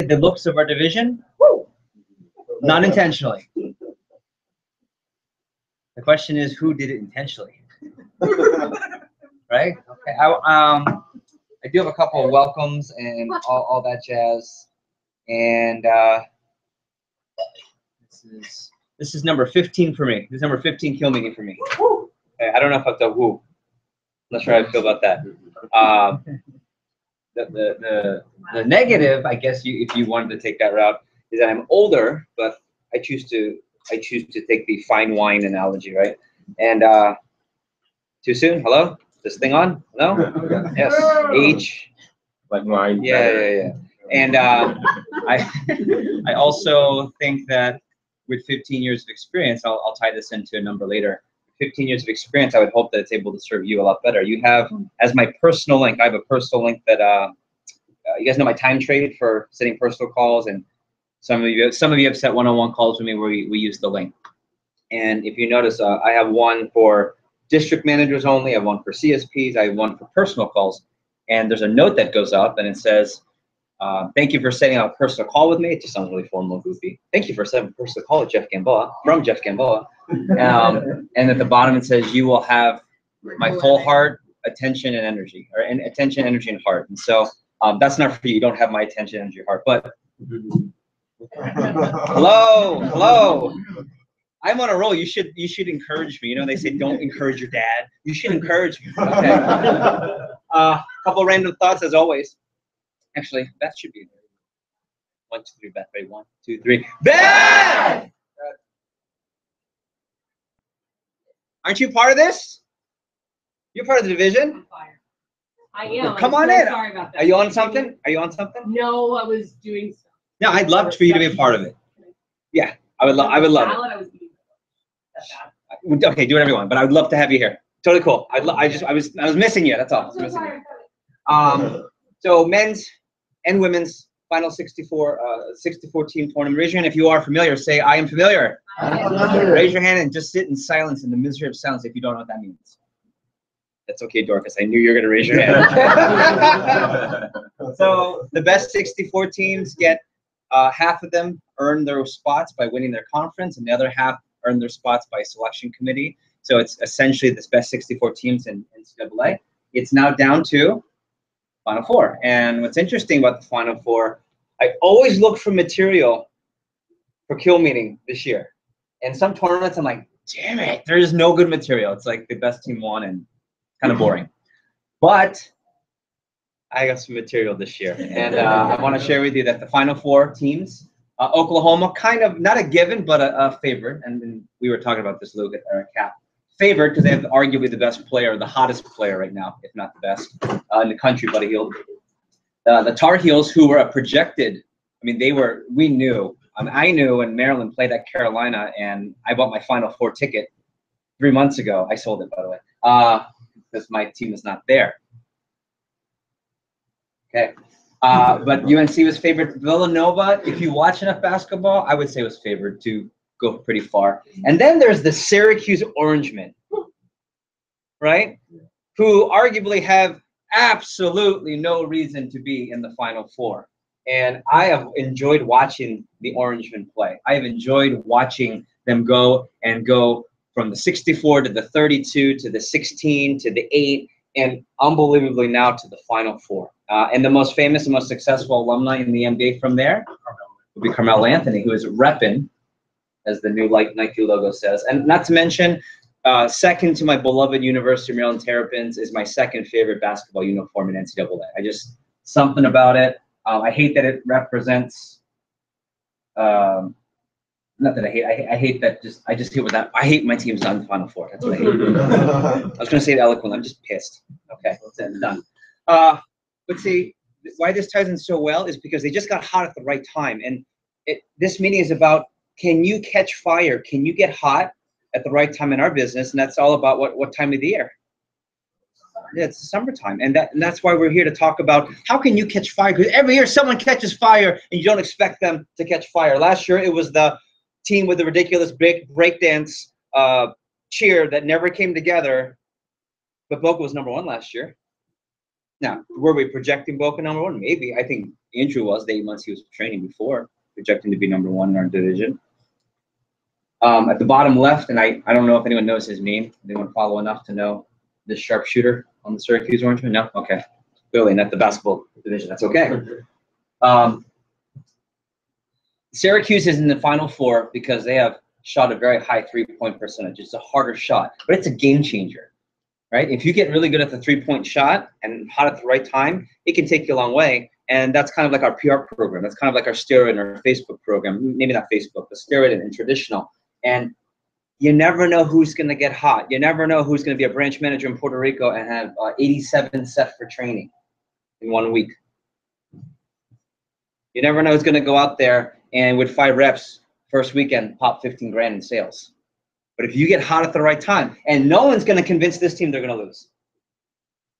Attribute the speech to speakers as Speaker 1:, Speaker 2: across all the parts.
Speaker 1: the looks of our division? Woo! Not intentionally. The question is, who did it intentionally? Right? Okay. I do have a couple of welcomes and all that jazz. And this is number 15 for me. This is number 15 kill meeting for me. Okay, I don't know if I've done woo. I'm not sure how I feel about that. The negative, I guess, if you wanted to take that route, is that I'm older, but I choose to take the fine wine analogy, right? And too soon? Hello? This thing on? No? Yes. Age.
Speaker 2: Like wine.
Speaker 1: Yeah. And I also think that with 15 years of experience, I'll tie this into a number later. 15 years of experience, I would hope that it's able to serve you a lot better. You have, as my personal link, I have a personal link that you guys know my time trade for setting personal calls, and some of you have set one-on-one calls with me where we use the link. And if you notice, I have one for district managers only, I have one for CSPs, I have one for personal calls, and there's a note that goes up and it says, thank you for setting up a personal call with me. It just sounds really formal and goofy. Thank you for setting up a personal call with Jeff Gamboa, from Jeff Gamboa. And at the bottom it says, you will have my full heart, attention, and energy, or attention, energy, and heart. And so that's not for you. You don't have my attention, energy, heart. But hello. I'm on a roll. You should encourage me. You know, they say don't encourage your dad. You should encourage me. Okay. Couple random thoughts as always. Actually, Beth should be there. 1, 2, 3, Beth. Ready? 1, 2, 3. Beth! Aren't you part of this? You're part of the division?
Speaker 3: I am.
Speaker 1: Come on in. Sorry about that. Are you on something?
Speaker 3: No, I was doing stuff.
Speaker 1: No, I'd love for you to be a part of it. Yeah, I would love it. Okay, do whatever you want, but I would love to have you here. Totally cool. I was missing you. That's all. So men's and women's final 64 team tournament. Raise your hand if you are familiar. Say I am familiar. Raise your hand and just sit in silence, in the misery of silence, if you don't know what that means. That's okay, Dorcas. I knew you were going to raise your hand. So the best 64 teams get half of them earn their spots by winning their conference, and the other half earn their spots by selection committee. So it's essentially this best 64 teams in NCAA. It's now down to Final Four. And what's interesting about the Final Four, I always look for material for kill meeting this year. And some tournaments, I'm like, damn it, there is no good material. It's like the best team won and kind of boring. But I got some material this year. And I want to share with you that the Final Four teams, Oklahoma, kind of not a given, but a favorite. And we were talking about this, Luke, at Cap. Favorite because they have arguably the best player, the hottest player right now, if not the best, in the country, Buddy Hield. The Tar Heels, who were a projected, I mean, we knew. I knew when Maryland played at Carolina, and I bought my Final Four ticket 3 months ago. I sold it, by the way, because my team is not there. Okay. But UNC was favored. Villanova, if you watch enough basketball, I would say was favored to go pretty far. And then there's the Syracuse Orangemen, right? Who arguably have absolutely no reason to be in the Final Four. And I have enjoyed watching the Orangemen play. I have enjoyed watching them go from the 64 to the 32 to the 16 to the 8, and unbelievably now to the Final Four. And the most famous and most successful alumni in the NBA from there would be Carmelo Anthony, who is repping, as the new Nike logo says. And not to mention, second to my beloved University of Maryland Terrapins is my second favorite basketball uniform in NCAA. Something about it. I hate that it represents, not that I hate that I just hate with that. I hate my team's not in the Final Four. That's what I hate. I was going to say it eloquently. I'm just pissed. Okay, that's done. But see, why this ties in so well is because they just got hot at the right time. And this meeting is about, can you catch fire? Can you get hot at the right time in our business? And that's all about what time of the year. Yeah, it's the summertime, and that's why we're here to talk about how can you catch fire, because every year someone catches fire and you don't expect them to catch fire. Last year it was the team with the ridiculous breakdance cheer that never came together, but Boca was #1 last year. Now, were we projecting Boca number one? Maybe. I think Andrew was the 8 months he was training before, projecting to be number one in our division. At the bottom left, and I don't know if anyone knows his name. Anyone follow enough to know this sharpshooter on the Syracuse Orangemen? No? Okay. Clearly not the basketball division. That's okay. Syracuse is in the Final Four because they have shot a very high three-point percentage. It's a harder shot, but it's a game changer, right? If you get really good at the three-point shot and hot at the right time, it can take you a long way. And that's kind of like our PR program. That's kind of like our steroid and our Facebook program. Maybe not Facebook, but steroid and traditional. And you never know who's going to get hot. You never know who's going to be a branch manager in Puerto Rico and have 87 set for training in 1 week. You never know who's going to go out there and with 5 reps, first weekend, pop 15 grand in sales. But if you get hot at the right time, and no one's going to convince this team they're going to lose.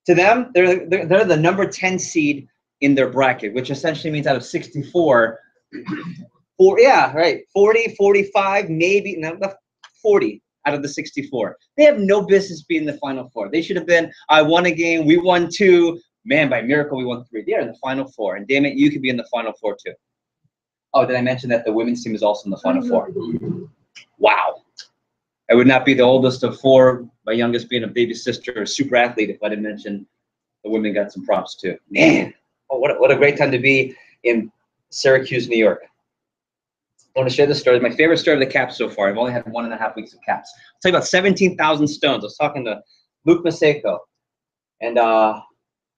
Speaker 1: To them, they're the number 10 seed in their bracket, which essentially means out of 64, 40, 45, maybe, no, 40 out of the 64. They have no business being in the Final Four. They should have been, I won a game, we won 2. Man, by miracle, we won 3. They're in the Final Four. And damn it, you could be in the Final Four too. Oh, did I mention that the women's team is also in the Final Four? Wow. I would not be the oldest of 4, my youngest being a baby sister, a super athlete, if I didn't mention the women got some props too. Man, oh, what a great time to be in Syracuse, New York. I want to share this story. My favorite story of the Caps so far. I've only had 1.5 weeks of Caps. I'll tell you about 17,000 stones. I was talking to Luke Maseko, and I'm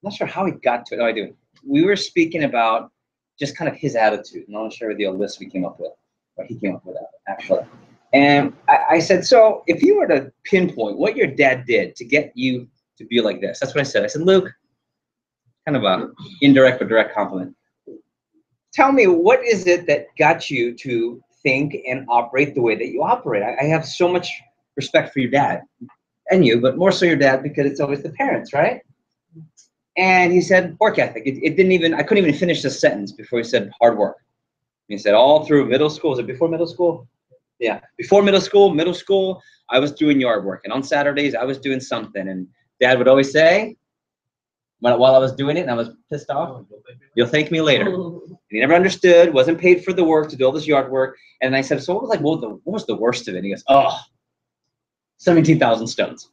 Speaker 1: not sure how he got to it. Oh, I do. We were speaking about just kind of his attitude, and I want to share with you a list we came up with, or he came up with, actually. And I said, so if you were to pinpoint what your dad did to get you to be like this, that's what I said. I said, Luke, kind of a indirect but direct compliment. Tell me, what is it that got you to think and operate the way that you operate? I have so much respect for your dad and you, but more so your dad because it's always the parents, right? And he said, work ethic. It didn't even, I couldn't even finish the sentence before he said hard work. He said all through middle school, was it before middle school? Yeah, before middle school, I was doing yard work. And on Saturdays, I was doing something. And Dad would always say, while I was doing it and I was pissed off, you'll thank me later. And he never understood, wasn't paid for the work to do all this yard work. And I said, so what was the worst of it? And he goes, oh, 17,000 stones.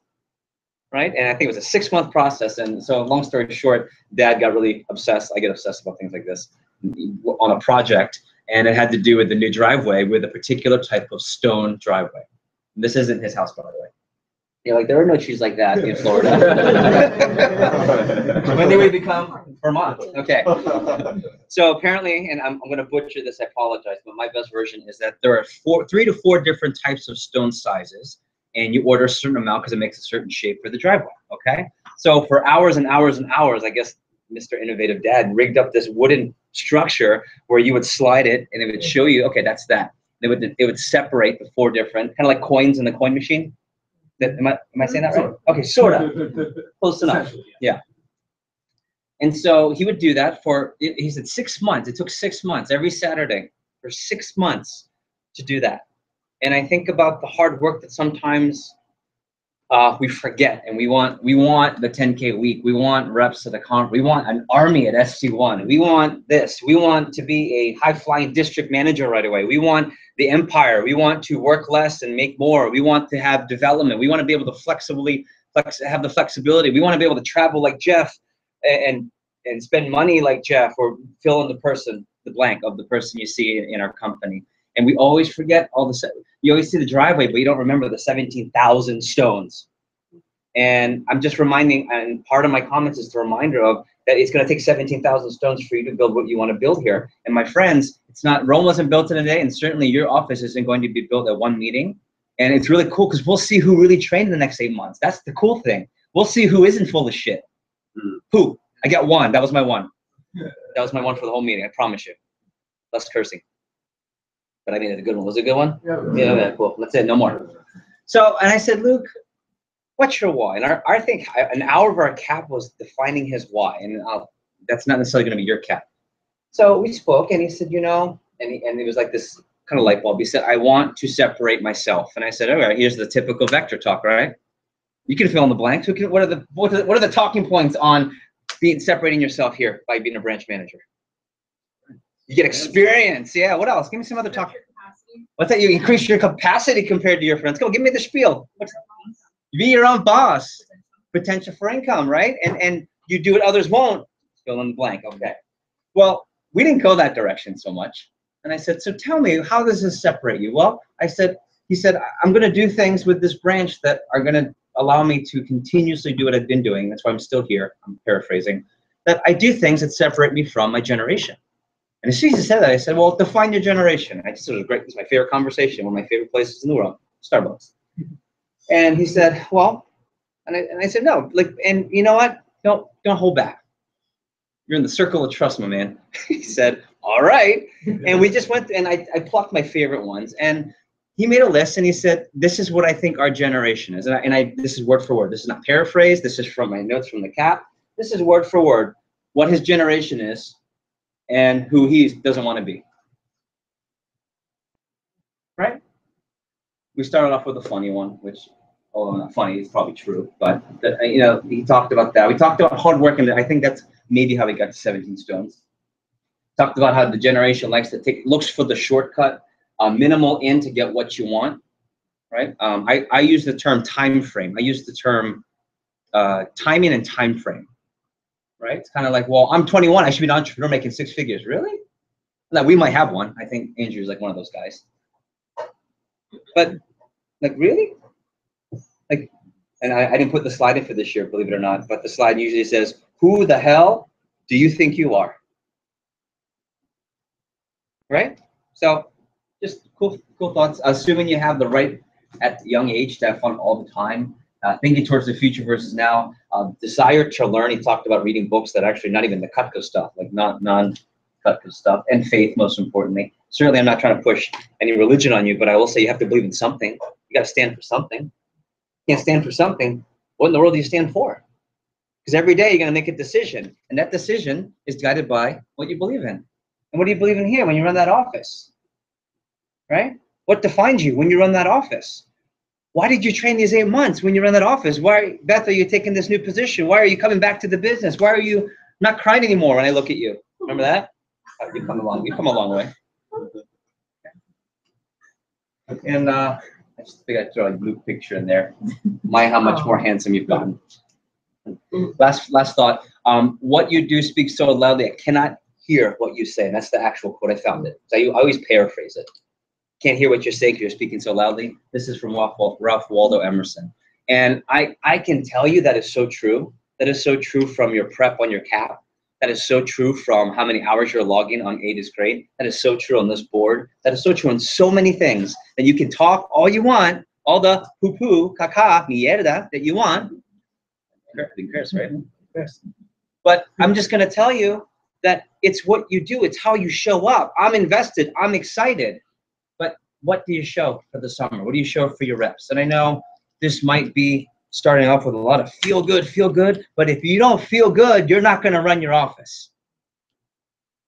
Speaker 1: Right? And I think it was a 6-month process. And so long story short, Dad got really obsessed. I get obsessed about things like this on a project. And it had to do with the new driveway with a particular type of stone driveway. And this isn't his house, by the way. You're like, there are no trees like that in Florida. When did we become Vermont? Okay. So apparently, and I'm going to butcher this, I apologize, but my best version is that there are 3 to 4 different types of stone sizes, and you order a certain amount because it makes a certain shape for the driveway, okay? So for hours and hours and hours, I guess Mr. Innovative Dad rigged up this wooden structure where you would slide it, and it would show you, okay, that's that. It would separate the 4 different, kind of like coins in the coin machine. Am I saying that right? Okay, sort of. Close enough. Yeah. And so he would do that for, he said 6 months. It took 6 months every Saturday for 6 months to do that. And I think about the hard work that sometimes we forget, and we want the 10K a week. We want reps at the conference. We want an army at SC1. We want this. We want to be a high-flying district manager right away. We want the empire. We want to work less and make more. We want to have development. We want to be able to have the flexibility. We want to be able to travel like Jeff and spend money like Jeff, or fill in the blank of the person you see in our company. And we always forget all the, you always see the driveway, but you don't remember the 17,000 stones. And I'm just reminding, and part of my comments is the reminder of that it's going to take 17,000 stones for you to build what you want to build here. And my friends, Rome wasn't built in a day, and certainly your office isn't going to be built at one meeting. And it's really cool because we'll see who really trained in the next 8 months. That's the cool thing. We'll see who isn't full of shit. Who? I got one. That was my one. That was my one for the whole meeting. I promise you. Less cursing. But I mean, it's a good one. Was it a good one? Yeah, cool. That's it. No more. So, and I said, Luke, what's your why? And I think an hour of our cap was defining his why. And that's not necessarily going to be your cap. So we spoke, and he said, you know, and it was like this kind of light bulb. He said, I want to separate myself. And I said, all right, here's the typical vector talk, right? You can fill in the blanks. What are the talking points on separating yourself here by being a branch manager. You get experience. Yeah. What else? Give me some other talk. What's that? You increase your capacity compared to your friends. Go, give me the spiel. Be your own boss. Potential for income, right? And you do what others won't. Fill in the blank. Okay. Well, we didn't go that direction so much. And I said, so tell me, how does this separate you? Well, he said, I'm going to do things with this branch that are going to allow me to continuously do what I've been doing. That's why I'm still here. I'm paraphrasing. That I do things that separate me from my generation. And as soon as he said that, I said, well, define your generation. I just said, it was great. It's my favorite conversation. One of my favorite places in the world, Starbucks. And he said, well, and I said, no, like, and you know what? Don't hold back. You're in the circle of trust, my man. He said, all right. And we just went, and I plucked my favorite ones. And he made a list, and he said, this is what I think our generation is. And this is word for word. This is not paraphrased. This is from my notes from the CAP. This is word for word what his generation is and who he doesn't want to be. Right? We started off with a funny one, which, although not funny, it's probably true. But, you know, he talked about that. We talked about hard work, and I think that's maybe how he got to 17 stones. Talked about how the generation likes to looks for the shortcut, minimal in to get what you want, right? I use the term time frame. I use the term timing and time frame, right? It's kind of like, well, I'm 21. I should be an entrepreneur making 6 figures. Really? Now, we might have one. I think Andrew's like one of those guys. But, like, really? Like, and I didn't put the slide in for this year, believe it or not, but the slide usually says, who the hell do you think you are? Right? So just cool thoughts. Assuming you have the right at the young age to have fun all the time, thinking towards the future versus now, desire to learn. He talked about reading books that are actually not even the Cutco stuff, like non-Cutco stuff, and faith, most importantly. Certainly, I'm not trying to push any religion on you, but I will say you have to believe in something. You got to stand for something. You can't stand for something. What in the world do you stand for? Because every day you're going to make a decision, and that decision is guided by what you believe in. And what do you believe in here when you run that office? Right? What defines you when you run that office? Why did you train these 8 months when you run that office? Why, Beth, are you taking this new position? Why are you coming back to the business? Why are you not crying anymore when I look at you? Remember that? Oh, you've come a long way. And I just think I'd throw a blue picture in there. How much more handsome you've gotten. Last thought. What you do speaks so loudly, I cannot hear what you say. And that's the actual quote. I found it. So I always paraphrase it. Can't hear what you're saying because you're speaking so loudly. This is from Ralph Waldo Emerson. And I can tell you that is so true. That is so true from your prep on your CAP. That is so true from how many hours you're logging on 8 is Great. That is so true on this board. That is so true on so many things. And you can talk all you want, all the poo-poo, caca, mierda that you want. Curse, right? Curse. But I'm just going to tell you that it's what you do. It's how you show up. I'm invested. I'm excited. But what do you show for the summer? What do you show for your reps? And I know this might be starting off with a lot of feel good. But if you don't feel good, you're not going to run your office.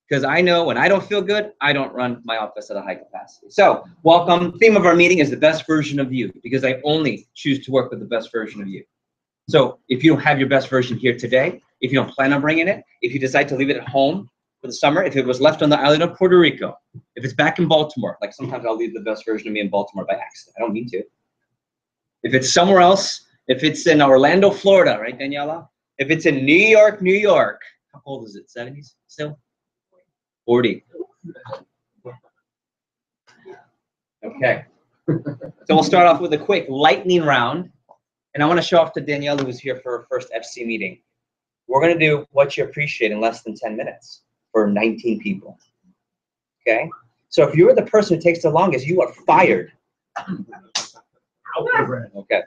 Speaker 1: Because I know when I don't feel good, I don't run my office at a high capacity. So welcome. Theme of our meeting is the best version of you, because I only choose to work with the best version of you. So if you don't have your best version here today, if you don't plan on bringing it, if you decide to leave it at home for the summer, if it was left on the island of Puerto Rico, if it's back in Baltimore, like sometimes I'll leave the best version of me in Baltimore by accident. I don't mean to. If it's somewhere else, if it's in Orlando, Florida, right, Daniela? If it's in New York, how old is it, 70s still? 40. Okay. So we'll start off with a quick lightning round. And I want to show off to Danielle, who was here for her first FC meeting. We're going to do what you appreciate in less than 10 minutes for 19 people. Okay? So if you're the person who takes the longest, you are fired. Okay.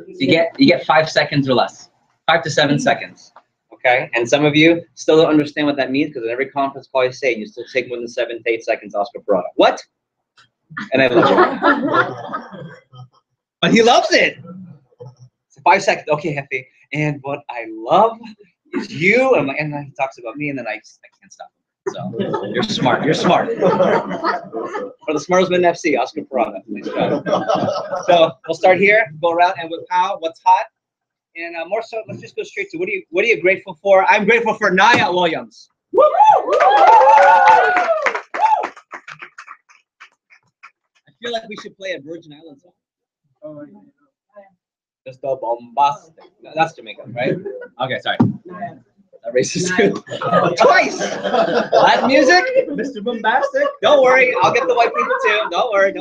Speaker 1: You get 5 seconds or less. 5 to 7 seconds. Okay? And some of you still don't understand what that means, because in every conference call I say, you still take more than 7 to 8 seconds, Oscar Parada. What? And I love it. But he loves it. 5 seconds. Okay, Hefe. And what I love is you. And then he talks about me, and then I can't stop him. So you're smart. You're smart. For the smartest man in FC, Oscar Parada. Nice job. So we'll start here. Go around, and with Pal, what's hot? And more so, let's just go straight to what are you grateful for? I'm grateful for Naya Williams. I feel like we should play a Virgin Islands song. Just the bombastic. No, that's Jamaica, right? Okay, sorry. That racist. Twice. Latin music, Mr. Bombastic. Don't worry, I'll get the white people too. Don't worry.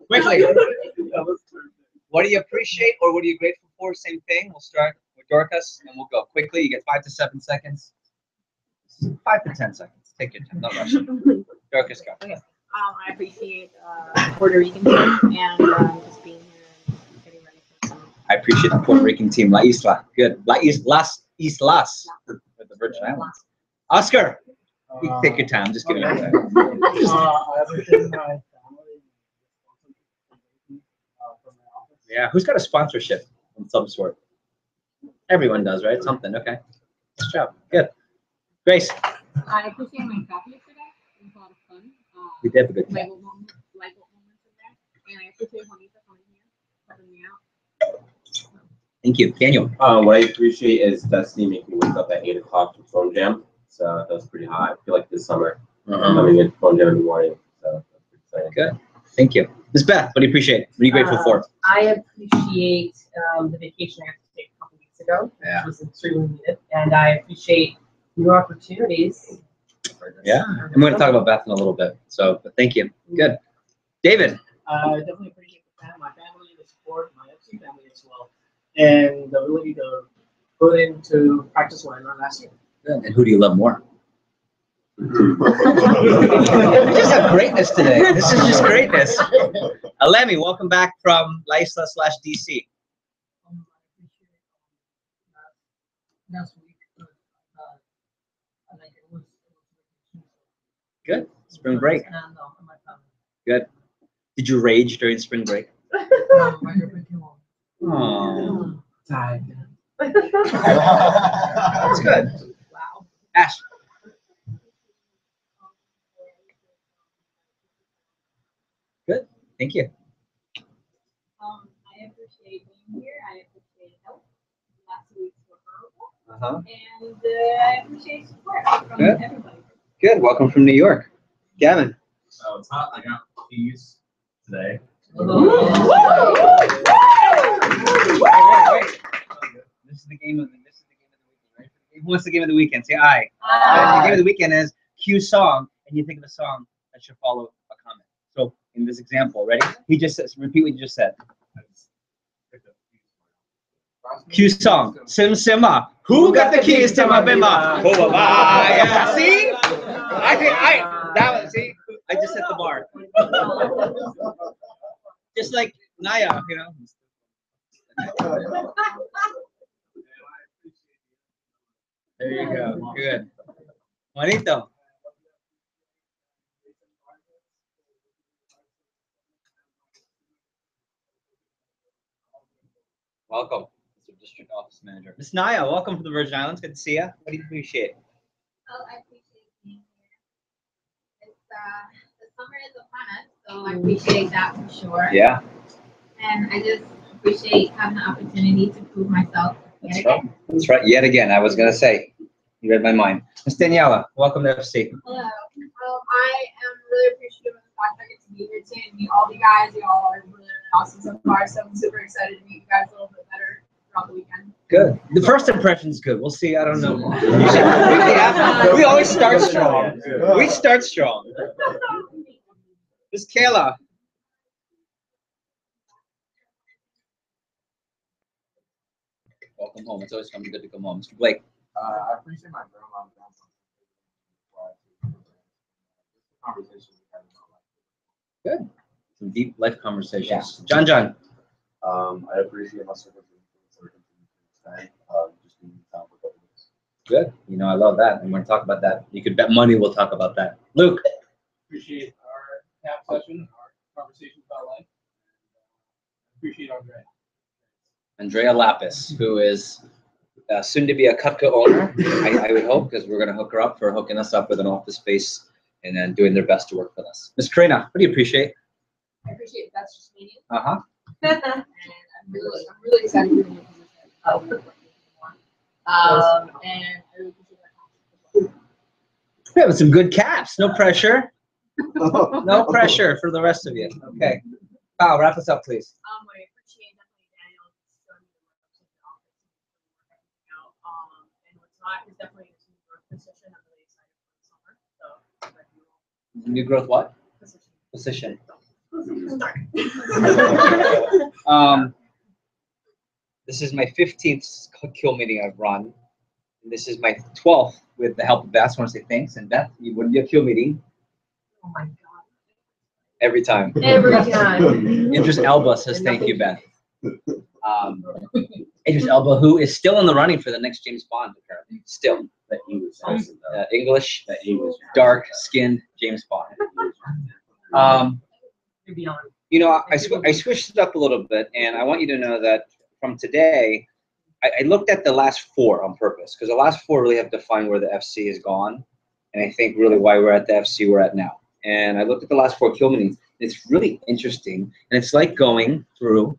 Speaker 1: Quickly. What do you appreciate or what are you grateful for? Same thing. We'll start with Dorcas and we'll go quickly. You get 5 to 7 seconds. 5 to 10 seconds. Take your time. No rush. Dorcas, go.
Speaker 2: Okay. I appreciate Puerto Rican team and just being here and getting ready for some.
Speaker 1: I appreciate the Puerto Rican team. La Isla. Good. Las Islas. With the Virgin Islands. Oscar. You can take your time. Just give me a minute.
Speaker 4: I appreciate my family. From my office.
Speaker 1: Yeah. Who's got a sponsorship of some sort? Everyone does, right? Something. Okay. Nice job. Good. Grace.
Speaker 3: I appreciate my coffee yesterday. It was a lot of fun.
Speaker 1: We did have a good time.
Speaker 3: Like moments in there. And I appreciate Juanita coming here, helping me out.
Speaker 1: Thank you. Daniel.
Speaker 5: What I appreciate is Destiny making me wake up at 8 o'clock to phone jam. So that was pretty hot. I feel like this summer I'm coming in phone jam in the morning. So that's pretty exciting.
Speaker 1: Good. Thank you. Ms. Beth, what do you appreciate? What are you grateful for?
Speaker 6: I appreciate the vacation I had to take a couple weeks ago.
Speaker 1: Yeah.
Speaker 6: Which was extremely needed. And I appreciate new opportunities.
Speaker 1: Yeah. I'm going to talk about Beth in a little bit. So, but thank you. Good. David.
Speaker 4: I definitely appreciate my family, the support, my FC family as well, and the ability to put into practice what I learned last year.
Speaker 1: Good. And who do you love more? We just have greatness today. This is just greatness. Alemi, welcome back from La Isla / DC.
Speaker 6: Last week, like it was
Speaker 1: Good. Spring break.
Speaker 6: And my family.
Speaker 1: Good. Did you rage during spring break?
Speaker 6: My girlfriend came home.
Speaker 1: Oh,
Speaker 4: Tired.
Speaker 1: that's good.
Speaker 6: Wow.
Speaker 1: Ash. Good. Thank you.
Speaker 3: I appreciate being here. I appreciate help. Last week's were horrible. And I appreciate support from
Speaker 1: Good.
Speaker 3: everybody.
Speaker 1: Good. Welcome from New York. Gavin.
Speaker 7: Oh, it's hot. I got keys today.
Speaker 1: Wait. This is the game of the weekend, right? Who wants the game of the weekend? Say aye. The game of the weekend is cue song, and you think of a song that should follow a comment. So in this example, ready? He just says, repeat what you just said. Cue song. Sim Sima. Who got the keys to my bima? Yeah. See? I just set the bar. Just like Naya, you know. There you go. Good. Juanito. Welcome, Mr. District Office Manager. Miss Naya, welcome to the Virgin Islands. Good to see you. What do you appreciate?
Speaker 8: Oh, I appreciate being here. It's the summer is upon us, so I appreciate that for sure.
Speaker 1: Yeah.
Speaker 8: And I just appreciate having the opportunity to prove myself yet
Speaker 1: That's
Speaker 8: again.
Speaker 1: right. That's right. Yet again, I was going to say, you read my mind. Miss Daniela, welcome to FC.
Speaker 9: Hello. I am really appreciative of the fact that I get to be here today and meet all of you guys. You all are really awesome so far, so I'm super excited to meet you guys a little bit better throughout the weekend.
Speaker 1: Good. The first impression is good. We'll see. I don't know. We always start strong. We start strong. Miss Kayla. Welcome home. It's always good to come home. Mr. Blake.
Speaker 7: I appreciate my grandma and grandpa. Conversation we had about life.
Speaker 1: Good. Some deep life conversations. Yeah. John.
Speaker 7: I appreciate my circumstances. Just being in town with others.
Speaker 1: Good. You know, I love that. And we're going to talk about that. You could bet money we'll talk about that. Luke.
Speaker 4: Appreciate our tap session, our conversations about life. Appreciate
Speaker 1: Andrea Lapis, who is soon to be a Cutco owner, I would hope, because we're going to hook her up for hooking us up with an office space and then doing their best to work with us. Miss Karina, what do you appreciate?
Speaker 9: I appreciate that's just meeting.
Speaker 1: Uh-huh.
Speaker 9: And I'm really excited for the new position.
Speaker 6: help with what you want. And I really appreciate that.
Speaker 1: We have some good caps. No pressure. No pressure for the rest of you. Okay. Kyle, wrap us up, please.
Speaker 2: I appreciate definitely Daniel showing me the ropes of the office and what's not is definitely a new growth position. I'm really excited for the summer. So
Speaker 1: New growth what?
Speaker 2: position.
Speaker 1: This is my 15th kill meeting I've run. And this is my 12th with the help of Beth. I want to say thanks. And Beth, you wouldn't be a kill meeting
Speaker 6: Oh my God.
Speaker 1: every time.
Speaker 6: Every time.
Speaker 1: Idris Elba says thank you, Beth. Idris Elba, who is still in the running for the next James Bond, apparently. Still.
Speaker 5: That English accent, though.
Speaker 1: English,
Speaker 5: That English.
Speaker 1: dark-skinned James Bond. You know, I switched it up a little bit, and I want you to know that from today, I looked at the last four on purpose, because the last four really have defined where the FC is gone, and I think really why we're at the FC we're at now. And I looked at the last four kill meetings. It's really interesting, and it's like going through.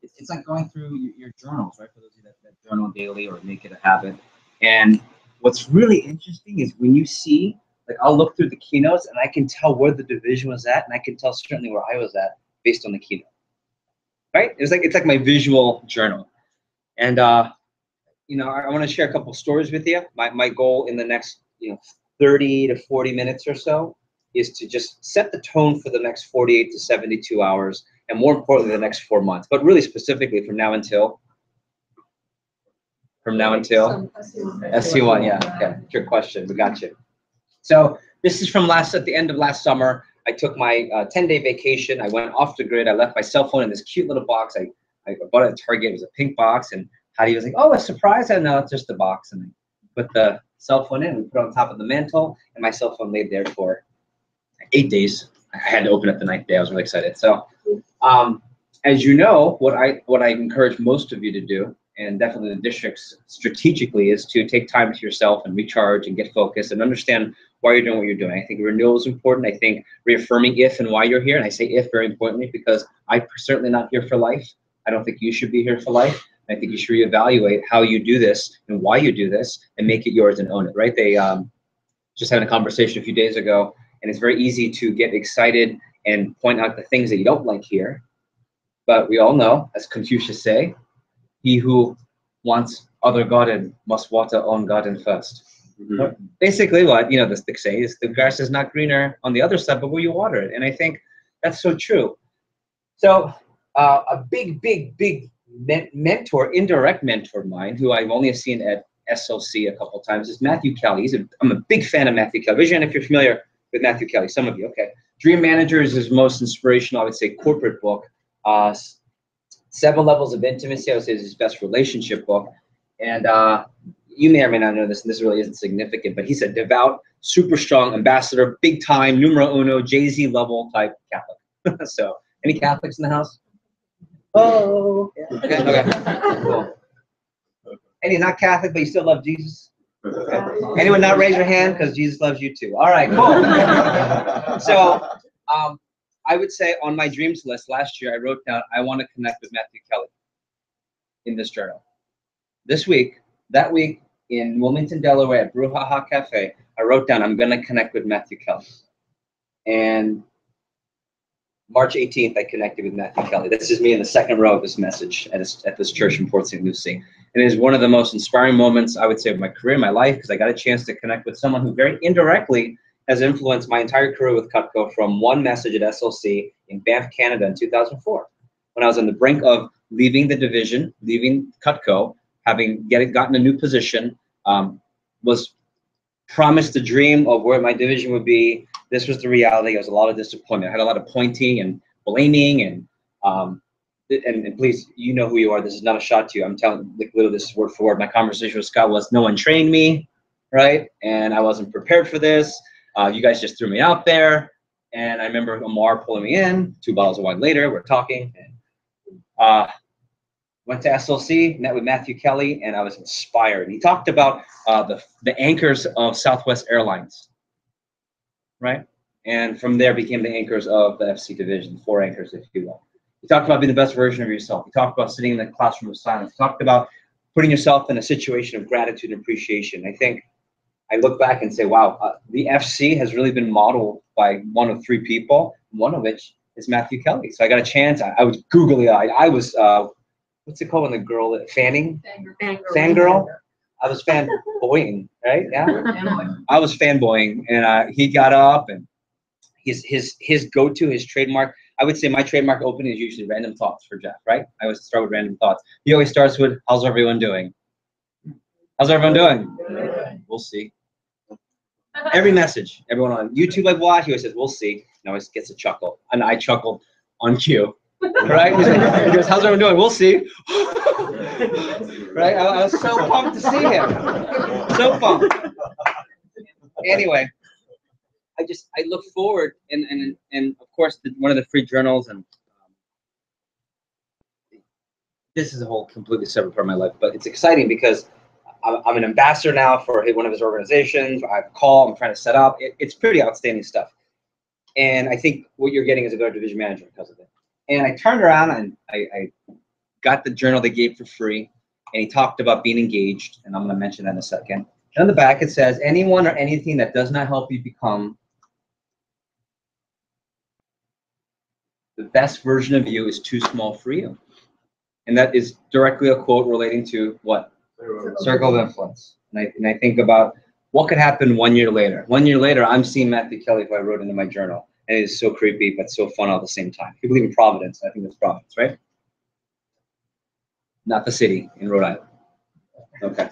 Speaker 1: It's like going through your journals, right? For those of you that journal daily or make it a habit. And what's really interesting is when you see, like, I'll look through the keynotes and I can tell where the division was at, and I can tell certainly where I was at based on the keynote. Right? It's like my visual journal. And you know, I want to share a couple stories with you. My goal in the next 30 to 40 minutes or so is to just set the tone for the next 48 to 72 hours, and more importantly, the next 4 months. But really specifically from now until SC1, yeah. Okay, trick question. We got you. So this is from at the end of last summer. I took my 10-day vacation. I went off the grid. I left my cell phone in this cute little box. I bought it at Target. It was a pink box, and Heidi was like, "Oh, a surprise!" I know, it's just a box. And I put the cell phone in. We put it on top of the mantle, and my cell phone laid there for 8 days. I had to open it the 9th day. I was really excited. So, as you know, what I encourage most of you to do, and definitely the districts strategically, is to take time to yourself and recharge and get focused and understand why you're doing what you're doing. I think renewal is important. I think reaffirming if and why you're here. And I say if very importantly because I'm certainly not here for life. I don't think you should be here for life. I think you should reevaluate how you do this and why you do this and make it yours and own it, right? They just having a conversation a few days ago, and it's very easy to get excited and point out the things that you don't like here. But we all know, as Confucius say, he who wants other garden must water own garden first. Mm-hmm. Basically what, the stick say is the grass is not greener on the other side, but where you water it. And I think that's so true. So a big mentor, indirect mentor of mine, who I've only seen at SOC a couple of times, is Matthew Kelly. I'm a big fan of Matthew Kelly. Raise your hand if you're familiar with Matthew Kelly. Some of you, okay. Dream Manager is his most inspirational, I would say, corporate book. 7 Levels of Intimacy, I would say, is his best relationship book. And you may or may not know this, and this really isn't significant, but he's a devout, super strong ambassador, big time, numero uno, Jay-Z level type Catholic. So, any Catholics in the house? Oh, yeah. Okay. Cool. Any not Catholic, but you still love Jesus? Okay. Anyone not raise your hand? Because Jesus loves you too. All right, cool. So, I would say on my dreams list last year, I wrote down, I want to connect with Matthew Kelly in this journal. That week in Wilmington, Delaware at Brouhaha Cafe, I wrote down, I'm going to connect with Matthew Kelly. And March 18th, I connected with Matthew Kelly. This is me in the second row of this message at this church in Port St. Lucie. And it is one of the most inspiring moments, I would say, of my career, my life, because I got a chance to connect with someone who very indirectly has influenced my entire career with Cutco, from one message at SLC in Banff, Canada in 2004. When I was on the brink of leaving the division, leaving Cutco, having gotten a new position, was promised the dream of where my division would be. This was the reality. There was a lot of disappointment. I had a lot of pointing and blaming, and please, you know who you are. This is not a shot to you. I'm telling, like, literally, this is word for word. My conversation with Scott was, no one trained me, right? And I wasn't prepared for this. You guys just threw me out there. And I remember Omar pulling me in. 2 bottles of wine later, we're talking. And, went to SLC, met with Matthew Kelly, and I was inspired. He talked about the anchors of Southwest Airlines, right? And from there became the anchors of the FC division, 4 anchors, if you will. You talked about being the best version of yourself. You talked about sitting in the classroom of silence. You talked about putting yourself in a situation of gratitude and appreciation. I think I look back and say, wow, the FC has really been modeled by one of three people, one of which is Matthew Kelly. So I got a chance. I was googly-eyed. I was, what's it called when the girl, fangirl? I was fanboying, right? Yeah. I was fanboying, and he got up, and his go-to, his trademark. I would say my trademark opening is usually random thoughts for Jeff, right? I always start with random thoughts. He always starts with, "How's everyone doing? How's everyone doing? We'll see." Every message, everyone on YouTube I watch, he always says, "We'll see," and always gets a chuckle, and I chuckled on cue. Right? He goes, "How's everyone doing? We'll see." Right? I was so pumped to see him. So pumped. Anyway, I look forward, and of course one of the free journals, and this is a whole completely separate part of my life, but it's exciting because I'm an ambassador now for one of his organizations. I have a call I'm trying to set up. It's pretty outstanding stuff. And I think what you're getting is a better division manager because of it. And I turned around and I got the journal they gave for free, and he talked about being engaged, and I'm going to mention that in a second. And on the back it says, anyone or anything that does not help you become the best version of you is too small for you. And that is directly a quote relating to what? Circle of influence. And I think about what could happen 1 year later. 1 year later, I'm seeing Matthew Kelly if I wrote into my journal. And it is so creepy, but so fun all at the same time. If you believe in Providence, I think it's Providence, right? Not the city in Rhode Island. Okay.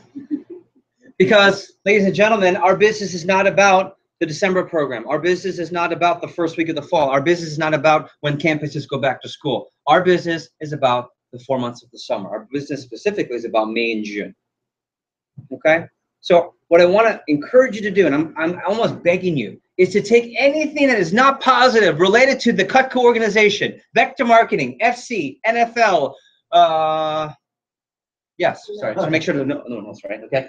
Speaker 1: Because, ladies and gentlemen, our business is not about the December program. Our business is not about the first week of the fall. Our business is not about when campuses go back to school. Our business is about the 4 months of the summer. Our business specifically is about May and June. Okay? So what I want to encourage you to do, and I'm almost begging you, is to take anything that is not positive related to the Cutco organization, Vector Marketing, FC, NFL, yes, sorry, so make sure that no one else, right? Okay.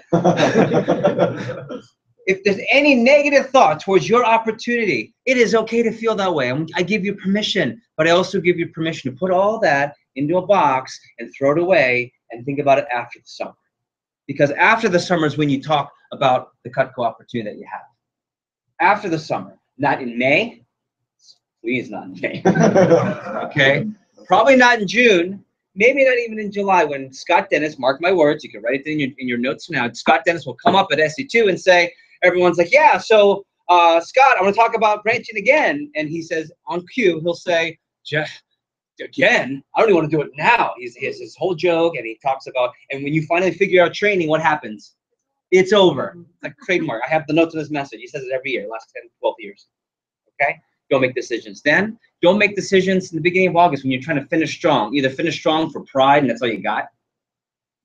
Speaker 1: If there's any negative thought towards your opportunity, it is okay to feel that way. I give you permission, but I also give you permission to put all that into a box and throw it away and think about it after the summer. Because after the summer is when you talk about the Cutco opportunity that you have. After the summer, not in May, please not in May, okay? Probably not in June, maybe not even in July, when Scott Dennis, mark my words, you can write it in your notes now, Scott Dennis will come up at SC2 and say, everyone's like, yeah, so Scott, I want to talk about branching again. And he says, on cue, he'll say, Jeff, again? I don't even want to do it now. He has his whole joke, and he talks about, and when you finally figure out training, what happens? It's over. It's like trademark. I have the notes in his message. He says it every year, last 10, 12 years. Okay? Don't make decisions then. Don't make decisions in the beginning of August when you're trying to finish strong. Either finish strong for pride, and that's all you got.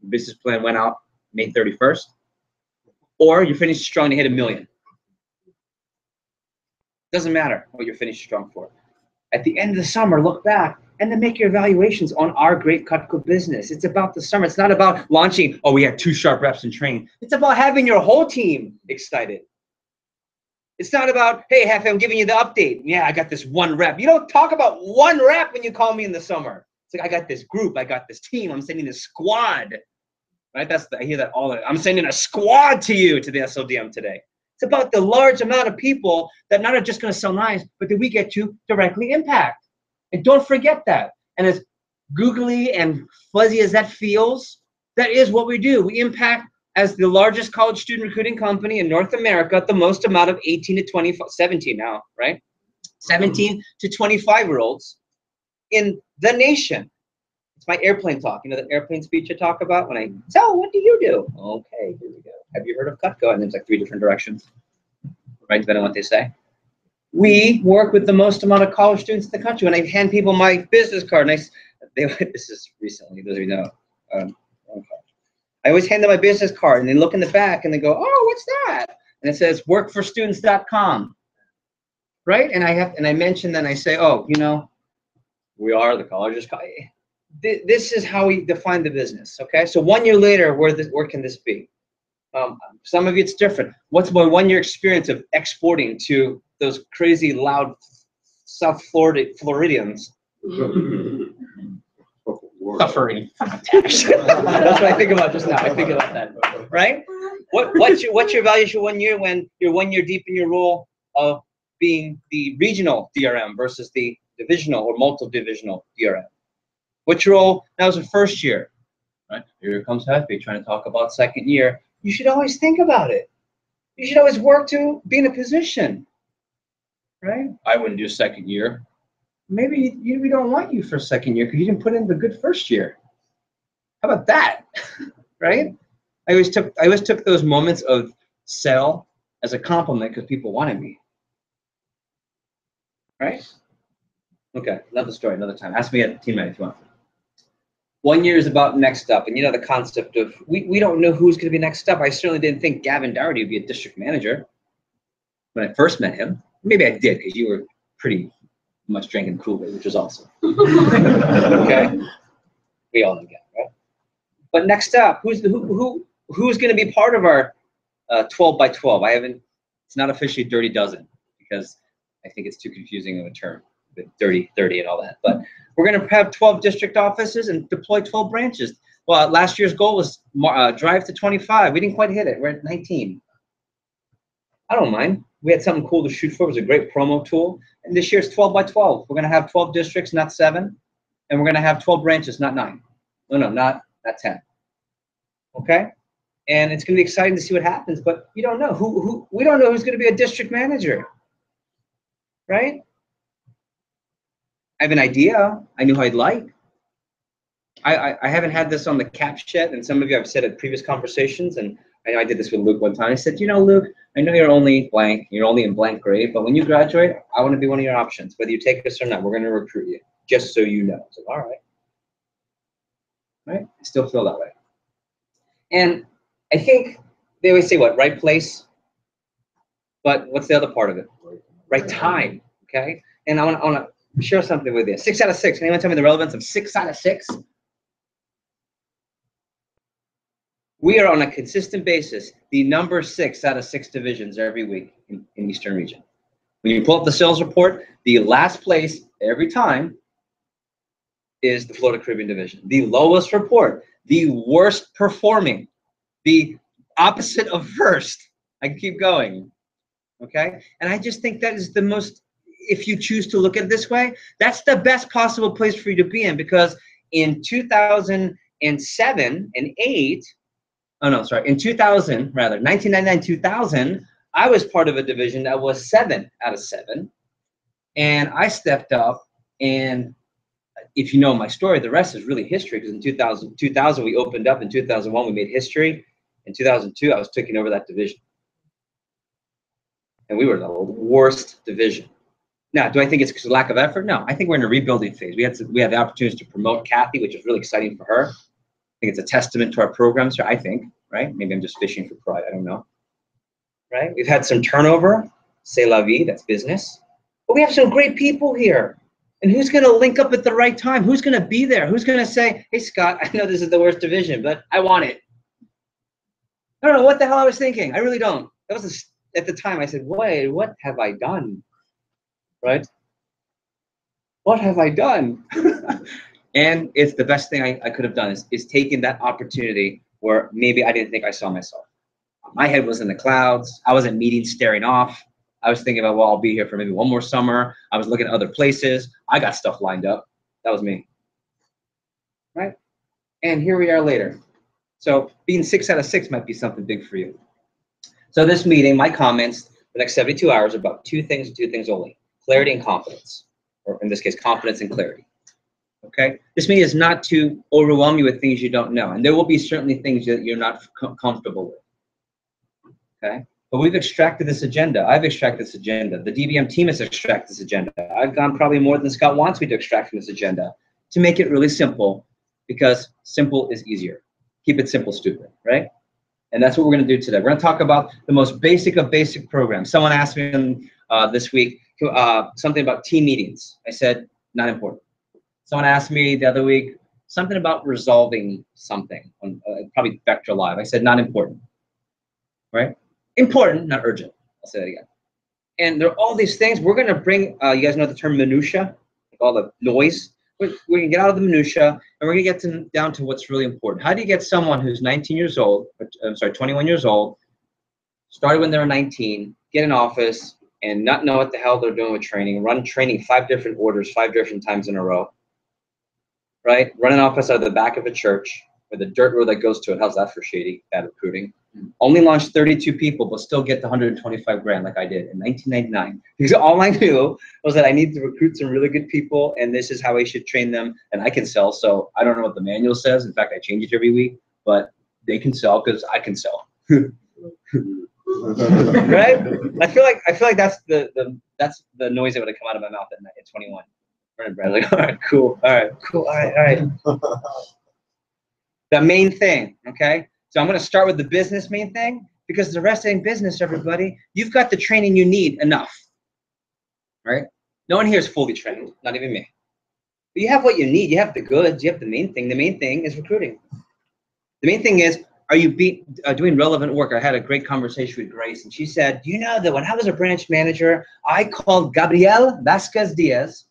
Speaker 1: The business plan went out May 31st. Or you're finishing strong to hit 1 million. Doesn't matter what you're finishing strong for. At the end of the summer, look back and then make your evaluations on our great Cutco business. It's about the summer. It's not about launching, oh, we had 2 sharp reps in training. It's about having your whole team excited. It's not about, hey, Hefe, I'm giving you the update. Yeah, I got this 1 rep. You don't talk about 1 rep when you call me in the summer. It's like, I got this group. I got this team. I'm sending this squad. Right? I hear that all the time. I'm sending a squad to you to the SODM today. It's about the large amount of people that not are just going to sell knives, but that we get to directly impact. And don't forget that. And as googly and fuzzy as that feels, that is what we do. We impact, as the largest college student recruiting company in North America, the most amount of 18 to 25, 17 now, right? 17 to 25-year-olds in the nation. It's my airplane talk. You know the airplane speech I talk about when so what do you do? Okay, here we go. Have you heard of Cutco? And there's like 3 different directions, right? Depending on what they say. We work with the most amount of college students in the country. When I hand people my business card, and this is recently, those of you know, I always hand them my business card, and they look in the back, and they go, oh, what's that? And it says workforstudents.com, right? And I mention that, and I say, oh, you know, we are the college's college. This is how we define the business, okay? So 1 year later, where can this be? Some of you, it's different. What's my 1 year experience of exporting to those crazy, loud South Floridians? suffering from attachment. That's what I think about just now. I think about that, right? What's your evaluation 1 year when you're 1 year deep in your role of being the regional DRM versus the divisional or multi-divisional DRM? What's your role? That was the first year, right? Here comes Happy trying to talk about second year. You should always think about it. You should always work to be in a position, right? I wouldn't do second year. Maybe we don't want you for second year because you didn't put in the good first year. How about that, right? I always took those moments of sell as a compliment because people wanted me, right? Okay, another story, another time. Ask me at team night if you want. 1 year is about next up, and you know the concept of we don't know who's going to be next up. I certainly didn't think Gavin Dougherty would be a district manager when I first met him. Maybe I did because you were pretty much drinking Kool-Aid, which was awesome. Okay, we all know Gavin, right? But next up, who's going to be part of our 12 by 12? It's not officially Dirty Dozen because I think it's too confusing of a term. Dirty 30 and all that, but we're going to have 12 district offices and deploy 12 branches. Well, last year's goal was drive to 25. We didn't quite hit it. We're at 19. I don't mind. We had something cool to shoot for. It was a great promo tool. And this year it's 12 by 12. We're going to have 12 districts, not 7. And we're going to have 12 branches, not 9. No, not 10. Okay? And it's going to be exciting to see what happens, but you don't know. We don't know who's going to be a district manager. Right? I have an idea. I knew who I'd like. I haven't had this on the cap yet, and some of you have said at previous conversations, and I know I did this with Luke one time. I said, you know, Luke, I know you're only blank, you're only in blank grade, but when you graduate, I want to be one of your options. Whether you take this or not, we're going to recruit you, just so you know. So, all right. Right? I still feel that way. And I think they always say, what, right place? But what's the other part of it? Right time, okay? And I want to share something with you. 6 out of 6. Can anyone tell me the relevance of 6 out of 6? We are on a consistent basis the number 6 out of 6 divisions every week in Eastern Region. When you pull up the sales report, the last place every time is the Florida Caribbean Division. The lowest report, the worst performing, the opposite of first. I can keep going. Okay? And I just think that is the most, if you choose to look at it this way, that's the best possible place for you to be in, because in 2007 and 8, oh no, sorry, in 2000, rather, 1999, 2000, I was part of a division that was 7 out of 7. And I stepped up, and if you know my story, the rest is really history, because in 2000 we opened up, in 2001 we made history, in 2002 I was taking over that division. And we were the worst division. Now, do I think it's because of lack of effort? No, I think we're in a rebuilding phase. We had the opportunities to promote Kathy, which is really exciting for her. I think it's a testament to our programs here, I think, right? Maybe I'm just fishing for pride, I don't know. Right? We've had some turnover, c'est la vie, that's business. But we have some great people here. And who's going to link up at the right time? Who's going to be there? Who's going to say, hey, Scott, I know this is the worst division, but I want it. I don't know what the hell I was thinking. I really don't. That was at the time I said, wait, what have I done? Right? What have I done? And it's the best thing I could have done is taking that opportunity where maybe I didn't think I saw myself. My head was in the clouds. I was at meetings staring off. I was thinking about, well, I'll be here for maybe one more summer. I was looking at other places. I got stuff lined up. That was me. Right? And here we are later. So being 6 out of 6 might be something big for you. So this meeting, my comments, the next 72 hours are about 2 things and 2 things only. Clarity and confidence. Or in this case, confidence and clarity. Okay? This meeting is not to overwhelm you with things you don't know. And there will be certainly things that you're not comfortable with. Okay? But we've extracted this agenda. I've extracted this agenda. The DBM team has extracted this agenda. I've gone probably more than Scott wants me to extract from this agenda to make it really simple, because simple is easier. Keep it simple, stupid, right? And that's what we're going to do today. We're going to talk about the most basic of basic programs. Someone asked me this week something about team meetings. I said, not important. Someone asked me the other week something about resolving something on probably Vector Live. I said, not important, right? Important, not urgent. I'll say that again. And there are all these things. We're going to bring, you guys know the term minutia, like all the noise. we can get out of the minutia, and we're gonna get down to what's really important. How do you get someone who's 19 years old, 21 years old, started when they were 19, get in office, and not know what the hell they're doing with training, run training 5 different orders 5 different times in a row, right? Run an office out of the back of a church with a dirt road that goes to it. How's that for shady, bad recruiting? Only launched 32 people, but still get the 125 grand like I did in 1999. Because all I knew was that I need to recruit some really good people, and this is how I should train them, and I can sell. So I don't know what the manual says. In fact, I change it every week, but they can sell because I can sell. Right? I feel like that's the noise that would have come out of my mouth at 21. Right, like, all right, cool, all right. The main thing, okay? So I'm going to start with the business main thing, because the rest ain't business, everybody. You've got the training you need enough, right? No one here is fully trained, not even me. But you have what you need. You have the goods. You have the main thing. The main thing is recruiting. The main thing is, are you doing relevant work? I had a great conversation with Grace, and she said, do you know that when I was a branch manager, I called Gabriel Vasquez Diaz,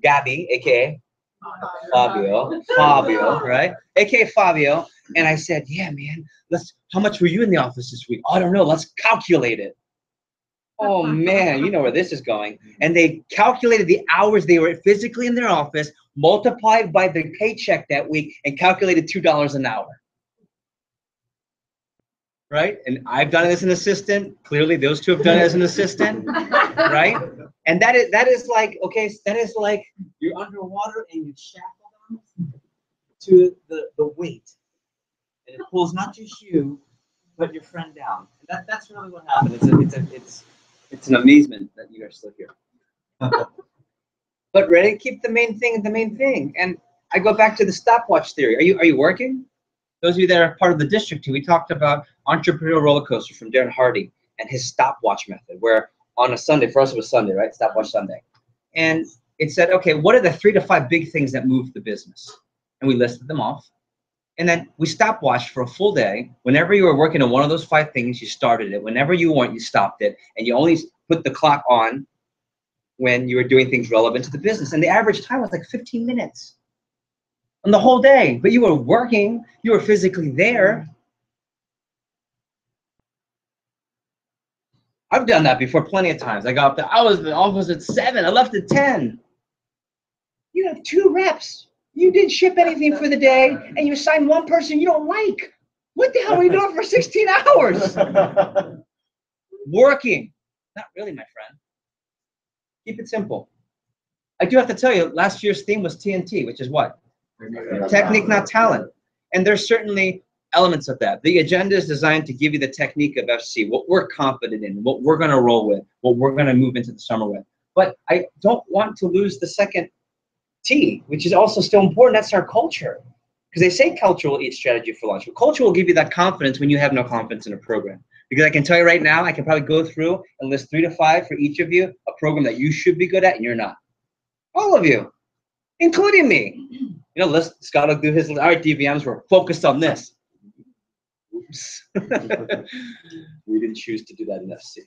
Speaker 1: Gabby, a.k.a. Fabio, right? A.k.a. Fabio. And I said, yeah, man, how much were you in the office this week? I don't know. Let's calculate it. Oh, man, you know where this is going. And they calculated the hours they were physically in their office, multiplied by the paycheck that week, and calculated $2 an hour. Right? And I've done it as an assistant. Clearly, those two have done it as an assistant. Right? And that is like, okay, that is like you're underwater and you shackle them to the weight. And it pulls not just you, but your friend down. And that's really what happened. It's an amazement that you are still here. But ready, keep the main thing the main thing. And I go back to the stopwatch theory. Are you working? Those of you that are part of the district, we talked about Entrepreneurial Roller Coaster from Darren Hardy and his stopwatch method, where on a Sunday, for us it was Sunday, right? Stopwatch Sunday. And it said, okay, what are the 3 to 5 big things that move the business? And we listed them off. And then we stopwatched for a full day. Whenever you were working on one of those 5 things, you started it. Whenever you weren't, you stopped it. And you only put the clock on when you were doing things relevant to the business. And the average time was like 15 minutes on the whole day. But you were working, you were physically there. I've done that before plenty of times. I was in the office at 7, I left at 10. You have 2 reps. You didn't ship anything for the day, and you assigned one person you don't like. What the hell are you doing for 16 hours? Working. Not really, my friend. Keep it simple. I do have to tell you, last year's theme was TNT, which is what? Technique, not talent. And there's certainly elements of that. The agenda is designed to give you the technique of FC, what we're confident in, what we're going to roll with, what we're going to move into the summer with. But I don't want to lose the second T, which is also still important. That's our culture. Because they say culture will eat strategy for lunch. But culture will give you that confidence when you have no confidence in a program. Because I can tell you right now, I can probably go through and list 3 to 5 for each of you, a program that you should be good at and you're not. All of you, including me. You know, Scott will do his, all right, DVMs, we're focused on this. Oops. We didn't choose to do that in FC.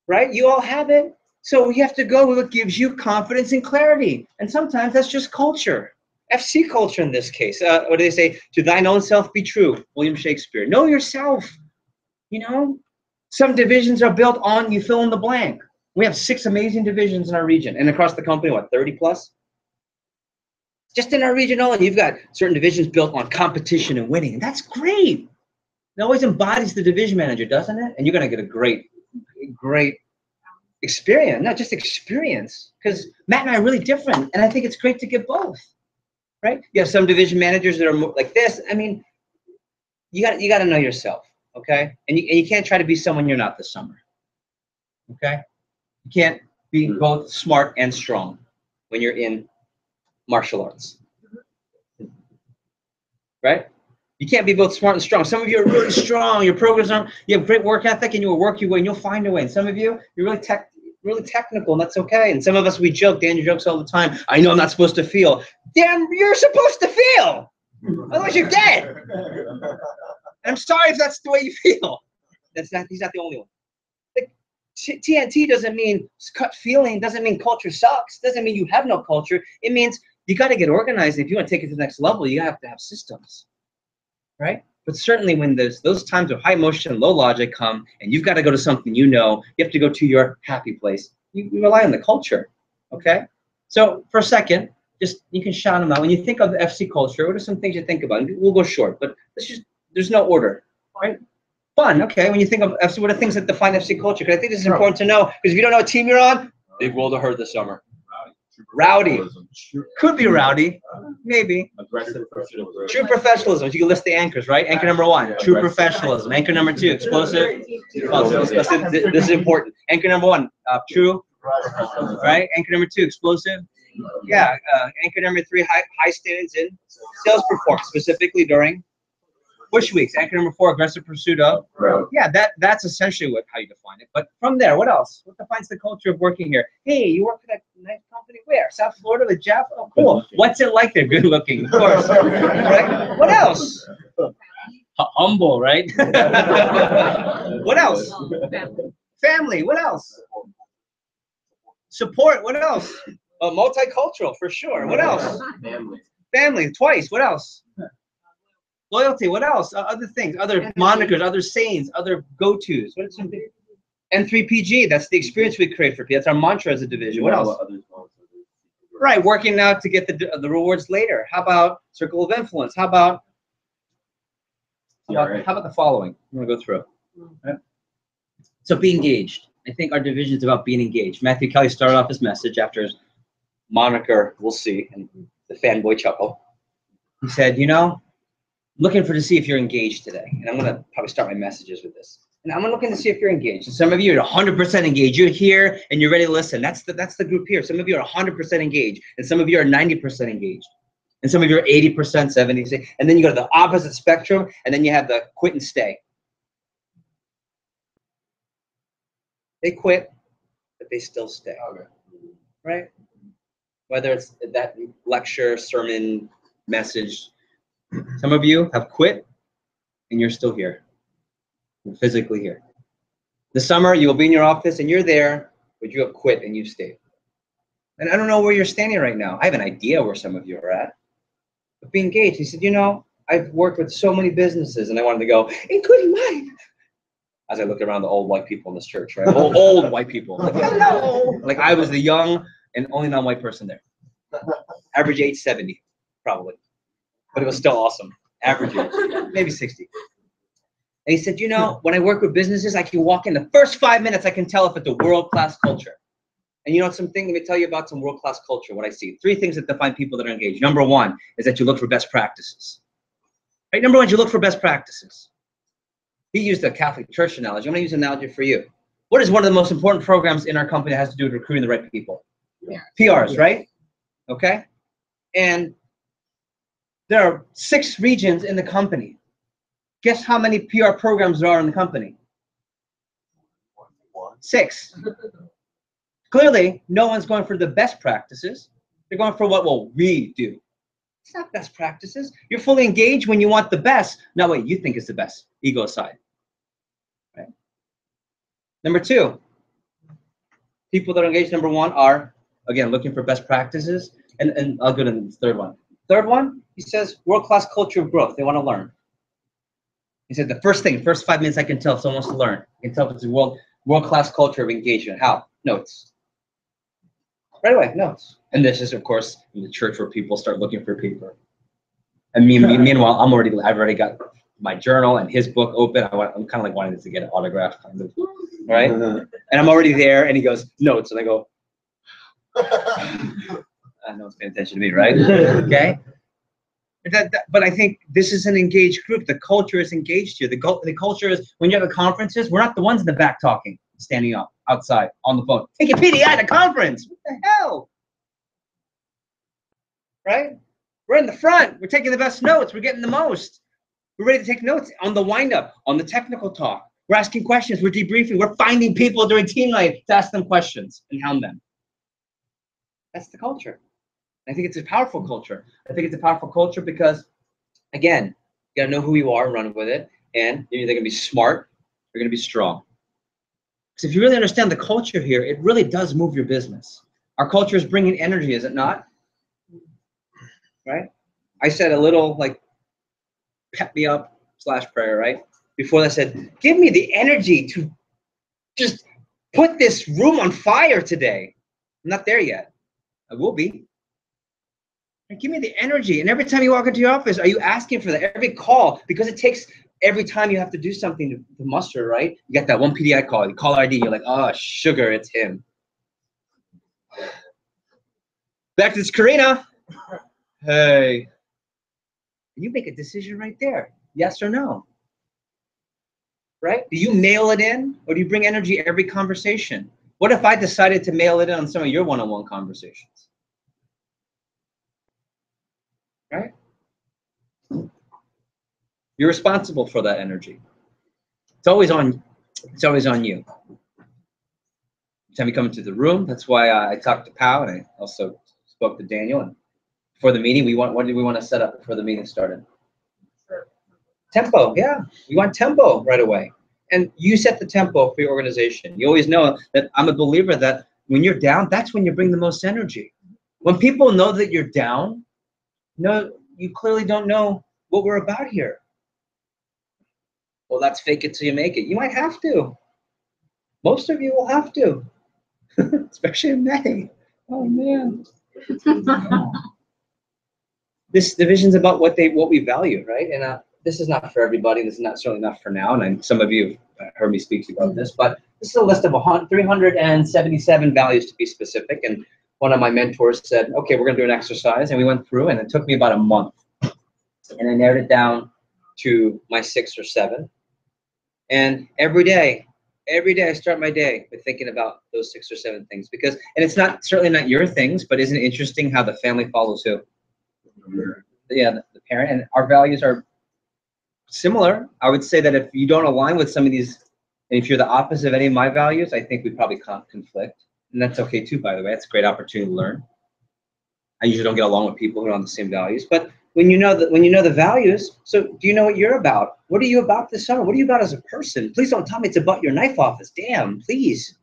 Speaker 1: Right? You all have it. So you have to go with what gives you confidence and clarity. And sometimes that's just culture. FC culture in this case. What do they say? To thine own self be true. William Shakespeare. Know yourself. You know, some divisions are built on you fill in the blank. We have 6 amazing divisions in our region. And across the company, what, 30 plus? Just in our region alone, you've got certain divisions built on competition and winning. And that's great. It always embodies the division manager, doesn't it? And you're going to get a great experience, not just experience, because Matt and I are really different, and I think it's great to get both, right? You have some division managers that are more like this. I mean, you got to know yourself, okay? And you can't try to be someone you're not this summer, okay? You can't be both smart and strong when you're in martial arts, right? You can't be both smart and strong. Some of you are really strong. Your programs aren't. You have great work ethic, and you'll work your way, and you'll find a way. And some of you, you're really technical, and that's okay. And some of us, we joke. Daniel jokes all the time. I know I'm not supposed to feel. Damn, you're supposed to feel. Otherwise, you're dead. And I'm sorry if that's the way you feel. He's not the only one. Like, TNT doesn't mean cut feeling, doesn't mean culture sucks, doesn't mean you have no culture. It means you got to get organized. If you want to take it to the next level, you have to have systems, right? But certainly when those times of high emotion, low logic come, and you've got to go to something you have to go to your happy place, you rely on the culture, okay? So for a second, you can shout them out. When you think of the FC culture, what are some things you think about? We'll go short, but there's no order, right? Fun, okay. When you think of FC, what are things that define FC culture? Because I think this is important to know, because if you don't know what team you're on, big world of hurt this summer. Rowdy. Could be rowdy, maybe.
Speaker 5: Aggressive professionalism.
Speaker 1: True professionalism. You can list the anchors, right? Anchor number 1, true professionalism. Anchor number 2, explosive. This is important. Anchor number 1, true, right? Anchor number 2, explosive. Yeah. Anchor number 3, high standards in sales performance, specifically during push weeks. Anchor number 4, aggressive pursuit of. Yeah, that's essentially how you define it. But from there, what else? What defines the culture of working here? Hey, you work for that nice company where? South Florida with Jeff? Oh, cool. What's it like there? Good looking, of course. Right? What else? Humble, right? What else? Family. What else? Support. What else? Multicultural, for sure. What else? Family. Twice. What else? Loyalty. What else? Other things, other monikers, other sayings, other go-tos. What are some things? N3PG. That's the experience we create for people. That's our mantra as a division. What else? Right, working out to get the rewards later. How about circle of influence? How about the following? I'm gonna go through. Right. So be engaged. I think our division is about being engaged. Matthew Kelly started off his message after his moniker, we'll see, and the fanboy chuckle. He said, looking to see if you're engaged today. And I'm going to probably start my messages with this. And I'm looking to see if you're engaged. And some of you are 100% engaged. You're here and you're ready to listen. That's the group here. Some of you are 100% engaged. And some of you are 90% engaged. And some of you are 80%, 70%. And then you go to the opposite spectrum. And then you have the quit and stay. They quit, but they still stay. Okay. Right? Whether it's that lecture, sermon, message. Some of you have quit and you're still here. You're physically here. This summer, you will be in your office and you're there, but you have quit and you've stayed. And I don't know where you're standing right now. I have an idea where some of you are at. But be engaged. He said, I've worked with so many businesses, and I wanted to go, including mine. As I look around the old white people in this church, right? Old white people. Like, hello. Like I was the young and only non-white person there. Average age 70, probably. But it was still awesome. Average age, maybe 60. And he said, when I work with businesses, I can walk in the first 5 minutes, I can tell if it's a world-class culture. And let me tell you about some world-class culture, what I see. 3 things that define people that are engaged. Number 1 is that you look for best practices. Right? Number 1 is you look for best practices. He used the Catholic Church analogy. I'm going to use an analogy for you. What is one of the most important programs in our company that has to do with recruiting the right people? PRs, right? Okay? And there are 6 regions in the company. Guess how many PR programs there are in the company? 6. Clearly, no one's going for the best practices. They're going for what will we do. It's not best practices. You're fully engaged when you want the best, not what you think is the best. Ego aside. Right? Number 2, people that are engaged, number 1, are, again, looking for best practices. And I'll go to the third one. Third one, he says, world-class culture of growth. They want to learn. He said the first 5 minutes I can tell if someone wants to learn. I can tell if it's a world-class culture of engagement. How? Notes. Right away, notes. And this is, of course, in the church where people start looking for paper. And meanwhile, I've already got my journal and his book open. I'm kind of like wanting to get an autograph, kind of, right? And I'm already there, and he goes, notes. And I go, no one's paying attention to me, right? Okay. But I think this is an engaged group. The culture is engaged here. The culture is, when you're at the conferences, we're not the ones in the back talking, standing up outside on the phone. Take a PDI at a conference. What the hell? Right? We're in the front. We're taking the best notes. We're getting the most. We're ready to take notes on the wind-up, on the technical talk. We're asking questions. We're debriefing. We're finding people during team night to ask them questions and hound them. That's the culture. I think it's a powerful culture. I think it's a powerful culture because, again, you gotta know who you are and run with it. And you're either gonna be smart or you're gonna be strong. Because if you really understand the culture here, it really does move your business. Our culture is bringing energy, is it not? Right? I said a little like pep me up / prayer, right? Before that said, give me the energy to just put this room on fire today. I'm not there yet. I will be. And give me the energy. And every time you walk into your office, are you asking for that? Every call, because it takes every time you have to do something to muster, right? You got that one PDI call, you call ID, you're like, oh, sugar, it's him. Back to this Karina. Hey. You make a decision right there. Yes or no? Right? Do you mail it in or do you bring energy every conversation? What if I decided to mail it in on some of your one-on-one conversations? Right? You're responsible for that energy. It's always on you. Every time you come into the room, that's why I talked to Pao and I also spoke to Daniel. And before the meeting, what did we want to set up before the meeting started? Tempo, yeah. We want tempo right away. And you set the tempo for your organization. You always know that I'm a believer that when you're down, that's when you bring the most energy. When people know that you're down, no, you clearly don't know what we're about here. Well, that's fake it till you make it. You might have to. Most of you will have to, especially in May. Oh man. This division's about what we value, right? And this is not for everybody. This is certainly not for now. And some of you have heard me speak about this, but this is a list of 377 values to be specific. And one of my mentors said, okay, we're gonna do an exercise. And we went through and it took me about a month. And I narrowed it down to my 6 or 7. And every day I start my day with thinking about those 6 or 7 things and it's certainly not your things, but isn't it interesting how the family follows who? Yeah, the parent. And our values are similar. I would say that if you don't align with some of these, and if you're the opposite of any of my values, I think we probably conflict. And that's okay too, by the way. It's a great opportunity to learn. I usually don't get along with people who are on the same values, but when you know the values, so do you know what you're about? What are you about this summer? What are you about as a person? Please don't tell me it's about your knife office. Damn, please.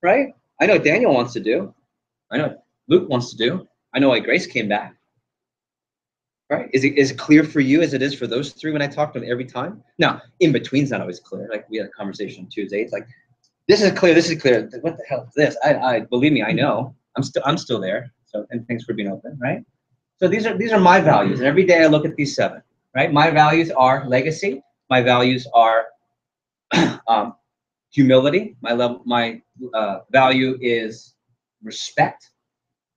Speaker 1: Right? I know what Daniel wants to do. I know what Luke wants to do. I know why Grace came back. Right? Is it clear for you as it is for those 3 when I talk to them every time? Now, in between's not always clear. Like we had a conversation on Tuesday. It's like, this is clear. This is clear. What the hell is this? I believe me, I know. I'm still there. So, and thanks for being open, right? So these are my values, and every day I look at these 7, right? My values are legacy. My values are humility. My value is respect,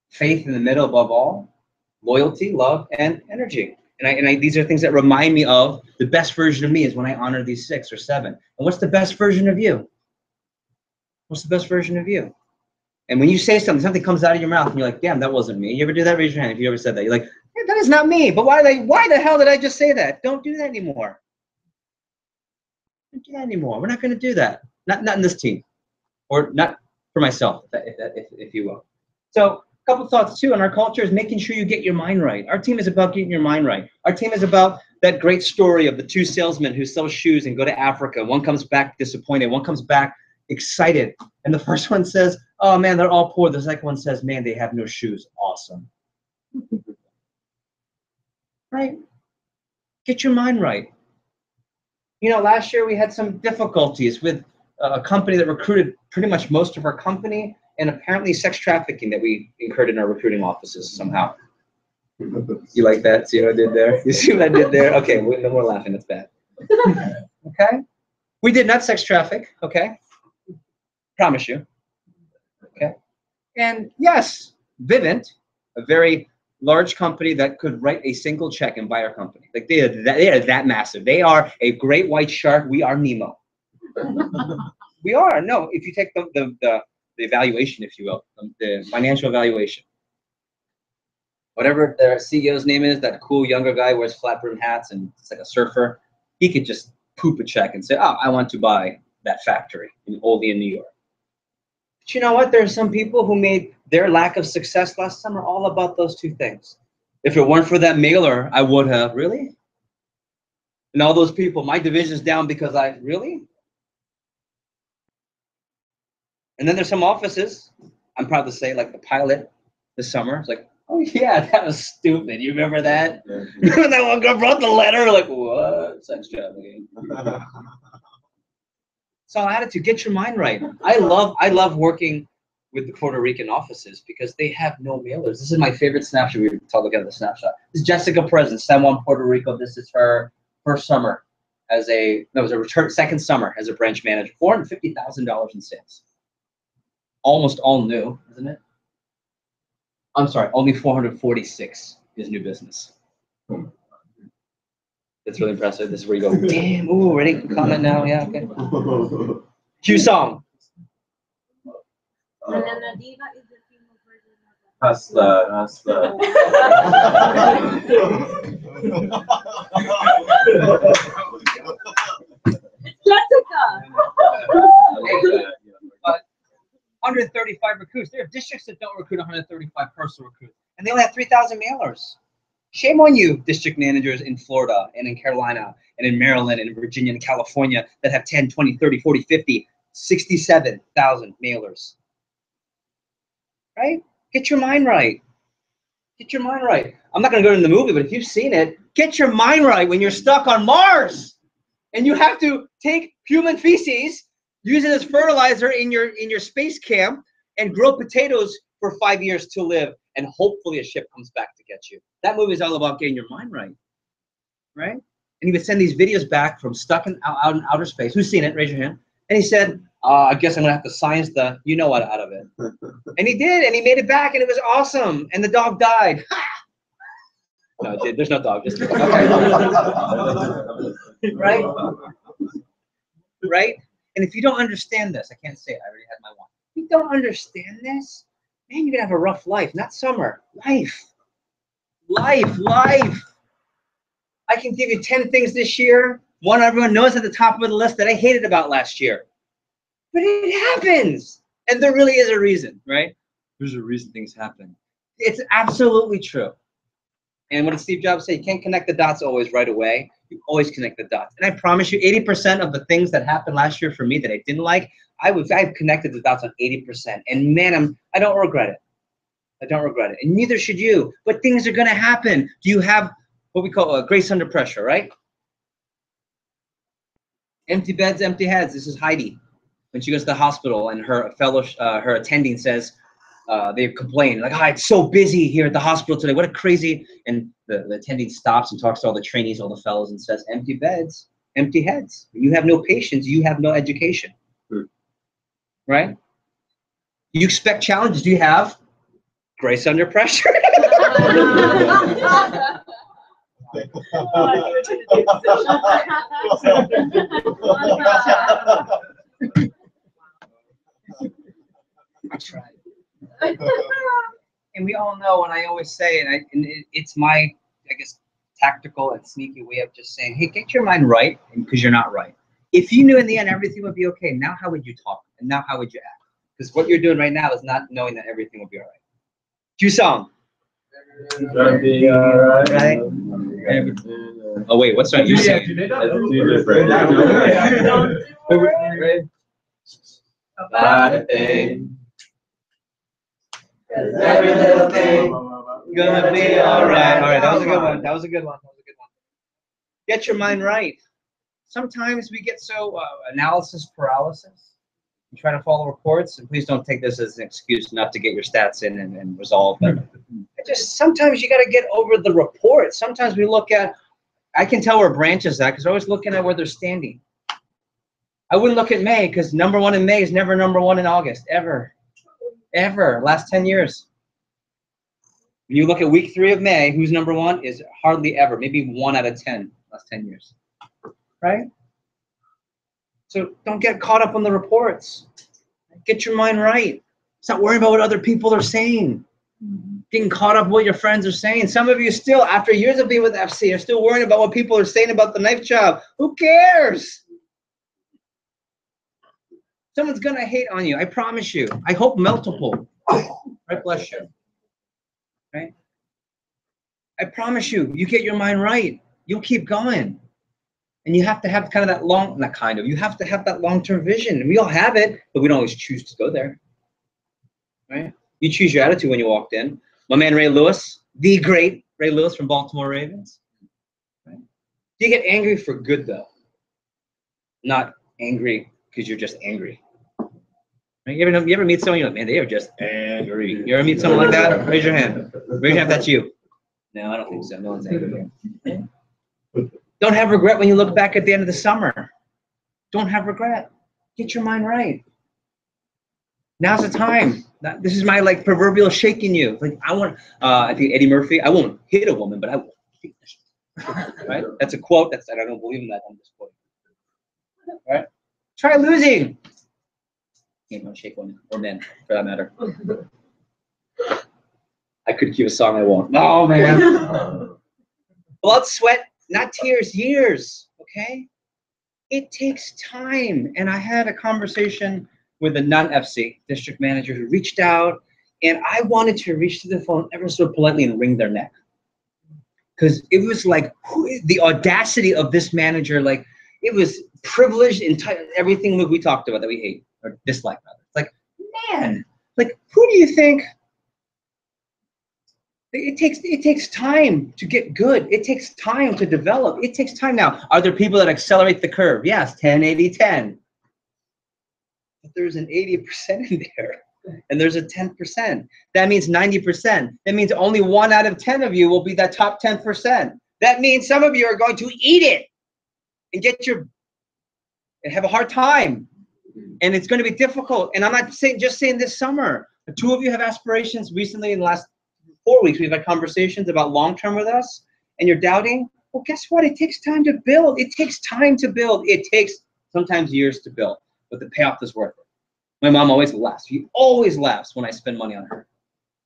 Speaker 1: faith in the middle above all, loyalty, love, and energy. And these are things that remind me of the best version of me is when I honor these 6 or 7. And what's the best version of you? What's the best version of you? And when you say something comes out of your mouth and you're like, damn, that wasn't me. You ever do that? Raise your hand if you ever said that. You're like, hey, that is not me. But why the hell did I just say that? Don't do that anymore. Don't do that anymore. We're not going to do that. Not in this team. Or not for myself, if you will. So a couple thoughts too on our culture is making sure you get your mind right. Our team is about getting your mind right. Our team is about that great story of the 2 salesmen who sell shoes and go to Africa. One comes back disappointed. One comes back excited. And the first one says, oh man, they're all poor. The second one says, man, they have no shoes. Awesome. Right? Get your mind right. You know, last year we had some difficulties with a company that recruited pretty much most of our company, and apparently sex trafficking that we incurred in our recruiting offices somehow. You like that? See what I did there? You see what I did there? Okay, no more laughing. That's bad. Okay? We did not sex traffic, okay? Promise you. Okay? And yes, Vivint, a very large company that could write a single check and buy our company. Like they are that massive. They are a great white shark. We are Nemo. We are. No, if you take the evaluation, if you will, the financial evaluation. Whatever their CEO's name is, that cool younger guy wears flat brim hats and it's like a surfer, he could just poop a check and say, oh, I want to buy that factory only in New York. But you know what? There are some people who made their lack of success last summer all about those 2 things. If it weren't for that mailer, I would have. Really? And all those people, my division's down because really? And then there's some offices, I'm proud to say, like the pilot this summer. It's like, oh yeah, that was stupid. You remember that? Remember that one girl brought the letter? Like, what? Sex trafficking. It's all attitude. Get your mind right. I love working with the Puerto Rican offices because they have no mailers. This is my favorite snapshot. We were talking about the snapshot. This is Jessica Present, San Juan, Puerto Rico. This is her first summer as a, no, it was a return, second summer as a branch manager. $450,000 in sales. Almost all new, isn't it? I'm sorry, only 446 is new business. That's really impressive. This is where you go, damn, ooh, ready? Comment now? Yeah, okay. Cue song.
Speaker 2: Banana Diva is the female version of the
Speaker 5: Hustler, hustler.
Speaker 2: Jessica.
Speaker 1: 135 recruits. There are districts that don't recruit 135 personal recruits, and they only have 3,000 mailers. Shame on you, district managers in Florida and in Carolina and in Maryland and in Virginia and California that have 10, 20, 30, 40, 50, 67,000 mailers. Right? Get your mind right. Get your mind right. I'm not going to go into the movie, but if you've seen it, get your mind right when you're stuck on Mars and you have to take human feces, use it as fertilizer in your space camp, and grow potatoes for 5 years to live, and hopefully a ship comes back to get you. That movie is all about getting your mind right, right? And he would send these videos back from stuck out in outer space. Who's seen it? Raise your hand. And he said, I guess I'm gonna have to science the you know what out of it. And he did, and he made it back, and it was awesome. And the dog died. No, it did. There's no dog. Just okay. Right? Right? And if you don't understand this, I can't say it. I already had my one. If you don't understand this, man, you're gonna have a rough life. Not summer. Life. Life. I can give you 10 things this year. One everyone knows at the top of the list that I hated about last year. But it happens. And there really is a reason, right? There's a reason things happen. It's absolutely true. And what did Steve Jobs say? You can't connect the dots always right away. You always connect the dots. And I promise you, 80% of the things that happened last year for me that I didn't like, I've connected the dots on 80%. And man, I don't regret it. I don't regret it. And neither should you. But things are going to happen. Do you have what we call grace under pressure, right? Empty beds, empty heads. This is Heidi. When she goes to the hospital and her her attending says, they complain, like, oh, it's so busy here at the hospital today. What a crazy, and the attending stops and talks to all the trainees, all the fellows, and says, empty beds, empty heads. You have no patience, you have no education. Right? You expect challenges. Do you have grace under pressure? I tried. And we all know, and I always say, and it's my, I guess, tactical and sneaky way of just saying, hey, get your mind right, because you're not right. If you knew in the end everything would be okay, now how would you talk? And now how would you act? Because what you're doing right now is not knowing that everything will be all right. Cue song.
Speaker 5: Gonna be alright.
Speaker 1: Right? Oh wait, what's that you saying?
Speaker 5: Bad thing.
Speaker 1: Every little thing gonna be all right. All right, that was a good one. That was a good one. Get your mind right. Sometimes we get so analysis paralysis. You try to follow reports, and please don't take this as an excuse not to get your stats in and resolve them. Just sometimes you got to get over the report. Sometimes we look at, I can tell where branches at because I'm always looking at where they're standing. I wouldn't look at May because #1 in May is never #1 in August, ever. Last 10 years. When you look at week 3 of May, who's #1 is hardly ever, maybe 1 out of 10 last 10 years, right? So don't get caught up on the reports. Get your mind right. Stop worrying about what other people are saying. Getting caught up with what your friends are saying. Some of you still, after years of being with FC, are still worrying about what people are saying about the knife job. Who cares? Someone's going to hate on you. I promise you. I hope multiple. Right, bless you. Right? I promise you, you get your mind right. You'll keep going. And you have to have kind of that you have to have that long-term vision. And we all have it, but we don't always choose to go there. Right? You choose your attitude when you walked in. My man Ray Lewis, the great Ray Lewis from Baltimore Ravens. Right? You get angry for good, though. Not angry because you're just angry. Right? You ever meet someone, you're like, man, they are just angry. You ever meet someone like that? Raise your hand. Raise your hand if that's you. No, I don't think so. No one's angry. Don't have regret when you look back at the end of the summer. Don't have regret. Get your mind right. Now's the time. This is my like proverbial shaking you. Like I think Eddie Murphy. I won't hit a woman, but I will. Right? That's a quote. I don't believe in that. I'm just quoting. Right? Try losing. Can't don't shake women or men for that matter. I could cue a song. I won't. No, man. Blood, sweat, not tears, years. Okay? It takes time. And I had a conversation with a non-FC district manager who reached out, and I wanted to reach to the phone ever so politely and wring their neck. Because it was like the audacity of this manager, like it was privileged in everything we talked about that we hate or dislike rather. It's like, man, like who do you think? It takes time to get good. It takes time to develop. It takes time. Now, are there people that accelerate the curve? Yes, 10, 80, 10. But there's an 80% in there, and there's a 10%. That means 90%. That means only 1 out of 10 of you will be that top 10%. That means some of you are going to eat it and and have a hard time, and it's going to be difficult. And I'm not just saying this summer. The 2 of you have aspirations recently in the last 4 weeks. We've had conversations about long-term with us, and you're doubting. Well, guess what? It takes time to build. It takes time to build. It takes sometimes years to build, but the payoff is worth it. My mom always laughs. She always laughs when I spend money on her.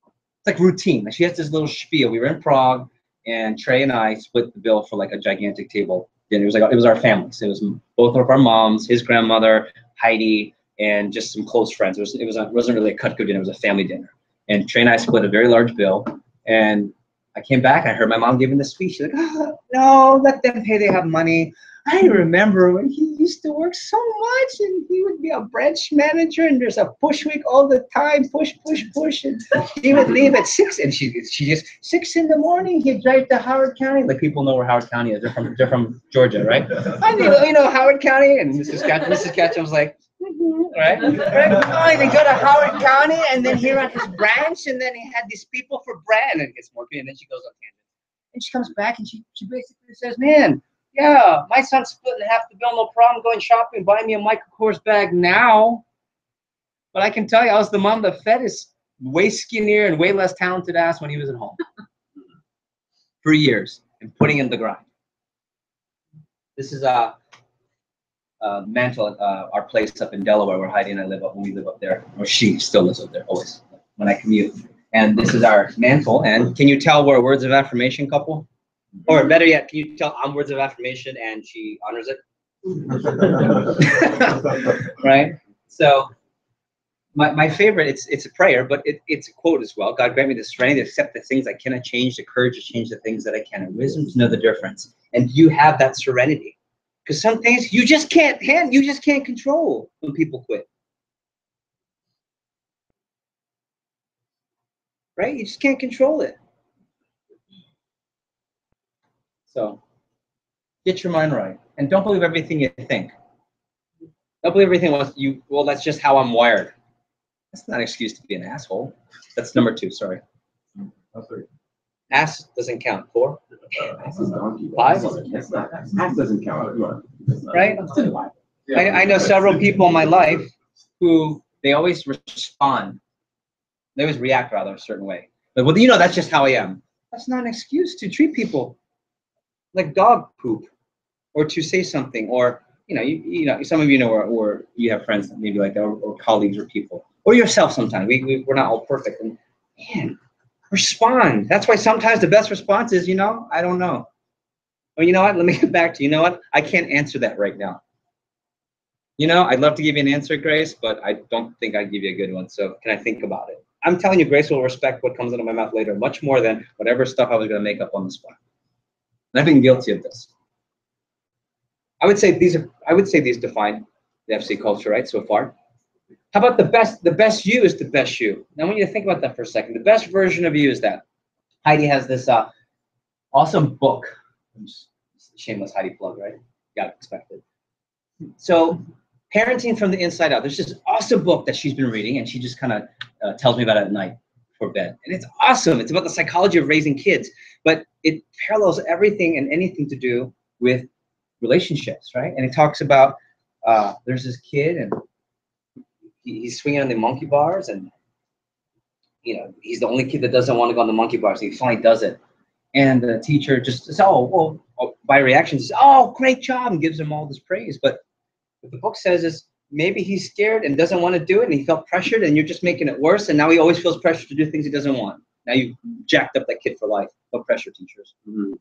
Speaker 1: It's like routine. Like she has this little spiel. We were in Prague, and Trey and I split the bill for like a gigantic table dinner. It was our family. So it was both of our moms, his grandmother, Heidi, and just some close friends. It wasn't really a cut-go dinner. It was a family dinner. And Trey and I split a very large bill. And I came back. I heard my mom giving the speech. She's like, oh, no, let them pay. They have money. I remember when he used to work so much, and he would be a branch manager, and there's a push week all the time, push, and he would leave at 6, and she just 6 in the morning. He'd drive to Howard County. Like people know where Howard County is. They're from Georgia, right? I know Howard County, and Mrs. Ketchum was like, right? Oh, and then go to Howard County, and then here at his branch, and then he had these people for brand, and it gets more, and then she goes on tangent, and she comes back, and she basically says, man. Yeah, my son's splitting half the bill, no problem, going shopping, buying me a Michael Kors bag now. But I can tell you, I was the mom that fed his way skinnier and way less talented ass when he was at home. For years, and putting in the grind. This is Mantle, our place up in Delaware where Heidi and I live up when we live up there. Or she still lives up there, always, when I commute. And this is our mantle. And can you tell we're a words of affirmation couple? Or better yet, can you tell I'm words of affirmation and she honors it? Right? So my favorite, it's a prayer, but it's a quote as well. God grant me the strength to accept the things I cannot change, the courage to change the things that I can, and wisdom to know the difference. And you have that serenity. Because some things you just can't control when people quit. Right? You just can't control it. So get your mind right. And don't believe everything you think. Don't believe everything well, that's just how I'm wired. That's not an excuse to be an asshole. That's number 2, sorry. Ass doesn't count. 4?
Speaker 5: Ass is donkey.
Speaker 1: 5?
Speaker 5: Ass doesn't count.
Speaker 1: Right? I know several people in my life who they always respond. They always react rather a certain way. But well, that's just how I am. That's not an excuse to treat people like dog poop, or to say something, or some of you know, or you have friends that maybe like that, or colleagues, or people, or yourself. Sometimes we're not all perfect, and man, respond. That's why sometimes the best response is, I don't know, or you know what, let me get back to you. You know what, I can't answer that right now. I'd love to give you an answer, Grace, but I don't think I'd give you a good one. So can I think about it? I'm telling you, Grace will respect what comes out of my mouth later much more than whatever stuff I was going to make up on the spot. And I've been guilty of this. I would say these define the FC culture, right, so far. How about the best you is the best you. Now I want you to think about that for a second. The best version of you is that. Heidi has this awesome book. Shameless Heidi plug, right? Gotta expect it. So, Parenting from the Inside Out. There's this awesome book that she's been reading, and she just kind of tells me about it at night before bed. And it's awesome. It's about the psychology of raising kids, but it parallels everything and anything to do with relationships, right? And it talks about there's this kid, and he's swinging on the monkey bars, and he's the only kid that doesn't want to go on the monkey bars. And he finally does it, and the teacher just says, by reaction, says, "Oh, great job," and gives him all this praise. But what the book says is maybe he's scared and doesn't want to do it, and he felt pressured, and you're just making it worse. And now he always feels pressure to do things he doesn't want. Now you jacked up that kid for life. No pressure, teachers. Mm-hmm.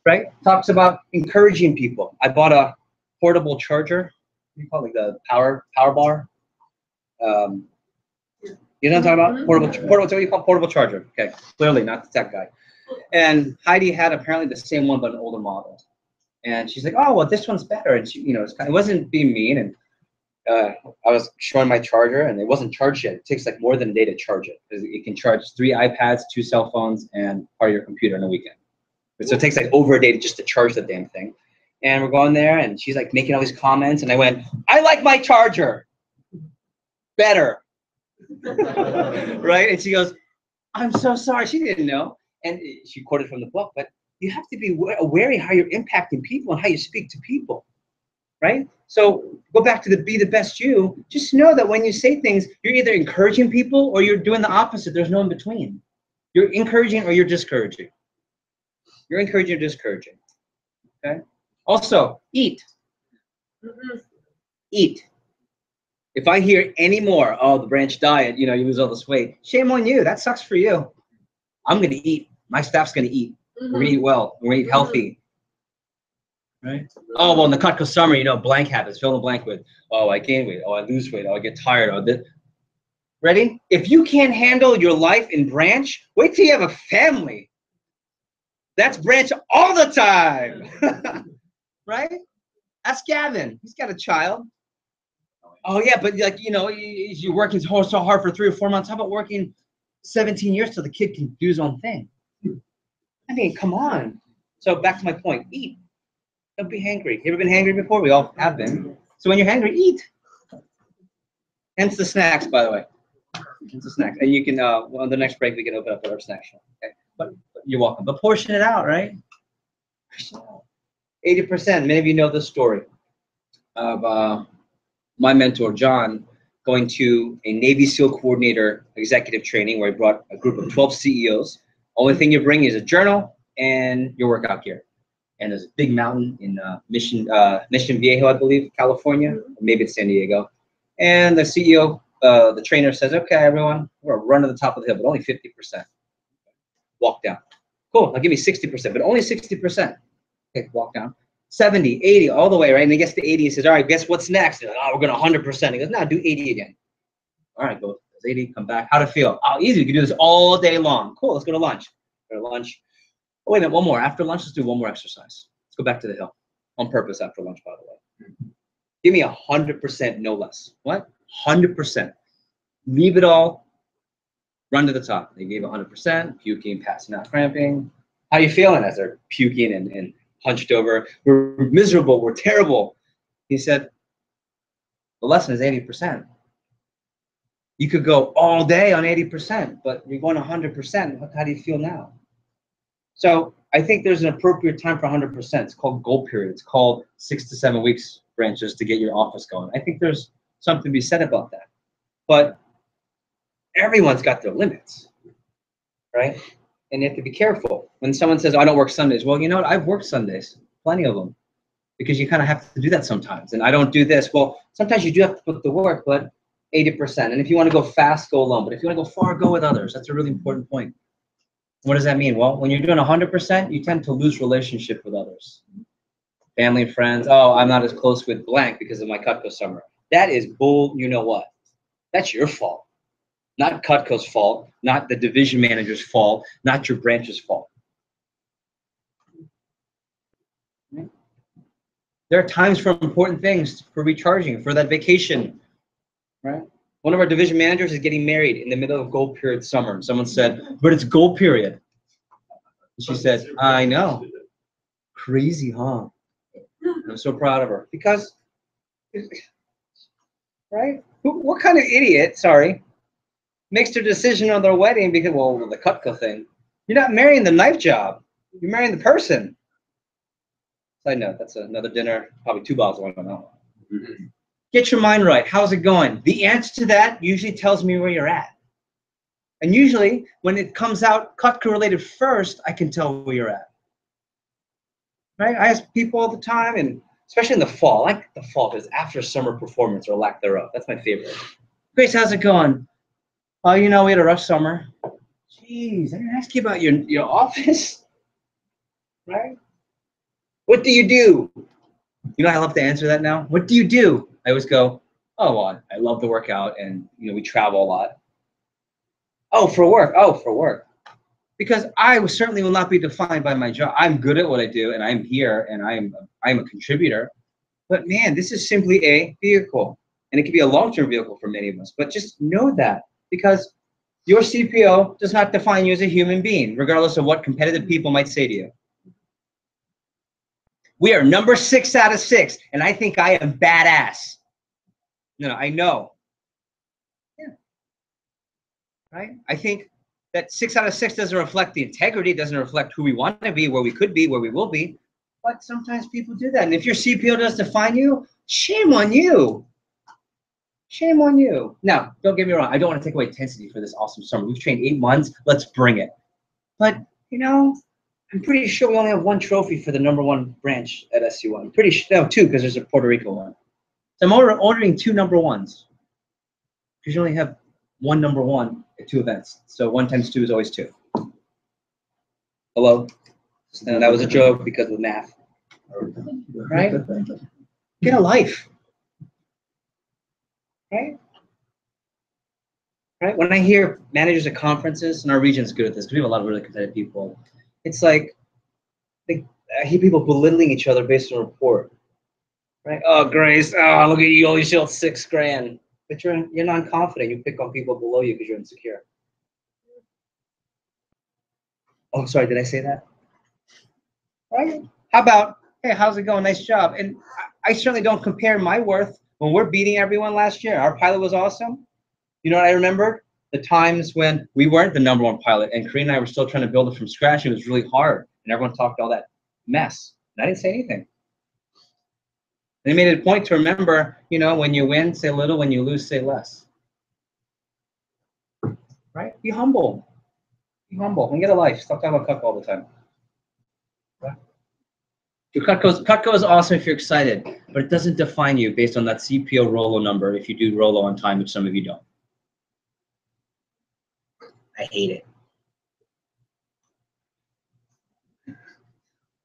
Speaker 1: Right? Talks about encouraging people. I bought a portable charger. What do you call it? Like the power bar. You know what I'm talking about? Portable. What do you call portable charger? Okay, clearly not the tech guy. And Heidi had apparently the same one, but an older model. And she's like, "Oh, well, this one's better." And she, it wasn't being mean. And I was showing my charger, and it wasn't charged yet. It takes like more than a day to charge it because it can charge 3 iPads, 2 cell phones, and part of your computer in a weekend. So it takes like over a day just to charge the damn thing. And we're going there, and she's like making all these comments, and I went, "I like my charger better." Right? And she goes, "I'm so sorry." She didn't know. And she quoted from the book, but you have to be wary how you're impacting people and how you speak to people, right? So go back to be the best you. Just know that when you say things, you're either encouraging people or you're doing the opposite. There's no in between. You're encouraging or you're discouraging. You're encouraging or discouraging, okay? Also, eat. Eat. If I hear any more, "Oh, the Branch diet, you lose all this weight," shame on you. That sucks for you. I'm going to eat. My staff's going to eat. We're going to eat well. We're going to eat healthy. Right? Oh, well, in the Cutco summer, blank habits. Fill in the blank with, "Oh, I gain weight. Oh, I lose weight. Oh, I get tired. Oh, this." Ready? If you can't handle your life in Branch, wait till you have a family. That's Branch all the time. Right? Ask Gavin. He's got a child. "Oh, yeah, but you're working so hard for 3 or 4 months. How about working 17 years till the kid can do his own thing?" I mean, come on. So back to my point, eat. Don't be hangry. You ever been hangry before? We all have been. So when you're hangry, eat. Hence the snacks, by the way. Hence the snacks. And you can, on the next break, we can open up our snack shop. Okay? But you're welcome. But portion it out, right? 80%. Many of you know this story of my mentor, John, going to a Navy SEAL coordinator executive training where he brought a group of 12 CEOs. Only thing you bring is a journal and your workout gear. And there's a big mountain in Mission Viejo, I believe, California, or maybe it's San Diego. And the CEO, the trainer says, "Okay, everyone, we're gonna run to the top of the hill, but only 50%. Walk down." "Cool, now give me 60%, but only 60%. Okay, walk down. 70, 80, all the way, right? And he gets to 80, he says, "All right, guess what's next?" He's like, "Oh, we're going to 100%. He goes, "No, do 80 again." All right, go 80, come back. How'd it feel? "Oh, easy. You can do this all day long." "Cool, let's go to lunch." Go to lunch. Oh, wait a minute, one more. After lunch, let's do one more exercise. Let's go back to the hill. On purpose after lunch, by the way. Give me 100%, no less. What? 100%. Leave it all. Run to the top. They gave 100%, puking, passing out, cramping. How you feeling as they're puking and hunched over? "We're miserable. We're terrible." He said, "The lesson is 80%. You could go all day on 80%, but you're going 100%. How do you feel now?" So I think there's an appropriate time for 100%. It's called goal period. It's called 6 to 7 weeks branches to get your office going. I think there's something to be said about that. But everyone's got their limits, right? And you have to be careful. When someone says, "I don't work Sundays," well, you know what? I've worked Sundays, plenty of them, because you kind of have to do that sometimes. And I don't do this. Well, sometimes you do have to put the work, but 80%. And if you want to go fast, go alone. But if you want to go far, go with others. That's a really important point. What does that mean? Well, when you're doing 100%, you tend to lose relationship with others. Family and friends. "Oh, I'm not as close with blank because of my Cutco summer." That is bull, you know what? That's your fault. Not Cutco's fault, not the division manager's fault, not your branch's fault. There are times for important things, for recharging, for that vacation, right? One of our division managers is getting married in the middle of goal period summer. Someone said, but it's goal period. She said, I know. Crazy, huh? I'm so proud of her. Because, right? What kind of idiot, sorry, makes their decision on their wedding because, well, the Cutco thing. You're not marrying the knife job. You're marrying the person. Side note, that's another dinner, probably 2 bottles of wine, I don't know. Get your mind right. How's it going? The answer to that usually tells me where you're at. And usually, when it comes out Cutco related first, I can tell where you're at. Right? I ask people all the time, and especially in the fall. I like the fall because after summer performance or lack thereof. That's my favorite. Grace, how's it going? Oh, you know, we had a rough summer. Jeez, I didn't ask you about your office. Right? What do you do? You know, I love to answer that now. What do you do? I always go, oh, well, I love to work out, and you know, we travel a lot. Oh, for work. Oh, for work. Because I certainly will not be defined by my job. I'm good at what I do, and I'm here, and I'm a contributor. But man, this is simply a vehicle, and it can be a long-term vehicle for many of us. But just know that, because your CPO does not define you as a human being, regardless of what competitive people might say to you. We are number 6 out of 6, and I think I am badass. No, I know. Yeah. Right? I think that 6 out of 6 doesn't reflect the integrity, doesn't reflect who we want to be, where we could be, where we will be. But sometimes people do that. And if your CPO does define you, shame on you. Shame on you. Now, don't get me wrong. I don't want to take away intensity for this awesome summer. We've trained 8 months. Let's bring it. But, you know, I'm pretty sure we only have 1 trophy for the #1 branch at SU1. I'm pretty sure, no, 2, because there's a Puerto Rico one. So I'm ordering 2 #1s. Because you only have 1 #1 at 2 events. So 1 times 2 is always 2. Hello? And that was a joke because of math. Right? Get a life. Right? Right? When I hear managers at conferences, and our region's good at this, because we have a lot of really competitive people, it's like, I hear people belittling each other based on a report. Right? Oh, Grace, oh, look at you, only sold $6,000. But you're non-confident. You pick on people below you because you're insecure. Oh, sorry, did I say that? Right? How about, hey, how's it going? Nice job. And I certainly don't compare my worth when we're beating everyone last year. Our pilot was awesome. You know what I remembered? The times when we weren't the #1 pilot, and Karina and I were still trying to build it from scratch. It was really hard, and everyone talked all that mess. And I didn't say anything. They made it a point to remember, you know, when you win, say little. When you lose, say less. Right? Be humble. Be humble and get a life. Stop talking about Cutco all the time. Right? Your Cutco is awesome if you're excited, but it doesn't define you based on that CPO Rolo number if you do Rolo on time, which some of you don't. I hate it.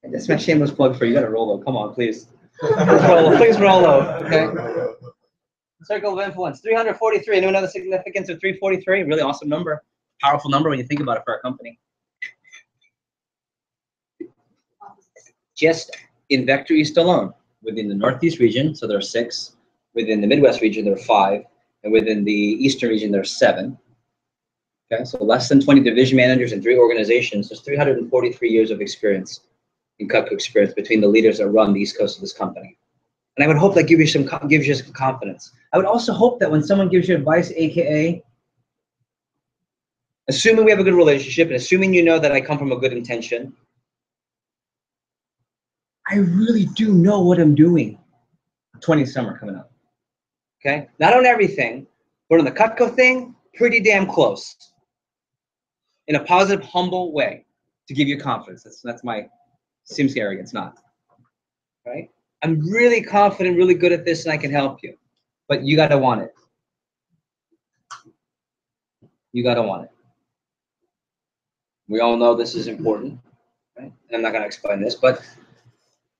Speaker 1: And that's my shameless plug for you. You got to Rolo. Come on, please. Please Rolo. Okay. Circle of influence, 343. Anyone know the significance of 343? Really awesome number. Powerful number when you think about it for our company. Just in Vector East alone, within the Northeast region, so there are 6. Within the Midwest region, there are 5. And within the Eastern region, there are 7. Okay, so less than 20 division managers in 3 organizations. There's 343 years of experience in Cutco experience between the leaders that run the East Coast of this company. And I would hope that gives you some confidence. I would also hope that when someone gives you advice, AKA, assuming we have a good relationship and assuming you know that I come from a good intention, I really do know what I'm doing. 20th summer coming up. Okay? Not on everything, but on the Cutco thing, pretty damn close. In a positive, humble way to give you confidence. That's my seems arrogance, not. Right? I'm really confident, really good at this, and I can help you. But you gotta want it. You gotta want it. We all know this is important, right? And I'm not gonna explain this, but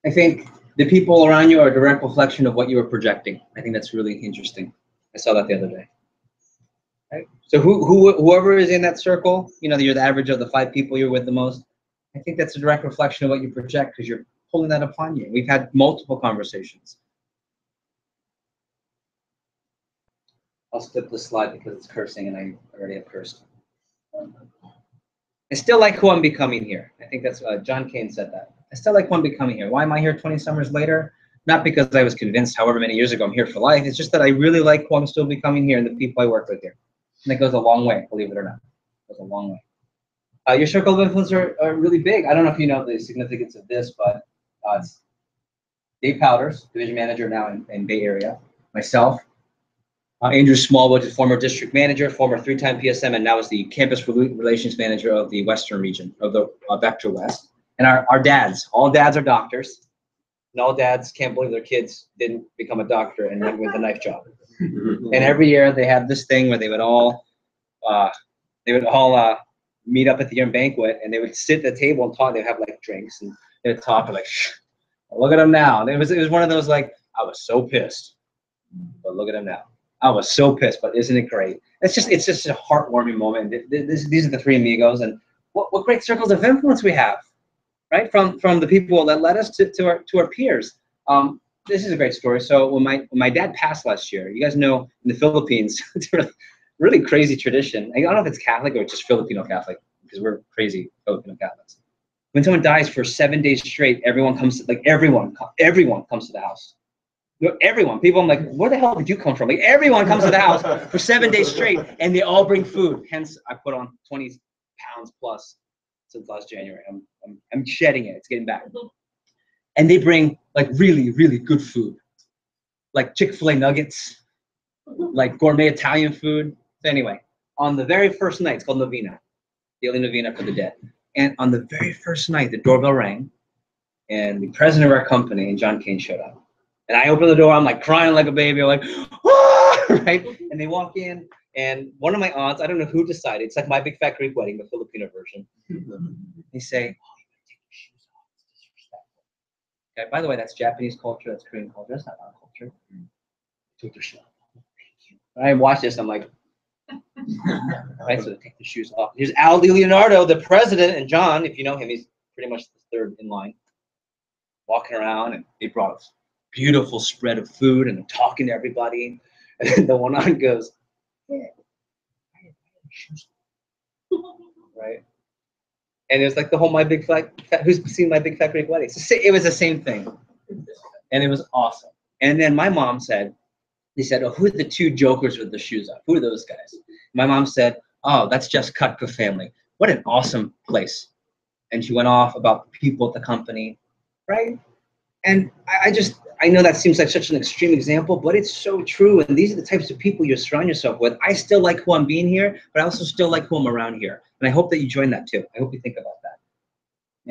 Speaker 1: I think the people around you are a direct reflection of what you are projecting. I think that's really interesting. I saw that the other day. Right? So whoever is in that circle, you know, you're the average of the 5 people you're with the most. I think that's a direct reflection of what you project because you're pulling that upon you. We've had multiple conversations. I'll skip this slide because it's cursing and I already have cursed. I still like who I'm becoming here. I think that's John Kane said that. I still like who I'm becoming here. Why am I here 20 summers later? Not because I was convinced however many years ago I'm here for life. It's just that I really like who I'm still becoming here and the people I work with here. And that goes a long way, believe it or not. It goes a long way. Your circle of influence are really big. I don't know if you know the significance of this, but it's Dave Powders, division manager now in Bay Area. Myself, Andrew Smallwood is former district manager, former 3-time PSM, and now is the campus relations manager of the Western region of the Vector West. And our dads, all dads are doctors, and all dads can't believe their kids didn't become a doctor and went with a knife job. And every year they have this thing where they would all meet up at the year banquet, and they would sit at the table and talk. They'd have like drinks, and they would talk like, look at them now. And it was one of those like, I was so pissed, but look at them now. I was so pissed, but isn't it great? It's just a heartwarming moment. These are the three amigos, and what great circles of influence we have, right? From the people that led us to our peers. This is a great story. So when my dad passed last year, you guys know in the Philippines, it's a really crazy tradition. I don't know if it's Catholic or just Filipino Catholic, because we're crazy Filipino Catholics. When someone dies for 7 days straight, everyone comes to the house. Everyone, people, I'm like, where the hell did you come from? Like, everyone comes to the house for 7 days straight, and they all bring food. Hence, I put on 20 pounds plus since last January. I'm shedding it. It's getting back. And they bring like really, really good food, like Chick-fil-A nuggets, like gourmet Italian food. So anyway, on the very first night, it's called Novena, daily Novena for the dead. And on the very first night, the doorbell rang, and the president of our company and John Kane showed up. And I open the door, I'm like crying like a baby, I'm like, ah! Right? And they walk in, and one of my aunts, I don't know who decided, it's like My Big Fat Greek Wedding, the Filipino version. They say, oh, you gotta take your shoes off, it's disrespectful. Okay, by the way, that's Japanese culture, that's Korean culture, that's not our culture. Take their shoes off. Thank you. When I watch this, I'm like, right, so they take the shoes off. Here's Al Leonardo, the president, and John, if you know him, he's pretty much the third in line, walking around, and they brought us beautiful spread of food, and I'm talking to everybody, and then the one aunt goes, yeah, right? And it was like the whole My Big Fat, who's seen My Big Fat Greek Wedding? It was the same thing, and it was awesome. And then my mom said, they said, oh, who are the two jokers with the shoes off? Who are those guys? My mom said, oh, that's just Kutka family. What an awesome place. And she went off about the people at the company, right? And I know that seems like such an extreme example, but it's so true. And these are the types of people you surround yourself with. I still like who I'm being here, but I also still like who I'm around here. And I hope that you join that too. I hope you think about that.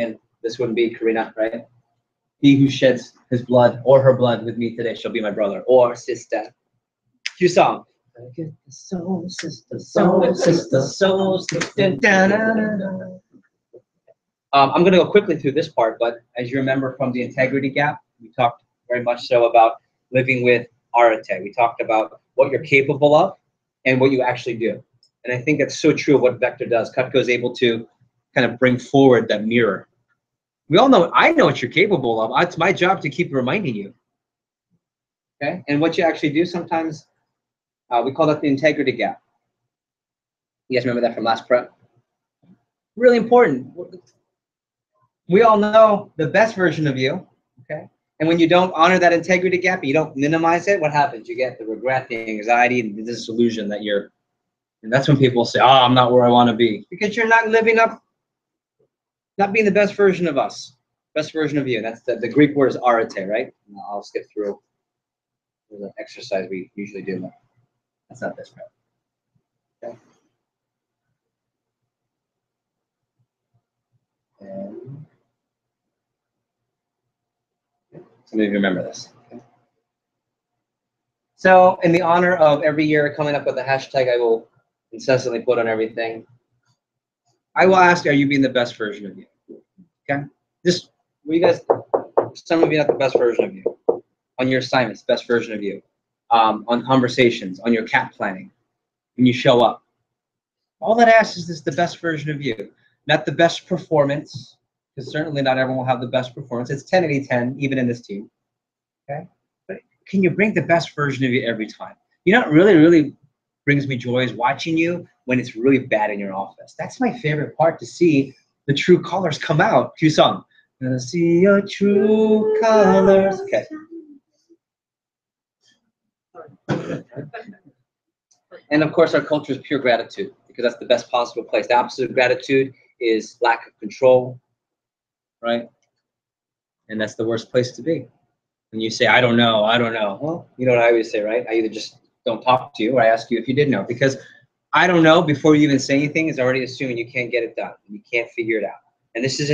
Speaker 1: And this wouldn't be Karina, right? He who sheds his blood or her blood with me today shall be my brother or sister. Cue song. Soul sister, soul sister, soul sister. I'm going to go quickly through this part, but as you remember from the integrity gap, we talked very much so about living with arete. We talked about what you're capable of and what you actually do. And I think that's so true of what Vector does. Cutco is able to kind of bring forward that mirror. We all know, I know what you're capable of. It's my job to keep reminding you. Okay? And what you actually do sometimes, we call that the integrity gap. You guys remember that from last prep? Really important. We all know the best version of you, okay? And when you don't honor that integrity gap, you don't minimize it, what happens? You get the regret, the anxiety, and the disillusion that you're, and that's when people say, oh, I'm not where I want to be. Because you're not living up, not being the best version of us, best version of you. That's the Greek word is arete, right? And I'll skip through. There's an exercise we usually do. That's not this, right? Okay. And some of you remember this. Okay. So in the honor of every year coming up with a hashtag I will incessantly put on everything, I will ask, are you being the best version of you? Okay? Just, you guys, some of you not the best version of you. On your assignments, best version of you. On conversations, on your CAP planning, when you show up. All that asks is this the best version of you. Not the best performance, because certainly not everyone will have the best performance. It's 10-80-10, even in this team. Okay? But can you bring the best version of you every time? You know what really brings me joy is watching you when it's really bad in your office. That's my favorite part, to see the true colors come out. Cue song. Gonna see your true colors. Okay. And of course, our culture is pure gratitude, because that's the best possible place. The opposite of gratitude is lack of control, right? And that's the worst place to be. When you say, I don't know. Well, you know what I always say, right? I either just don't talk to you, or I ask you if you did know. Because I don't know before you even say anything is already assuming you can't get it done. You can't figure it out. And this is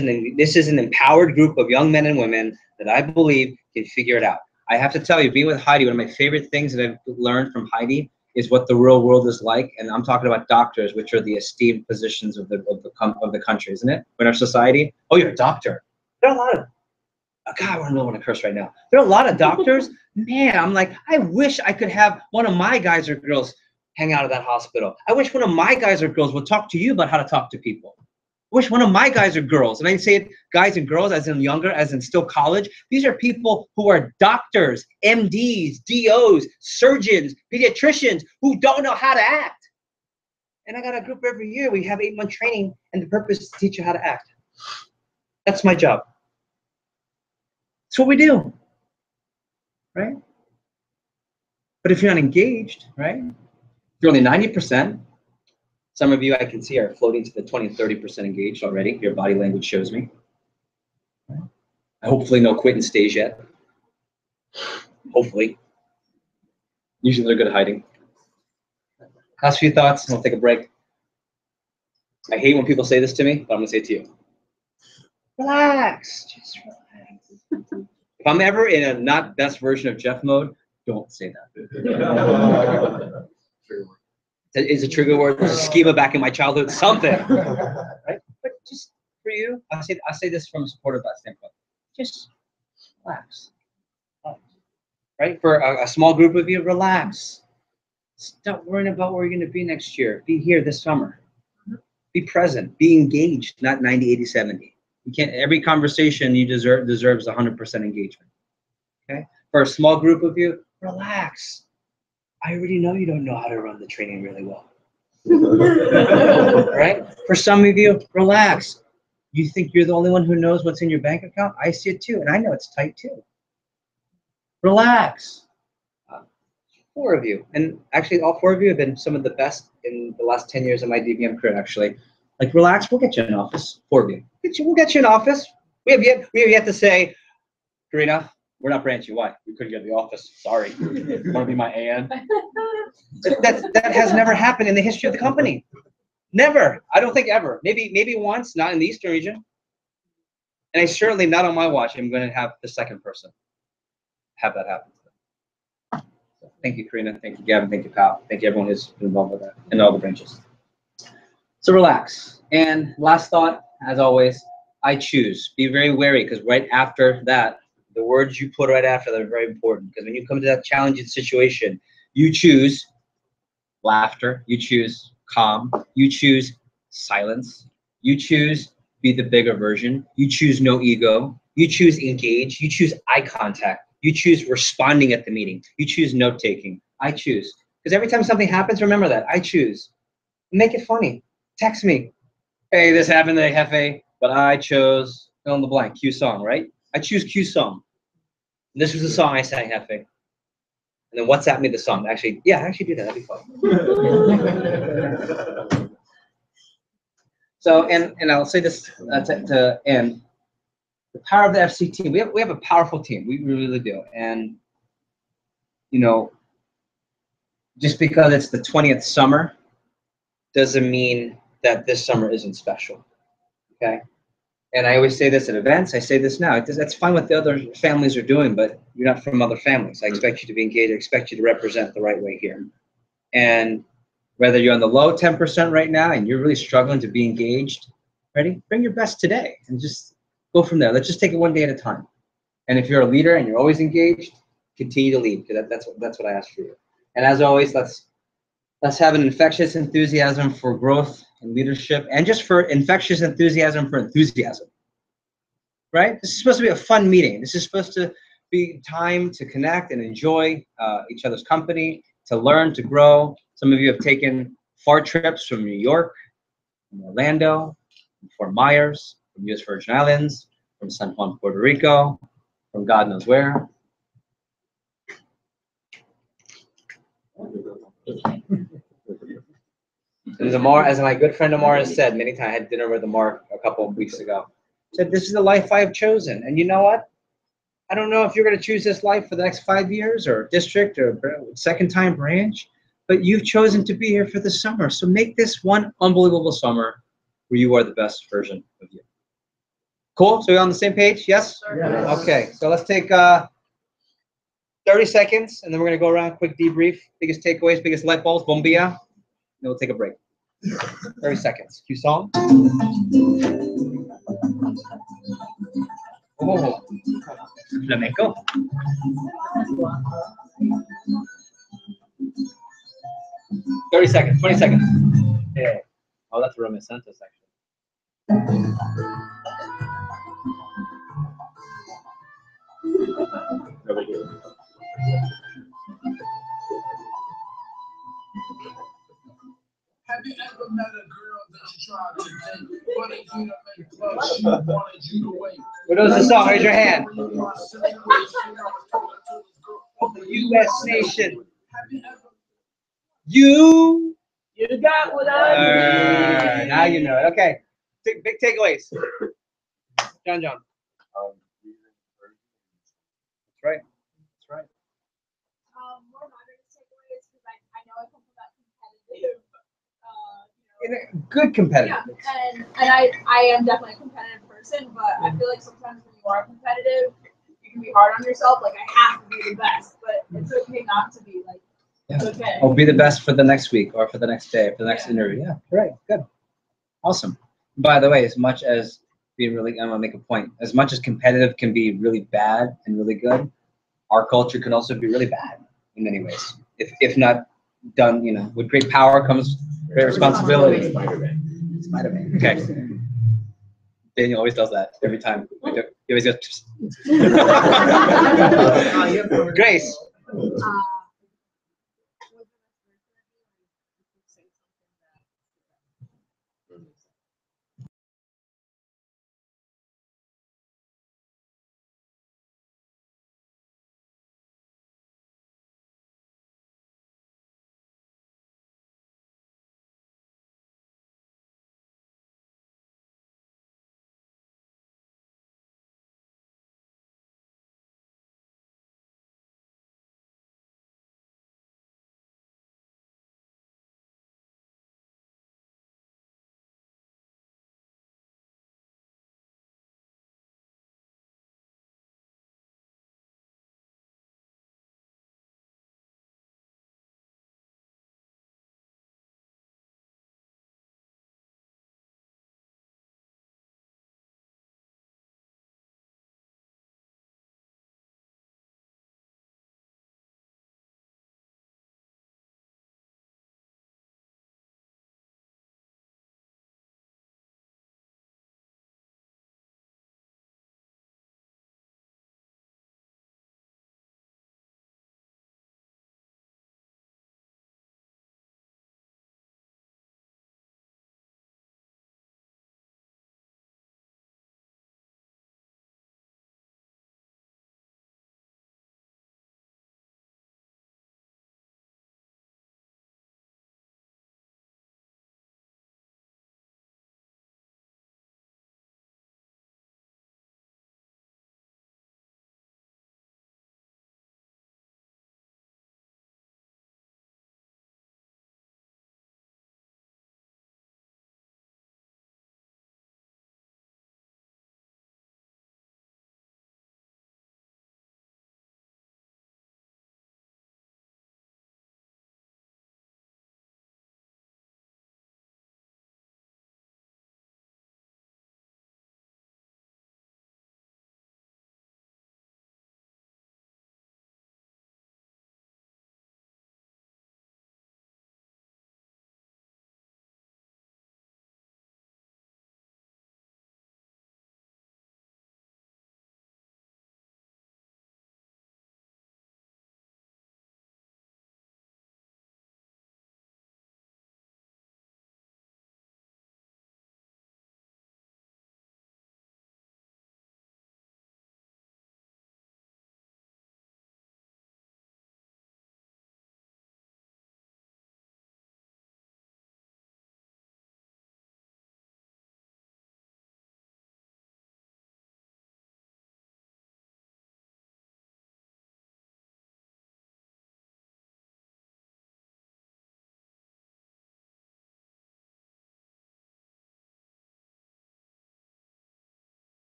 Speaker 1: an empowered group of young men and women that I believe can figure it out. I have to tell you, being with Heidi, one of my favorite things that I've learned from Heidi is what the real world is like. And I'm talking about doctors, which are the esteemed positions of the country, isn't it? In our society. Oh, you're a doctor. There are a lot of, God, I don't want to curse right now. There are a lot of doctors. Man, I'm like, I wish I could have one of my guys or girls hang out at that hospital. I wish one of my guys or girls would talk to you about how to talk to people. I wish one of my guys or girls, and I say it guys and girls as in younger, as in still college, these are people who are doctors, MDs, DOs, surgeons, pediatricians who don't know how to act. And I got a group every year. We have 8-month training, and the purpose is to teach you how to act. That's my job. That's what we do, right? But if you're not engaged, right? If you're only 90%, some of you I can see are floating to the 20-30% engaged already. Your body language shows me. Hopefully no quitting stage yet. Hopefully. Usually they're good at hiding. Last few thoughts, and we'll take a break. I hate when people say this to me, but I'm going to say it to you. Relax. Just relax. If I'm ever in a not best version of Jeff mode, don't say that. Is a trigger word, there's a schema back in my childhood, something. Right? But just for you, I say this from a supportive standpoint. Just relax. Right? For a small group of you, relax. Stop worrying about where you're going to be next year. Be here this summer. Be present. Be engaged, not 90, 80, 70. You can't. Every conversation you deserves 100% engagement. Okay? For a small group of you, relax. I already know you don't know how to run the training really well. Right? For some of you, relax. You think you're the only one who knows what's in your bank account? I see it too, and I know it's tight too. Relax. 4 of you, and actually all 4 of you have been some of the best in the last 10 years of my DBM career, actually. Like, relax, we'll get you in office. 4 of you. We'll get you in office. We have yet to say, Karina, we're not branching. Why? We couldn't get in the office. Sorry. You want to be my AN? That has never happened in the history of the company. Never. I don't think ever. Maybe once, not in the Eastern region. And I certainly, not on my watch, I'm going to have the second person have that happen. So thank you, Karina. Thank you, Gavin. Thank you, Pal. Thank you, everyone who's been involved with that and all the branches. So relax. And last thought, as always, I choose. Be very wary, because right after that, the words you put right after that are very important, because when you come to that challenging situation, you choose laughter, you choose calm, you choose silence, you choose be the bigger version, you choose no ego, you choose engage, you choose eye contact, you choose responding at the meeting, you choose note taking. I choose. Because every time something happens, remember that. I choose. Make it funny. Text me. Hey, this happened at Hefe, but I chose fill in the blank. Q song, right? I choose Q song. This was the song I sang, Hefe. And then WhatsApp me the song. Actually, yeah, actually do that. That'd be fun. So, and I'll say this to end. The power of the FC team. We have a powerful team. We really do. And, you know, just because it's the 20th summer doesn't mean that this summer isn't special. Okay? And I always say this at events. I say this now. That's fine what the other families are doing, but you're not from other families. I expect you to be engaged. I expect you to represent the right way here. And whether you're on the low 10% right now and you're really struggling to be engaged, ready? Bring your best today and just go from there. Let's just take it one day at a time. And if you're a leader and you're always engaged, continue to lead, because that's what I ask for you. And as always, let's have an infectious enthusiasm for growth and leadership, and just for infectious enthusiasm for enthusiasm. right? This is supposed to be a fun meeting. This is supposed to be time to connect and enjoy each other's company, to learn, to grow. Some of you have taken far trips from New York, from Orlando, from Fort Myers, from U.S. Virgin Islands, from San Juan, Puerto Rico, from God knows where. And Amar, as my good friend Amar has said many times, I had dinner with Amar a couple of weeks ago. Said, this is the life I have chosen. And you know what? I don't know if you're going to choose this life for the next 5 years or district or second time branch, but you've chosen to be here for the summer. So make this one unbelievable summer where you are the best version of you. Cool? So we're on the same page? Yes?
Speaker 4: Yes.
Speaker 1: Okay. So let's take 30 seconds, and then we're going to go around, quick debrief, biggest takeaways, biggest light bulbs, bombilla, and then we'll take a break. 30 seconds. Cue song. Oh, flamenco. "30 seconds, 20 seconds. Yeah. Oh, that's Romeo Santos, actually.
Speaker 10: Have you ever met a girl that you tried to date, but it didn't make love? She wanted you to wait.
Speaker 1: Who knows the song? Raise your hand. U.S. Nation. You
Speaker 6: got what I need.
Speaker 1: now you know it. Okay. Big takeaways. John. That's right. That's right.
Speaker 9: One of my biggest takeaways, because I know I come from that competitive,
Speaker 1: In a good competitive.
Speaker 9: yeah, and I am definitely a competitive person, but I feel like sometimes when you are competitive, you can be hard on yourself. Like I have to be the best, but it's okay not to be. Like it's okay.
Speaker 1: Or be the best for the next week, or for the next day, or for the next interview. Yeah, right. Good. Awesome. By the way, as much as being really, I'm gonna make a point. As much as competitive can be really bad and really good, our culture can also be really bad in many ways. If not done, with great power comes great responsibility. Spider-Man. Okay. Daniel always does that every time. He always goes. Grace.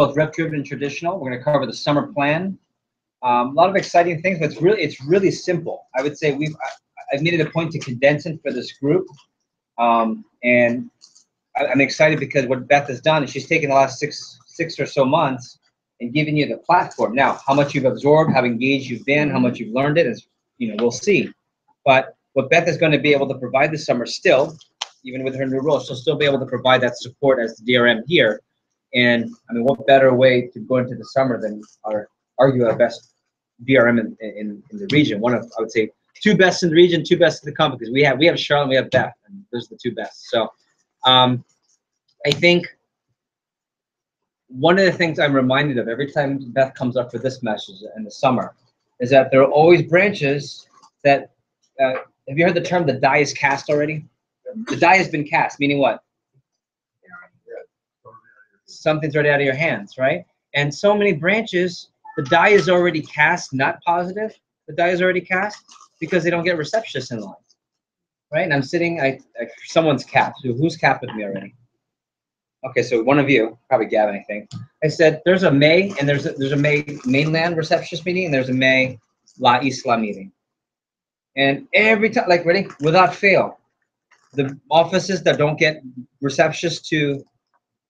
Speaker 1: both rep driven and traditional. We're going to cover the summer plan. A lot of exciting things, but it's really simple. I would say I've made it a point to condense it for this group, and I'm excited because what Beth has done is she's taken the last six or so months and given you the platform. Now, how much you've absorbed, how engaged you've been, how much you've learned it is, we'll see. But what Beth is going to be able to provide this summer still, even with her new role, she'll still be able to provide that support as the DRM here. And I mean, what better way to go into the summer than argue our best DRM in the region? One of, I would say, two best in the region, two best in the company, because we have Charlotte, we have Beth, and those are the two best. So I think one of the things I'm reminded of every time Beth comes up for this message in the summer is that there are always branches that, have you heard the term the die is cast already? The die has been cast, meaning what? Something's already out of your hands, right? And so many branches, the die is already cast, not positive. The die is already cast because they don't get receptionists in line, right? And I'm sitting, someone's capped. Who's capped with me already? Okay, so one of you, probably Gavin, I think. I said there's a May and there's a May mainland receptionist meeting and there's a May La Isla meeting. And every time, like, ready, without fail, the offices that don't get receptionists to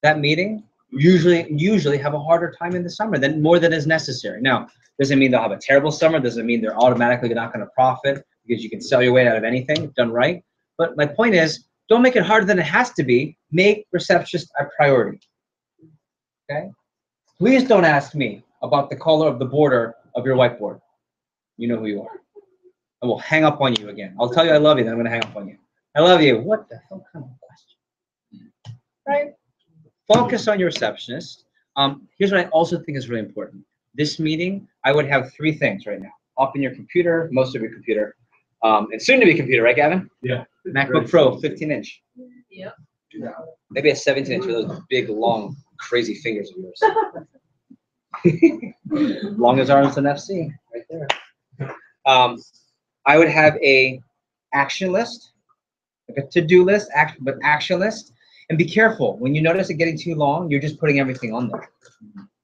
Speaker 1: that meeting usually have a harder time in the summer more than is necessary. Now, doesn't mean they'll have a terrible summer. Doesn't mean they're automatically not going to profit because you can sell your way out of anything done right. But my point is, don't make it harder than it has to be. Make receptionists a priority. Okay? Please don't ask me about the color of the border of your whiteboard. You know who you are. I will hang up on you again. I'll tell you I love you, then I'm going to hang up on you. I love you. What the hell kind of question? Right? Focus on your receptionist. Here's what I also think is really important. This meeting, I would have three things right now. Open your computer, most of your computer, and soon to be computer, right, Gavin?
Speaker 7: Yeah.
Speaker 1: MacBook Pro, 15-inch.
Speaker 6: Yep.
Speaker 1: Maybe a 17-inch with those big, long, crazy fingers of yours. Long as arms and FC, right there. I would have a action list, like a to-do list, action list. And be careful. When you notice it getting too long, you're just putting everything on there.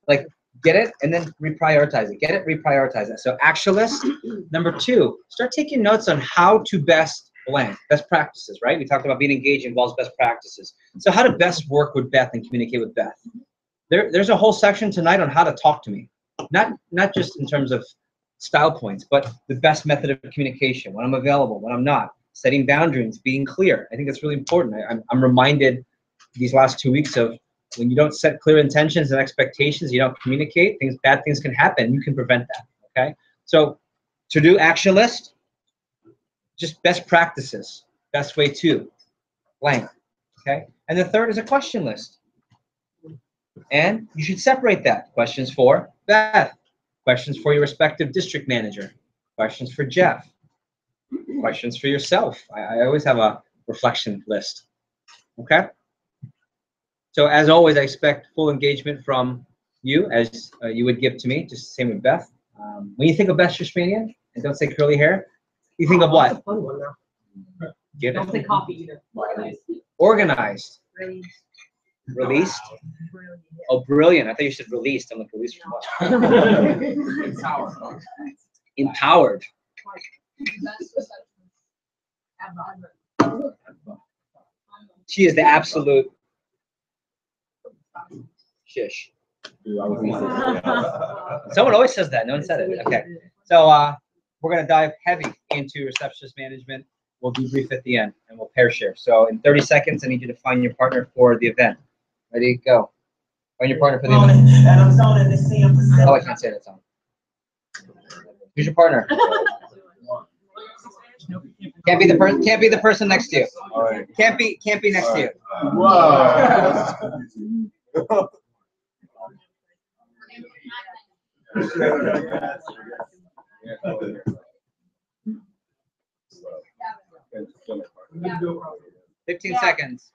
Speaker 1: Like, get it and then reprioritize it. Get it, reprioritize it. So action list. Number two, start taking notes on how to best blank. Best practices, right? We talked about being engaged involves best practices. So how to best work with Beth and communicate with Beth. There's a whole section tonight on how to talk to me. Not just in terms of style points, but the best method of communication, when I'm available, when I'm not, setting boundaries, being clear. I think that's really important. I'm reminded these last 2 weeks of when you don't set clear intentions and expectations, you don't communicate, bad things can happen. You can prevent that, okay? So to-do action list, just best practices, best way to, blank, okay? And the third is a question list. And you should separate that. Questions for Beth, questions for your respective district manager, questions for Jeff, questions for yourself. I always have a reflection list, okay? So as always, I expect full engagement from you as you would give to me, just the same with Beth. When you think of Beth Shushmanian, and don't say curly hair, you think of what?
Speaker 6: That's a fun one now.
Speaker 1: Get
Speaker 6: Don't
Speaker 1: it?
Speaker 6: say coffee either.
Speaker 1: Organized. Released?
Speaker 6: Brilliant.
Speaker 1: Oh, brilliant. I thought you said released. I'm like, released from what? Empowered. She is the absolute shish. Someone always says that. No one said it. Okay. So we're going to dive heavy into receptionist management. We'll debrief at the end, and we'll pair share. So in 30 seconds, I need you to find your partner for the event. Ready? Go. Find your partner for the event. Oh, I can't say that song. Who's your partner? Can't be the person next to you.
Speaker 7: All right.
Speaker 1: Can't be next to you.
Speaker 7: Wow.
Speaker 3: Yeah.
Speaker 1: 15 seconds.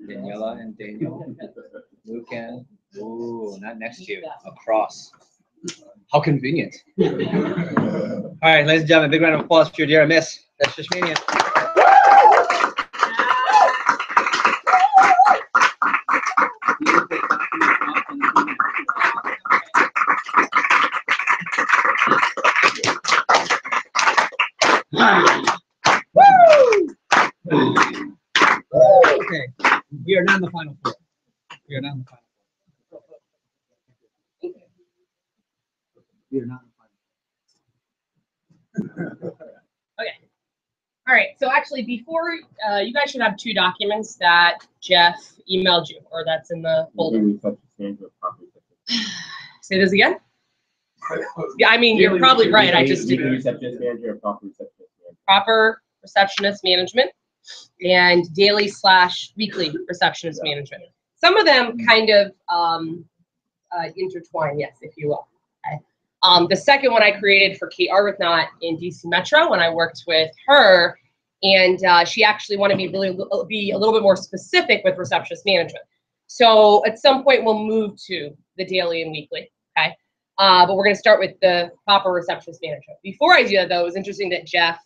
Speaker 1: Daniela and Daniel. Lucan. Ooh, not next to you. Across. How convenient. All right, ladies and gentlemen, big round of applause for your dear miss. That's just mania. Okay, we are not in the final four. We are not in the final four. We are not in the final four.
Speaker 11: Okay. All right. So actually, before you guys should have 2 documents that Jeff emailed you, or that's in the folder. Say this again. Yeah, I mean, you're probably right. I just didn't.
Speaker 5: Receptionist manager or proper receptionist manager?
Speaker 11: Proper receptionist management and daily/weekly receptionist management. Some of them kind of intertwine, yes, if you will. Okay. The second one I created for Kate Arbuthnot in DC Metro when I worked with her, and she actually wanted me to be a little bit more specific with receptionist management. So at some point we'll move to the daily and weekly, okay? But we're gonna start with the proper receptionist management. Before I do that though, it was interesting that Jeff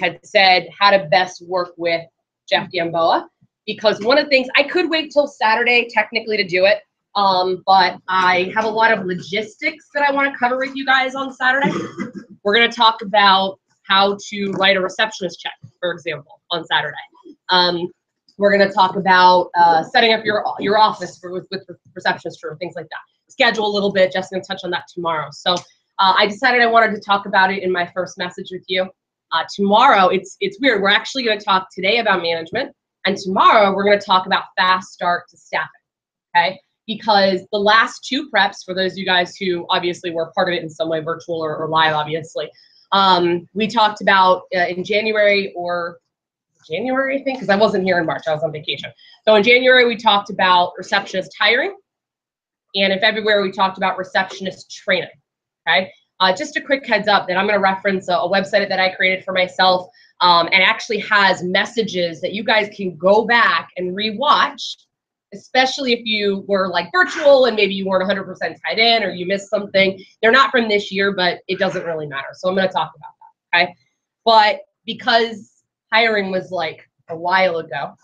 Speaker 11: had said how to best work with Jeff Gamboa, because one of the things, I could wait till Saturday technically to do it, but I have a lot of logistics that I want to cover with you guys on Saturday. We're going to talk about how to write a receptionist check, for example, on Saturday. We're going to talk about setting up your office with receptionist room, things like that. Schedule a little bit. Jeff's going to touch on that tomorrow. So I decided I wanted to talk about it in my first message with you. Tomorrow, it's weird. We're actually going to talk today about management, and tomorrow we're going to talk about fast start to staffing, okay? Because the last 2 preps, for those of you guys who obviously were part of it in some way, virtual or live, obviously, we talked about in January, I think, because I wasn't here in March, I was on vacation. So in January, we talked about receptionist hiring, and in February, we talked about receptionist training, okay? Just a quick heads up that I'm going to reference a website that I created for myself, and actually has messages that you guys can go back and rewatch, especially if you were like virtual and maybe you weren't 100% tied in or you missed something. They're not from this year, but it doesn't really matter. So I'm going to talk about that, okay? But because hiring was like a while ago,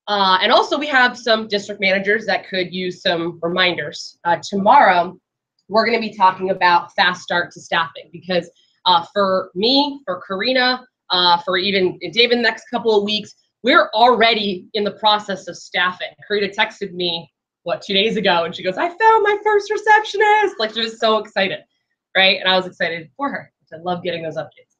Speaker 11: and also we have some district managers that could use some reminders. Tomorrow, we're going to be talking about fast start to staffing, because for me, for Karina, for even David, the next couple of weeks, we're already in the process of staffing. Karina texted me, 2 days ago, and she goes, I found my first receptionist. Like, she was so excited, right? And I was excited for her. I love getting those updates.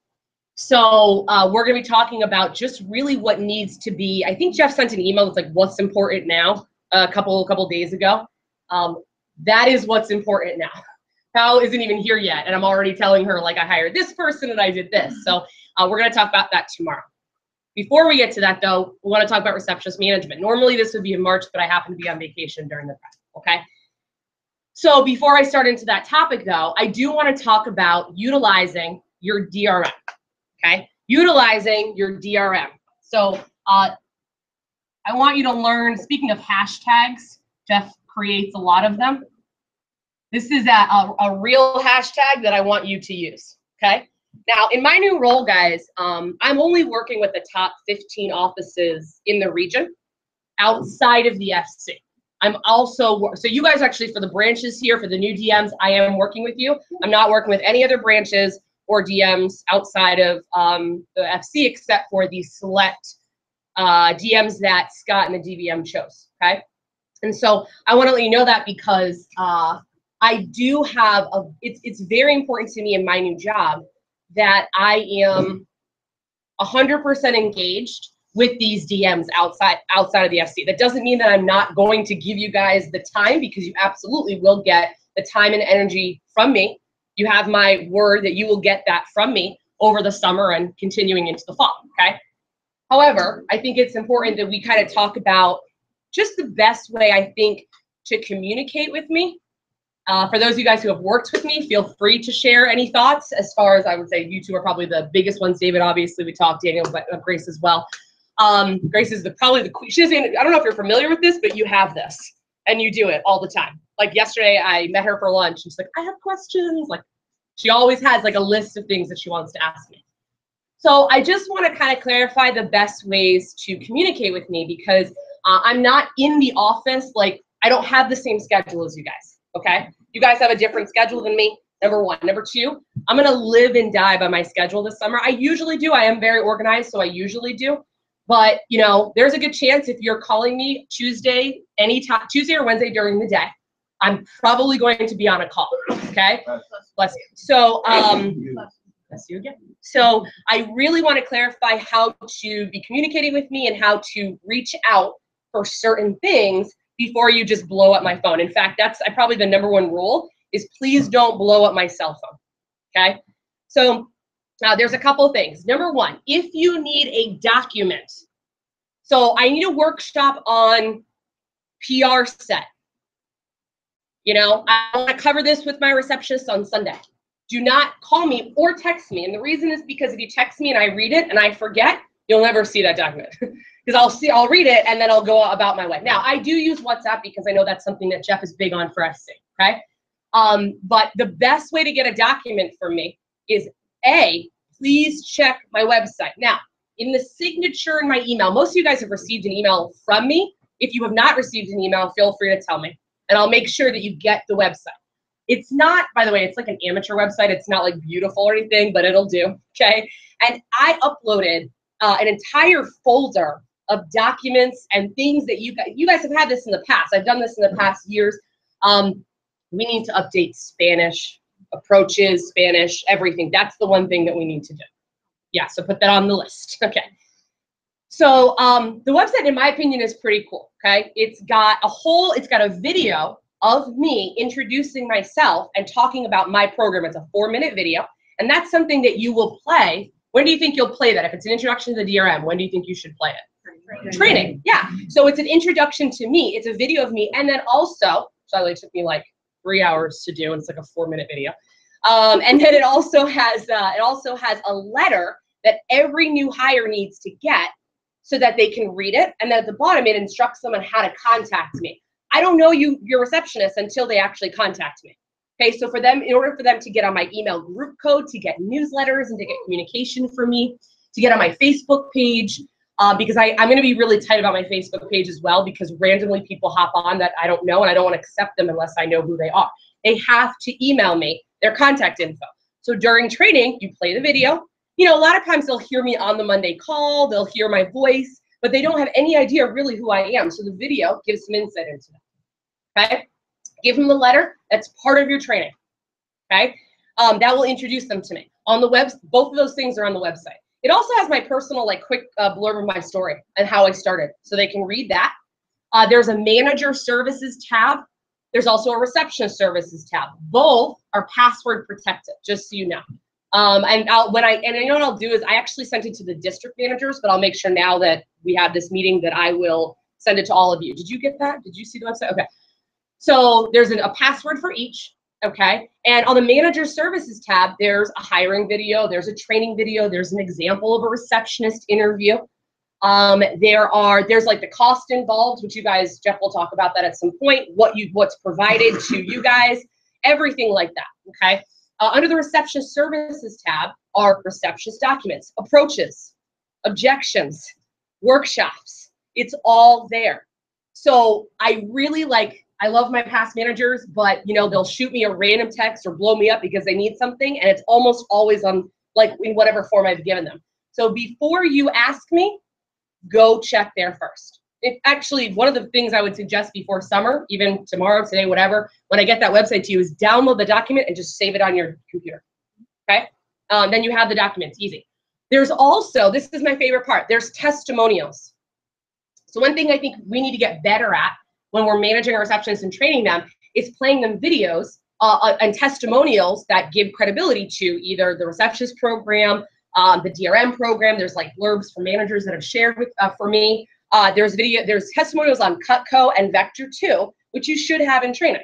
Speaker 11: So we're going to be talking about just really what needs to be. I think Jeff sent an email that's like, what's important now, a couple days ago. That is what's important now. Pal isn't even here yet, and I'm already telling her, like, I hired this person and I did this. So we're going to talk about that tomorrow. Before we get to that, though, we want to talk about receptionist management. Normally, this would be in March, but I happen to be on vacation during the prep, okay? So before I start into that topic, though, I do want to talk about utilizing your DRM, okay? Utilizing your DRM. So I want you to learn, speaking of hashtags, Jeff creates a lot of them. This is a real hashtag that I want you to use, okay? Now, in my new role, guys, I'm only working with the top 15 offices in the region outside of the FC. I'm also, so you guys actually, for the branches here, for the new DMs, I am working with you. I'm not working with any other branches or DMs outside of the FC, except for the select DMs that Scott and the DVM chose, okay? And so I want to let you know that because I do have, it's very important to me in my new job that I am 100% engaged with these DMs outside of the FC. That doesn't mean that I'm not going to give you guys the time, because you absolutely will get the time and energy from me. You have my word that you will get that from me over the summer and continuing into the fall, okay? However, I think it's important that we kind of talk about just the best way, I think, to communicate with me. For those of you guys who have worked with me, feel free to share any thoughts. As far as I would say, you two are probably the biggest ones. David, obviously, we talked, Daniel, but Grace as well. Grace is probably the queen. She doesn't, I don't know if you're familiar with this, but you have this, and you do it all the time. Like yesterday, I met her for lunch, and she's like, I have questions. Like, she always has like a list of things that she wants to ask me. So I just want to kind of clarify the best ways to communicate with me, because I'm not in the office. Like, I don't have the same schedule as you guys, okay? You guys have a different schedule than me, number one. Number two, I'm going to live and die by my schedule this summer. I usually do. I am very organized, so I usually do. But, you know, there's a good chance if you're calling me Tuesday, anytime, Tuesday or Wednesday during the day, I'm probably going to be on a call, okay? Bless you. So, bless you again. So I really want to clarify how to be communicating with me and how to reach out for certain things before you just blow up my phone. In fact, that's probably the number one rule is please don't blow up my cell phone, okay? So there's a couple things. Number one, if you need a document, so I need a workshop on PR set. You know, I want to cover this with my receptionist on Sunday. Do not call me or text me. And the reason is because if you text me and I read it and I forget, you'll never see that document. Because I'll read it and then I'll go about my way. Now, I do use WhatsApp because I know that's something that Jeff is big on for SC, okay? But the best way to get a document from me is please check my website. Now, in the signature in my email, most of you guys have received an email from me. If you have not received an email, feel free to tell me, and I'll make sure that you get the website. It's not, by the way, it's like an amateur website. It's not like beautiful or anything, but it'll do, okay? And I uploaded an entire folder of documents and things that you guys have had this in the past. I've done this in the past years. We need to update Spanish, approaches, Spanish, everything. That's the one thing that we need to do. Yeah, so put that on the list, okay? So the website, in my opinion, is pretty cool, okay? It's got a video of me introducing myself and talking about my program. It's a 4-minute video, and that's something that you will play. When do you think you'll play that? If it's an introduction to the DRM, when do you think you should play it? Training, yeah. So it's an introduction to me. It's a video of me, and then also, so it took me like 3 hours to do, and it's like a 4-minute video. And then it also has a letter that every new hire needs to get so that they can read it. And then at the bottom, it instructs them on how to contact me. I don't know your receptionist until they actually contact me. Okay, so in order for them to get on my email group code, to get newsletters and to get communication from me, to get on my Facebook page, because I'm going to be really tight about my Facebook page as well, because randomly people hop on that I don't know, and I don't want to accept them unless I know who they are. They have to email me their contact info. So during training, you play the video. You know, a lot of times they'll hear me on the Monday call, they'll hear my voice, but they don't have any idea really who I am. So the video gives some insight into that, okay? Give them the letter, that's part of your training, okay? That will introduce them to me. On the web, both of those things are on the website. It also has my personal, like, quick blurb of my story and how I started, so they can read that. There's a manager services tab. There's also a receptionist services tab. Both are password protected, just so you know. And you know what I'll do is I actually sent it to the district managers, but I'll make sure now that we have this meeting that I will send it to all of you. Did you get that? Did you see the website? Okay. So there's a password for each. Okay, and on the manager services tab, there's a hiring video, there's a training video, there's an example of a receptionist interview. There's like the cost involved, which you guys, Jeff will talk about that at some point, what's provided to you guys, everything like that, okay? Under the receptionist services tab are receptionist documents, approaches, objections, workshops. It's all there. So I love my past managers, but you know, they'll shoot me a random text or blow me up because they need something, and it's almost always on, like, in whatever form I've given them. So before you ask me, go check there first. Actually, one of the things I would suggest before summer, even tomorrow, today, whatever, when I get that website to you, is download the document and just save it on your computer, okay? Then you have the documents, easy. There's also, this is my favorite part, there's testimonials. So one thing I think we need to get better at when we're managing our receptionists and training them is playing them videos and testimonials that give credibility to either the receptionist program, the DRM program. There's like blurbs from managers that have shared for me. There's testimonials on Cutco and Vector 2, which you should have in training.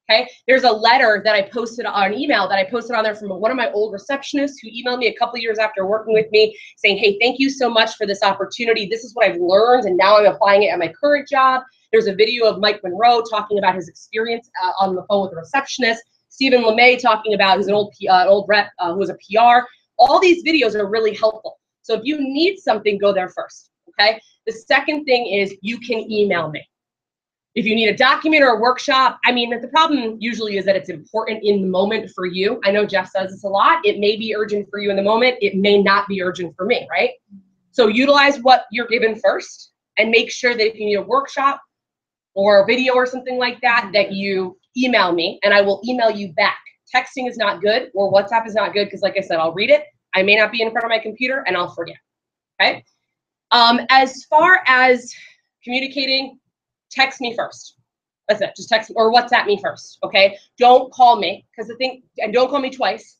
Speaker 11: Okay, there's a letter that I posted on email that I posted on there from one of my old receptionists who emailed me a couple years after working with me saying, hey, thank you so much for this opportunity. This is what I've learned, and now I'm applying it at my current job. There's a video of Mike Monroe talking about his experience on the phone with a receptionist. Stephen LeMay talking about, who's an old rep who was a PR. All these videos are really helpful. So if you need something, go there first, okay? The second thing is you can email me. If you need a document or a workshop, I mean, the problem usually is that it's important in the moment for you. I know Jeff says this a lot. It may be urgent for you in the moment. It may not be urgent for me, right? So utilize what you're given first and make sure that if you need a workshop or a video or something like that, that you email me and I will email you back. Texting is not good or WhatsApp is not good because, like I said, I'll read it. I may not be in front of my computer and I'll forget, okay? As far as communicating, text me first. That's it, just text or WhatsApp me first, okay? Don't call me, because the thing, and don't call me twice,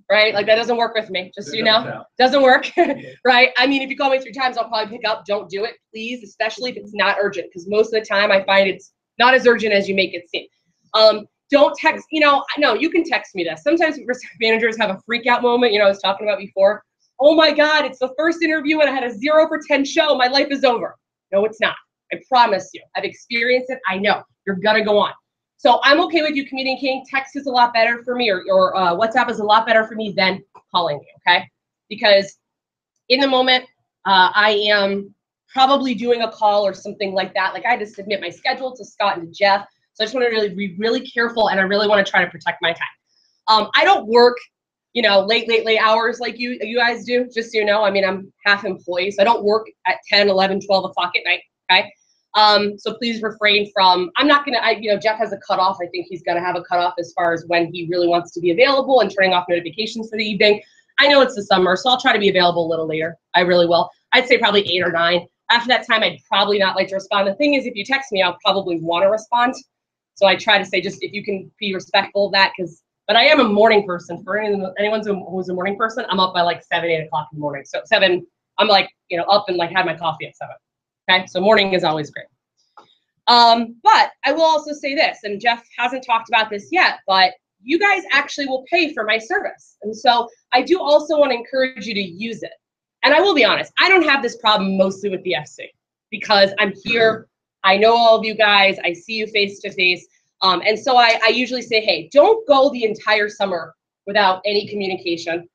Speaker 11: right? Like that doesn't work with me, just so you know. Doesn't work, right? I mean, if you call me 3 times, I'll probably pick up. Don't do it, please, especially if it's not urgent, because most of the time I find it's not as urgent as you make it seem. Don't text, no, you can text me this. Sometimes managers have a freak out moment, I was talking about before. Oh my God, it's the first interview and I had a 0 for 10 show. My life is over. No, it's not. I promise you. I've experienced it. I know. You're going to go on. So I'm okay with you communicating. Text is a lot better for me, or WhatsApp is a lot better for me than calling you, okay? Because in the moment, I am probably doing a call or something like that. Like I had to submit my schedule to Scott and to Jeff. So I just want to really be really careful, and I really want to try to protect my time. I don't work, late hours like you guys do, just so you know. I mean, I'm half employee, so I don't work at 10, 11, 12 o'clock at night, okay? So please refrain from, I'm not going to, Jeff has a cutoff. I think he's going to have a cutoff as far as when he really wants to be available and turning off notifications for the evening. I know it's the summer, so I'll try to be available a little later. I really will. I'd say probably 8 or 9. After that time, I'd probably not like to respond. The thing is, if you text me, I'll probably want to respond. So I try to say, just if you can be respectful of that, but I am a morning person. For anyone who's a morning person, I'm up by like 7, 8 o'clock in the morning. So 7, I'm like, up and like had my coffee at 7. Okay, so morning is always great. But I will also say this, and Jeff hasn't talked about this yet, but you guys actually will pay for my service. And so I do also want to encourage you to use it. And I will be honest, I don't have this problem mostly with the FC because I'm here. I know all of you guys. I see you face to face. And so I usually say, hey, don't go the entire summer without any communication.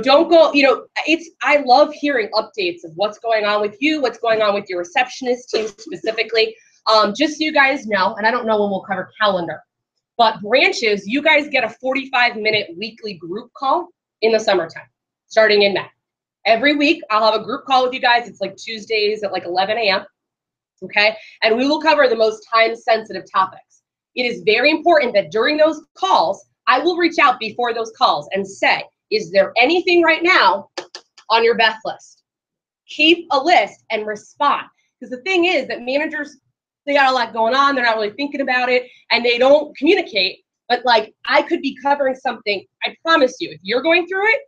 Speaker 11: Don't go, I love hearing updates of what's going on with you, what's going on with your receptionist team specifically. Just so you guys know, and I don't know when we'll cover calendar, but branches, you guys get a 45-minute weekly group call in the summertime, starting in May. Every week, I'll have a group call with you guys. It's like Tuesdays at like 11 a.m. Okay, and we will cover the most time-sensitive topics. It is very important that during those calls, I will reach out before those calls and say, is there anything right now on your Beth list? Keep a list and respond. Because the thing is that managers, they got a lot going on. They're not really thinking about it, and they don't communicate. But like, I could be covering something. I promise you, if you're going through it,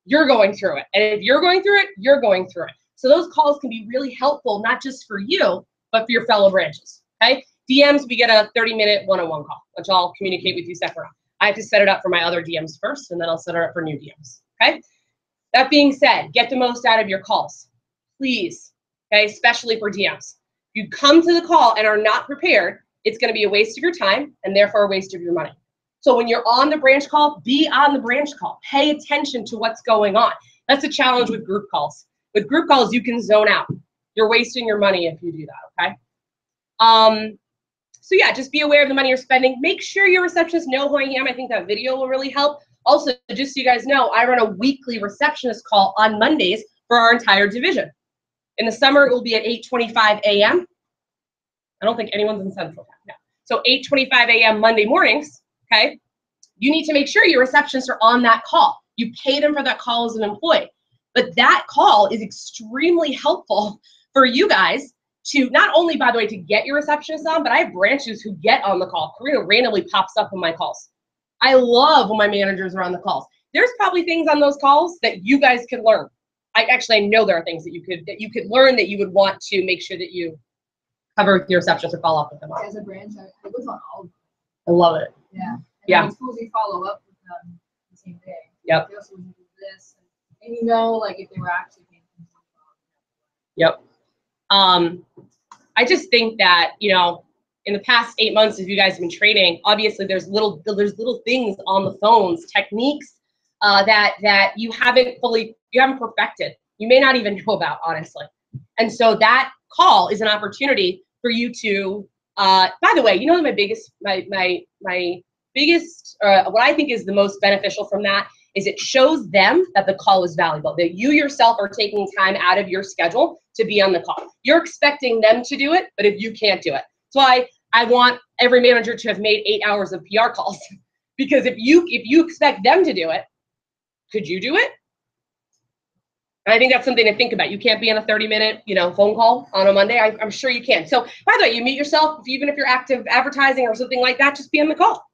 Speaker 11: you're going through it. And if you're going through it, you're going through it. So those calls can be really helpful, not just for you, but for your fellow branches, okay? DMs, we get a 30-minute one-on-one call, which I'll communicate with you separate. I have to set it up for my other DMs first, and then I'll set it up for new DMs, okay? That being said, get the most out of your calls, please, okay? Especially for DMs. If you come to the call and are not prepared, it's gonna be a waste of your time and therefore a waste of your money. So when you're on the branch call, be on the branch call. Pay attention to what's going on. That's a challenge with group calls. With group calls, you can zone out. You're wasting your money if you do that, okay? So yeah, just be aware of the money you're spending. Make sure your receptionists know who I am. I think that video will really help. Also, just so you guys know, I run a weekly receptionist call on Mondays for our entire division. In the summer, it will be at 8:25 a.m. I don't think anyone's in Central Time now. So 8:25 a.m. Monday mornings, okay? You need to make sure your receptionists are on that call. You pay them for that call as an employee. But that call is extremely helpful for you guys to not only, by the way, to get your receptionist on, but I have branches who get on the call. Karina randomly pops up on my calls. I love when my managers are on the calls. There's probably things on those calls that you guys can learn. I know there are things that you could learn that you would want to make sure that you cover with your receptionist or follow up with them on.
Speaker 9: As a branch, I was on all of them.
Speaker 11: I love it.
Speaker 9: Yeah. And
Speaker 11: Yeah.
Speaker 9: I suppose we follow up with them the same day.
Speaker 11: Yep.
Speaker 9: They also do this, and like if they were actually paying attention.
Speaker 11: Yep. I just think that, you know, in the past 8 months, if you guys have been training, obviously there's little things on the phones, techniques that you haven't perfected. You may not even know about, honestly. And so that call is an opportunity for you to, by the way, you know, my biggest, what I think is the most beneficial from that is it shows them that the call is valuable, that you yourself are taking time out of your schedule to be on the call. You're expecting them to do it, but if you can't do it. That's why I want every manager to have made 8 hours of PR calls. Because if you expect them to do it, could you do it? And I think that's something to think about. You can't be on a 30-minute, you know, phone call on a Monday. I'm sure you can. So by the way, you meet yourself, even if you're active advertising or something like that, just be on the call.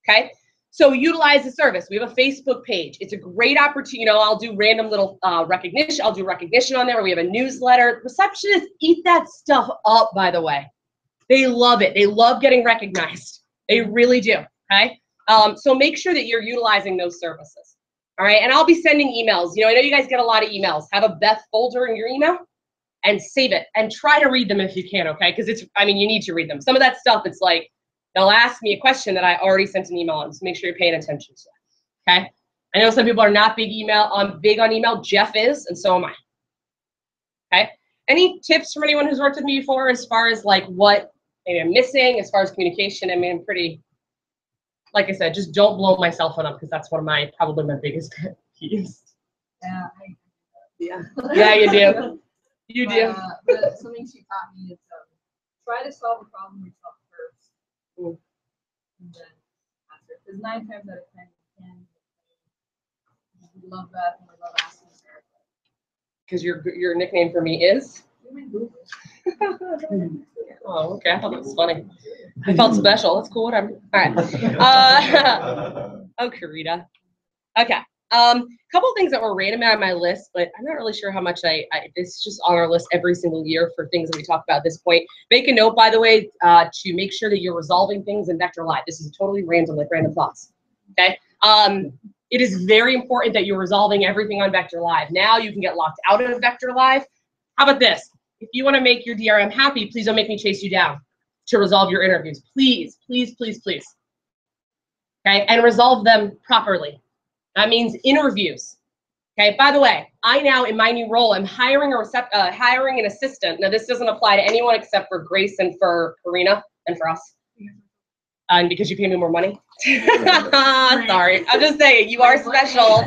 Speaker 11: Okay? So utilize the service. We have a Facebook page. It's a great opportunity. You know, I'll do random little recognition. I'll do recognition on there. We have a newsletter. Receptionists eat that stuff up, by the way. They love it. They love getting recognized. They really do. Okay? So make sure that you're utilizing those services. All right? And I'll be sending emails. You know, I know you guys get a lot of emails. Have a Beth folder in your email and save it. And try to read them if you can, okay? Because it's, I mean, you need to read them. Some of that stuff, it's like, they'll ask me a question that I already sent an email on, so make sure you're paying attention to that, okay? I know some people are not big on email. Jeff is, and so am I, okay? Any tips from anyone who's worked with me before as far as like what maybe I'm missing as far as communication? I mean, I'm pretty, like I said, just don't blow my cell phone up because that's one of probably my biggest pet peeves.
Speaker 6: Yeah.
Speaker 11: Yeah, you do. You do.
Speaker 6: But something she taught me is try to solve a problem yourself first. And then answer. Because 9 times out of 10 you can. We love that and we love asking her.
Speaker 11: Because your nickname for me is? Oh, okay. I thought that was funny. I felt special. That's cool. Whatever. All right. Oh, Karita. Okay. Couple things that were random on my list, but I'm not really sure how much it's just on our list every single year for things that we talk about at this point. Make a note, by the way, to make sure that you're resolving things in Vector Live. This is totally random, like random thoughts. Okay. It is very important that you're resolving everything on Vector Live. Now you can get locked out of Vector Live. How about this? If you want to make your DRM happy, please don't make me chase you down to resolve your interviews. Please, please, please, please. Okay, and resolve them properly. That means interviews. Okay, by the way, I now, in my new role, I'm hiring hiring an assistant. Now, this doesn't apply to anyone except for Grace and for Karina and for us. And because you pay me more money. Sorry, I'm just saying, you are special.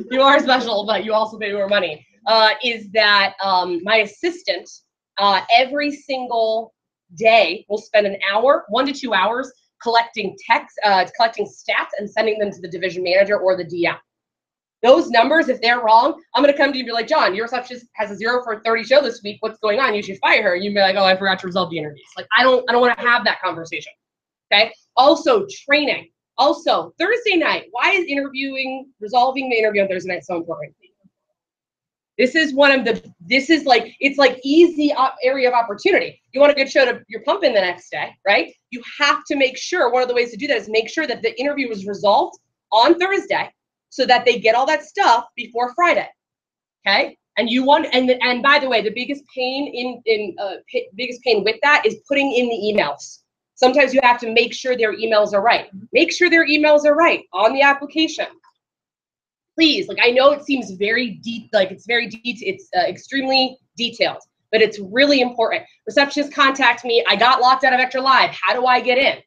Speaker 11: You are special, but you also pay more money. Is that my assistant, every single day, will spend an hour, 1 to 2 hours, collecting text, collecting stats and sending them to the division manager or the DM. Those numbers, if they're wrong, I'm going to come to you and be like, John, your receptionist has a 0 for 30 show this week. What's going on? You should fire her. You'd be like, oh, I forgot to resolve the interviews. Like, I don't want to have that conversation. Okay. Also, training. Also, Thursday night. Why is resolving the interview on Thursday night so important? This is it's like easy area of opportunity. You want a good show you're pumping the next day, right? You have to make sure, one of the ways to do that is make sure that the interview is resolved on Thursday so that they get all that stuff before Friday, okay? And and by the way, the biggest pain biggest pain with that is putting in the emails. Sometimes you have to make sure their emails are right. Make sure their emails are right on the application. Please, like I know it seems very deep, like it's extremely detailed, but it's really important. Receptionists contact me. I got locked out of Vector Live. How do I get in?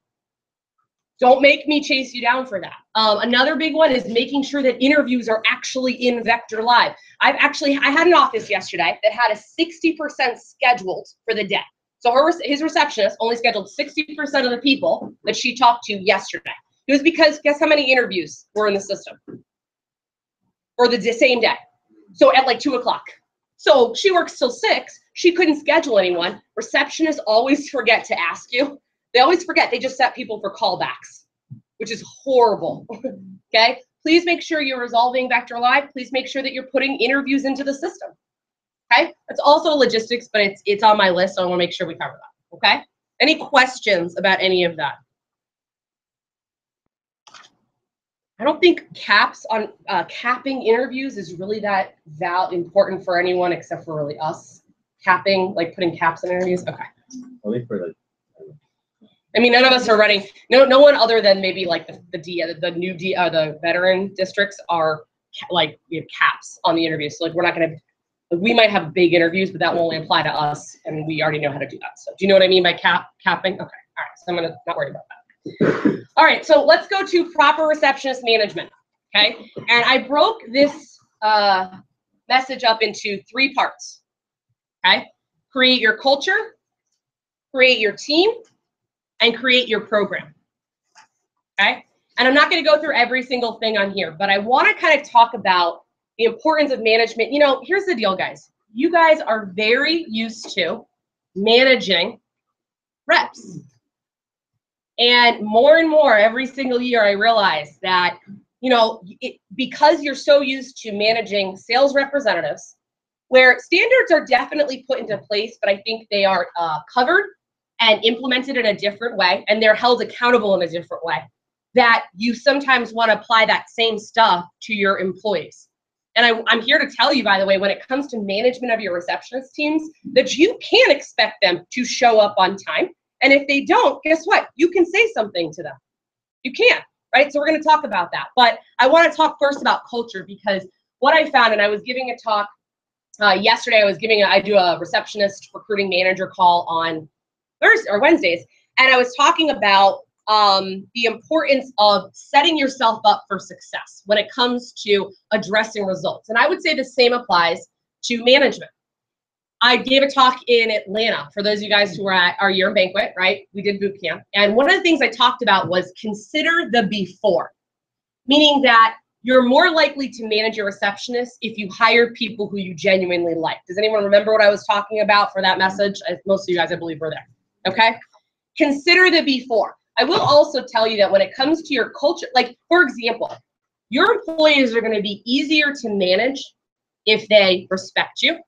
Speaker 11: Don't make me chase you down for that. Another big one is making sure that interviews are actually in Vector Live. I had an office yesterday that had a 60% scheduled for the day. So his receptionist only scheduled 60% of the people that she talked to yesterday. It was because, guess how many interviews were in the system? Or the same day. So at like 2 o'clock. So she works till 6. She couldn't schedule anyone. Receptionists always forget to ask you. They always forget. They just set people for callbacks, which is horrible. Okay? Please make sure you're resolving Vector Live. Please make sure that you're putting interviews into the system. Okay? It's also logistics, but it's on my list, so I want to make sure we cover that. Okay? Any questions about any of that? I don't think capping interviews is really that important for anyone except for really us. Capping, like putting caps in interviews? Okay.
Speaker 5: Only for like.
Speaker 11: I mean, none of us are running. No one other than maybe like the veteran districts are like we have caps on the interviews. So like we're not gonna. We might have big interviews, but that will only apply to us, and we already know how to do that. So do you know what I mean by capping? Okay. All right. So I'm gonna not worry about that. All right. So let's go to proper receptionist management. Okay. And I broke this message up into 3 parts. Okay. Create your culture, create your team, and create your program. Okay. And I'm not going to go through every single thing on here, but I want to kind of talk about the importance of management. You know, here's the deal, guys. You guys are very used to managing reps. And more every single year, I realize that, you know, because you're so used to managing sales representatives, where standards are definitely put into place, but I think they are covered and implemented in a different way, and they're held accountable in a different way, that you sometimes want to apply that same stuff to your employees. And I'm here to tell you, by the way, when it comes to management of your receptionist teams, that you can expect them to show up on time. And if they don't, guess what? You can say something to them. You can, right? So we're going to talk about that. But I want to talk first about culture, because what I found, and I was giving a talk yesterday, I do a receptionist recruiting manager call on Thursday or Wednesdays, and I was talking about the importance of setting yourself up for success when it comes to addressing results. And I would say the same applies to management. I gave a talk in Atlanta for those of you guys who were at our year banquet, right? We did boot camp. And one of the things I talked about was consider the before, meaning that you're more likely to manage your receptionist if you hire people who you genuinely like. Does anyone remember what I was talking about for that message? Most of you guys, I believe, were there. Okay? Consider the before. I will also tell you that when it comes to your culture, like, for example, your employees are going to be easier to manage if they respect you,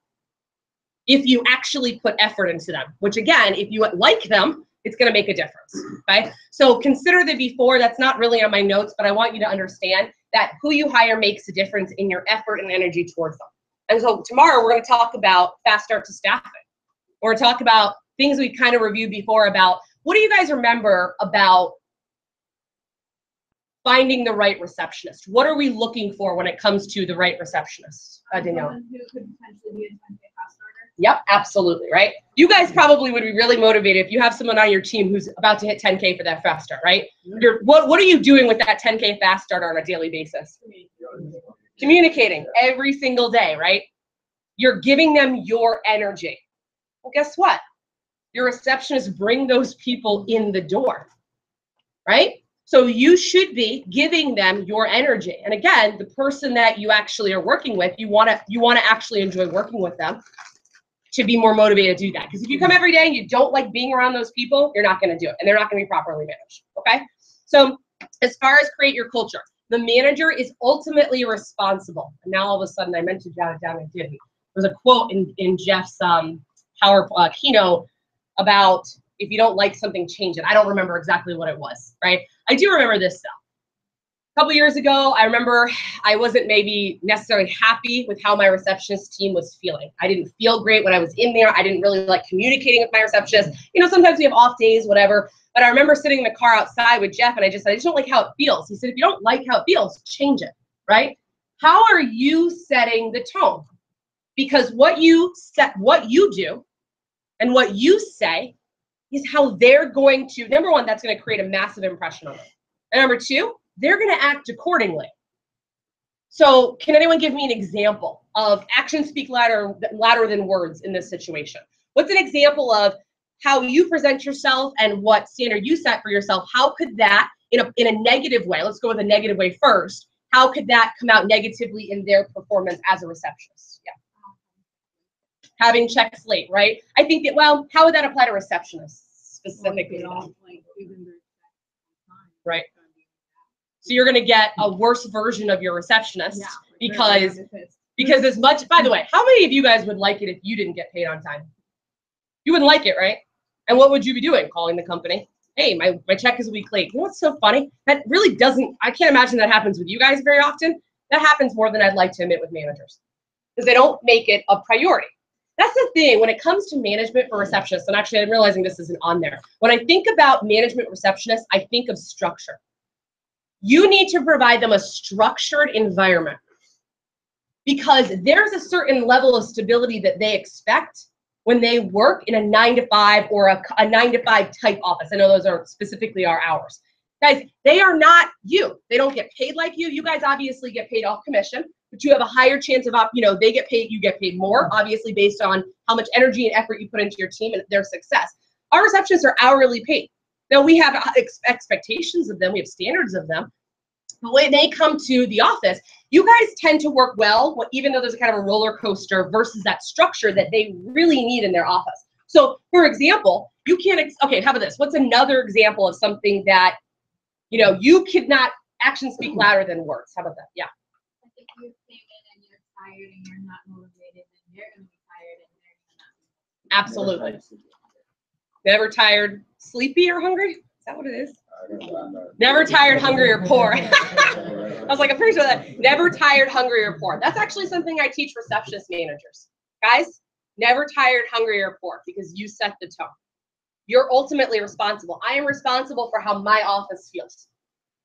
Speaker 11: if you actually put effort into them, which again, if you like them, it's going to make a difference, okay? So consider the before. That's not really on my notes, but I want you to understand that who you hire makes a difference in your effort and energy towards them. And so tomorrow we're going to talk about fast start to staffing. We're going to talk about things we kind of reviewed before about what do you guys remember about finding the right receptionist? What are we looking for when it comes to the right receptionist? Danielle.
Speaker 9: Someone who could potentially be a 10K fast starter.
Speaker 11: Yep, absolutely, right? You guys probably would be really motivated if you have someone on your team who's about to hit 10K for that fast start, right? What are you doing with that 10K fast starter on a daily basis? Communicating every single day, right? You're giving them your energy. Well, guess what? Your receptionists bring those people in the door, right? So you should be giving them your energy. And again, the person that you actually are working with, you want to actually enjoy working with them to be more motivated to do that. Because if you come every day and you don't like being around those people, you're not going to do it, and they're not going to be properly managed. Okay? So as far as create your culture, the manager is ultimately responsible. And now all of a sudden, I meant to jot it down, I didn't. There's a quote in Jeff's Power keynote about if you don't like something, change it. I don't remember exactly what it was, right? I do remember this though. A couple years ago, I remember I wasn't maybe necessarily happy with how my receptionist team was feeling. I didn't feel great when I was in there. I didn't really like communicating with my receptionist. You know, sometimes we have off days, whatever. But I remember sitting in the car outside with Jeff, and I just don't like how it feels. He said, if you don't like how it feels, change it, right? How are you setting the tone? Because what you do and what you say is how they're going to, number one, that's going to create a massive impression on them. And number two, they're going to act accordingly. So can anyone give me an example of actions speak louder than words in this situation? What's an example of how you present yourself and what standard you set for yourself? How could that, in a negative way, let's go with a negative way first, how could that come out negatively in their performance as a receptionist? Yeah. Having check slate, right? I think that, well, how would that apply to receptionists specifically? Right. So you're going to get a worse version of your receptionist because as much, by the way, how many of you guys would like it if you didn't get paid on time? You wouldn't like it, right? And what would you be doing? Calling the company. Hey, my check is a week late. You know what's so funny? That really doesn't, I can't imagine that happens with you guys very often. That happens more than I'd like to admit with managers because they don't make it a priority. That's the thing when it comes to management for receptionists. And actually, I'm realizing this isn't on there. When I think about management receptionists, I think of structure. You need to provide them a structured environment because there's a certain level of stability that they expect when they work in a 9-to-5 or a 9-to-5 type office. I know those are specifically our hours. Guys, they are not you. They don't get paid like you. You guys obviously get paid off commission, but you have a higher chance of, they get paid, you get paid more, obviously based on how much energy and effort you put into your team and their success. Our receptionists are hourly paid. Now we have expectations of them, we have standards of them, but when they come to the office, you guys tend to work well, even though there's a kind of a roller coaster versus that structure that they really need in their office. So for example, you can't, okay, how about this? What's another example of something that, you could not, actions speak louder than words. How about that? Yeah.
Speaker 8: If you came in and you're tired and you're not motivated, then you're going to be tired and they're not.
Speaker 11: Absolutely. Never tired, sleepy, or hungry? Is that what it is? Never tired, hungry, or poor. I was like, I'm pretty sure that. Never tired, hungry, or poor. That's actually something I teach receptionist managers. Guys, never tired, hungry, or poor because you set the tone. You're ultimately responsible. I am responsible for how my office feels.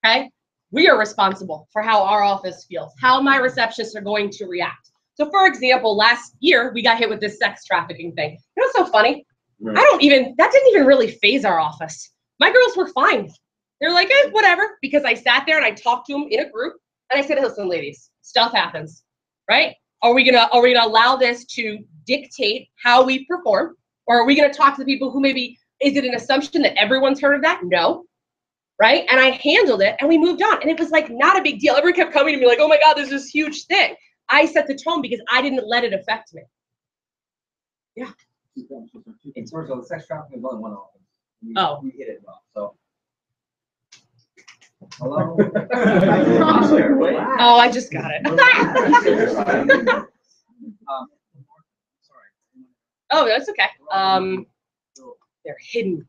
Speaker 11: Okay? We are responsible for how our office feels, how my receptionists are going to react. So for example, last year, we got hit with this sex trafficking thing. You know what's so funny? That didn't even really faze our office. My girls were fine. They're like, whatever, because I sat there and I talked to them in a group and I said, listen, ladies, stuff happens, right? Are we gonna allow this to dictate how we perform? Or are we gonna talk to the people who maybe, is it an assumption that everyone's heard of that? No. Right? And I handled it and we moved on. And it was like not a big deal. Everyone kept coming to me like, oh my God, there's this huge thing. I set the tone because I didn't let it affect me. Yeah.
Speaker 1: It's first of all, the sex trafficking is only one office. We hit it well. So. Hello.
Speaker 11: Oh, I just got it. Oh, that's okay. They're hidden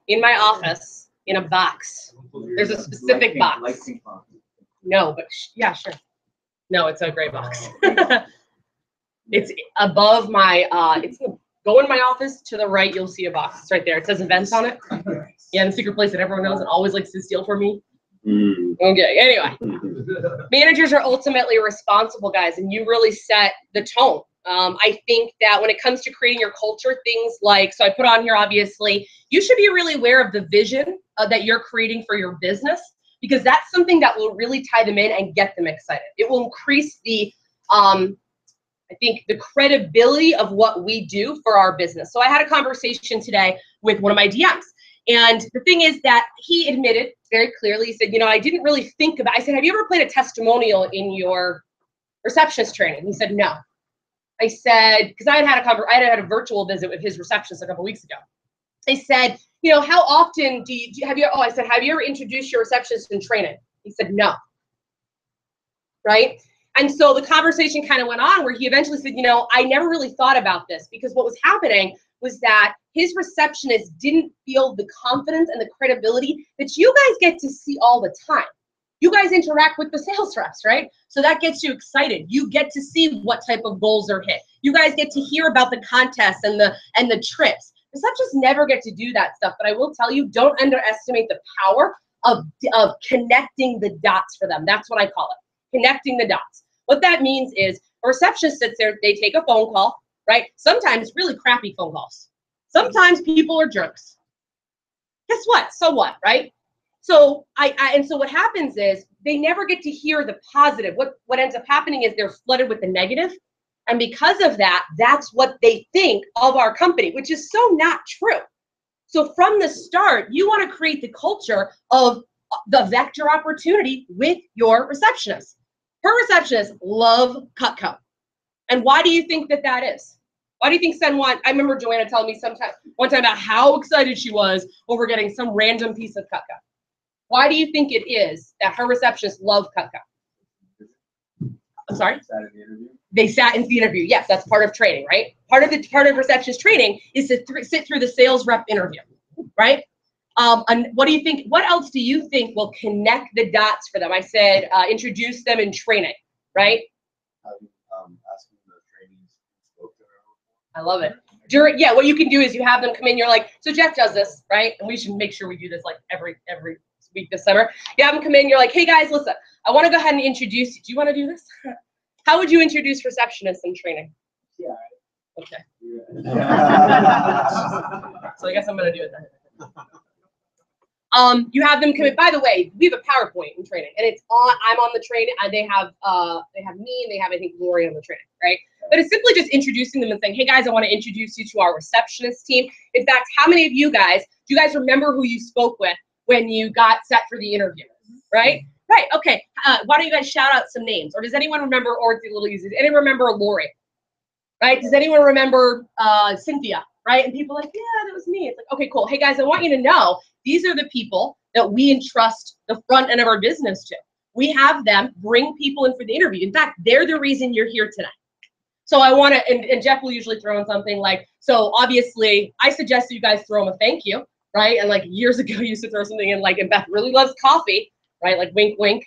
Speaker 11: in my office in a box. There's a specific box. No, but yeah, sure. No, it's a gray box. It's above my, go in my office to the right, you'll see a box. It's right there. It says events on it. Yeah, the secret place that everyone knows and always likes to steal from me. Okay, anyway. Managers are ultimately responsible, guys, and you really set the tone. I think that when it comes to creating your culture, things like, so I put on here, obviously, you should be really aware of the vision that you're creating for your business, because that's something that will really tie them in and get them excited. It will increase the, I think, the credibility of what we do for our business. So I had a conversation today with one of my DMs. And the thing is that he admitted very clearly, he said, I didn't really think about, I said, have you ever played a testimonial in your receptionist training? He said, no. I said, because I had a virtual visit with his receptionist a couple weeks ago. I said, how often I said, have you ever introduced your receptionist in training? He said, no. Right? And so the conversation kind of went on where he eventually said, I never really thought about this, because what was happening was that his receptionist didn't feel the confidence and the credibility that you guys get to see all the time. You guys interact with the sales reps, right? So that gets you excited. You get to see what type of goals are hit. You guys get to hear about the contests and the trips. Receptionists never get to do that stuff, but I will tell you, don't underestimate the power of connecting the dots for them. That's what I call it, connecting the dots. What that means is a receptionist sits there, they take a phone call, right? Sometimes really crappy phone calls. Sometimes people are jerks. Guess what? So what, right? So and so what happens is they never get to hear the positive. What ends up happening is they're flooded with the negative. And because of that, that's what they think of our company, which is so not true. So from the start, you want to create the culture of the vector opportunity with your receptionist. Her receptionists love Cutco. And why do you think that is? Why do you think I remember Joanna telling me one time about how excited she was over getting some random piece of Cutco. Why do you think it is that her receptionists love Cutco? I'm sorry? They sat in the interview. Yes, that's part of training, right? Part of receptionist training is to sit through the sales rep interview, right? And what do you think? What else do you think will connect the dots for them? I said introduce them in training, right?
Speaker 7: Asking the trainees who spoke to
Speaker 11: I love it. Yeah, what you can do is you have them come in. You're like, so Jeff does this, right? And we should make sure we do this like every week this summer. You have them come in. You're like, hey guys, listen, I want to go ahead and introduce you. Do you want to do this? How would you introduce receptionists in training?
Speaker 4: Yeah.
Speaker 11: Okay. So I guess I'm gonna do it then. You have them come in. By the way, we have a PowerPoint in training, and it's on. I'm on the training, and they have me, and they have I think Lori on the training, right? But it's simply just introducing them and saying, hey guys, I want to introduce you to our receptionist team. In fact, how many of you guys do you guys remember who you spoke with when you got set for the interview? Right? Right. Okay. Why don't you guys shout out some names? Or does anyone remember? Or it's a little easy. Does anyone remember Lori? Right? Does anyone remember Cynthia? Right? And people are like, yeah, that was me. It's like, okay, cool. Hey guys, I want you to know these are the people that we entrust the front end of our business to. We have them bring people in for the interview. In fact, they're the reason you're here tonight. So I want to, and Jeff will usually throw in something like, so obviously I suggest you guys throw him a thank you, right? And like years ago, you used to throw something in like, and Beth really loves coffee, right? Like wink, wink.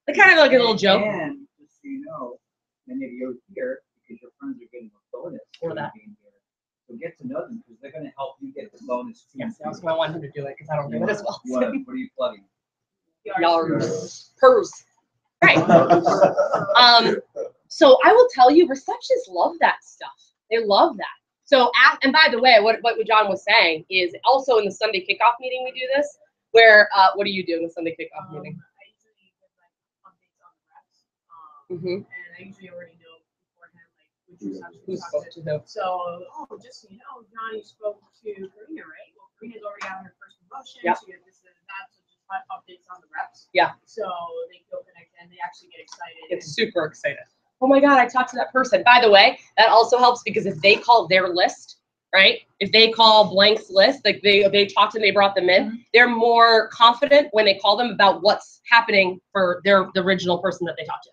Speaker 11: Like kind of like a little joke.
Speaker 1: And just so you know, many of you are here because your friends are getting a bonus
Speaker 11: for that.
Speaker 1: Being here. So get to know them because they're going to help you get the bonus too.
Speaker 11: Yes, that's why I want him to do it because I don't do it as well.
Speaker 1: What are you plugging?
Speaker 11: Purrs. Right. So I will tell you, receptionists love that stuff. They love that. So, and by the way, what John was saying is also in the Sunday kickoff meeting, we do this, where, what do you do in the Sunday kickoff meeting?
Speaker 2: I usually give like updates on the reps. And I usually already know beforehand, like, which receptionist
Speaker 11: Who spoke to who?
Speaker 2: So, just so you know, John, you spoke to Karina, right? Well, Karina's already got her first promotion.
Speaker 11: Yep.
Speaker 2: She got this and that, so just updates on the reps.
Speaker 11: Yeah.
Speaker 2: So they feel connected and they actually get excited.
Speaker 11: Get super excited. Oh my God, I talked to that person. By the way, that also helps because if they call their list, right? If they call blank's list, like they talked to them, they brought them in, they're more confident when they call them about what's happening for the original person that they talked to.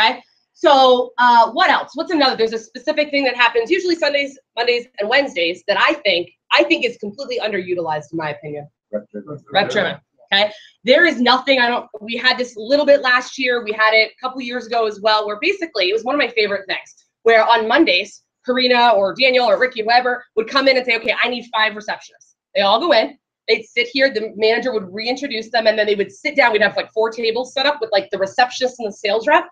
Speaker 11: Okay? So what else? What's another? There's a specific thing that happens usually Sundays, Mondays, and Wednesdays that I think is completely underutilized in my opinion. Rep driven. Okay. There is nothing, we had this a little bit last year. We had it a couple years ago as well, where basically it was one of my favorite things where on Mondays, Karina or Daniel or Ricky, whoever would come in and say, okay, I need 5 receptionists. They all go in, they'd sit here, the manager would reintroduce them, and then they would sit down. We'd have like 4 tables set up with like the receptionist and the sales rep.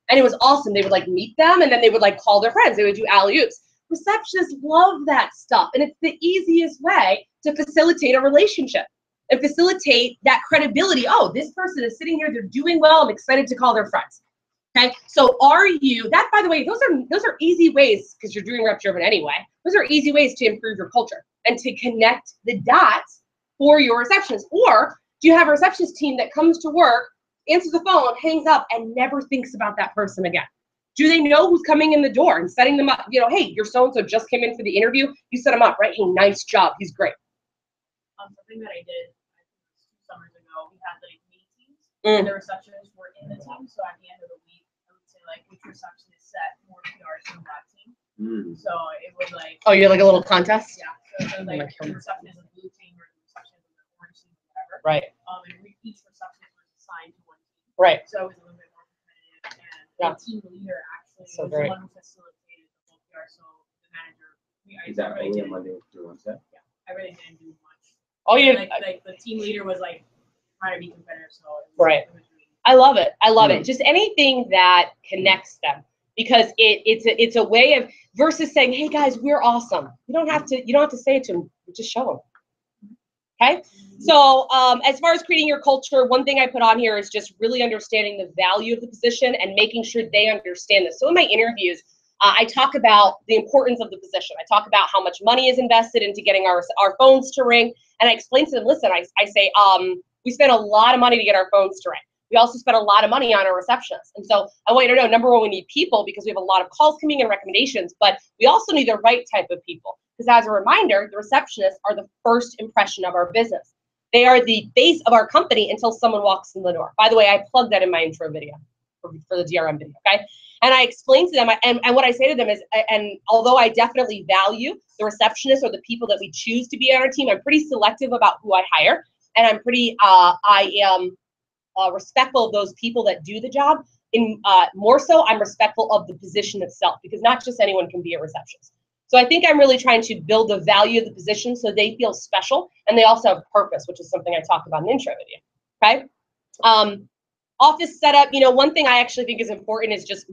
Speaker 11: And it was awesome. They would like meet them and then they would like call their friends. They would do alley-oops. Receptionists love that stuff. And it's the easiest way to facilitate a relationship and facilitate that credibility. Oh, this person is sitting here, they're doing well, I'm excited to call their friends. Okay, so that, by the way, those are easy ways, because you're doing rep driven anyway, those are easy ways to improve your culture and to connect the dots for your receptionist. Or do you have a receptionist team that comes to work, answers the phone, hangs up, and never thinks about that person again? Do they know who's coming in the door and setting them up? You know, hey, your so-and-so just came in for the interview, you set him up, right? Hey, nice job, he's great.
Speaker 2: Something that I did, I think it was 2 summers ago, we had like meetings, and the receptionists were in the team. So at the end of the week, I would say like which receptionist set more PRs from that team. So it was like,
Speaker 11: oh, you're like a little contest?
Speaker 2: Yeah. So it was like the receptionist of the blue team or the receptionist of the orange team or whatever.
Speaker 11: Right.
Speaker 2: And each receptionist was assigned to one team.
Speaker 11: Right.
Speaker 2: So it was a little bit more competitive, and the team leader actually was the one who facilitated the whole PR. So the manager,
Speaker 5: Is that only on Monday through Wednesday?
Speaker 2: Yeah, I really didn't do much.
Speaker 11: Oh, yeah.
Speaker 2: Like the team leader was like trying to be competitive, so it was,
Speaker 11: right.
Speaker 2: It was really,
Speaker 11: I love it. I love it. Just anything that connects them, because it's a way of, versus saying, hey guys, we're awesome. You don't have to say it to them. Just show them. Okay. So as far as creating your culture, one thing I put on here is just really understanding the value of the position and making sure they understand this. So in my interviews, I talk about the importance of the position. I talk about how much money is invested into getting our phones to ring. And I explain to them, listen, I say, we spend a lot of money to get our phones to ring. We also spend a lot of money on our receptionists. And so I want you to know, number one, we need people because we have a lot of calls coming and recommendations, but we also need the right type of people. Because as a reminder, the receptionists are the first impression of our business. They are the face of our company until someone walks in the door. By the way, I plugged that in my intro video for the DRM video, okay? And I explain to them, and what I say to them is, and although I definitely value the receptionists or the people that we choose to be on our team, I'm pretty selective about who I hire. And I'm pretty, I am respectful of those people that do the job. More so, I'm respectful of the position itself, because not just anyone can be a receptionist. So I think I'm really trying to build the value of the position so they feel special and they also have purpose, which is something I talked about in the intro with you. Okay. Office setup, you know, one thing I actually think is important is just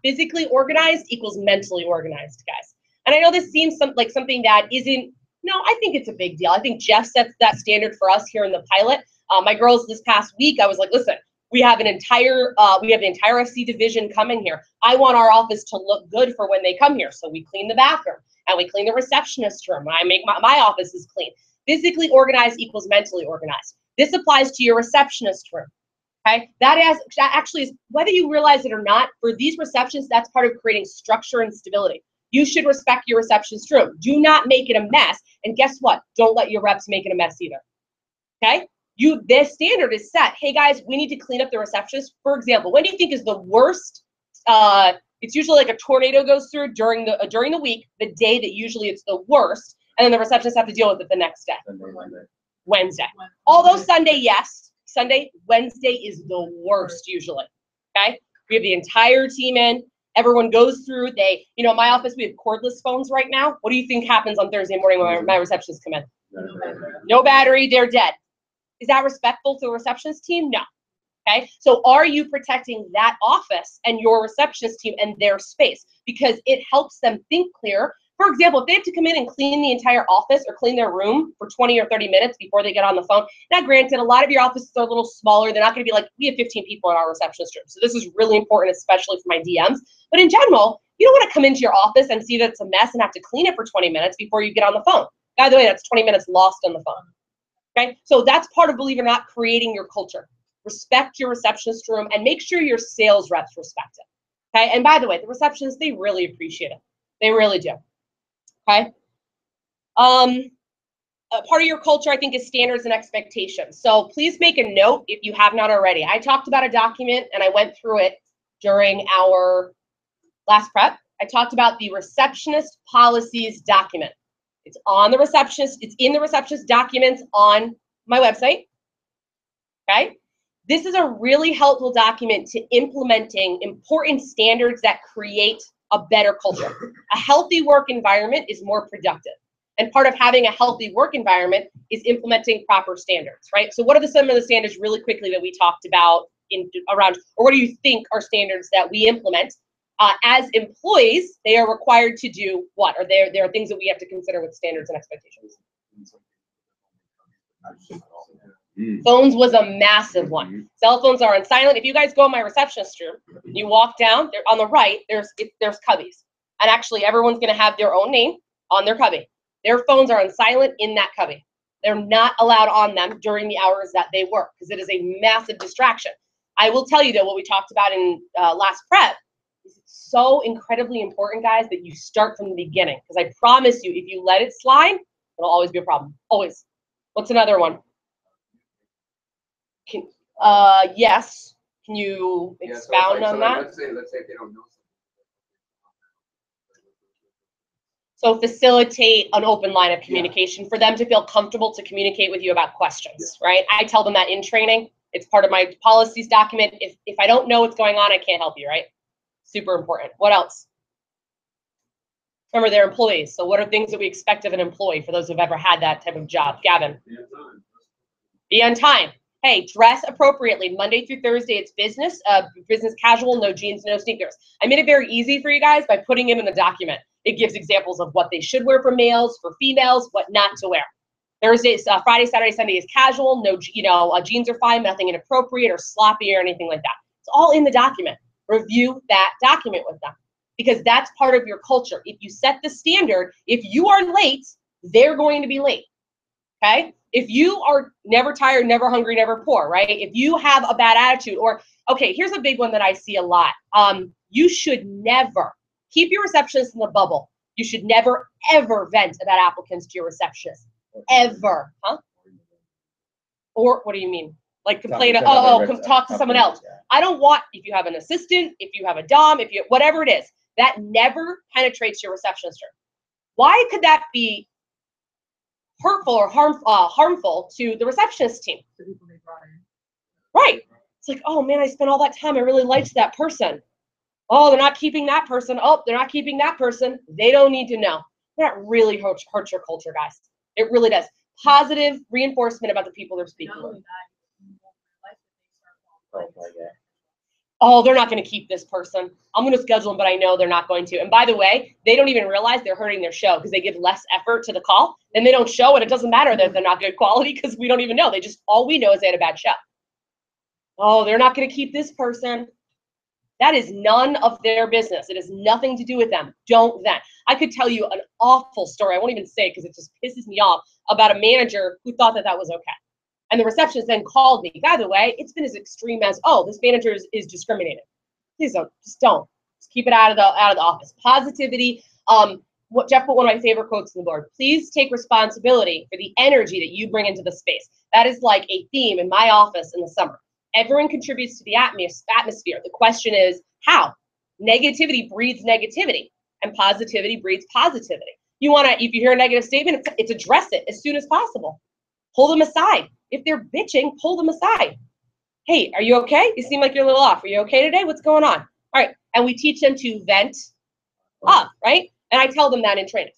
Speaker 11: physically organized equals mentally organized, guys. And I know this seems like something that isn't, no, I think it's a big deal. I think Jeff sets that standard for us here in the pilot. My girls this past week, I was like, listen, we have the entire FC division coming here. I want our office to look good for when they come here. So we clean the bathroom and we clean the receptionist room. I make my office is clean. Physically organized equals mentally organized. This applies to your receptionist room. Okay, that actually is, whether you realize it or not, for these receptions, that's part of creating structure and stability. You should respect your receptionist room. Do not make it a mess. And guess what? Don't let your reps make it a mess either. Okay? This standard is set. Hey guys, we need to clean up the receptionist. For example, when do you think is the worst? It's usually like a tornado goes through during the week, the day that usually it's the worst, and then the receptionists have to deal with it the next day. Wednesday. Although Sunday, yes. Sunday, Wednesday is the worst usually. Okay? We have the entire team in. Everyone goes through. You know, in my office, we have cordless phones right now. What do you think happens on Thursday morning when my receptionists come in? No battery, they're dead. Is that respectful to the receptionist team? No. Okay? So are you protecting that office and your receptionist team and their space? Because it helps them think clear. For example, if they have to come in and clean the entire office or clean their room for 20 or 30 minutes before they get on the phone. Now, granted, a lot of your offices are a little smaller. They're not going to be like, we have 15 people in our receptionist room. So this is really important, especially for my DMs. But in general, you don't want to come into your office and see that it's a mess and have to clean it for 20 minutes before you get on the phone. By the way, that's 20 minutes lost on the phone. Okay? So that's part of, believe it or not, creating your culture. Respect your receptionist room and make sure your sales reps respect it. Okay? And by the way, the receptionists, they really appreciate it. They really do. Okay. Part of your culture, I think, is standards and expectations. So please make a note if you have not already. I talked about a document and I went through it during our last prep. I talked about the receptionist policies document. It's on the receptionist. It's in the receptionist documents on my website. Okay. This is a really helpful document to implementing important standards that create a better culture. A healthy work environment is more productive. And part of having a healthy work environment is implementing proper standards, right? So what are some of the standards really quickly that we talked about or what do you think are standards that we implement? As employees, they are required to do what? Or there are things that we have to consider with standards and expectations. Phones was a massive one. Cell phones are on silent. If you guys go in my receptionist room, you walk down, there on the right, there's cubbies. And actually everyone's gonna have their own name on their cubby. Their phones are on silent in that cubby. They're not allowed on them during the hours that they work because it is a massive distraction. I will tell you that what we talked about in last prep is so incredibly important, guys, that you start from the beginning. Because I promise you, if you let it slide, it'll always be a problem. Always. What's another one? Yes. Can you expound on that?
Speaker 7: Let's say if they don't know something.
Speaker 11: So facilitate an open line of communication for them to feel comfortable to communicate with you about questions, right? I tell them that in training. It's part of my policies document. If I don't know what's going on, I can't help you, right? Super important. What else? Remember, they're employees. So what are things that we expect of an employee for those who've ever had that type of job? Gavin? Be on time. Hey, dress appropriately. Monday through Thursday, it's business casual, no jeans, no sneakers. I made it very easy for you guys by putting it in the document. It gives examples of what they should wear for males, for females, what not to wear. Thursdays, Friday, Saturday, Sunday is casual. No, jeans are fine, nothing inappropriate or sloppy or anything like that. It's all in the document. Review that document with them because that's part of your culture. If you set the standard, if you are late, they're going to be late. Okay? If you are never tired, never hungry, never poor, right? If you have a bad attitude or, okay, here's a big one that I see a lot. You should never keep your receptionist in the bubble. You should never, ever vent about applicants to your receptionist. Ever. Huh? Or what do you mean? Like complain, talk to someone else. I don't want, if you have an assistant, if you have a dom, whatever it is, that never penetrates your receptionist room. Why could that be hurtful or harmful to the receptionist team? Right. It's like, oh man, I spent all that time. I really liked that person. Oh, they're not keeping that person. Oh, they're not keeping that person. They don't need to know. That really hurts your culture, guys. It really does. Positive reinforcement about the people they're speaking
Speaker 2: Not
Speaker 11: with.
Speaker 2: only that, you won't realize that they start falling.
Speaker 11: Oh, they're not going to keep this person. I'm going to schedule them, but I know they're not going to. And by the way, they don't even realize they're hurting their show because they give less effort to the call. Then they don't show, and it doesn't matter that they're not good quality because we don't even know. All we know is they had a bad show. Oh, they're not going to keep this person. That is none of their business. It has nothing to do with them. Don't then. I could tell you an awful story. I won't even say it because it just pisses me off about a manager who thought that was okay. And the receptionist then called me. By the way, it's been as extreme as, oh, this manager is discriminating. Please don't. Just keep it out of the office. Positivity. What Jeff put one of my favorite quotes on the board. Please take responsibility for the energy that you bring into the space. That is like a theme in my office in the summer. Everyone contributes to the atmosphere. The question is how? Negativity breeds negativity, and positivity breeds positivity. If you hear a negative statement, it's address it as soon as possible. Pull them aside. If they're bitching, pull them aside. Hey, are you okay? You seem like you're a little off. Are you okay today? What's going on? All right. And we teach them to vent up, right? And I tell them that in training,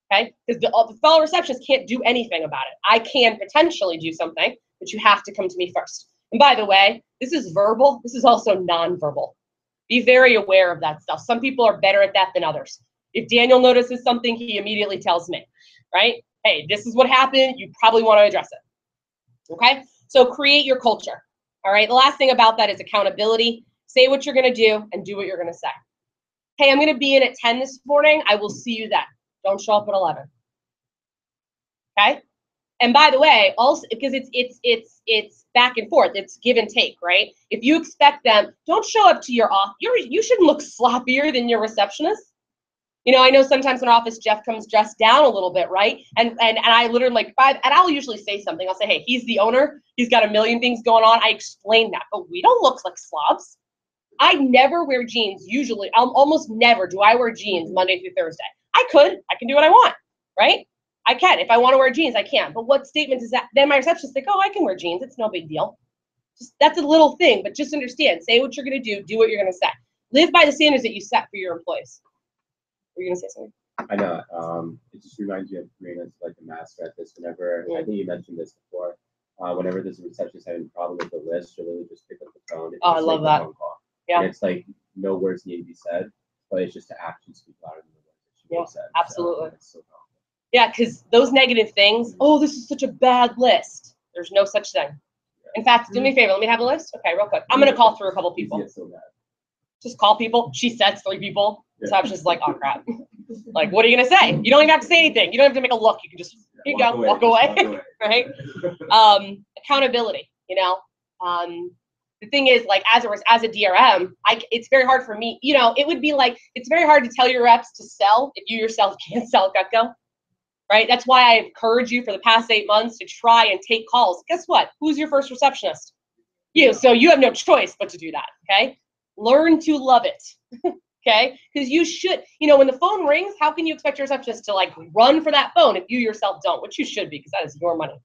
Speaker 11: okay? Because the fellow receptionist can't do anything about it. I can potentially do something, but you have to come to me first. And by the way, this is verbal. This is also nonverbal. Be very aware of that stuff. Some people are better at that than others. If Daniel notices something, he immediately tells me, right? Hey, this is what happened. You probably want to address it, okay? So create your culture, all right? The last thing about that is accountability. Say what you're going to do and do what you're going to say. Hey, I'm going to be in at 10 this morning. I will see you then. Don't show up at 11, okay? And by the way, also because it's back and forth, it's give and take, right? If you expect them, don't show up to your office. You shouldn't look sloppier than your receptionist. You know, I know sometimes in our office, Jeff comes dressed down a little bit, right? And I literally and I'll usually say something. I'll say, hey, he's the owner. He's got a million things going on. I explain that, but we don't look like slobs. I never wear jeans. Usually, almost never do I wear jeans Monday through Thursday. I can do what I want, right? I can. If I want to wear jeans, I can. But what statement is that? Then my receptionist like, oh, I can wear jeans. It's no big deal. That's a little thing, but just understand. Say what you're going to do what you're going to say. Live by the standards that you set for your employees. Were you going to say something?
Speaker 5: I know. It just reminds you of Karina's like the master at this. Whenever I think you mentioned this before. Whenever there's a receptionist having a problem with the list, she'll really just pick up the phone.
Speaker 11: Oh, I love that.
Speaker 5: Yeah. And it's like no words need to be said, but it's just the actions speak louder than the words that she said.
Speaker 11: Absolutely.
Speaker 5: So it's so powerful.
Speaker 11: Yeah, because those negative things, oh, this is such a bad list. There's no such thing. In fact, do me a favor. Let me have a list. Okay, real quick. I'm going to call through a couple people.
Speaker 5: So bad.
Speaker 11: Just call people. She said 3 people. So I'm just like, oh, crap. Like, what are you going to say? You don't even have to say anything. You don't have to make a look. You can just, here you go, walk away. Right? Accountability, you know. The thing is, like, as a DRM, it's very hard for me. You know, it would be like, it's very hard to tell your reps to sell if you yourself can't sell at Gutco. Right? That's why I encourage you for the past 8 months to try and take calls. Guess what? Who's your first receptionist? You. So you have no choice but to do that. Okay? Learn to love it. Okay? Because you should, you know, when the phone rings, how can you expect your receptionist to like run for that phone if you yourself don't? Which you should be, because that is your money.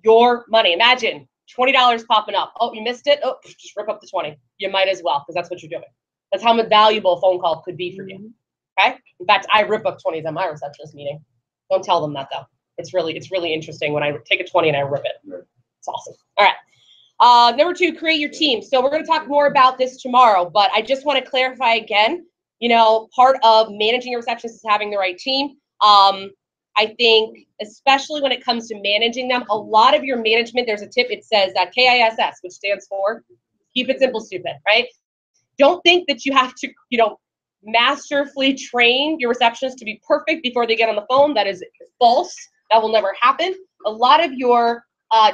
Speaker 11: Your money. Imagine $20 popping up. Oh, you missed it? Oh, just rip up the 20. You might as well, because that's what you're doing. That's how valuable a phone call could be for you. Okay? In fact, I rip up 20s at my receptionist meeting. Don't tell them that though. It's really interesting when I take a 20 and I rip it. It's awesome. All right. Number 2, create your team. So we're going to talk more about this tomorrow, but I just want to clarify again, you know, part of managing your receptionists is having the right team. I think, especially when it comes to managing them, a lot of your management, there's a tip, it says KISS, which stands for keep it simple, stupid, right? Don't think that you have to, you know, masterfully train your receptionist to be perfect before they get on the phone. That is false. That will never happen. A lot of your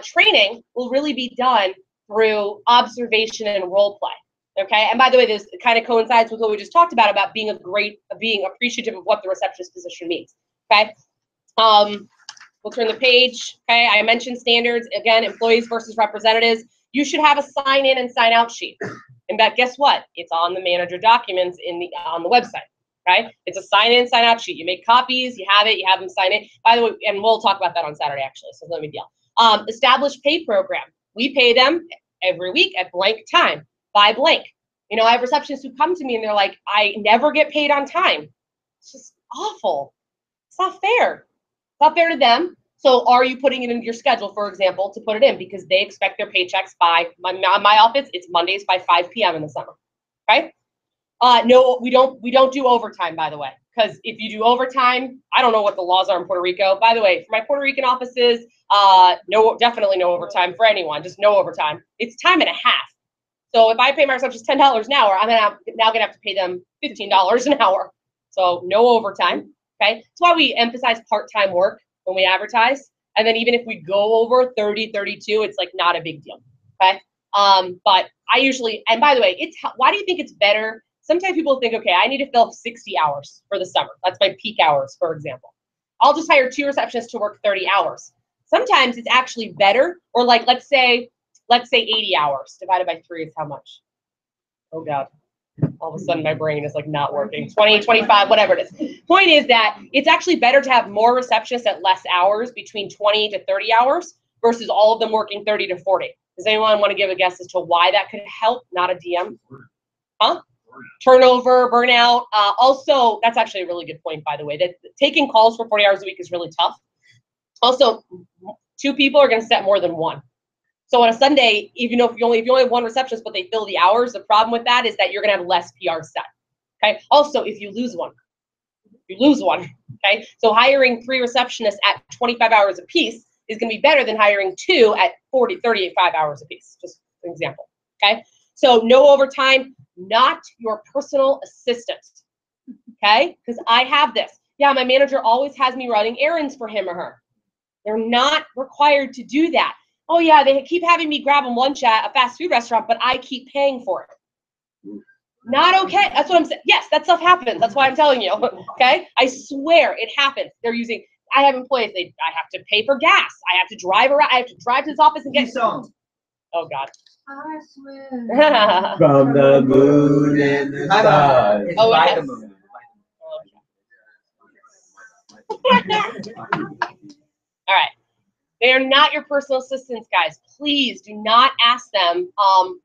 Speaker 11: training will really be done through observation and role play. Okay. And by the way, this kind of coincides with what we just talked about being being appreciative of what the receptionist position means. Okay. We'll turn the page. Okay. I mentioned standards again, employees versus representatives. You should have a sign in and sign out sheet. And that, guess what? It's on the manager documents on the website, right? It's a sign in, sign out sheet. You make copies, you have them sign in. By the way, and we'll talk about that on Saturday actually, so let me deal. Established pay program. We pay them every week at blank time by blank. You know, I have receptionists who come to me and they're like, I never get paid on time. It's just awful. It's not fair. It's not fair to them. So are you putting it into your schedule, for example, to put it in because they expect their paychecks by my office? It's Mondays by 5 p.m. in the summer. Okay. No, we don't do overtime, by the way, because if you do overtime, I don't know what the laws are in Puerto Rico. By the way, for my Puerto Rican offices, no, definitely no overtime for anyone. Just no overtime. It's time and a half. So if I pay my receptionist $10 an hour, I'm now gonna have to pay them $15 an hour. So no overtime. Okay. That's why we emphasize part-time work when we advertise. And then even if we go over 30, 32, it's like not a big deal. Okay. But I usually, and by the way, why do you think it's better? Sometimes people think, okay, I need to fill 60 hours for the summer. That's my peak hours, for example. I'll just hire 2 receptionists to work 30 hours. Sometimes it's actually better, or like, let's say 80 hours divided by 3 is how much? Oh God. All of a sudden my brain is like not working. 20, 25, whatever it is. Point is that it's actually better to have more receptionists at less hours, between 20 to 30 hours, versus all of them working 30 to 40. Does anyone want to give a guess as to why that could help? Not a DM? Huh? Turnover, burnout. Also, that's actually a really good point, by the way, that taking calls for 40 hours a week is really tough. Also, 2 people are going to set more than 1. So on a Sunday, even if you only have 1 receptionist, but they fill the hours, the problem with that is that you're going to have less PR set. Okay. Also, if you lose one, Okay. So hiring 3 receptionists at 25 hours a piece is going to be better than hiring 2 at 35 hours a piece. Just an example. Okay. So no overtime, not your personal assistant. Okay. Because I have this. Yeah, my manager always has me running errands for him or her. They're not required to do that. Oh yeah, they keep having me grab them lunch at a fast food restaurant, but I keep paying for it. Not okay. That's what I'm saying. Yes, that stuff happens. That's why I'm telling you. Okay? I swear it happens. I have employees, I have to pay for gas. I have to drive around. I have to drive to this office and get some. Oh God.
Speaker 6: I swear.
Speaker 5: From the moon and the stars.
Speaker 1: It's by the moon.
Speaker 11: All right. They are not your personal assistants, guys. Please do not ask them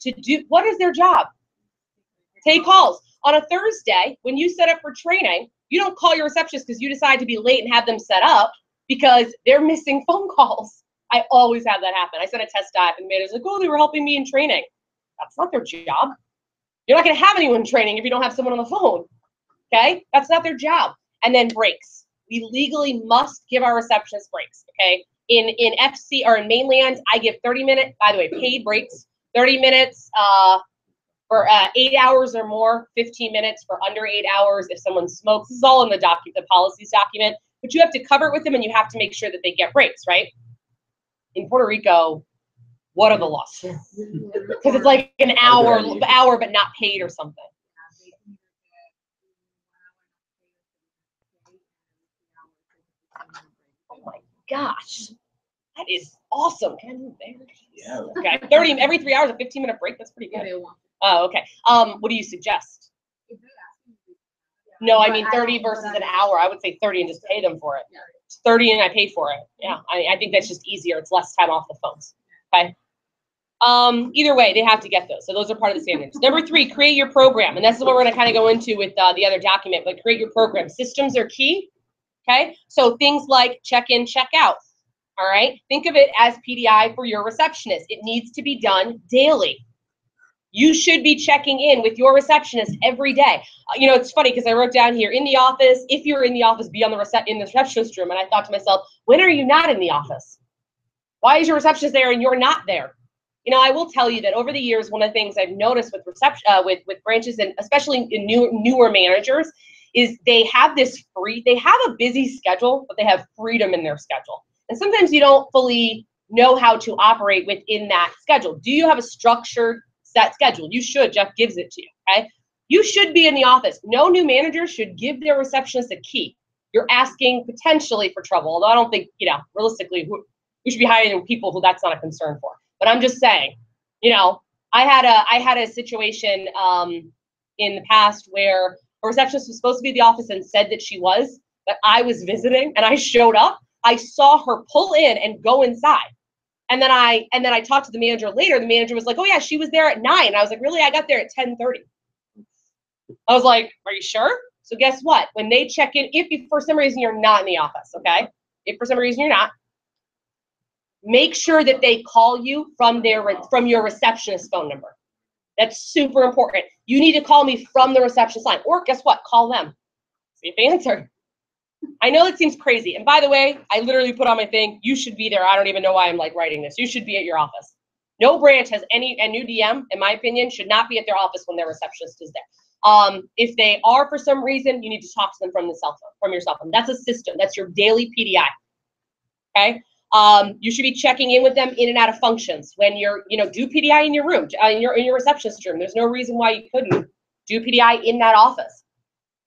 Speaker 11: to do, what is their job? Take calls. On a Thursday, when you set up for training, you don't call your receptionist because you decide to be late and have them set up because they're missing phone calls. I always have that happen. I sent a test dive and the manager's like, oh, they were helping me in training. That's not their job. You're not going to have anyone in training if you don't have someone on the phone. Okay? That's not their job. And then breaks. We legally must give our receptionists breaks. Okay? In FC or in mainland, I give 30-minute, by the way, paid breaks, 30 minutes for 8 hours or more, 15 minutes for under 8 hours if someone smokes. This is all in the policies document, but you have to cover it with them and you have to make sure that they get breaks, right? In Puerto Rico, what are the laws? Because it's like an hour but not paid or something. Oh my gosh. That is awesome. Can I move there? Yeah. Okay. Every 3 hours, a 15-minute break. That's pretty good. Oh, okay. What do you suggest? No, I mean 30 versus an hour. I would say 30 and just pay them for it. It's 30 and I pay for it. Yeah. I think that's just easier. It's less time off the phones. Okay. Either way, they have to get those. So those are part of the standards. Number 3, create your program. And this is what we're going to kind of go into with the other document, but create your program. Systems are key. Okay. So things like check-in, check-out. All right. Think of it as PDI for your receptionist. It needs to be done daily. You should be checking in with your receptionist every day. You know, it's funny because I wrote down here in the office, if you're in the office, be on the receptionist room. And I thought to myself, when are you not in the office? Why is your receptionist there and you're not there? You know, I will tell you that over the years, one of the things I've noticed with with branches and especially in newer managers is they have a busy schedule, but they have freedom in their schedule. And sometimes you don't fully know how to operate within that schedule. Do you have a structured set schedule? You should. Jeff gives it to you. Okay. You should be in the office. No new manager should give their receptionist a key. You're asking potentially for trouble. Although I don't think, you know, realistically, we should be hiring people who that's not a concern for. But I'm just saying, you know, I had a situation in the past where a receptionist was supposed to be at the office and said that she was, but I was visiting and I showed up. I saw her pull in and go inside. And then I talked to the manager later. The manager was like, oh yeah, she was there at 9. I was like, really? I got there at 10:30. I was like, are you sure? So guess what? When they check in, if you, for some reason you're not in the office, okay? If for some reason you're not, make sure that they call you from your receptionist phone number. That's super important. You need to call me from the receptionist line, or guess what? Call them. See if they answer. I know it seems crazy. And by the way, I literally put on my thing, you should be there. I don't even know why I'm like writing this. You should be at your office. No branch has any, and new DM, in my opinion, should not be at their office when their receptionist is there. If they are for some reason, you need to talk to them from the cell phone, from your cell phone. That's a system. That's your daily PDI. Okay. You should be checking in with them in and out of functions. When you're, do PDI in your room, in your receptionist room. There's no reason why you couldn't do PDI in that office.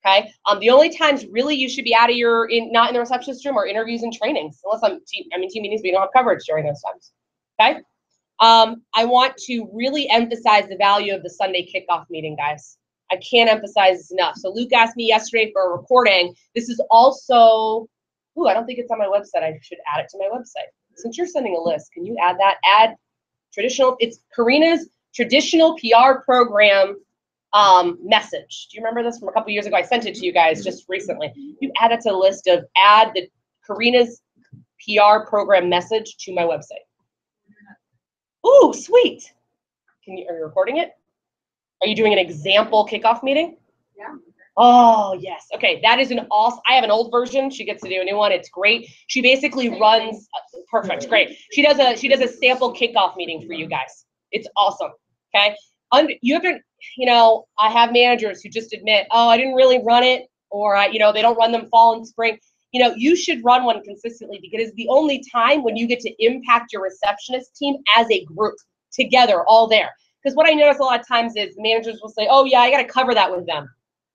Speaker 11: Okay. The only times really you should be out of not in the receptionist room, or interviews and trainings, unless team meetings, we don't have coverage during those times. Okay. I want to really emphasize the value of the Sunday kickoff meeting, guys. I can't emphasize this enough. So Luke asked me yesterday for a recording. This is also, I don't think it's on my website. I should add it to my website. Since you're sending a list, can you add that? Add traditional, it's Karina's traditional PR program message. Do you remember this from a couple years ago? I sent it to you guys just recently. You add it to the list of add the Karina's PR program message to my website. Ooh, sweet. Are you recording it? Are you doing an example kickoff meeting?
Speaker 6: Yeah.
Speaker 11: Oh, yes. Okay, that is an awesome, I have an old version. She gets to do a new one. It's great. She basically runs, perfect, great. She does a sample kickoff meeting for you guys. It's awesome, okay? You have to, I have managers who just admit, oh, I didn't really run it, or, they don't run them fall and spring. You should run one consistently, because it's the only time when you get to impact your receptionist team as a group together, all there. Because what I notice a lot of times is managers will say, oh yeah, I got to cover that with them.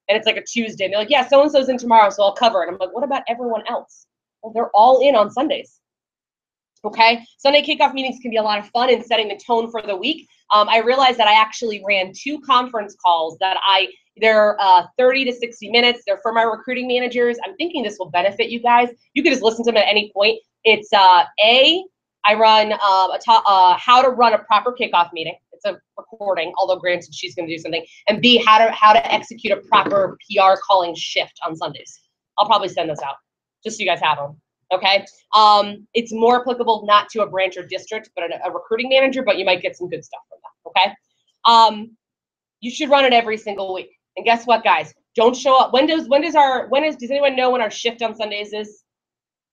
Speaker 11: And it's like a Tuesday. And they're like, yeah, so-and-so's in tomorrow, so I'll cover it. I'm like, what about everyone else? Well, they're all in on Sundays. Okay, Sunday kickoff meetings can be a lot of fun in setting the tone for the week. I realized that I actually ran 2 conference calls that they're 30 to 60 minutes. They're for my recruiting managers. I'm thinking this will benefit you guys. You can just listen to them at any point. It's I run how to run a proper kickoff meeting. It's a recording, although granted she's going to do something. And B, how to execute a proper PR calling shift on Sundays. I'll probably send those out just so you guys have them. Okay. It's more applicable not to a branch or district, but a recruiting manager, but you might get some good stuff from that. Okay. You should run it every single week. And guess what, guys? Don't show up. Does anyone know when our shift on Sundays is?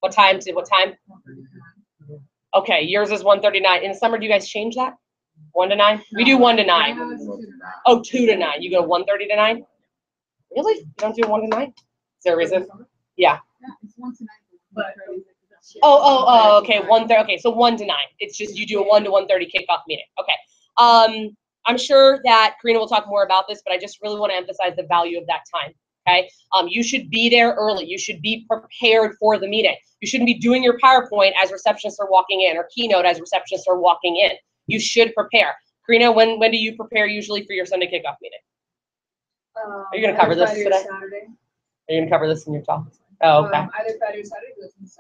Speaker 11: What time to what time? Okay, yours is 1:39. In the summer, do you guys change that? 1 to 9? We do 1 to 9. Oh, 2 to 9. You go 1:30 to 9? Really? You don't do 1 to 9? Is there a reason? Yeah.
Speaker 6: It's 1 to 9.
Speaker 11: Okay. 1:30. Okay, so 1 to 9. It's just you do a 1 to 1:30 kickoff meeting. Okay. I'm sure that Karina will talk more about this, but I just really want to emphasize the value of that time. Okay. You should be there early. You should be prepared for the meeting. You shouldn't be doing your PowerPoint as receptionists are walking in, or keynote as receptionists are walking in. You should prepare. Karina, when do you prepare usually for your Sunday kickoff meeting? Are you going to cover this today?
Speaker 6: Saturday.
Speaker 11: Are you going to cover this in your talk? Oh, okay.
Speaker 6: Either Friday or Saturday, but it's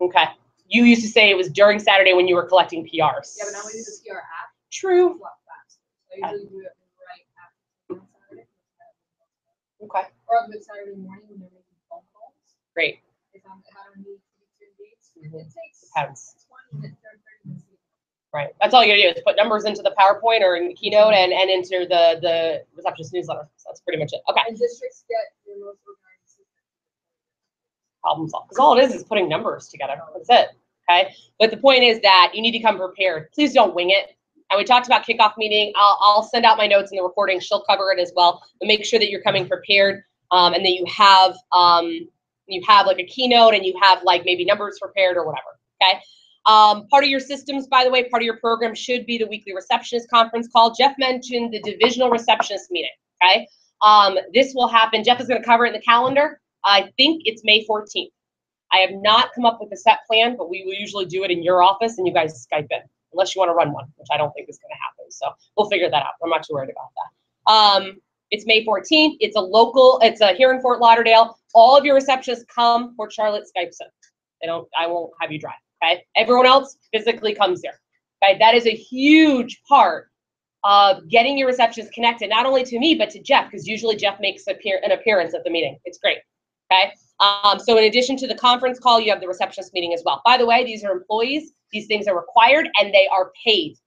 Speaker 11: okay. You used to say it was during Saturday when you were collecting PRs.
Speaker 6: Yeah, but now we do the PR app.
Speaker 11: True.
Speaker 6: It's a lot faster. So I usually do it right after Saturday.
Speaker 11: Okay.
Speaker 6: Or on the Saturday morning when they're making phone calls.
Speaker 11: Great.
Speaker 6: If I don't need to be 2 dates, it takes
Speaker 11: Depends.
Speaker 6: 20 minutes, 30 minutes.
Speaker 11: Right. That's all you gotta do is put numbers into the PowerPoint or in the keynote and into the receptionist newsletter. So that's pretty much it. Okay.
Speaker 6: And districts get their most organized system.
Speaker 11: Problem solved. Because all it is putting numbers together. That's it. Okay. But the point is that you need to come prepared. Please don't wing it. And we talked about kickoff meeting. I'll send out my notes in the recording. She'll cover it as well. But make sure that you're coming prepared and that you have like a keynote and you have like maybe numbers prepared or whatever. Okay. Part of your systems, by the way, part of your program should be the weekly receptionist conference call. Jeff mentioned the divisional receptionist meeting. Okay. This will happen. Jeff is going to cover it in the calendar. I think it's May 14th. I have not come up with a set plan, but we will usually do it in your office and you guys Skype in, unless you want to run one, which I don't think is going to happen. So we'll figure that out. I'm not too worried about that. It's May 14th. It's here in Fort Lauderdale. All of your receptionists come. Port Charlotte Skypes in. I won't have you drive. Okay. Everyone else physically comes here. Okay. That is a huge part getting your receptionist connected, not only to me, but to Jeff, because usually Jeff makes an appearance at the meeting. It's great, okay? So in addition to the conference call, you have the receptionist meeting as well. By the way, these are employees. These things are required, and they are paid.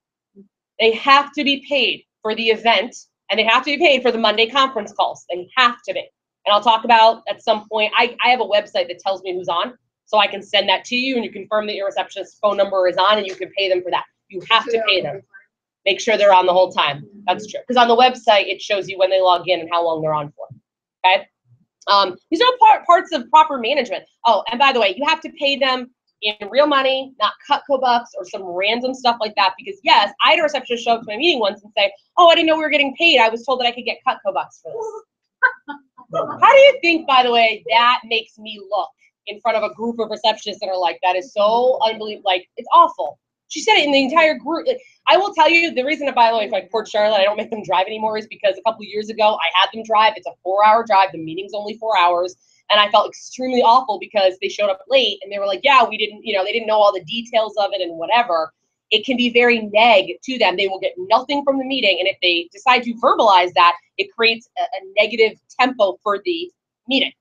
Speaker 11: They have to be paid for the event, and they have to be paid for the Monday conference calls. They have to be. And I'll talk about at some point, I have a website that tells me who's on, so I can send that to you, and you confirm that your receptionist's phone number is on, and you can pay them for that. You have to pay them. Make sure they're on the whole time. That's true. Because on the website, it shows you when they log in and how long they're on for. Okay? These are all parts of proper management. Oh, and by the way, you have to pay them in real money, not Cutco bucks or some random stuff like that. Because yes, I had a receptionist show up to my meeting once and say, "Oh, I didn't know we were getting paid. I was told that I could get Cutco bucks for this." How do you think, by the way, that makes me look in front of a group of receptionists that are like, that is so unbelievable, like, it's awful. She said it in the entire group. Like, I will tell you, the reason, by the way, like Port Charlotte, I don't make them drive anymore is because a couple years ago, I had them drive. It's a 4-hour drive. The meeting's only 4 hours. And I felt extremely awful because they showed up late and they were like, yeah, we didn't, they didn't know all the details of it and whatever. It can be very neg to them. They will get nothing from the meeting. And if they decide to verbalize that, it creates a negative tempo for the meeting,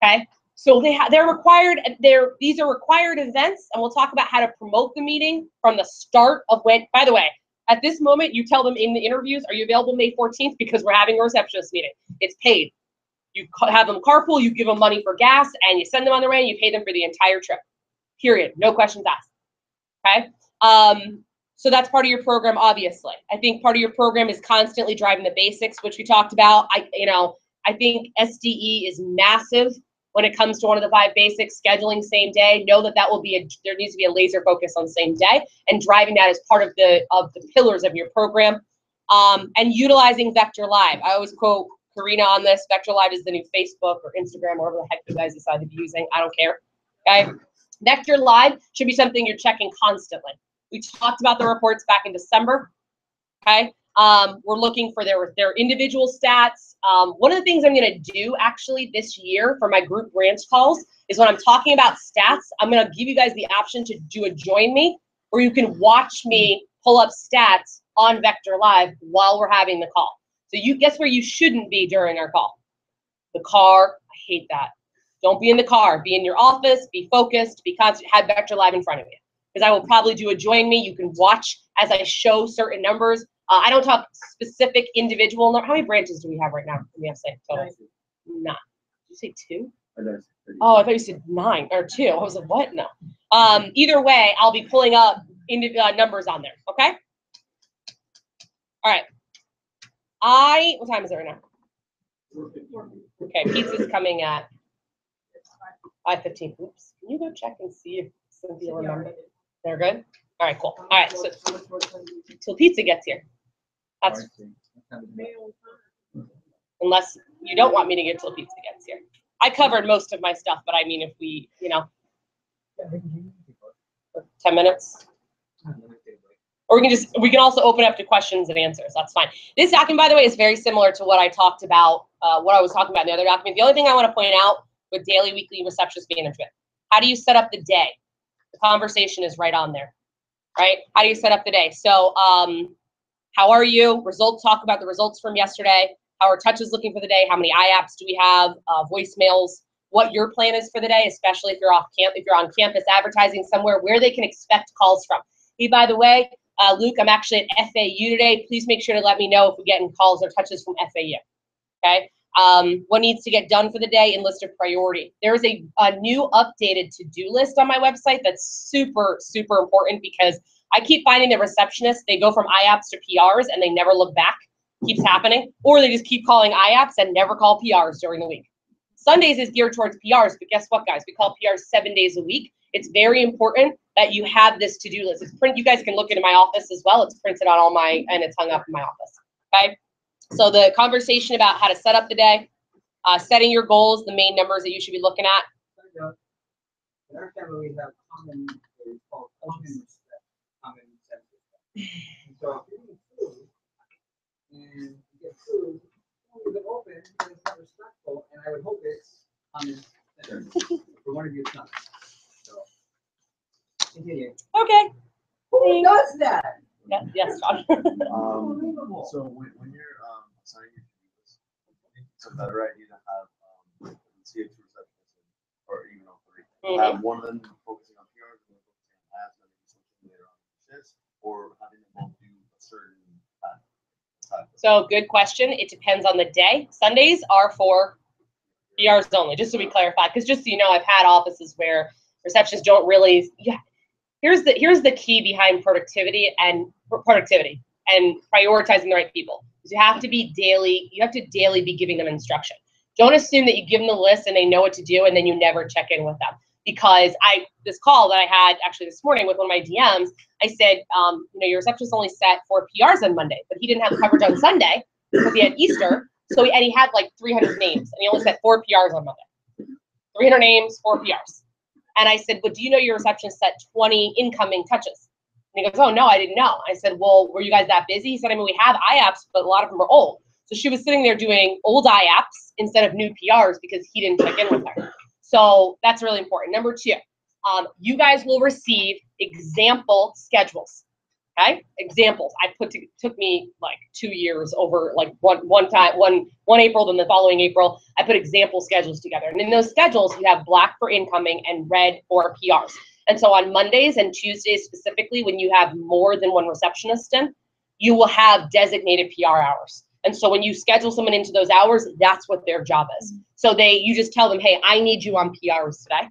Speaker 11: okay? So they're required, these are required events, and we'll talk about how to promote the meeting from the start of when, by the way, at this moment, you tell them in the interviews, are you available May 14th? Because we're having a receptionist meeting. It's paid. You have them carpool, you give them money for gas, and you send them on their way, and you pay them for the entire trip. Period. No questions asked. Okay? So that's part of your program, obviously. I think part of your program is constantly driving the basics, which we talked about. I think SDE is massive when it comes to one of the 5 basics, scheduling same day. Know that will be there needs to be a laser focus on same day, and driving that as part of the pillars of your program. And utilizing Vector Live. I always quote Karina on this. Vector Live is the new Facebook or Instagram, whatever the heck you guys decide to be using. I don't care. Okay. Vector Live should be something you're checking constantly. We talked about the reports back in December. Okay. We're looking for their individual stats. One of the things I'm going to do actually this year for my group branch calls is when I'm talking about stats, I'm going to give you guys the option to do a join me, where you can watch me pull up stats on Vector Live while we're having the call. So you guess where you shouldn't be during our call? The car. I hate that. Don't be in the car. Be in your office. Be focused. Be constant. Have Vector Live in front of you, because I will probably do a join me. You can watch as I show certain numbers. I don't talk specific individual numbers. How many branches do we have right now? We have say total. 9. Did you say 2? Oh, I thought you said 9 or 2. I was like, what? No. Either way, I'll be pulling up numbers on there. Okay. All right. What time is it right now? Okay, pizza's coming at 5:15. Oops. Can you go check and see if Cynthia remembered? They're good? All right, cool. All right, so till pizza gets here. That's unless you don't want me to get till pizza gets here. I covered most of my stuff, but I mean, if we, 10 minutes. Or we can also open up to questions and answers. That's fine. This document, by the way, is very similar to what I talked about, what I was talking about in the other document. The only thing I want to point out with daily, weekly receptionist management, how do you set up the day? The conversation is right on there, right? How do you set up the day? So how are you? Results, talk about the results from yesterday. How are touches looking for the day? How many IAPs do we have? Voicemails, what your plan is for the day, especially if you're if you're on campus advertising somewhere, where they can expect calls from. Hey, by the way, Luke, I'm actually at FAU today. Please make sure to let me know if we get any calls or touches from FAU. Okay. What needs to get done for the day and list of priority. There is a new updated to-do list on my website that's super, super important, because I keep finding that receptionists, they go from IAPs to PRs and they never look back. Keeps happening. Or they just keep calling IAPs and never call PRs during the week. Sundays is geared towards PRs, but guess what, guys? We call PRs 7 days a week. It's very important that you have this to-do list. It's print. You guys can look into my office as well. It's printed on and it's hung up in my office. Okay. So the conversation about how to set up the day, setting your goals, the main numbers that you should be looking at.
Speaker 7: In our family, we have common respect, common sense respect. So if you eat food and you get food, leave it open because it's not respectful, and I would hope it's common sense for one of your sons. So continue.
Speaker 11: Okay.
Speaker 12: Who does that?
Speaker 11: Yeah, yes, Josh.
Speaker 12: So when you're assigning your to-do list, I think it's a better idea to have CH receptionists or even all three. Have one of them focusing on PRs and one focusing on labs, and then switching later on shifts, or having them both do a certain time.
Speaker 11: So good question. It depends on the day. Sundays are for PRs only, just so we clarify. Because just so you know, I've had offices where receptionists don't really. Yeah. Here's the key behind productivity and prioritizing the right people. You have to be daily. You have to daily be giving them instruction. Don't assume that you give them the list and they know what to do, and then you never check in with them. Because this call that I had actually this morning with one of my DMs, I said, your receptionist only set 4 PRs on Monday, but he didn't have coverage on Sunday because he had Easter. So he had like 300 names, and he only set 4 PRs on Monday. 300 names, 4 PRs. And I said, but do you know your receptionist set 20 incoming touches? And he goes, oh, no, I didn't know. I said, well, were you guys that busy? He said, I mean, we have IAPs, but a lot of them are old. So she was sitting there doing old IAPs instead of new PRs because he didn't check in with her. So that's really important. Number 2, you guys will receive example schedules. Okay, examples. Took me like 2 years over like one April, then the following April, I put example schedules together. And in those schedules, you have black for incoming and red for PRs. And so on Mondays and Tuesdays specifically, when you have more than one receptionist in, you will have designated PR hours. And so when you schedule someone into those hours, that's what their job is. So you just tell them, hey, I need you on PRs today.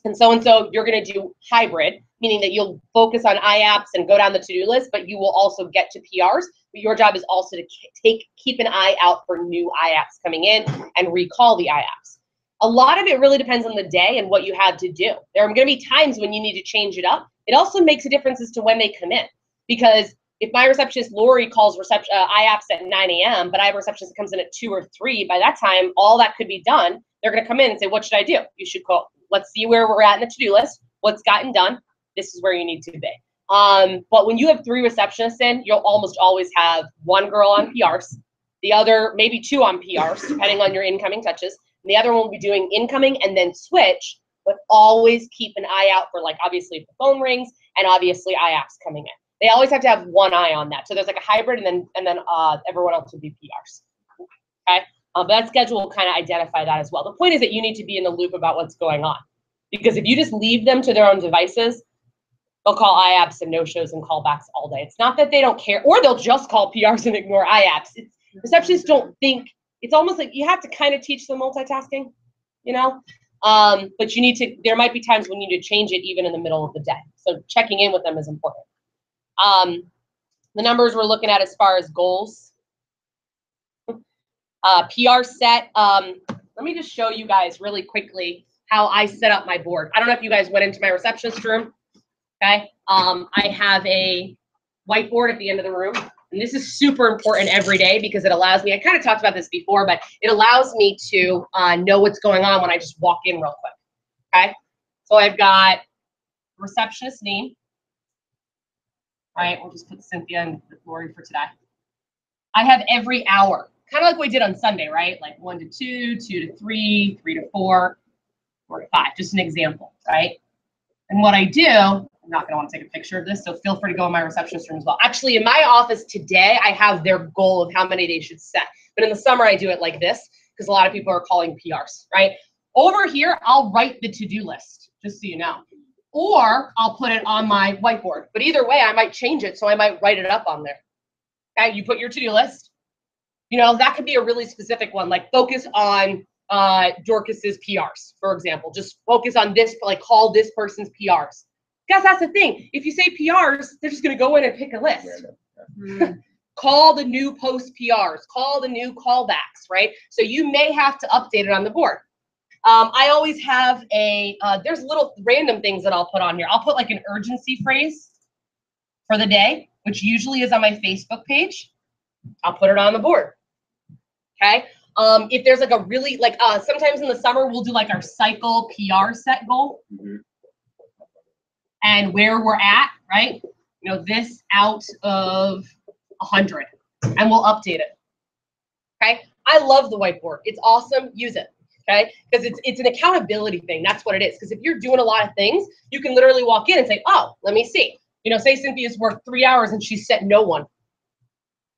Speaker 11: And so you're going to do hybrid, meaning that you'll focus on IAPs and go down the to-do list, but you will also get to PRs. But your job is also to keep an eye out for new IAPs coming in and recall the IAPs. A lot of it really depends on the day and what you have to do. There are going to be times when you need to change it up. It also makes a difference as to when they come in, because if my receptionist Lori calls IAPs at 9 a.m., but I have a receptionist that comes in at 2 or 3, by that time all that could be done. They're going to come in and say, what should I do? You should call. Let's see where we're at in the to-do list. What's gotten done? This is where you need to be. But when you have 3 receptionists in, you'll almost always have 1 girl on PRs, the other maybe 2 on PRs, depending on your incoming touches. And the other one will be doing incoming and then switch, but always keep an eye out for, like, obviously the phone rings and obviously IAPs coming in. They always have to have one eye on that. So there's like a hybrid, and then everyone else would be PRs. Okay. But that schedule will kind of identify that as well. The point is that you need to be in the loop about what's going on, because if you just leave them to their own devices, they'll call IAPs and no-shows and callbacks all day. It's not that they don't care, or they'll just call PRs and ignore IAPs. Receptionists don't think. It's almost like you have to kind of teach them multitasking, you know? But you need to, there might be times when you need to change it even in the middle of the day. So checking in with them is important. The numbers we're looking at as far as goals. PR set. Let me just show you guys really quickly how I set up my board. I don't know if you guys went into my receptionist room. Okay. I have a whiteboard at the end of the room. And this is super important every day because it allows me, I kind of talked about this before, but it allows me to know what's going on when I just walk in real quick. Okay. So I've got receptionist name. All right, we'll just put Cynthia and Lori for today. I have every hour, kind of like we did on Sunday, right? Like 1 to 2, 2 to 3, 3 to 4, 4 to 5, just an example, right? And what I do, I'm not gonna want to take a picture of this, so feel free to go in my receptionist room as well. Actually, in my office today, I have their goal of how many they should set. But in the summer, I do it like this, because a lot of people are calling PRs, right? Over here, I'll write the to-do list, just so you know. Or I'll put it on my whiteboard. But either way, I might change it, so I might write it up on there. Okay, you put your to-do list. You know, that could be a really specific one, like focus on Dorcas's PRs, for example. Just focus on this, like call this person's PRs. Because that's the thing. If you say PRs, they're just going to go in and pick a list. Call the new post PRs. Call the new callbacks, right? So you may have to update it on the board. I always have there's little random things that I'll put on here. I'll put like an urgency phrase for the day, which usually is on my Facebook page. I'll put it on the board. Okay. If there's like a really, like sometimes in the summer, we'll do like our cycle PR set goal and where we're at, right? You know, this out of 100, and we'll update it. Okay. I love the whiteboard. It's awesome. Use it. Okay, because it's an accountability thing. That's what it is. Because if you're doing a lot of things, you can literally walk in and say, oh, let me see. You know, say Cynthia's worked 3 hours and she's set no one.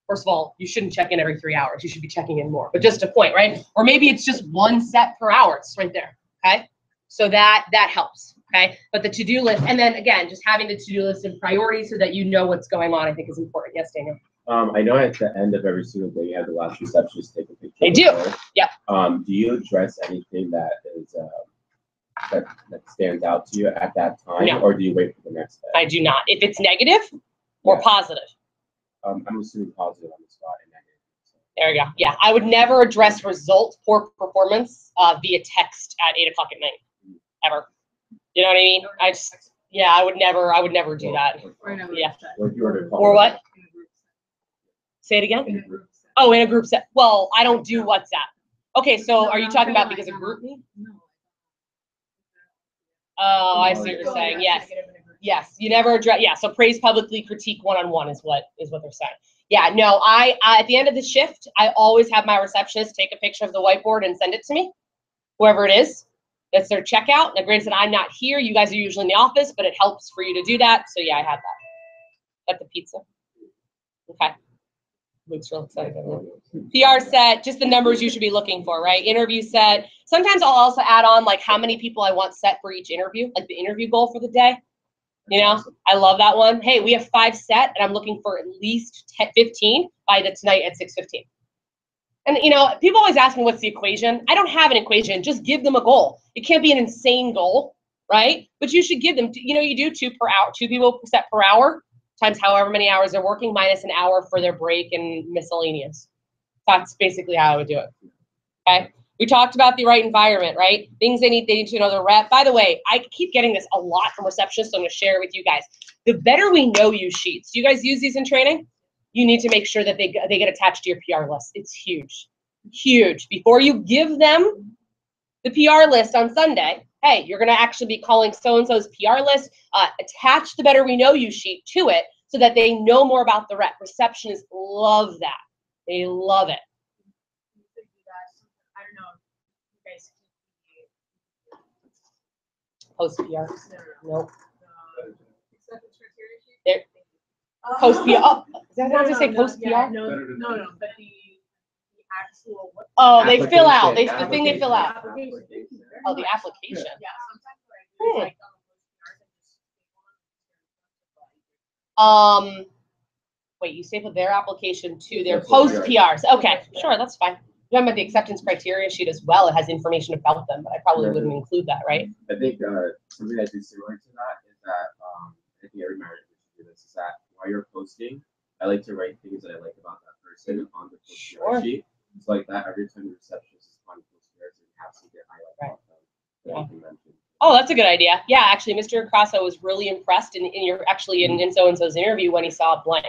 Speaker 11: First of all, you shouldn't check in every 3 hours. You should be checking in more, but just a point, right? Or maybe it's just one set per hour. It's right there, okay? So that helps, okay? But the to-do list, and then again, just having the to-do list in priority so that you know what's going on, I think is important. Yes, Daniel?
Speaker 5: I know at the end of every single day, you have the last receptionist take a picture.
Speaker 11: They do, yep.
Speaker 5: Do you address anything that is that stands out to you at that time,
Speaker 11: No.
Speaker 5: or do you wait for the next day?
Speaker 11: I do not. If it's negative or positive.
Speaker 5: I'm assuming positive on the spot and negative.
Speaker 11: There you go. Yeah, I would never address poor performance via text at 8 o'clock at night, ever. You know what I mean? I would never do that. Yeah. Or what? Say it again. Oh, in a group set. Well, I don't do WhatsApp. Okay, so are you talking about because of group me? Oh, I see what you're saying. Yes. Yes, you never address. Yeah, so praise publicly, critique one-on-one is what they're saying. Yeah, no, I at the end of the shift, I always have my receptionist take a picture of the whiteboard and send it to me, whoever it is. That's their checkout. Now, granted, I'm not here. You guys are usually in the office, but it helps for you to do that. So yeah, I have that. Got the pizza. Okay. Luke's real excited. PR set, just the numbers you should be looking for, right? Interview set. Sometimes I'll also add on like how many people I want set for each interview, like the interview goal for the day. You know, I love that one. Hey, we have 5 set, and I'm looking for at least 15 by tonight at 6:15. And, you know, people always ask me what's the equation. I don't have an equation. Just give them a goal. It can't be an insane goal, right? But you should give them, you know, you do 2 per hour, 2 people set per hour, times however many hours they're working, minus an hour for their break and miscellaneous. That's basically how I would do it. Okay. We talked about the right environment, right? Things they need to know the rep. By the way, I keep getting this a lot from receptionists, so I'm going to share it with you guys. The better we know you sheets. Do you guys use these in training? You need to make sure that they get attached to your PR list. It's huge, huge. Before you give them the PR list on Sunday, hey, you're going to actually be calling so-and-so's PR list. Attach the better we know you sheet to it so that they know more about the rep. Receptionists love that. They love it. Post PR. Nope. There. Post PR. Oh, is that how to say post PR?
Speaker 2: No, but the actual.
Speaker 11: Oh, they fill out. The thing they fill out. Oh, the application.
Speaker 2: Yeah. Sometimes what I do is like
Speaker 11: Wait, you staple their application to their post PRs. Okay, sure, that's fine. You're talking about the acceptance criteria sheet as well. It has information about them, but I probably wouldn't include that, right?
Speaker 5: I think something that is similar to that is that I think every manager should do this. Is that while you're posting, I like to write things that I like about that person on the post PR sheet. It's like that every time the receptionist is on post PR, so you have to get highlights about them.
Speaker 11: Oh, that's a good idea. Yeah, actually, Mr. Crosso was really impressed in so-and-so's interview when he saw blank.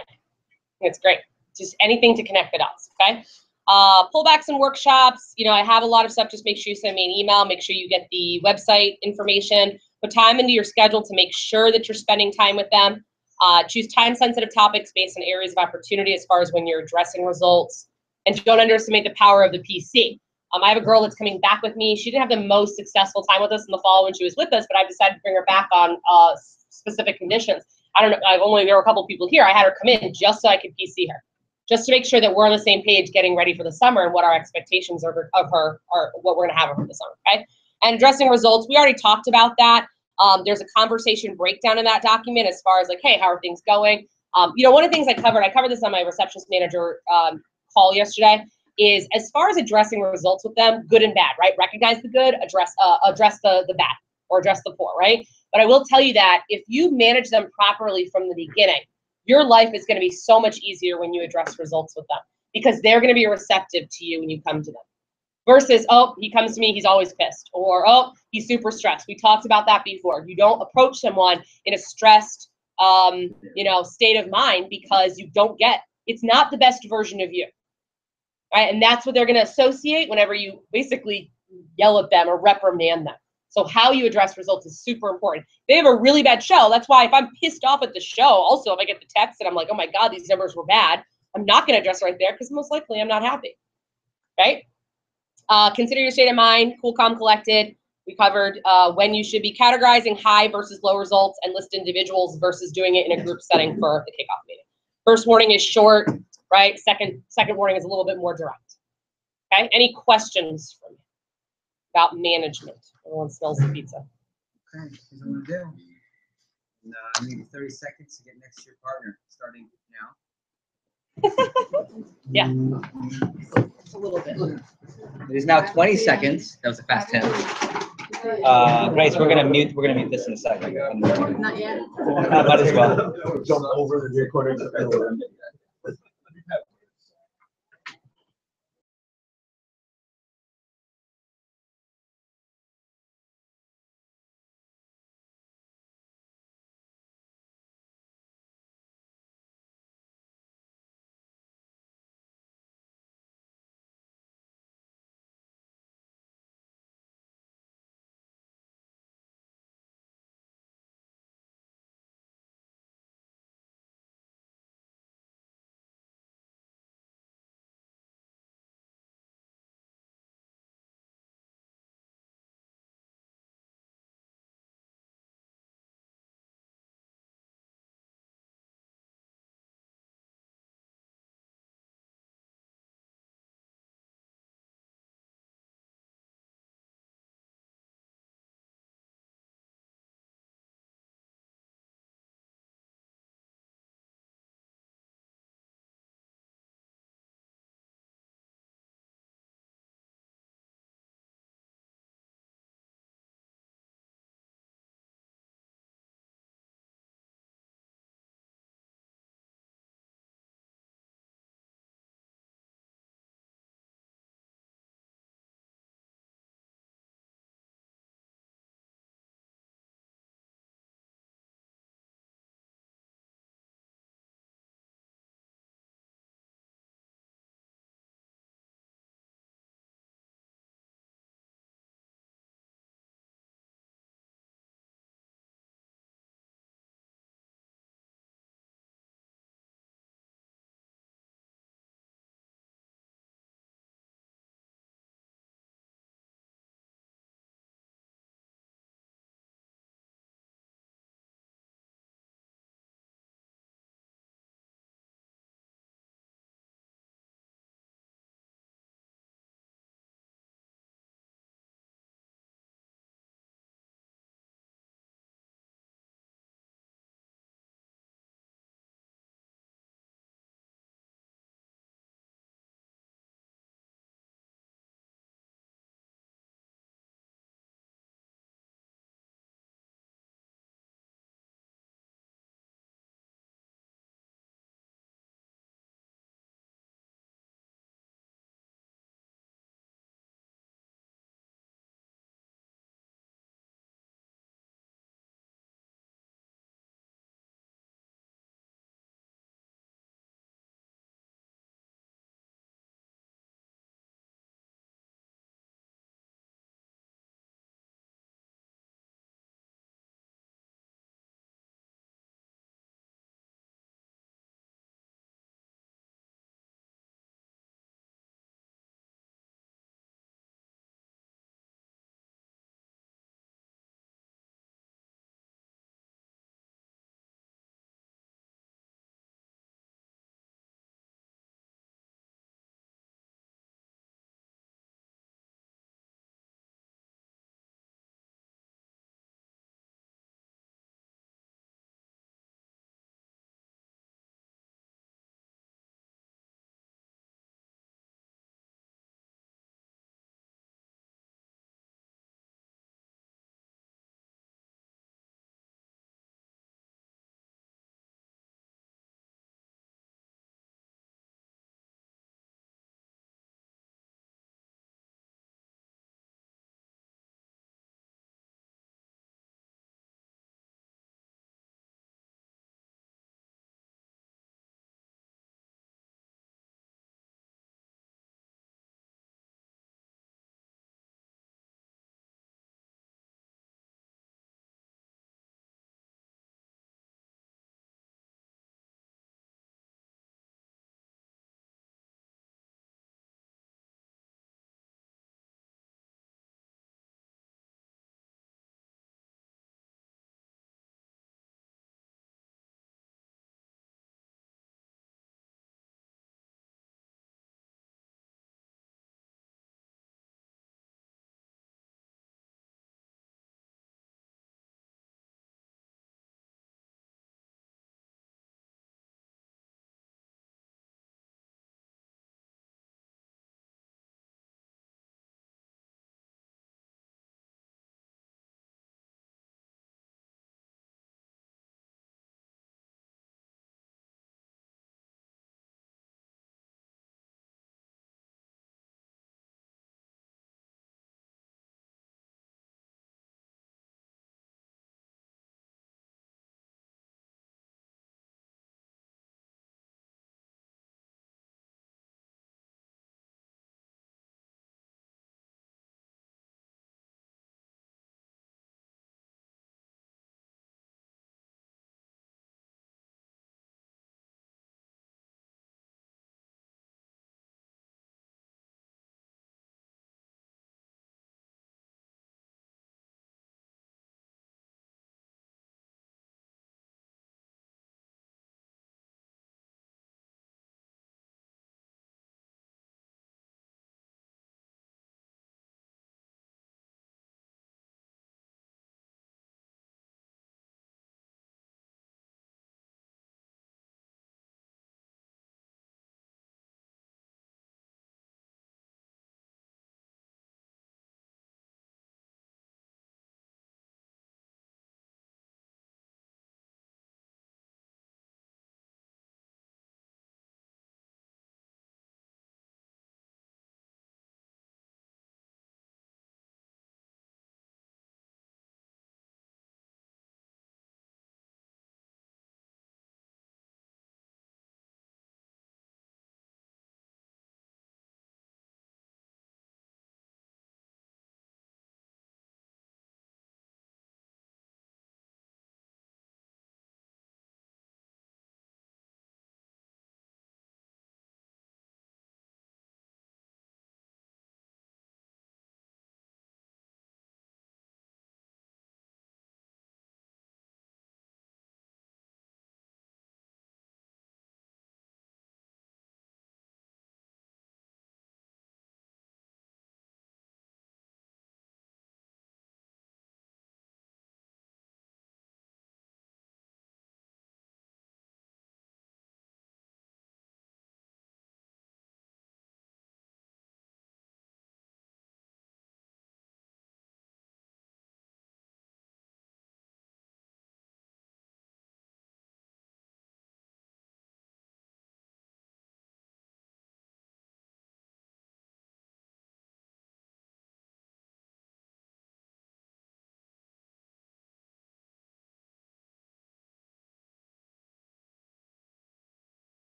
Speaker 11: It's great. Just anything to connect the dots, okay? Pullbacks and workshops. You know, I have a lot of stuff. Just make sure you send me an email. Make sure you get the website information. Put time into your schedule to make sure that you're spending time with them. Choose time-sensitive topics based on areas of opportunity as far as when you're addressing results. And don't underestimate the power of the PC. I have a girl that's coming back with me. She didn't have the most successful time with us in the fall when she was with us, but I've decided to bring her back on specific conditions. I don't know. There were a couple people here. I had her come in just so I could PC her, just to make sure that we're on the same page getting ready for the summer and what our expectations of her are, what we're going to have of her this summer, okay? And addressing results, we already talked about that. There's a conversation breakdown in that document as far as like, hey, how are things going? You know, one of the things I covered this on my receptionist manager call yesterday, is as far as addressing results with them, good and bad, right? Recognize the good, address the bad, or address the poor, right? But I will tell you that if you manage them properly from the beginning, your life is going to be so much easier when you address results with them, because they're going to be receptive to you when you come to them. Versus, oh, he comes to me, he's always pissed, or oh, he's super stressed. We talked about that before. You don't approach someone in a stressed, state of mind, because it's not the best version of you, right? And that's what they're going to associate whenever you basically yell at them or reprimand them. So how you address results is super important. They have a really bad show. That's why if I'm pissed off at the show, also if I get the text and I'm like, oh my God, these numbers were bad, I'm not going to address right there because most likely I'm not happy, right? Consider your state of mind, cool, calm, collected. We covered when you should be categorizing high versus low results and list individuals versus doing it in a group setting for the kickoff meeting. First warning is short, right? Second warning is a little bit more direct. Okay, any questions from you about management? Everyone smells the pizza.
Speaker 7: Okay, here's what I'm gonna do. And, maybe 30 seconds to get next to your partner, starting now.
Speaker 11: Yeah. A little bit.
Speaker 1: It is now 20 seconds. That was a fast 10. Grace, we're gonna mute this in a second.
Speaker 6: Not yet.
Speaker 1: Might as well.
Speaker 12: Jump over the recording.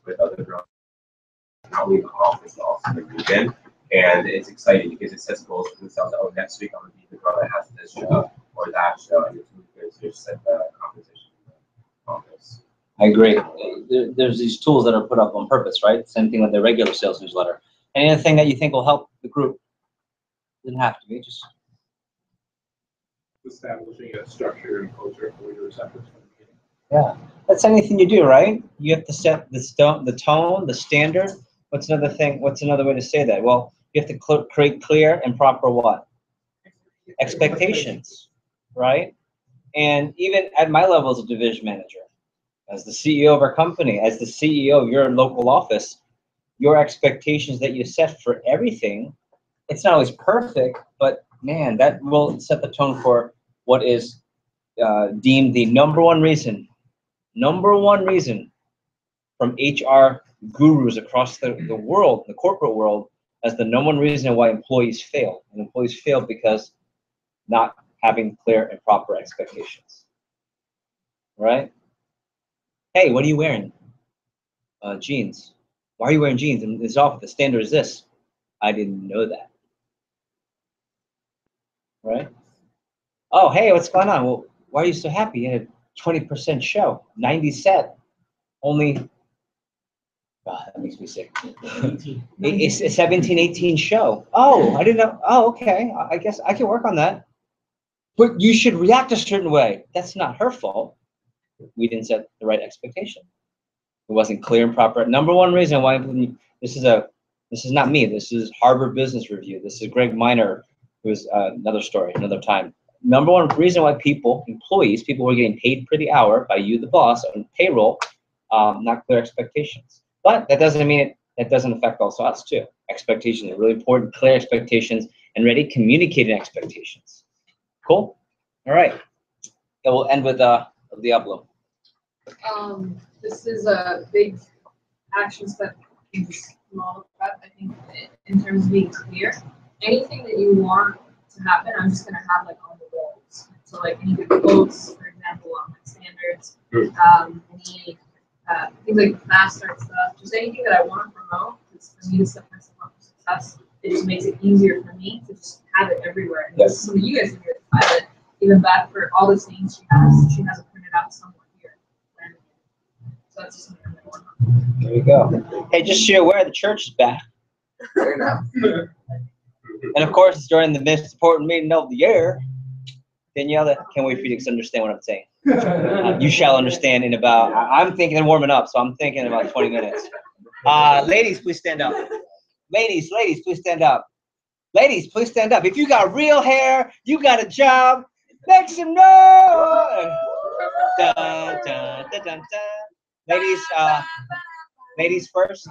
Speaker 5: with other girls not leave the office also in the region. And it's exciting because it sets goals for themselves. Oh, next week I'm gonna be the girl that has this show or that show, and it's really good to just set the competition in the office.
Speaker 1: I agree. There's these tools that are put up on purpose, right? Same thing with the regular sales newsletter. Anything that you think will help the group? Doesn't have to be, just
Speaker 10: Establishing a structure and culture for your receptors from the beginning.
Speaker 1: yeah. That's anything you do, right? You have to set the tone, the standard. What's another thing? What's another way to say that? Well, you have to create clear and proper what? Expectations, right? And even at my level as a division manager, as the CEO of our company, as the CEO of your local office, your expectations that you set for everything, it's not always perfect, but man, that will set the tone for what is deemed the number one reason from HR gurus across the world, the corporate world, as the number one reason why employees fail. And employees fail because not having clear and proper expectations, right? Hey, what are you wearing? Jeans. Why are you wearing jeans? And it's off. The standard is this. I didn't know that. Right? Oh, hey, what's going on? Well, why are you so happy? You had a 20% show, 90 set, only. Oh, that makes me sick. It's a 17, 18 show. Oh, I didn't know. Oh, okay. I guess I can work on that. But you should react a certain way. That's not her fault. We didn't set the right expectation. It wasn't clear and proper. Number one reason why this is not me. This is Harvard Business Review. This is Greg Miner, who's another story, another time. Number one reason why employees, people who are getting paid per the hour by you, the boss, on payroll, not clear expectations. But that doesn't mean that doesn't affect also us too. Expectations are really important. Clear expectations and ready communicating expectations. Cool. All right. It will end with Diablo.
Speaker 6: This is a big action step in small prep. I think in terms of being clear, anything that you want to happen, I'm just gonna have like on the walls. So like any good quotes, for example, on like standards, any things like fast start stuff, just anything that I want to promote. It's for me to set myself up for success. It just makes it easier for me to just have it everywhere. And
Speaker 1: Yes.
Speaker 6: some of you guys can get it. Even back for all the things she has it printed out somewhere here. And so that's just something I'm going on.
Speaker 1: There you go. Hey, just so you're aware, the church is back. And of course, it's during the most important meeting of the year. Daniela, can't wait for you to understand what I'm saying. You shall understand in about, I'm thinking of warming up, so I'm thinking about 20 minutes. Ladies, please stand up. Ladies, please stand up. Ladies, please stand up. If you got real hair, you got a job, make some noise. Dun, dun, dun, dun, dun. Ladies first.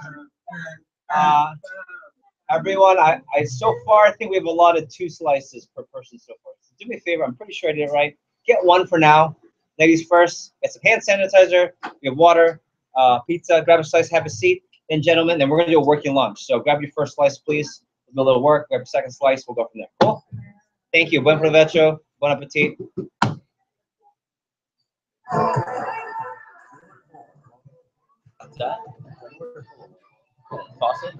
Speaker 1: Everyone, I so far I think we have allotted 2 slices per person so far. So do me a favor, I'm pretty sure I did it right. Get 1 for now. Ladies first. Get some hand sanitizer. We have water, pizza. Grab a slice, have a seat. Then gentlemen, then we're gonna do a working lunch. So grab your first slice, please. We'll do a little work. Grab a second slice. We'll go from there. Cool. Thank you. Buen provecho. Bon appetit. What's that? Toss it.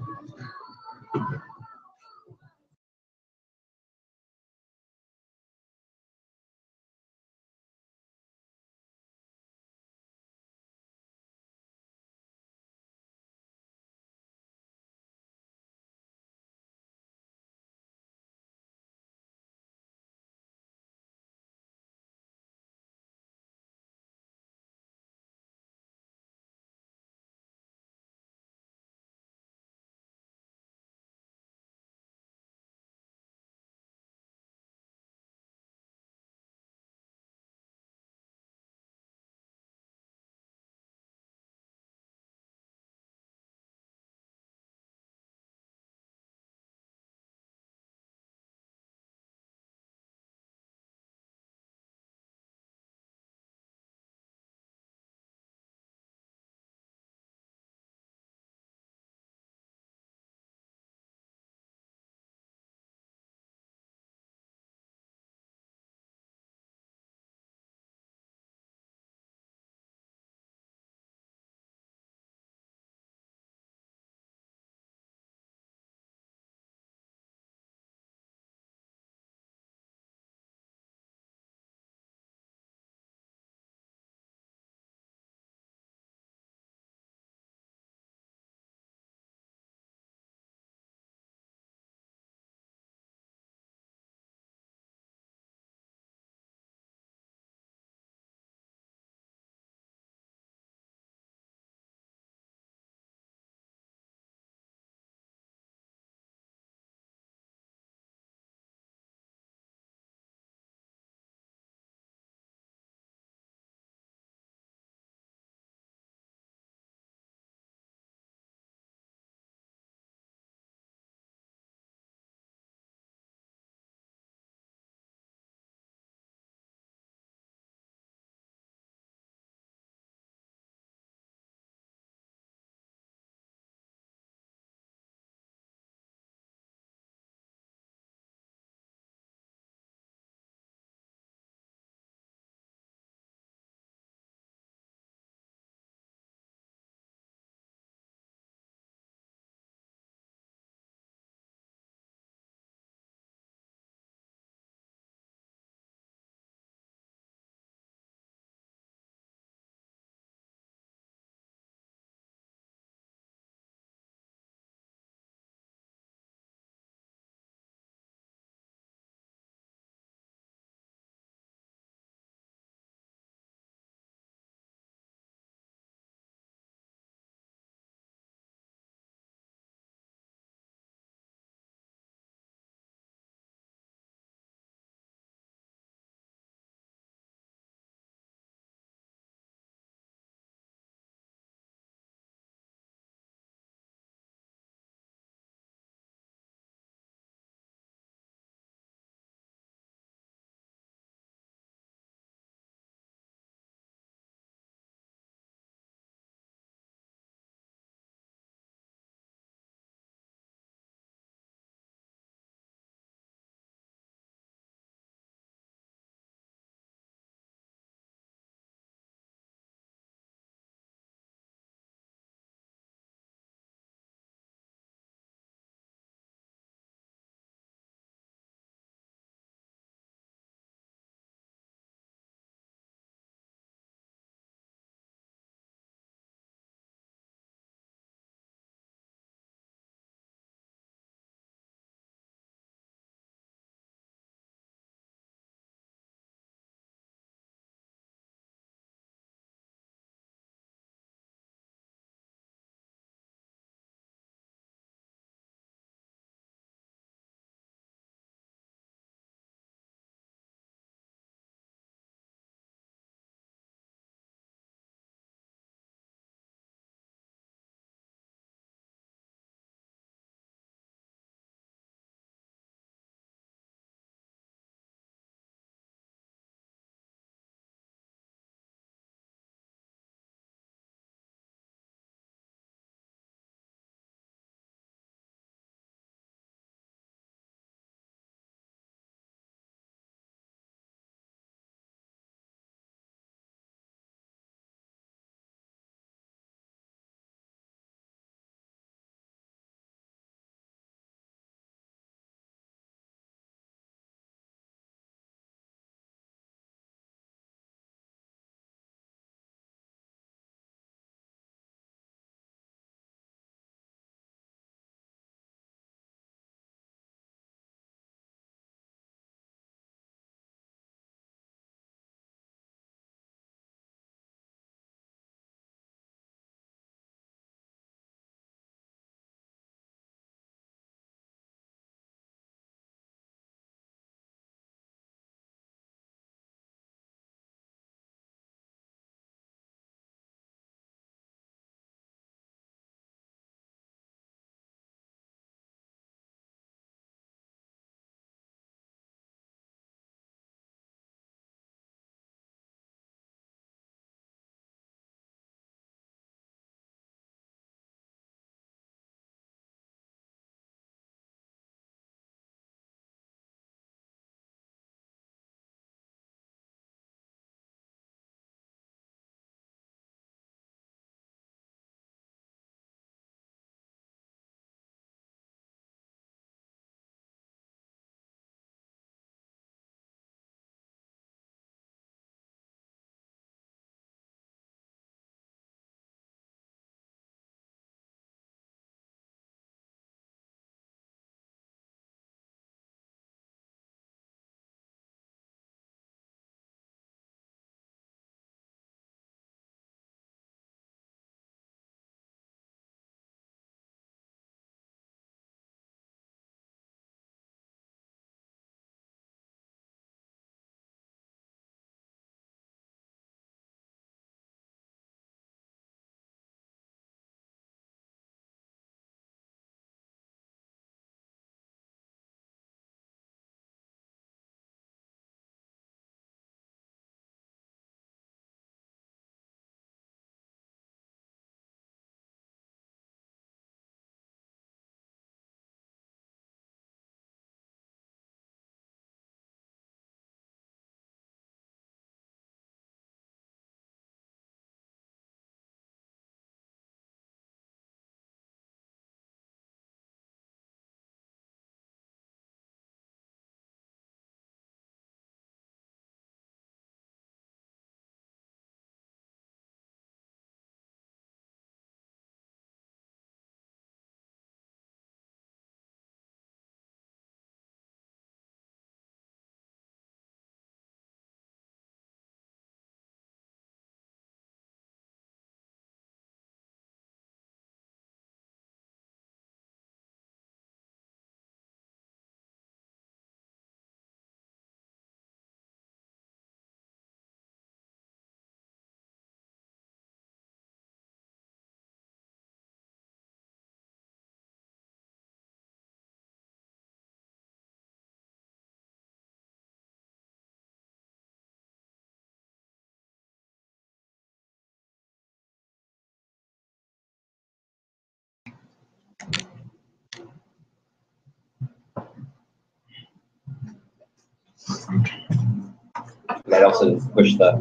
Speaker 1: Might also push the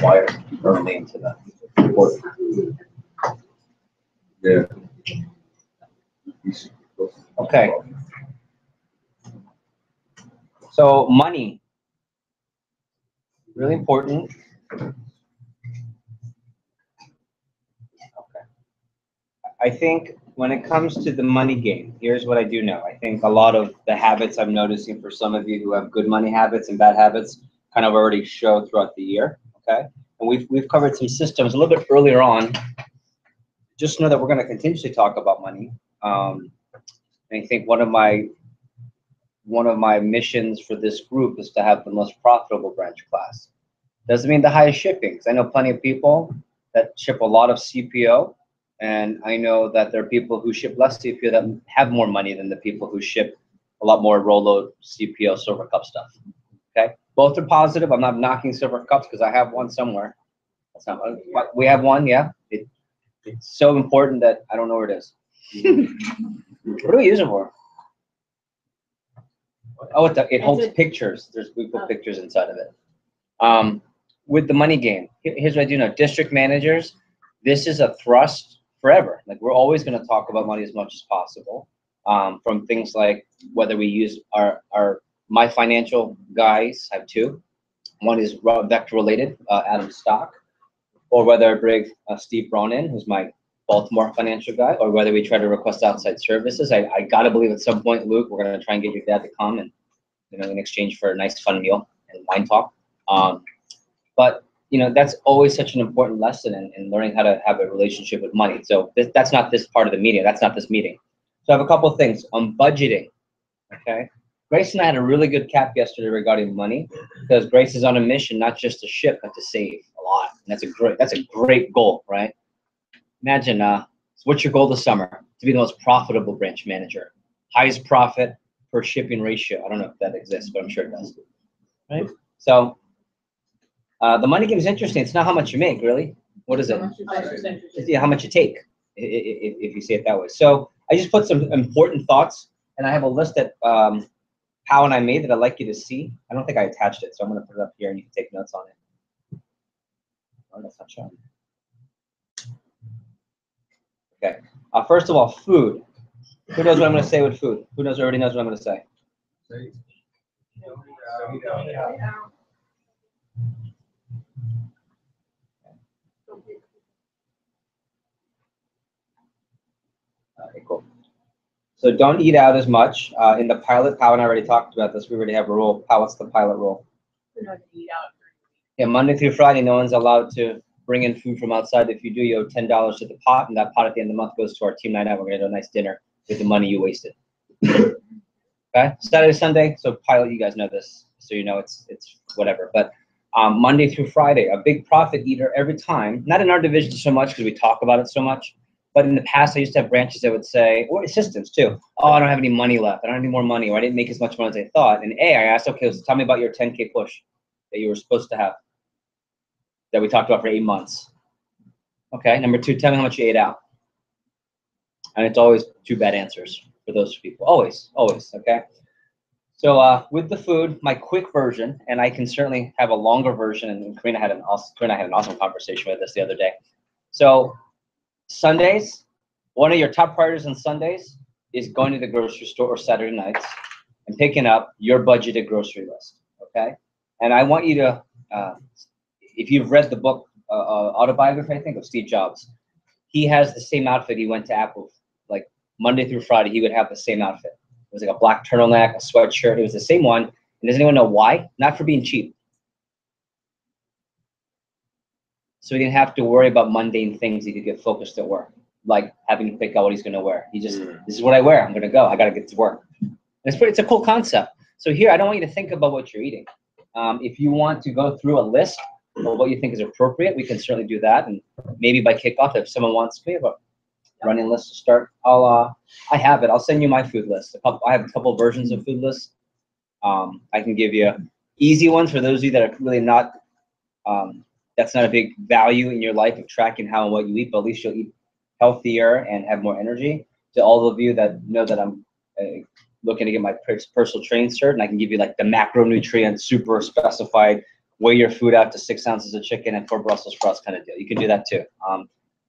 Speaker 1: wire firmly into the board.
Speaker 12: Yeah.
Speaker 1: Okay. So money, really important. Okay. I think when it comes to the money game, here's what I do know. I think a lot of the habits I'm noticing for some of you who have good money habits and bad habits kind of already show throughout the year. Okay. And we've covered some systems a little bit earlier on. Just know that we're going to continuously talk about money. And I think one of my missions for this group is to have the most profitable branch class. Doesn't mean the highest shipping, because I know plenty of people that ship a lot of CPO, and I know that there are people who ship less CPO that have more money than the people who ship a lot more Rolo CPO Silver Cup stuff. Okay, both are positive. I'm not knocking Silver Cups because I have one somewhere. That's not. We have one, yeah. It's so important that I don't know where it is. What do we use it for? Oh, it holds pictures. We put pictures inside of it. With the money game, here's what I do know. District managers, this is a thrust forever. Like, we're always going to talk about money as much as possible. From things like whether we use my financial guys have two. One is vector related, Adam Stock, or whether I bring Steve Bronin, who's my Baltimore financial guy, or whether we try to request outside services. I gotta believe at some point, Luke, we're gonna try and get your dad to come and, in exchange for a nice fun meal and wine talk. But that's always such an important lesson in learning how to have a relationship with money. So that's not this part of the meeting. That's not this meeting. So I have a couple of things on budgeting. Okay, Grace and I had a really good cap yesterday regarding money, because Grace is on a mission not just to ship but to save a lot, and that's a great goal, right? Imagine, what's your goal this summer? To be the most profitable branch manager, highest profit per shipping ratio. I don't know if that exists, but I'm sure it does. Right? So the money game is interesting. It's not how much you make, really. What is it? Yeah, how much you take, if you say it that way. So I just put some important thoughts, and I have a list that Pao and I made that I'd like you to see. I don't think I attached it, so I'm going to put it up here, and you can take notes on it. Oh, that's not showing. Okay. First of all, food. Who knows what I'm going to say with food? Who already knows what I'm going to say? Okay, cool. So don't eat out as much. In the pilot, Pao and I already talked about this. We already have a rule. Pao, what's the pilot rule?
Speaker 2: We're not gonna eat out.
Speaker 1: Yeah, Monday through Friday, no one's allowed to bring in food from outside. If you do, you owe $10 to the pot, and that pot at the end of the month goes to our team night out. We're gonna do a nice dinner with the money you wasted. Okay, Saturday, Sunday. So pilot, you guys know this, so you know it's whatever. But Monday through Friday, a big profit eater every time. Not in our division so much because we talk about it so much. But in the past, I used to have branches that would say, or assistants too, oh, I don't have any money left. I don't have any more money, or I didn't make as much money as I thought. And I asked, okay, so tell me about your 10K push that you were supposed to have, that we talked about for 8 months. Okay, number 2, tell me how much you ate out. And it's always 2 bad answers for those people. Always, okay? So with the food, my quick version, and I can certainly have a longer version, and Karina had an awesome conversation with us the other day. So Sundays, one of your top priorities on Sundays is going to the grocery store or Saturday nights and picking up your budgeted grocery list, okay? And I want you to, if you've read the book, autobiography, I think, of Steve Jobs, he has the same outfit he went to Apple, like Monday through Friday, he would have the same outfit. It was like a black turtleneck, a sweatshirt, it was the same one. And does anyone know why? Not for being cheap. So he didn't have to worry about mundane things. He could get focused at work, like having to pick out what he's going to wear. He just, this is what I wear. I'm going to go. I got to get to work. And it's a cool concept. So here, I don't want you to think about what you're eating. If you want to go through a list of what you think is appropriate, we can certainly do that. And maybe by kickoff, if someone wants me, a running list to start, I have it. I'll send you my food list. I have a couple versions of food lists. I can give you easy ones for those of you that are really not, that's not a big value in your life of tracking how and what you eat, but at least you'll eat healthier and have more energy. to all of you that know that I'm looking to get my personal training cert, and I can give you like the macronutrient super specified, weigh your food out to 6 ounces of chicken and 4 Brussels sprouts kind of deal. You can do that too.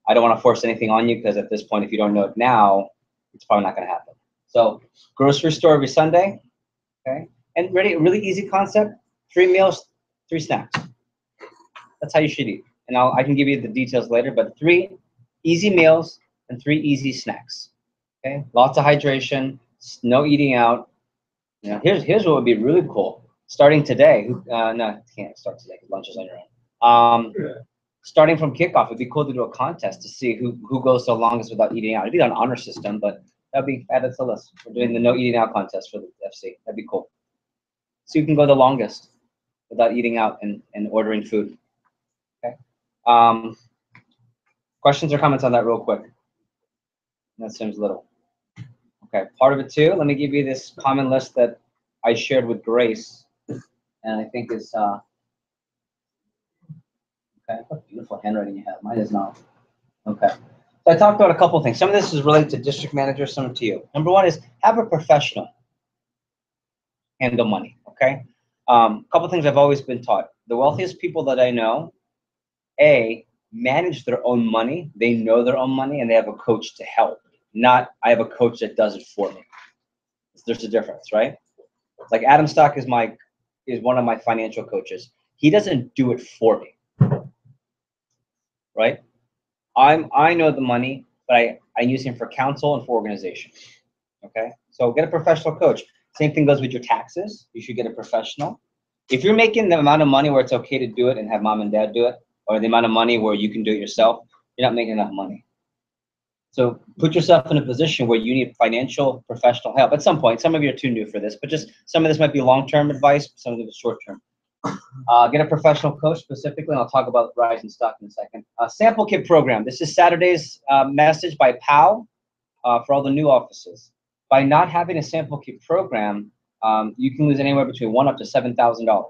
Speaker 1: I don't want to force anything on you because at this point, if you don't know it now, it's probably not going to happen. So grocery store every Sunday, okay? And really easy concept, 3 meals, 3 snacks. That's how you should eat. And I can give you the details later, but 3 easy meals and 3 easy snacks, okay? Lots of hydration, no eating out. You know, here's what would be really cool. Starting today, no, you can't start today because lunch is on your own. Starting from kickoff, it'd be cool to do a contest to see who goes the longest without eating out. It'd be an honor system, but that'd be added to the list. We're doing the no eating out contest for the FC. That'd be cool. So you can go the longest without eating out and ordering food. Okay. Questions or comments on that real quick? That seems little. Okay, part of it too, let me give you this common list that I shared with Grace, and I think is, okay, what beautiful handwriting you have. Mine is not. Okay. So I talked about a couple things. Some of this is related to district managers, some to you. Number one is have a professional handle money, okay? A couple things I've always been taught. The wealthiest people that I know, manage their own money. They know their own money, and they have a coach to help. Not, I have a coach that does it for me. There's a difference, right? Like Adam Stock is one of my financial coaches. He doesn't do it for me, right? I know the money, but I use him for counsel and for organization. Okay, so get a professional coach. Same thing goes with your taxes. You should get a professional. If you're making the amount of money where it's okay to do it and have mom and dad do it, or the amount of money where you can do it yourself, you're not making enough money. So put yourself in a position where you need financial professional help at some point. Some of you are too new for this, but just some of this might be long-term advice, some of it is short-term. Get a professional coach specifically, and I'll talk about Rising Stock in a second. Sample kit program. This is Saturday's message by POW for all the new offices. By not having a sample kit program, you can lose anywhere between $1,000 up to $7,000.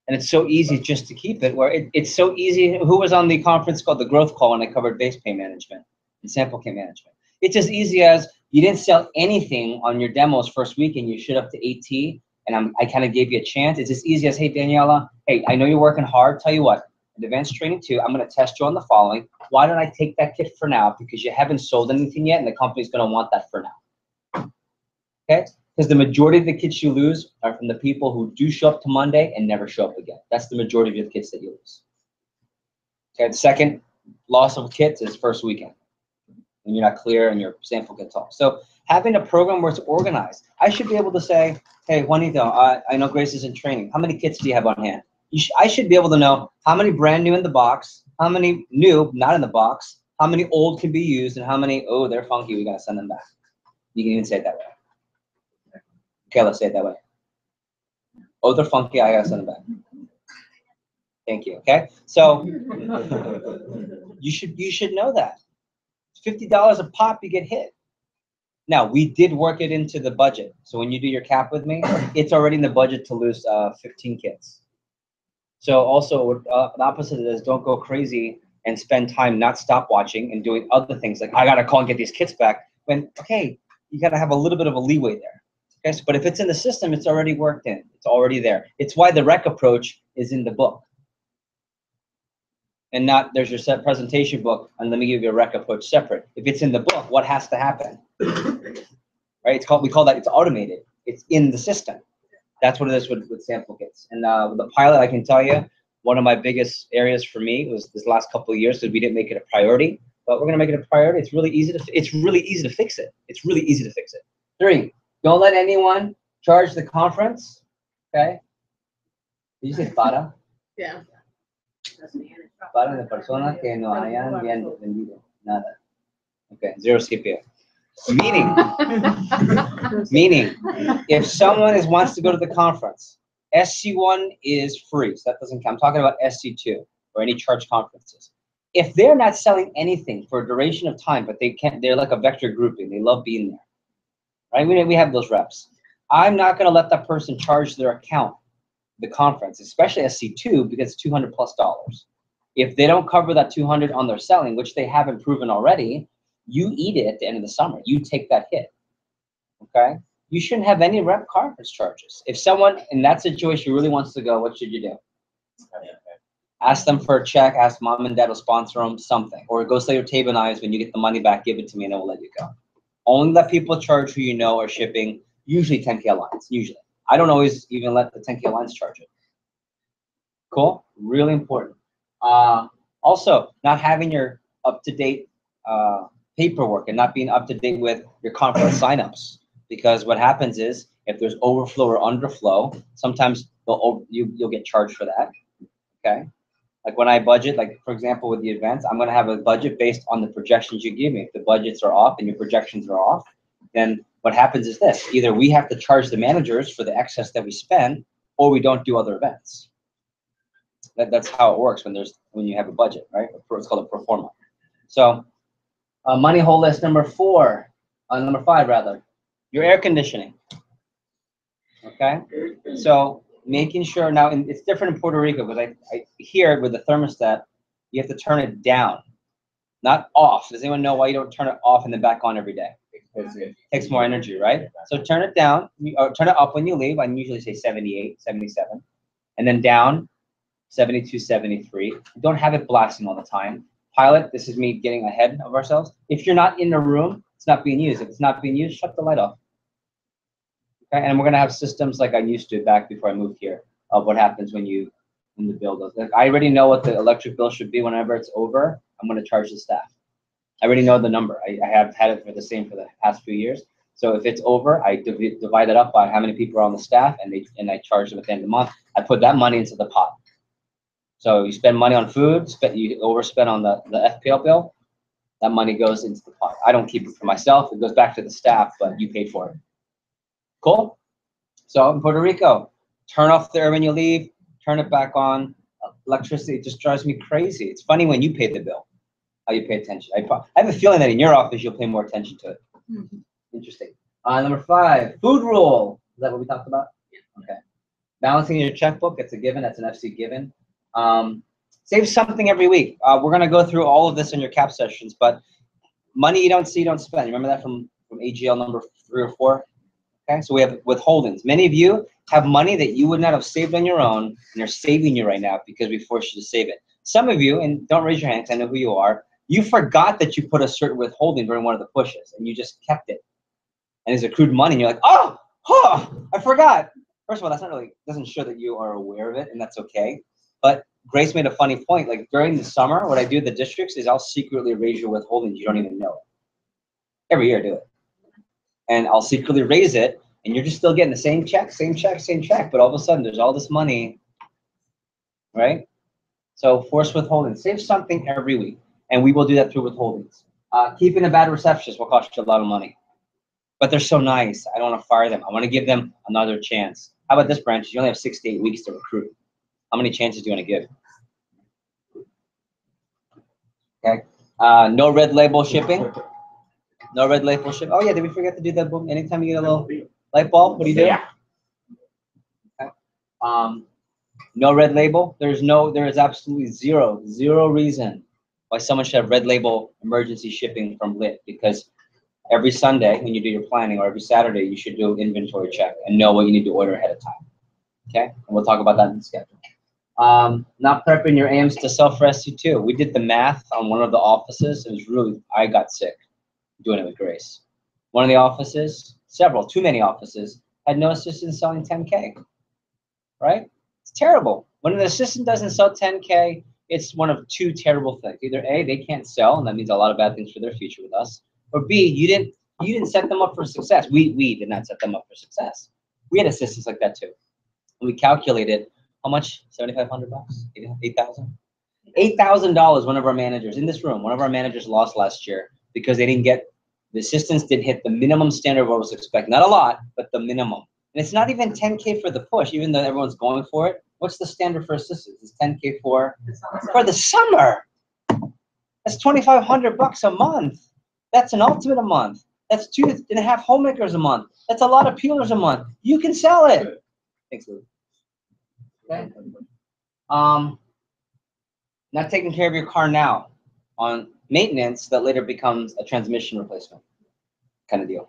Speaker 1: And it's so easy just to keep it, where it's so easy. Who was on the conference called the Growth Call when I covered base pay management and sample kit management? It's as easy as you didn't sell anything on your demos first week and you showed up to AT, and I kind of gave you a chance. It's as easy as, hey, Daniela, hey, I know you're working hard. Tell you what, in advanced training 2, I'm going to test you on the following. Why don't I take that kit for now? Because you haven't sold anything yet, and the company's going to want that for now. Okay? Because the majority of the kits you lose are from the people who do show up to Monday and never show up again. That's the majority of your kits that you lose. Okay, the second loss of kits is first weekend, when you're not clear and your sample gets off. So having a program where it's organized, I should be able to say, hey, Juanito, I know Grace is in training. How many kits do you have on hand? I should be able to know how many brand new in the box, how many new, not in the box, how many old can be used, and how many, oh, they're funky, we got to send them back. You can even say it that way. Okay, let's say it that way. Oh, they're funky, I got to send them back. Thank you, okay? So you should know that. $50 a pop, you get hit. Now, we did work it into the budget. So when you do your cap with me, it's already in the budget to lose 15 kits. So also, the opposite of this, don't go crazy and spend time not stopwatching and doing other things like, I got to call and get these kits back. When, okay, you got to have a little bit of a leeway there. Okay, so, but if it's in the system, it's already worked in. It's already there. It's why the rec approach is in the book. And not, there's your set presentation book, and let me give you a rec approach separate. If it's in the book, what has to happen? Right? We call that, it's automated. It's in the system. That's what it is with sample kits. And with the pilot, I can tell you, one of my biggest areas for me was this last couple of years because we didn't make it a priority, but we're gonna make it a priority. It's really easy to fix it. It's really easy to fix it. 3, don't let anyone charge the conference. Okay? Did you say para?
Speaker 6: Yeah.
Speaker 1: Para la persona que no hayan vendido nada. Okay, 0 CPA. Meaning, if someone wants to go to the conference, SC1 is free, so that doesn't count. I'm talking about SC2 or any charge conferences. If they're not selling anything for a duration of time, but they're like a vector grouping. They love being there, right? We have those reps. I'm not going to let that person charge their account the conference, especially SC2, because it's $200+. If they don't cover that 200 on their selling, which they haven't proven already, You eat it at the end of the summer. You take that hit. Okay? You shouldn't have any rep conference charges. If someone in that situation really wants to go, what should you do? Ask them for a check. Ask mom and dad to sponsor them something. Or go say your table knives. When you get the money back, give it to me and I will let you go. Only let people charge who you know are shipping, usually 10K Alliance, usually. I don't always even let the 10K Alliance charge it. Cool? Really important. Also, not having your up-to-date paperwork and not being up-to-date with your conference signups. Because what happens is, if there's overflow or underflow, sometimes you'll get charged for that, okay? Like when I budget, like for example with the events, I'm gonna have a budget based on the projections you give me. If the budgets are off and your projections are off, then what happens is this: either we have to charge the managers for the excess that we spend, or we don't do other events. That's how it works when you have a budget, right? It's called a pro forma. So, money hole list number 5 rather, your air conditioning. Okay, so making sure now, and it's different in Puerto Rico, but I hear with the thermostat, you have to turn it down, not off. Does anyone know why you don't turn it off and then back on every day? It takes more energy, right? So turn it down, or turn it up when you leave. I usually say 78, 77, and then down 72, 73. Don't have it blasting all the time. Pilot, this is me getting ahead of ourselves. If you're not in the room, it's not being used. If it's not being used, shut the light off. Okay, and we're gonna have systems like I used to back before I moved here of what happens when the bill goes. Like, I already know what the electric bill should be whenever it's over. I'm gonna charge the staff. I already know the number. I have had it for the past few years. So if it's over, I divide it up by how many people are on the staff, and I charge them at the end of the month. I put that money into the pot. So you spend money on food, you overspend on the FPL bill, that money goes into the pot. I don't keep it for myself. It goes back to the staff, but you paid for it. Cool? So in Puerto Rico, turn off the air when you leave, turn it back on. Electricity, it just drives me crazy. It's funny when you pay the bill, how you pay attention. I have a feeling that in your office, you'll pay more attention to it. Mm-hmm. Interesting. Number 5, food rule. Is that what we talked about? Yeah. Okay. Balancing your checkbook, it's a given. That's an FC given. Save something every week. We're going to go through all of this in your cap sessions, but money you don't see, you don't spend. Remember that from AGL number 3 or 4? Okay, so we have withholdings. Many of you have money that you would not have saved on your own, and they're saving you right now because we forced you to save it. Some of you, and don't raise your hands, I know who you are, you forgot that you put a certain withholding during one of the pushes, and you just kept it. And it's accrued money, and you're like, oh, I forgot. First of all, that's not really, doesn't show that you are aware of it, and that's okay. But Grace made a funny point. Like during the summer, what I do at the districts is I'll secretly raise your withholdings. You don't even know it. Every year I do it. And I'll secretly raise it, and you're just still getting the same check, but all of a sudden there's all this money, right? So force withholding. Save something every week, and we will do that through withholdings. Keeping a bad receptionist will cost you a lot of money. But they're so nice. I don't want to fire them. I want to give them another chance. How about this branch? You only have 6 to 8 weeks to recruit. How many chances do you want to give? Okay. No red label shipping. No red label shipping. Oh yeah, did we forget to do that? Anytime you get a little light bulb, what do you do? Yeah. Okay. No red label. There is absolutely zero reason why someone should have red label emergency shipping from LIT, because every Sunday when you do your planning, or every Saturday, you should do an inventory check and know what you need to order ahead of time. Okay, and we'll talk about that in the schedule. Not prepping your AMs to self-rescue too. We did the math on one of the offices. It was really, I got sick doing it with Grace. One of the offices, too many offices, had no assistant selling 10K, right? It's terrible. When an assistant doesn't sell 10K, it's one of 2 terrible things. Either A, they can't sell, and that means a lot of bad things for their future with us, or B, you didn't set them up for success. We did not set them up for success. We had assistants like that too. And we calculated how much? $7,500 bucks? $8,000? $8,000 one of our managers in this room, one of our managers lost last year because the assistants didn't hit the minimum standard of what was expected. Not a lot, but the minimum. And it's not even 10K for the push, even though everyone's going for it. What's the standard for assistants? It's 10K for the summer. That's $2,500 bucks a month. That's an ultimate a month. That's 2.5 homemakers a month. That's a lot of peelers a month. You can sell it. Thanks, Lou. Okay. Not taking care of your car now. maintenance that later becomes a transmission replacement kind of deal.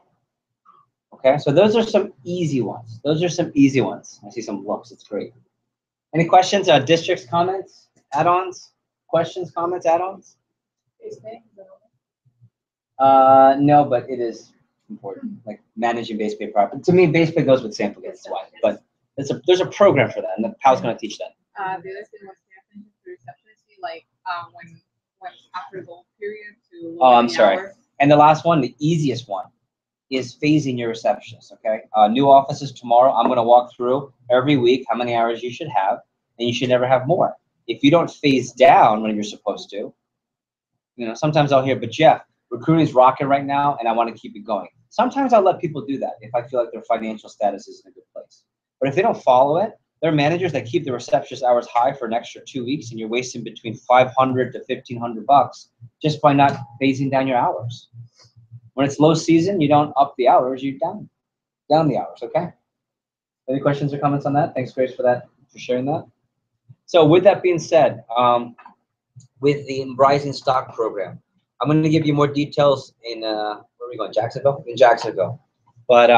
Speaker 1: Okay, so those are some easy ones. Those are some easy ones. I see some looks. It's great. Any questions? Districts, comments, add-ons, questions, comments, add-ons? No, but it is important. Like managing base pay properly. To me, base pay goes with sample gains. That's why. But there's a program for that, and the PAL's going to teach that.
Speaker 6: The other thing was the receptionist fee, like when after goal period to.
Speaker 1: Oh, I'm sorry. And the last one, the easiest one, is phasing your receptionist. Okay, new offices tomorrow. I'm going to walk through every week how many hours you should have, and you should never have more. If you don't phase down when you're supposed to, you know, sometimes I'll hear, but Jeff, recruiting's rocking right now, and I want to keep it going. Sometimes I'll let people do that if I feel like their financial status is in a good place. But if they don't follow it, there are managers that keep the receptionist hours high for an extra 2 weeks, and you're wasting between $500 to $1,500 just by not phasing down your hours. When it's low season, you don't up the hours, you down the hours. Okay. Any questions or comments on that? Thanks, Grace, for sharing that. So with that being said, with the Rising Stock program, I'm going to give you more details in where are we going? Jacksonville? In Jacksonville. But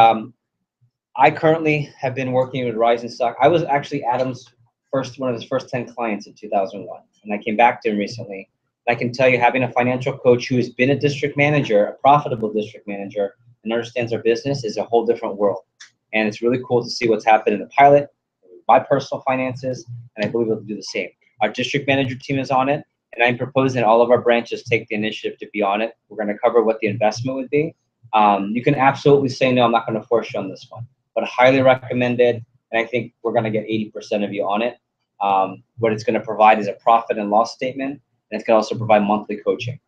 Speaker 1: I currently have been working with Rising Stock. I was actually Adam's one of his first 10 clients in 2001, and I came back to him recently. And I can tell you, having a financial coach who has been a district manager, a profitable district manager, and understands our business is a whole different world. And it's really cool to see what's happened in the pilot, my personal finances, and I believe we'll do the same. Our district manager team is on it, and I'm proposing all of our branches take the initiative to be on it. We're going to cover what the investment would be. You can absolutely say, no, I'm not going to force you on this one, but highly recommended, and I think we're going to get 80% of you on it. What it's going to provide is a profit and loss statement, and it's going to also provide monthly coaching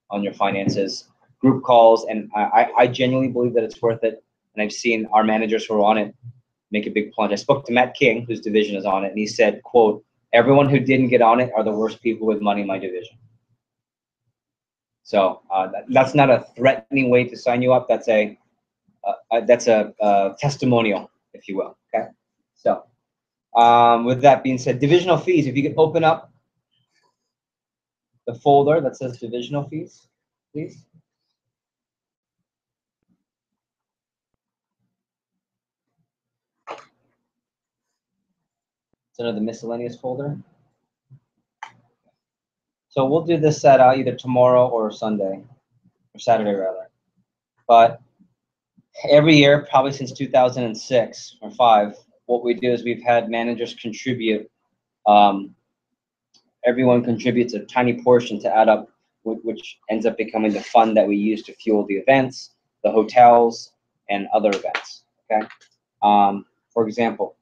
Speaker 1: on your finances, group calls, and I genuinely believe that it's worth it, and I've seen our managers who are on it make a big plunge. I spoke to Matt King, whose division is on it, and he said, quote, everyone who didn't get on it are the worst people with money in my division. So that's not a threatening way to sign you up. That's a testimonial, if you will. Okay. So with that being said, divisional fees. If you could open up the folder that says divisional fees, please. It's under the miscellaneous folder. So we'll do this at either tomorrow or Sunday, or Saturday rather. But every year, probably since 2006 or 5, what we do is we've had managers contribute. Everyone contributes a tiny portion to add up, which ends up becoming the fund that we use to fuel the events, the hotels, and other events. Okay. For example,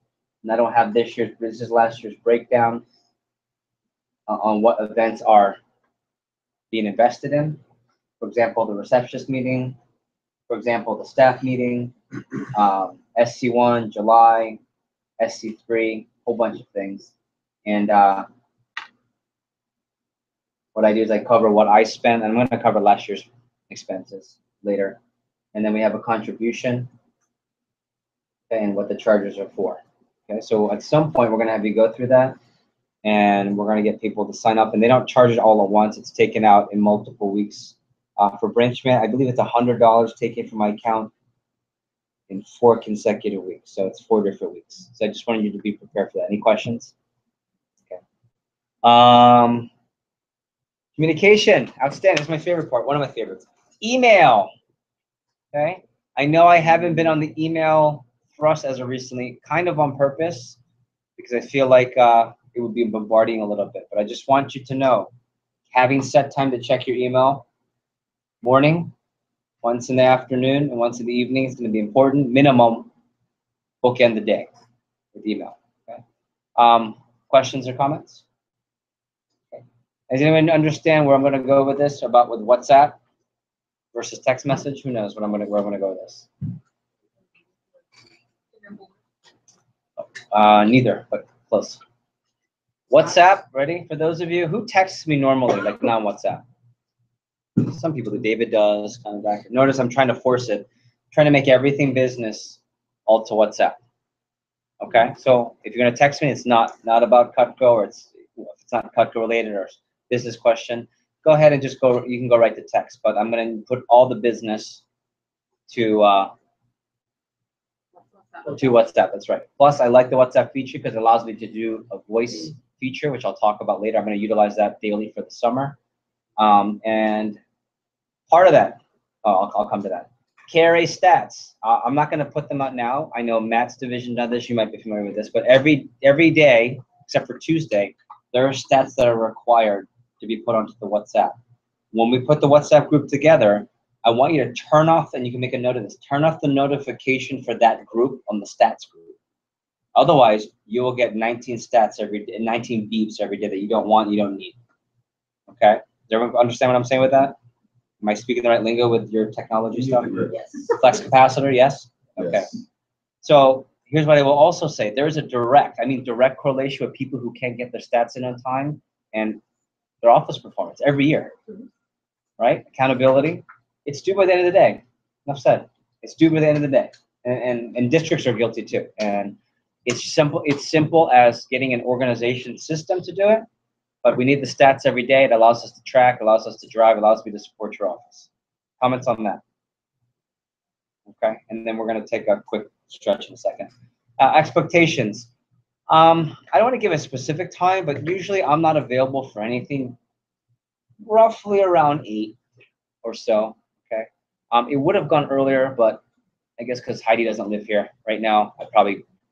Speaker 1: and I don't have this is last year's breakdown on what events are being invested in. For example, the receptionist meeting. For example, the staff meeting, SC1, July, SC3, whole bunch of things. And what I do is I cover what I spent. I'm going to cover last year's expenses later. And then we have a contribution and what the charges are for. Okay, so at some point, we're going to have you go through that. And we're going to get people to sign up. And they don't charge it all at once. It's taken out in multiple weeks. For branchman, I believe it's $100 taken from my account in 4 consecutive weeks. So it's 4 different weeks. So I just wanted you to be prepared for that. Any questions? Okay. Communication, outstanding. It's my favorite part. One of my favorites. Email. Okay. I know I haven't been on the email thrust as of recently, kind of on purpose, because I feel like it would be bombarding a little bit. But I just want you to know, having set time to check your email, morning, once in the afternoon, and once in the evening is going to be important. Minimum, bookend the day with email. Okay. Questions or comments? Okay. Does anyone understand where I'm going to go with this with WhatsApp versus text message? Who knows where I'm going to go with this? Neither, but close. WhatsApp, ready? For those of you who texts me normally, like non-WhatsApp. Some people do. David does, kind of back. Notice I'm trying to force it, trying to make everything business all to WhatsApp. Okay, so if you're going to text me, it's not about Cutco, or if it's not Cutco related or business question. go ahead and just go. You can go right to text, but I'm going to put all the business to WhatsApp. That's right. Plus, I like the WhatsApp feature because it allows me to do a voice feature, which I'll talk about later. I'm going to utilize that daily for the summer. And part of that, I'll come to that. KRA stats. I'm not going to put them out now. I know Matt's division does this. You might be familiar with this, but every day, except for Tuesday, there are stats that are required to be put onto the WhatsApp. When we put the WhatsApp group together, I want you to turn off, and you can make a note of this, turn off the notification for that group on the stats group. Otherwise, you will get 19 stats every day, 19 beeps every day that you don't want, you don't need. Okay? Does everyone understand what I'm saying with that? Am I speaking the right lingo with your technology stuff?
Speaker 11: Yes.
Speaker 1: Flex capacitor, yes? Okay.
Speaker 5: Yes.
Speaker 1: So here's what I will also say. There is a direct correlation with people who can't get their stats in on time and their office performance every year, right? Accountability. It's due by the end of the day. Enough said. It's due by the end of the day. And districts are guilty too. And it's simple as getting an organization system to do it, but we need the stats every day. It allows us to track, allows us to drive, allows me to support your office. Comments on that? Okay, and then we're going to take a quick stretch in a second. Expectations. I don't want to give a specific time, but usually I'm not available for anything roughly around 8 or so. Okay, it would have gone earlier, but I guess because Heidi doesn't live here right now,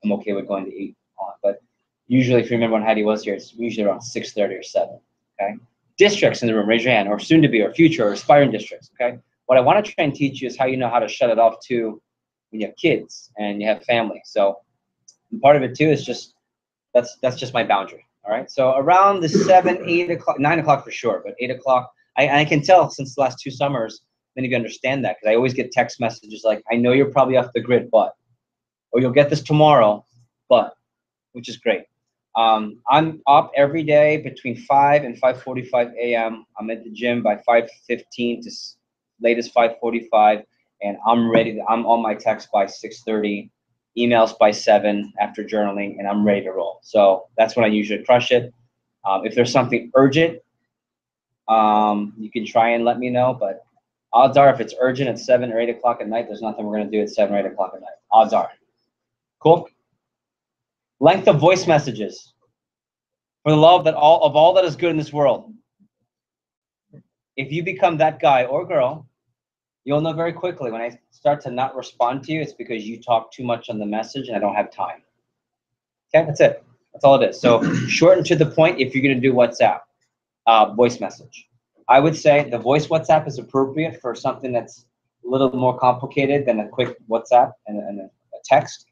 Speaker 1: I'm okay with going to 8 on. But usually, if you remember when Heidi was here, it's usually around 6:30 or 7. Okay, districts in the room, raise your hand, or soon to be, or future, or aspiring districts. Okay. What I want to try and teach you is how you know how to shut it off too when you have kids and you have family. So part of it too is just that's just my boundary. All right. So around the 7, 8 o'clock, 9 o'clock for sure, but 8 o'clock. I can tell since the last 2 summers, many of you understand that because I always get text messages like, I know you're probably off the grid, but, or you'll get this tomorrow, but, which is great. I'm up every day between 5 and 5:45 a.m. I'm at the gym by 5:15 to latest 5:45, and I'm ready. I'm on my text by 6:30, emails by 7 after journaling, and I'm ready to roll. So that's when I usually crush it. If there's something urgent, you can try and let me know, but odds are if it's urgent at 7 or 8 o'clock at night, there's nothing we're going to do at 7 or 8 o'clock at night. Odds are. Cool? Length of voice messages. For the love of all that is good in this world. If you become that guy or girl, you'll know very quickly when I start to not respond to you, it's because you talk too much on the message and I don't have time. Okay, that's it. That's all it is. So short and to the point if you're going to do WhatsApp, voice message. I would say the voice WhatsApp is appropriate for something that's a little more complicated than a quick WhatsApp and a text.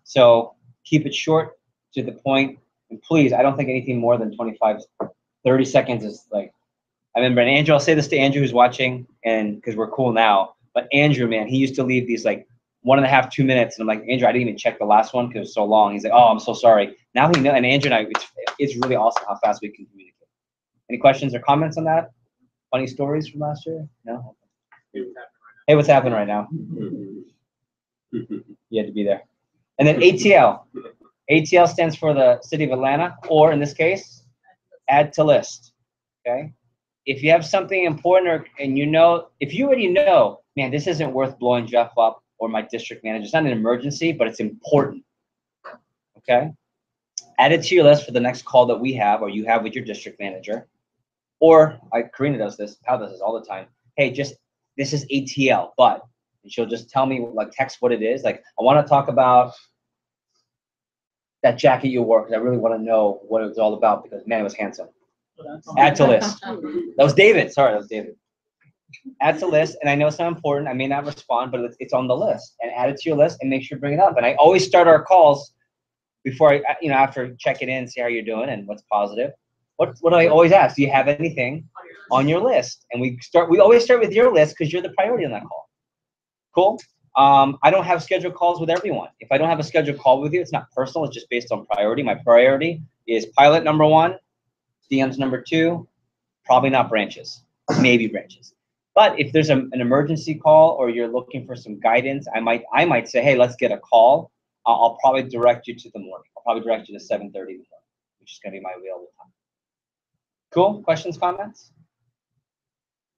Speaker 1: So keep it short, to the point, and please, I don't think anything more than 25, 30 seconds is like, I remember, and Andrew, I'll say this to Andrew who's watching, and because we're cool now, but Andrew, man, he used to leave these like 1.5, 2 minutes, and I'm like, Andrew, I didn't even check the last one because it was so long. He's like, oh, I'm so sorry. Now he knows, and Andrew and I, it's really awesome how fast we can communicate. Any questions or comments on that? Funny stories from last year? No? Hey, what's happening right now? You had to be there. And then ATL. ATL stands for the City of Atlanta, or in this case, add to list. Okay? If you have something important, and you know, if you already know, man, this isn't worth blowing Jeff up or my district manager. It's not an emergency, but it's important. Okay? Add it to your list for the next call that we have or you have with your district manager. Or, Karina does this, Pal does this all the time. Hey, this is ATL, but, and she'll just tell me, like, text what it is. Like, I want to talk about that jacket you wore because I really want to know what it was all about because, man, it was handsome. Add to list. That was David. Sorry, that was David. Add to list, and I know it's not important. I may not respond, but it's on the list. And add it to your list and make sure you bring it up. And I always start our calls before after checking in, see how you're doing and what's positive. What do I always ask? Do you have anything on your list? And we always start with your list because you're the priority on that call. Cool? I don't have scheduled calls with everyone. If I don't have a scheduled call with you, it's not personal. It's just based on priority. My priority is pilot number 1, DMs number 2, probably not branches, maybe branches. But if there's an emergency call or you're looking for some guidance, I might say, hey, let's get a call. I'll probably direct you to the morning. I'll probably direct you to 7:30 in the morning, which is going to be my available time. Cool? Questions, comments?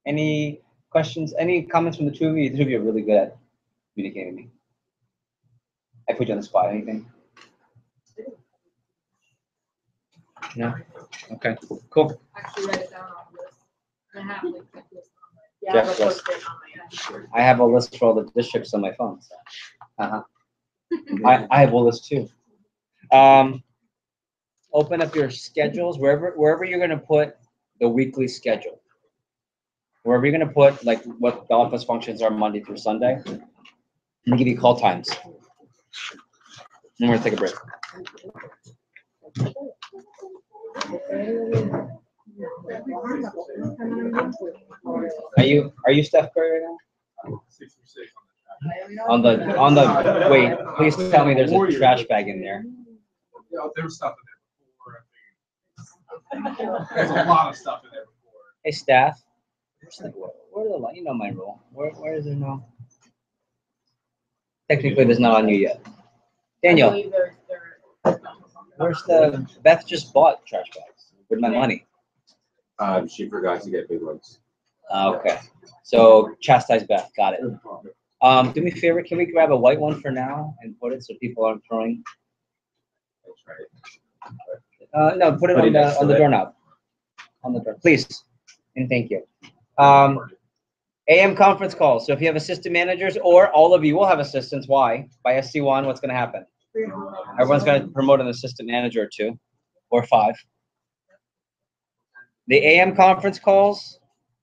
Speaker 1: Any questions? Any comments from the two of you? The two of you are really good at communicating with me. I put you on the spot. Anything? No? Okay, cool.
Speaker 6: Actually write it down on the list. I have like checklist on my.
Speaker 11: Yeah, I have a
Speaker 1: Checklist.
Speaker 11: post-it on my
Speaker 1: I have a list for all the districts on my phone. So. I have a list too. Open up your schedules wherever you're gonna put the weekly schedule. Wherever you're gonna put like what the office functions are Monday through Sunday. I'm gonna give you call times. And we're gonna take a break. Are you Steph Curry right now?
Speaker 5: 66
Speaker 1: On the wait, please tell me there's a trash bag in there.
Speaker 10: Yeah, there was stuff in there before. There's a lot of stuff in there before.
Speaker 1: Hey staff, where are the you know my rule. Where is it now? Technically, there's not on you yet. Daniel,
Speaker 2: I believe they're
Speaker 1: where's the Beth just bought trash bags with my money.
Speaker 5: She forgot to get big ones.
Speaker 1: Okay, so chastise Beth. Got it. Do me a favor. Can we grab a white one for now and put it so people aren't throwing?
Speaker 5: That's right.
Speaker 1: No, put it
Speaker 5: Put it
Speaker 1: on
Speaker 5: next to
Speaker 1: the
Speaker 5: it.
Speaker 1: doorknob. On the door, please, and thank you. AM conference calls. So if you have assistant managers, or all of you will have assistants, why? By SC1, what's going to happen? Everyone's going to promote an assistant manager or 2 or 5. The AM conference calls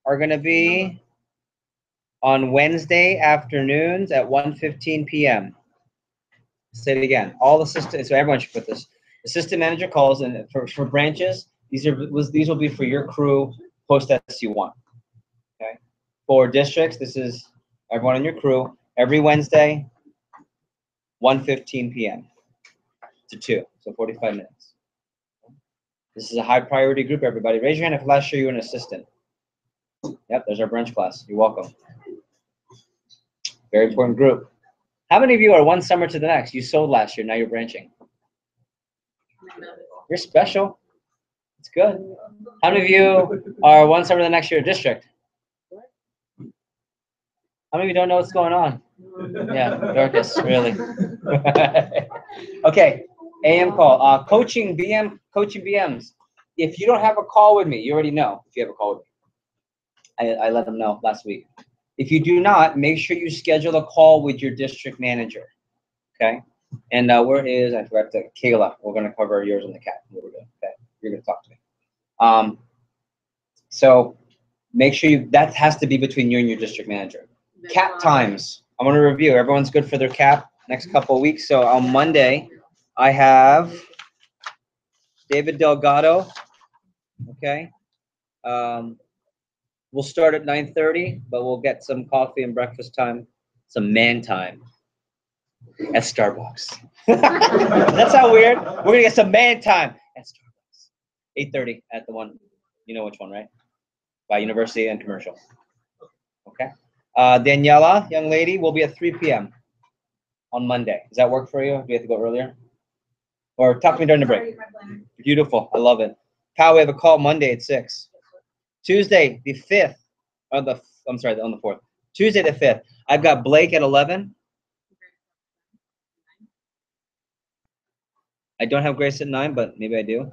Speaker 1: are going to be on Wednesday afternoons at 1:15 p.m. Say it again. All assistant. So everyone should put this. Assistant manager calls, and for branches, these will be for your crew post SC1. Okay. For districts, this is everyone in your crew every Wednesday, 1:15 p.m. to 2, so 45 minutes. This is a high priority group, everybody. Raise your hand if last year you were an assistant. Yep, there's our branch class. You're welcome. Very important group. How many of you are one summer to the next? You sold last year, now you're branching. You're special. It's good. How many of you are one summer to the next year district? How many of you don't know what's going on? Yeah, Dorcas, really. Okay, AM call. Coaching BMs. If you don't have a call with me, you already know if you have a call with me. I let them know last week. If you do not, make sure you schedule a call with your district manager. Okay? And where is, I forgot to, Kayla. We're going to cover yours on the CAP. Okay, you're going to talk to me. So make sure that has to be between you and your district manager. CAP times. I want to review. Everyone's good for their CAP next couple of weeks. So on Monday, I have David Delgado. Okay. We'll start at 9:30, but we'll get some coffee and breakfast time, some man time at Starbucks. That's how weird. We're gonna get some man time at Starbucks. 8:30 at the one. You know which one, right? By University and Commercial. Okay. Daniela, young lady, will be at 3 p.m. on Monday. Does that work for you? Do you have to go earlier? Or talk to me during the break. Beautiful. I love it. Kyle, we have a call Monday at 6. Tuesday, the 5th. On the 4th. Tuesday the 5th. I've got Blake at 11. I don't have Grace at 9, but maybe I do.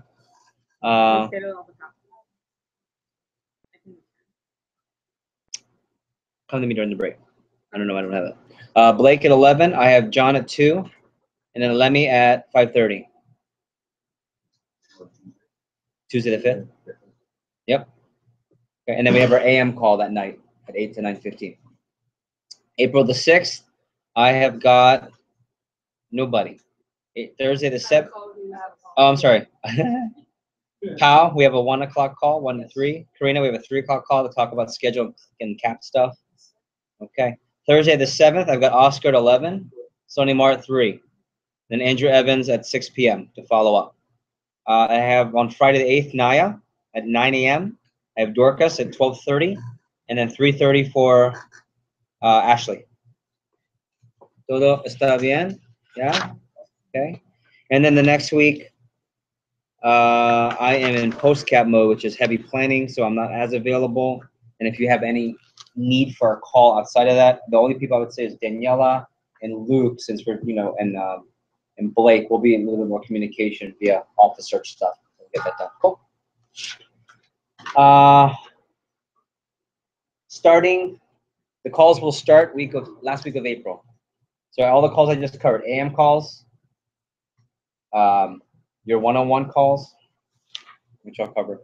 Speaker 1: Come to me during the break. I don't know. I don't have it. Blake at 11. I have John at 2. And then Lemmy at 5:30. Tuesday the 5th? Yep. Okay, and then we have our AM call that night at 8 to 9:15. April the 6th, I have got nobody. Thursday the 7th. Oh, I'm sorry. Kyle, we have a 1 o'clock call, 1 to 3. Karina, we have a 3 o'clock call to talk about schedule and CAP stuff. Okay. Thursday the 7th, I've got Oscar at 11. Sonny Mar at 3. Then Andrew Evans at 6 p.m. to follow up. I have on Friday the 8th, Naya at 9 a.m. I have Dorcas at 12:30, and then 3:30 for Ashley. Todo está bien? Yeah? Okay. And then the next week, I am in post-cap mode, which is heavy planning, so I'm not as available. And if you have any need for a call outside of that, the only people I would say is Daniela and Luke, since we're, and Blake will be a little bit more communication via office search stuff. We'll get that done. Cool. Starting, the calls will start last week of April. So all the calls I just covered, AM calls, your one-on-one calls, which I'll cover.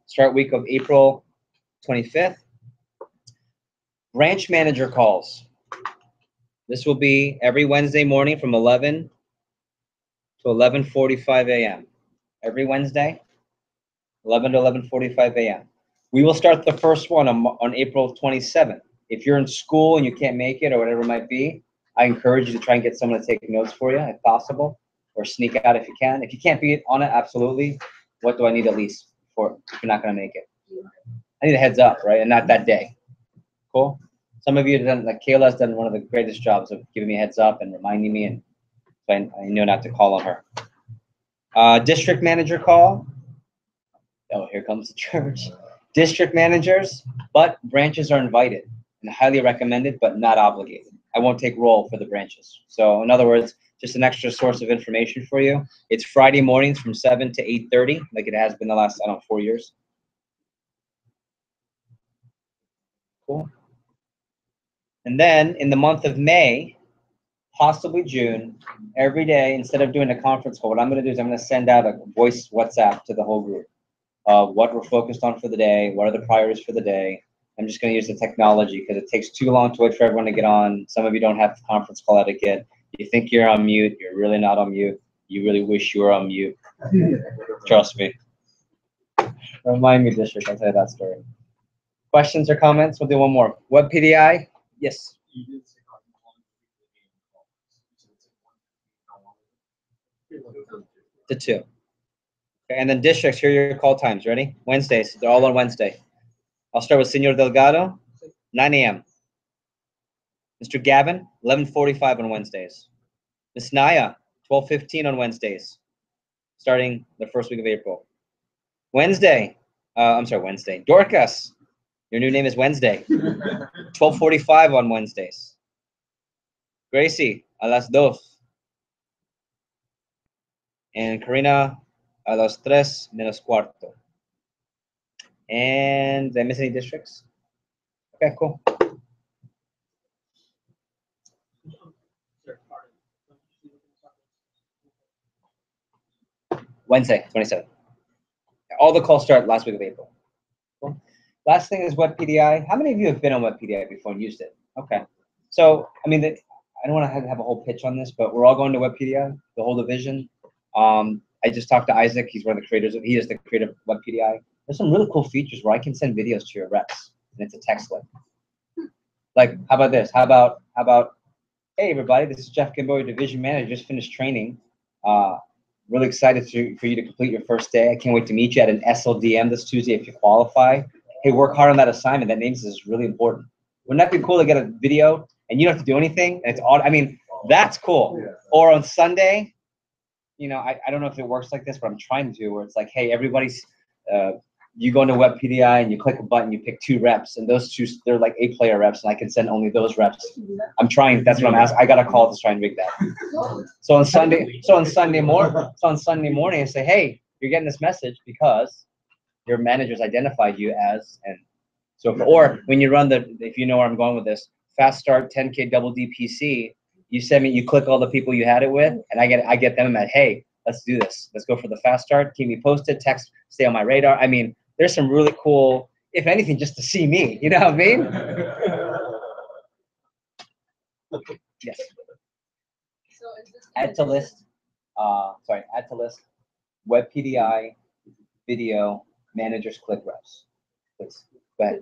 Speaker 1: Start week of April 25th. Branch manager calls. This will be every Wednesday morning from 11 to 11:45 a.m. Every Wednesday, 11 to 11:45 a.m. We will start the first one on April 27th. If you're in school and you can't make it or whatever it might be, I encourage you to try and get someone to take notes for you if possible, or sneak out if you can. If you can't be on it, absolutely. What do I need at least for if you're not going to make it? I need a heads up, right? And not that day. Cool? Some of you have done, like Kayla's done one of the greatest jobs of giving me a heads up and reminding me, and so I know not to call on her. District manager call. Oh, here comes the church. District managers, but branches are invited and highly recommended, but not obligated. I won't take roll for the branches. So in other words, just an extra source of information for you. It's Friday mornings from 7 to 8:30, like it has been the last, 4 years. Cool. And then in the month of May, possibly June, every day, instead of doing a conference call, what I'm going to do is I'm going to send out a voice WhatsApp to the whole group. What we're focused on for the day, what are the priorities for the day. I'm just going to use the technology because it takes too long to wait for everyone to get on. Some of you don't have conference call etiquette. You think you're on mute. You're really not on mute. You really wish you were on mute. Trust me. Remind me, District. I'll tell you that story. Questions or comments? We'll do one more. Web PDI? Yes. The 2. Okay, and then districts, here are your call times. Ready? Wednesdays. They're all on Wednesday. I'll start with Senor Delgado, 9 a.m. Mr. Gavin, 11:45 on Wednesdays. Miss Naya, 12:15 on Wednesdays, starting the first week of April. Wednesday. Dorcas, your new name is Wednesday. 12:45 on Wednesdays. Gracie, a las 2. And Karina, a las 3 menos cuarto. And did I miss any districts? Okay, cool. Wednesday, 27th. All the calls start last week of April. Cool. Last thing is Web PDI. How many of you have been on Web PDI before and used it? Okay. So, I mean, I don't want to have a whole pitch on this, but we're all going to Web PDI, the whole division. I just talked to Isaac. He's one of the creators. He is the creator of Web PDI. There's some really cool features where I can send videos to your reps, and it's a text link. Like, how about this? How about, hey, everybody, this is Jeff Kimbo, your division manager. Just finished training. Really excited for you to complete your first day. I can't wait to meet you at an SLDM this Tuesday if you qualify. Hey, work hard on that assignment. That names is really important. Wouldn't that be cool to get a video and you don't have to do anything? And it's all, I mean, that's cool. Yeah. Or on Sunday, I don't know if it works like this, but I'm trying to, where it's like, hey, everybody's, you go into Web PDI and you click a button, you pick 2 reps, and those 2, they're like 8-player reps, and I can send only those reps. I'm trying. That's what I'm asking. I got a call to try and make that. So on Sunday morning, I say, hey, you're getting this message because your managers identified you as, and so, or when you run if you know where I'm going with this, Fast Start 10K Double DPC, you send me, you click all the people you had it with, and I get them at, hey, let's do this. Let's go for the Fast Start. Keep me posted. Text, stay on my radar. I mean, there's some really cool, if anything, just to see me. You know what I mean? Yes.
Speaker 6: So is this
Speaker 1: Add to list. Add to list. Web PDI, video, managers, click reps. Please. Go ahead.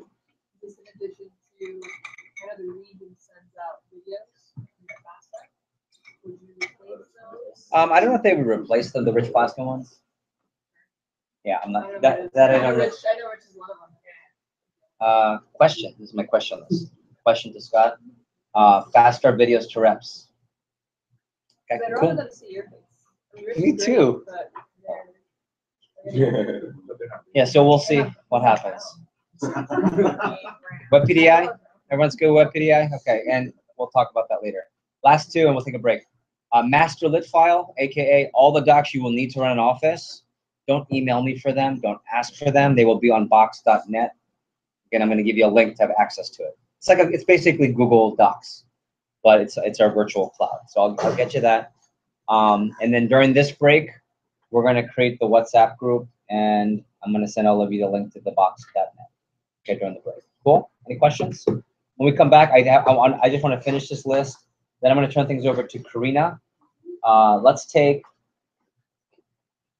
Speaker 6: Is this in addition to kind of the region sends out videos in the Fast Start? Would you replace those?
Speaker 1: I don't know if they would replace the Rich Plaskin ones. Yeah, I'm not. I don't know.
Speaker 6: I know Rich is one of them.
Speaker 1: Question. This is my question list. Question to Scott. Fast Start videos to reps. Okay,
Speaker 6: I'd
Speaker 1: cool.
Speaker 6: rather them see your face. I mean, Rich
Speaker 1: Me
Speaker 6: is
Speaker 1: too.
Speaker 6: Great, but they're
Speaker 1: Yeah, so we'll see what happens. WebPDI? Everyone's good with WebPDI? Okay, and we'll talk about that later. Last two, and we'll take a break. Master lit file, aka all the docs you will need to run an office. Don't email me for them. Don't ask for them. They will be on box.net. Again, I'm going to give you a link to have access to it. It's basically Google Docs, but it's our virtual cloud. So I'll get you that. And then during this break, we're going to create the WhatsApp group, and I'm going to send all of you the link to the box.net. Okay, during the break. Cool. Any questions? When we come back, I just want to finish this list. Then I'm going to turn things over to Karina. Let's take.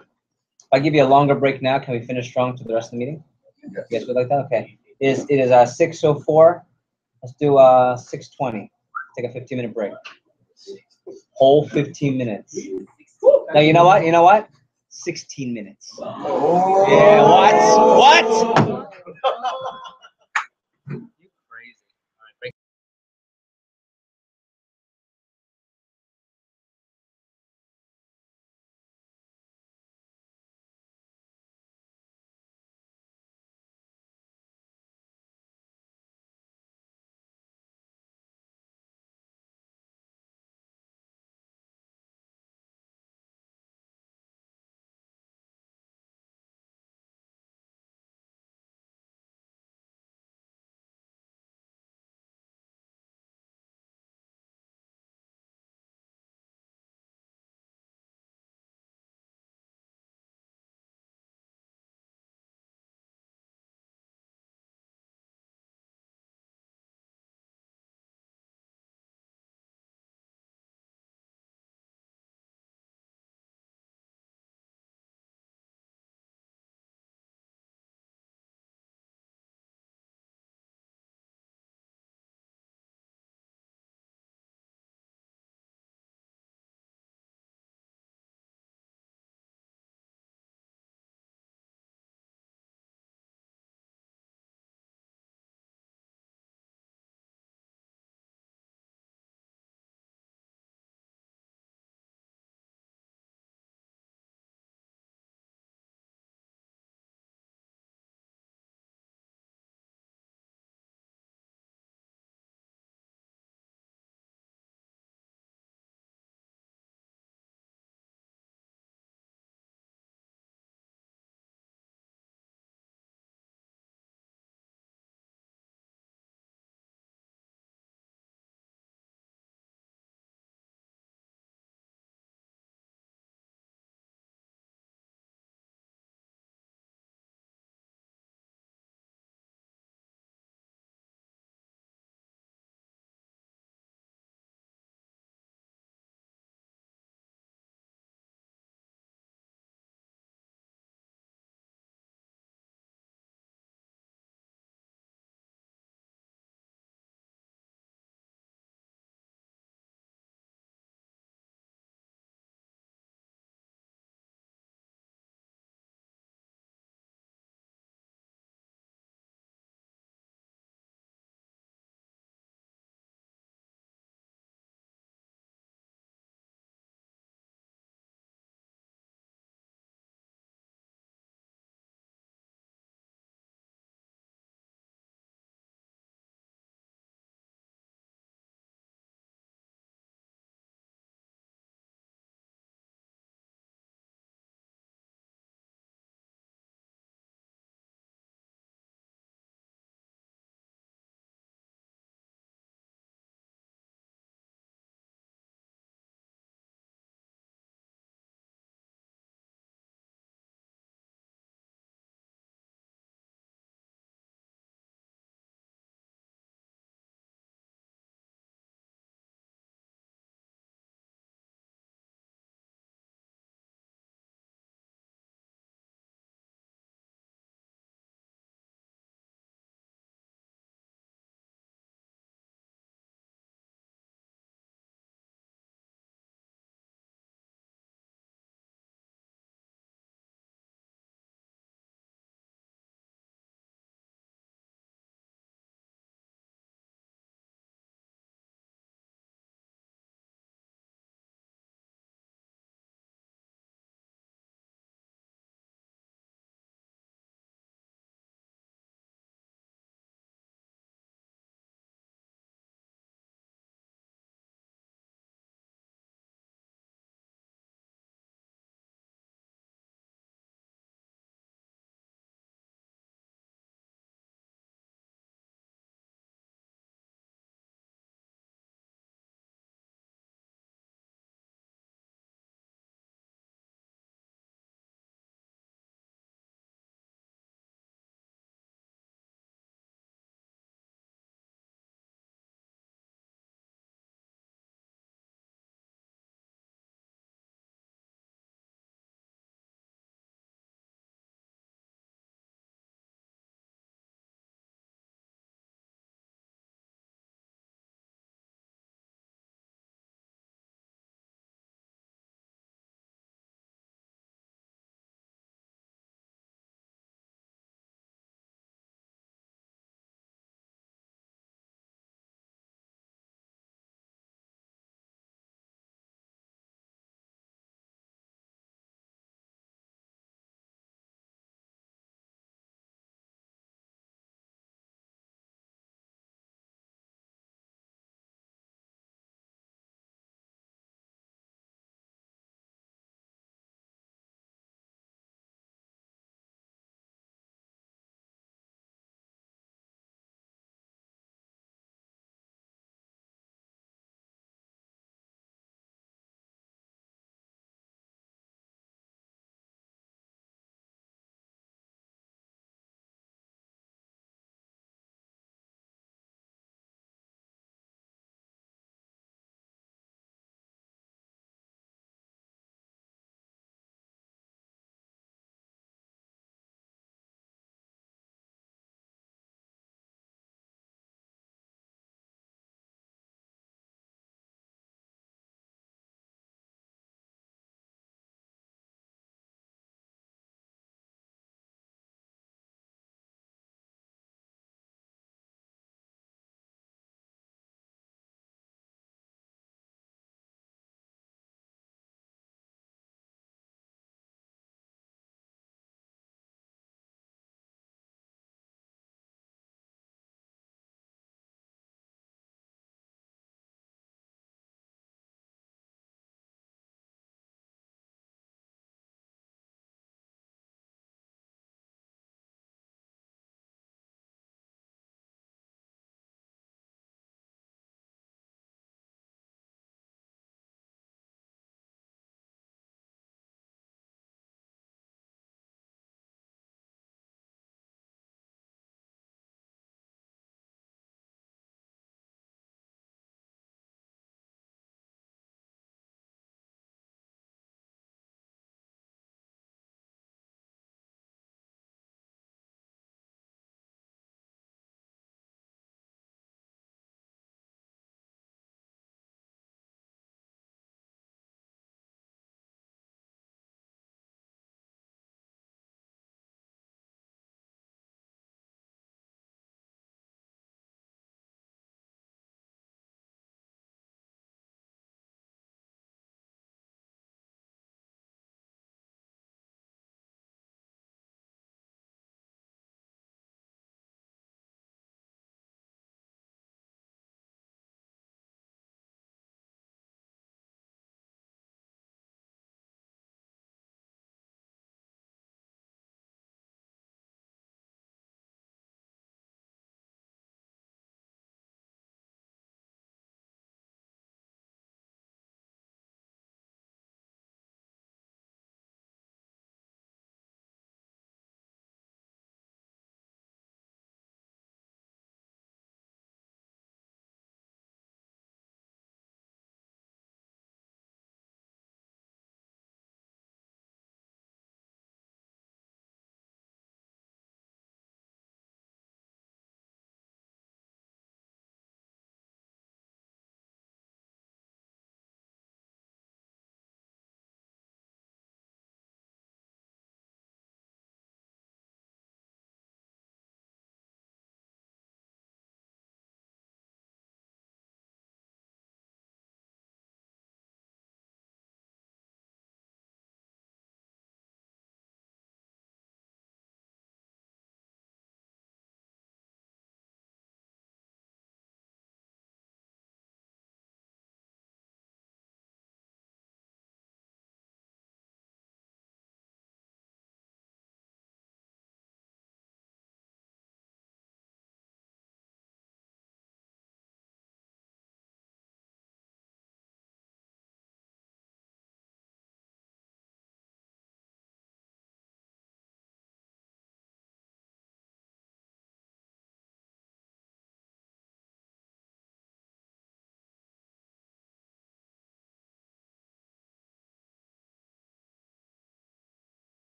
Speaker 1: If I give you a longer break now, can we finish strong to the rest of the meeting? Yes. You guys would like that? Okay. It is 6:04. Let's do 6:20. Take a 15-minute break. Whole 15 minutes. Now you know what? You know what? 16 minutes. Yeah. What?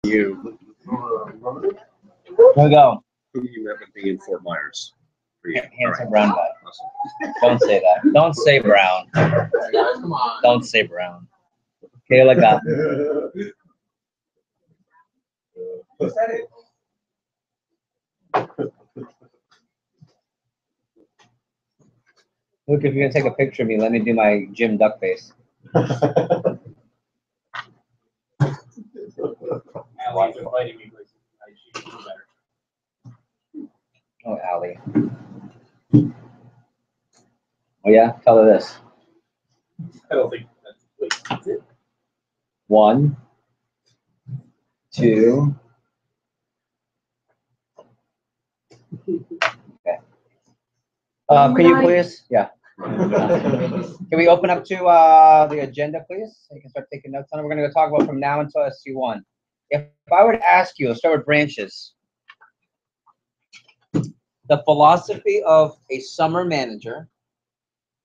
Speaker 12: You.
Speaker 1: Here we go.
Speaker 12: Who you met with being in Fort Myers? For you.
Speaker 1: Handsome
Speaker 12: All
Speaker 1: brown guy.
Speaker 12: Awesome.
Speaker 1: Don't say that. Don't say brown.
Speaker 4: Come on.
Speaker 1: Don't say brown. Kayla got.
Speaker 7: Who said it?
Speaker 1: Luke, if you're gonna take a picture of me, let me do my Jim duck face.
Speaker 4: Allie's inviting me, but she can do better.
Speaker 1: Oh, Allie. Oh yeah, tell her this.
Speaker 4: I don't think that's it.
Speaker 1: 1, 2. Okay. Can you please? Yeah. Can we open up to the agenda, please? So you can start taking notes on it. We're going to go talk about from now until SC1. If I were to ask you, let's start with branches. The philosophy of a summer manager,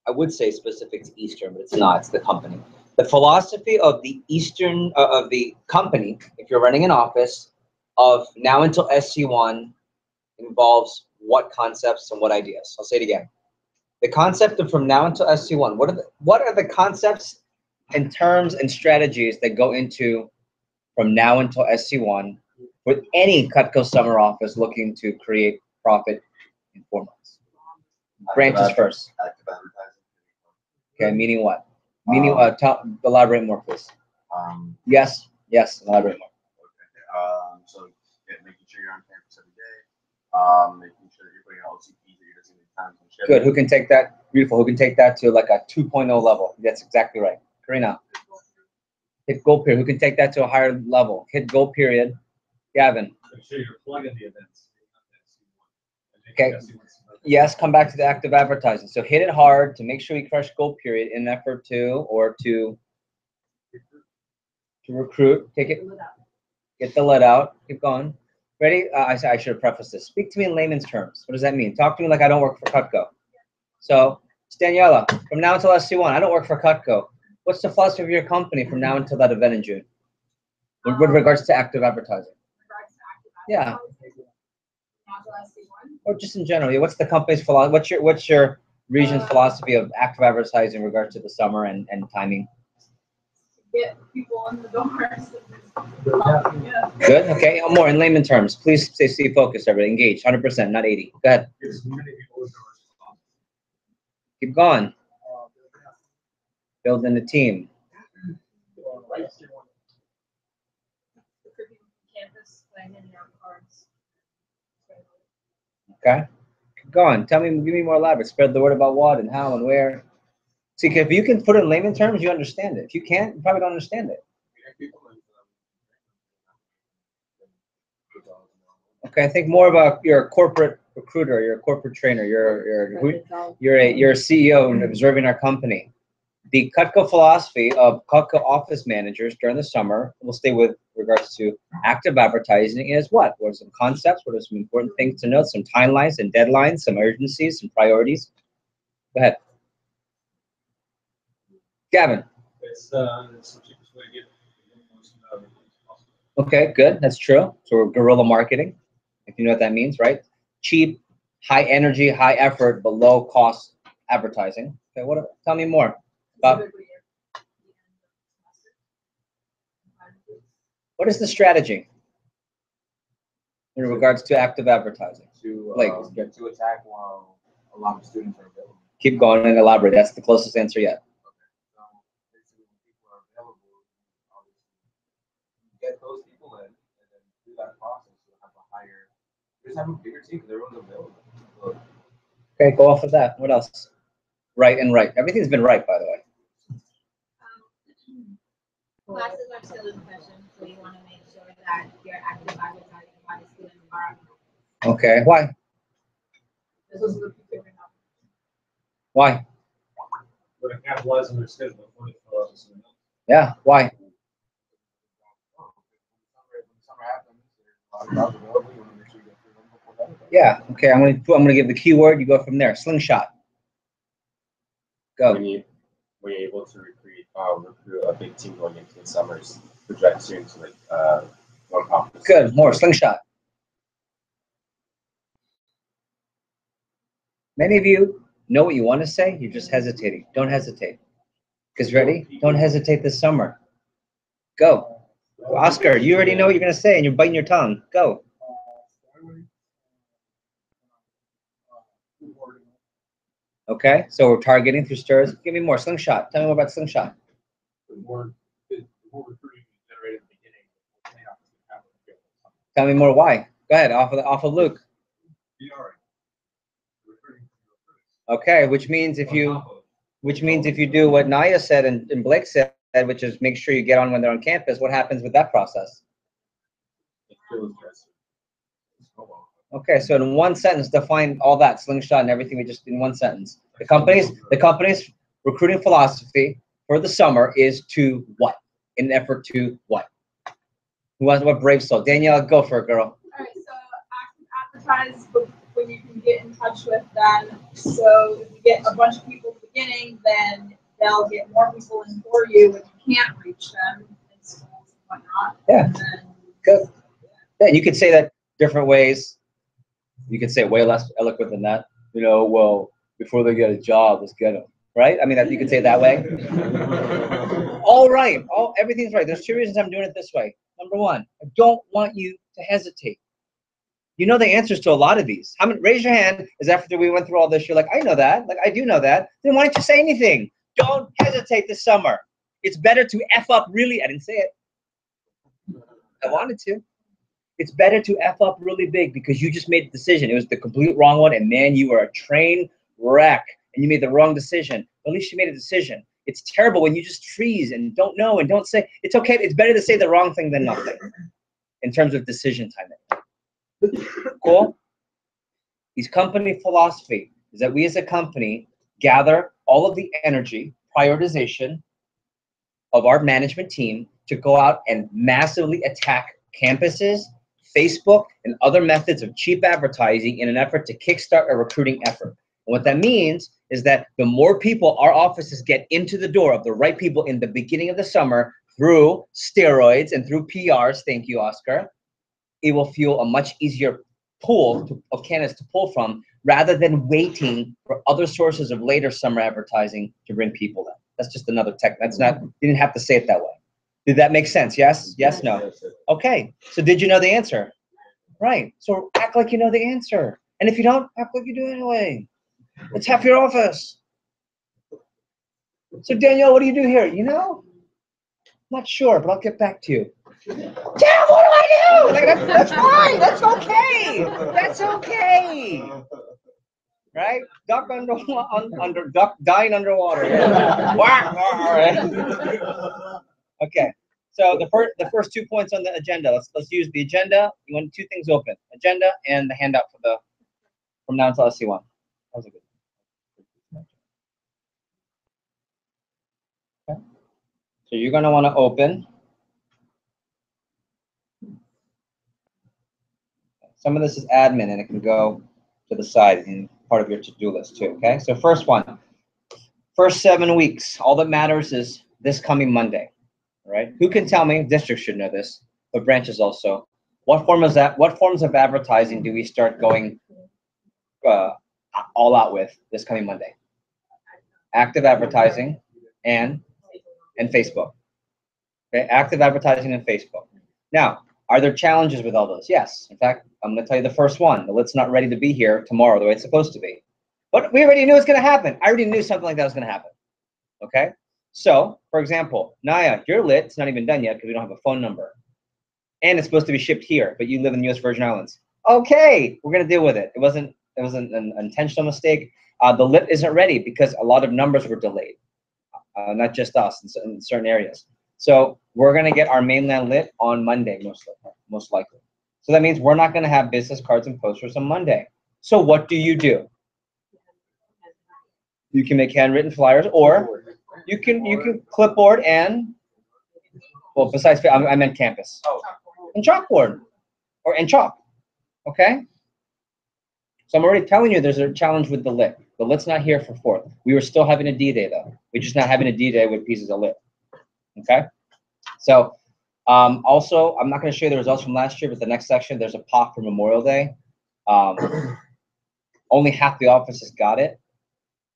Speaker 1: I would say specific to Eastern, but it's not. It's the company. The philosophy of the Eastern of the company, if you're running an office, of now until SC1 involves what concepts and what ideas. I'll say it again. The concept of from now until SC1. What are the concepts and terms and strategies that go into from now until SC1 with any Cutco summer office looking to create profit in 4 months? Branches first.
Speaker 12: Active advertising.
Speaker 1: Okay, meaning what? Meaning elaborate more, please. Yes, elaborate more.
Speaker 12: Okay. So making sure you're on campus every day. Making sure that you're putting out OCPs that you're using in times and shit.
Speaker 1: Good. Who can take that? Beautiful. Who can take that to like a 2.0 level? That's exactly right. Karina. Hit goal period. Who can take that to a higher level? Hit goal period. Gavin.
Speaker 4: Make sure you're plugging the events.
Speaker 1: Okay. Yes, come back to the active advertising. So hit it hard to make sure you crush goal period in an effort to recruit. Take it. Get the lead out. Keep going. Ready? I should have prefaced this. Speak to me in layman's terms. What does that mean? Talk to me like I don't work for Cutco. So, Daniela, from now until SC1, I don't work for Cutco. What's the philosophy of your company from now until that event in June? With regards to active advertising. Yeah. Or just in general. Yeah, what's the company's philosophy? What's your region's philosophy of active advertising in regards to the summer and timing?
Speaker 9: Get people in the doors. Yeah.
Speaker 1: Good. Okay. More in layman terms. Please stay focused. Everybody engage. 100%, not 80. Go ahead. Keep going. Building a team. Okay. Keep going. Give me more elaborate. Spread the word about what and how and where. See, if you can put it in layman terms, you understand it. If you can't, you probably don't understand it. Okay, think more about you're a corporate recruiter, you're a corporate trainer, you're a CEO and observing our company. The Cutco philosophy of Cutco office managers during the summer, we'll stay with regards to active advertising, is what? What are some concepts? What are some important things to note? Some timelines and deadlines, some urgencies, some priorities? Go ahead. Gavin.
Speaker 4: It's the cheapest way to get the most out of it possible.
Speaker 1: Okay, good. That's true. So we're guerrilla marketing, if you know what that means, right? Cheap, high energy, high effort, but low cost advertising. Okay, tell me more about what is the strategy in regards to active advertising?
Speaker 5: To get to attack while a lot of students are available.
Speaker 1: Keep going and elaborate. That's the closest answer yet.
Speaker 5: So basically, when people are available, obviously get those people in, and then through that process, you'll have a bigger team because everyone's available. So,
Speaker 1: Okay, go off of that. What else? Right and right. Everything's been right, by the way.
Speaker 8: Classes are still in session, so you want to make sure that you're active advertising while the students are.
Speaker 1: Okay, why? Why?
Speaker 4: We're going to capitalize on their schedule.
Speaker 1: Yeah, why? Yeah, okay, I'm gonna give the keyword, you go from there. Slingshot. Go.
Speaker 5: when you're able to recruit a big team going into the summers, project students like
Speaker 1: Good. More slingshot. Many of you know what you want to say. You're just hesitating. Don't hesitate. Because ready? Don't hesitate this summer. Go. Oscar, you already know what you're going to say and you're biting your tongue. Go. Okay, so we're targeting through stirs. Give me more. Slingshot. Tell me more about slingshot. Tell me more why. Go ahead, off of Luke. Okay, which means if you do what Naya said and Blake said, which is make sure you get on when they're on campus, what happens with that process? Okay, so in one sentence, define all that slingshot and everything we just in one sentence. The company's recruiting philosophy for the summer is to what? In an effort to what? Who wants what brave soul? Danielle, go for it, girl.
Speaker 9: All right, so advertise when you can get in touch with them. So if you get a bunch of people at the beginning, then they'll get more people in for you when you can't reach them in schools and whatnot.
Speaker 1: Yeah.
Speaker 9: And then,
Speaker 1: Good. Yeah, you could say that different ways. You could say it way less eloquent than that. You know, well, before they get a job, let's get them. Right? I mean, you could say it that way. All right. Everything's right. There's 2 reasons I'm doing it this way. Number 1, I don't want you to hesitate. You know the answers to a lot of these. Raise your hand as after we went through all this, you're like, I know that. Like, I do know that. Then why don't you say anything? Don't hesitate this summer. It's better to F up really. I didn't say it. I wanted to. It's better to F up really big because you just made the decision. It was the complete wrong one, and man, you were a train wreck, and you made the wrong decision. At least you made a decision. It's terrible when you just freeze and don't know and don't say. It's okay. It's better to say the wrong thing than nothing in terms of decision timing. Cool? His company philosophy is that we as a company gather all of the energy, prioritization of our management team to go out and massively attack campuses, Facebook, and other methods of cheap advertising in an effort to kickstart a recruiting effort. And what that means is that the more people our offices get into the door of the right people in the beginning of the summer through steroids and through PRs, thank you, Oscar, it will fuel a much easier pool of candidates to pull from rather than waiting for other sources of later summer advertising to bring people in. That's just another tech. That's not, you didn't have to say it that way. Did that make sense? Yes? Yes, no? Okay, so did you know the answer? Right, so act like you know the answer. And if you don't, act like you do anyway. It's half your office. So Danielle, what do you do here? You know? Not sure, but I'll get back to you. Dad, what do I do? Like, that's fine, that's okay. That's okay. Right? Duck duck dying underwater. Okay. So the first 2 points on the agenda. Let's use the agenda. You want 2 things open: agenda and the handout from now until SC1. That was a good. Okay. So you're gonna want to open. Some of this is admin, and it can go to the side in part of your to-do list too. Okay. So first 7 weeks. All that matters is this coming Monday. Right? Who can tell me? Districts should know this, but branches also. What forms of advertising do we start going all out with this coming Monday? Active advertising and Facebook. Okay, active advertising and Facebook. Now, are there challenges with all those? Yes. In fact, I'm going to tell you the first one. The lit's not ready to be here tomorrow the way it's supposed to be. But we already knew it's going to happen. I already knew something like that was going to happen. Okay? So, for example, Naya, your lit's not even done yet because we don't have a phone number. And it's supposed to be shipped here, but you live in the U.S. Virgin Islands. Okay, we're going to deal with it. It wasn't an intentional mistake. The lit isn't ready because a lot of numbers were delayed, not just us in certain areas. So we're going to get our mainland lit on Monday, most likely. So that means we're not going to have business cards and posters on Monday. So what do? You can make handwritten flyers, or you can clipboard and, well, besides, I meant campus. And chalkboard, and chalk, okay? So I'm already telling you there's a challenge with the lit. The lit's not here for 4th. We were still having a D-Day though. We're just not having a D-Day with pieces of lit, okay? So Also, I'm not going to show you the results from last year, but the next section, there's a POC for Memorial Day. Only half the offices got it.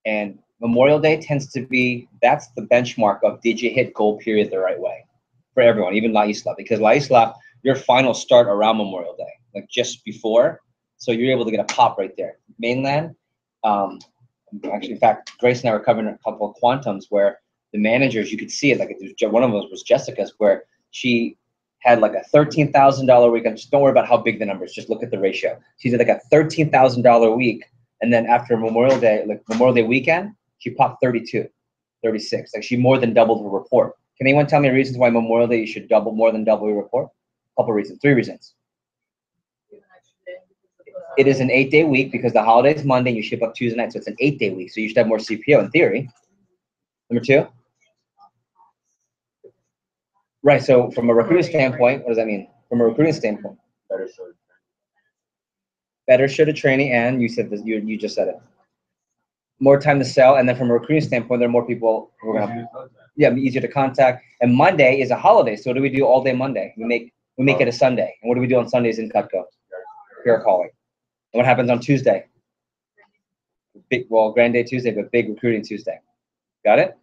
Speaker 1: And Memorial Day tends to be, that's the benchmark of did you hit goal period the right way for everyone, even La Isla, because La Isla, your finals start around Memorial Day, like just before. So you're able to get a pop right there. Mainland, actually, in fact, Grace and I were covering a couple of quantums where the managers, you could see it, like one of them was Jessica's, where she had like a $13,000 week. And just don't worry about how big the numbers, just look at the ratio. She did like a $13,000 week. And then after Memorial Day, like Memorial Day weekend, she popped 32, 36. Like she more than doubled her report. Can anyone tell me reasons why Memorial Day you should more than double your report? A couple reasons, 3 reasons. It is an 8-day week because the holiday is Monday, you ship up Tuesday night, so it's an 8-day week. So you should have more CPO in theory. Number 2. Right, so from a recruiting standpoint, what does that mean? From a recruiting standpoint. Better show to training, and you said this, you just said it. More time to sell, and then from a recruiting standpoint, there are more people who are gonna be easier to contact. And Monday is a holiday, so what do we do all day Monday? We make it a Sunday. And what do we do on Sundays in Cutco? PR calling. And what happens on Tuesday? Grand Day Tuesday, but big recruiting Tuesday. Got it?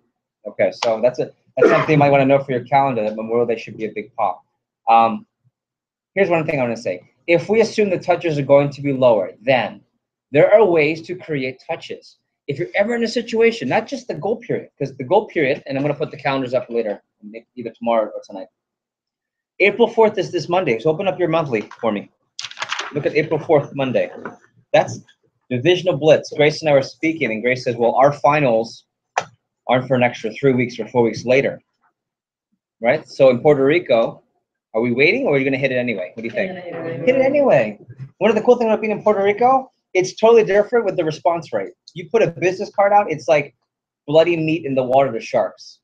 Speaker 1: Okay, so that's something you might want to know for your calendar, that Memorial Day should be a big pop. Here's one thing I want to say. If we assume the touches are going to be lower, then there are ways to create touches. If you're ever in a situation, not just the goal period, because the goal period, and I'm going to put the calendars up later, either tomorrow or tonight. April 4th is this Monday, so open up your monthly for me. Look at April 4th, Monday. That's Divisional Blitz. Grace and I were speaking, and Grace says, well, our finals aren't for an extra 3 weeks or 4 weeks later, right? So in Puerto Rico, are we waiting or are you going to hit it anyway? What do you think? Hit it anyway. One of the cool things about being in Puerto Rico, it's totally different with the response rate. You put a business card out, it's like bloody meat in the water to sharks.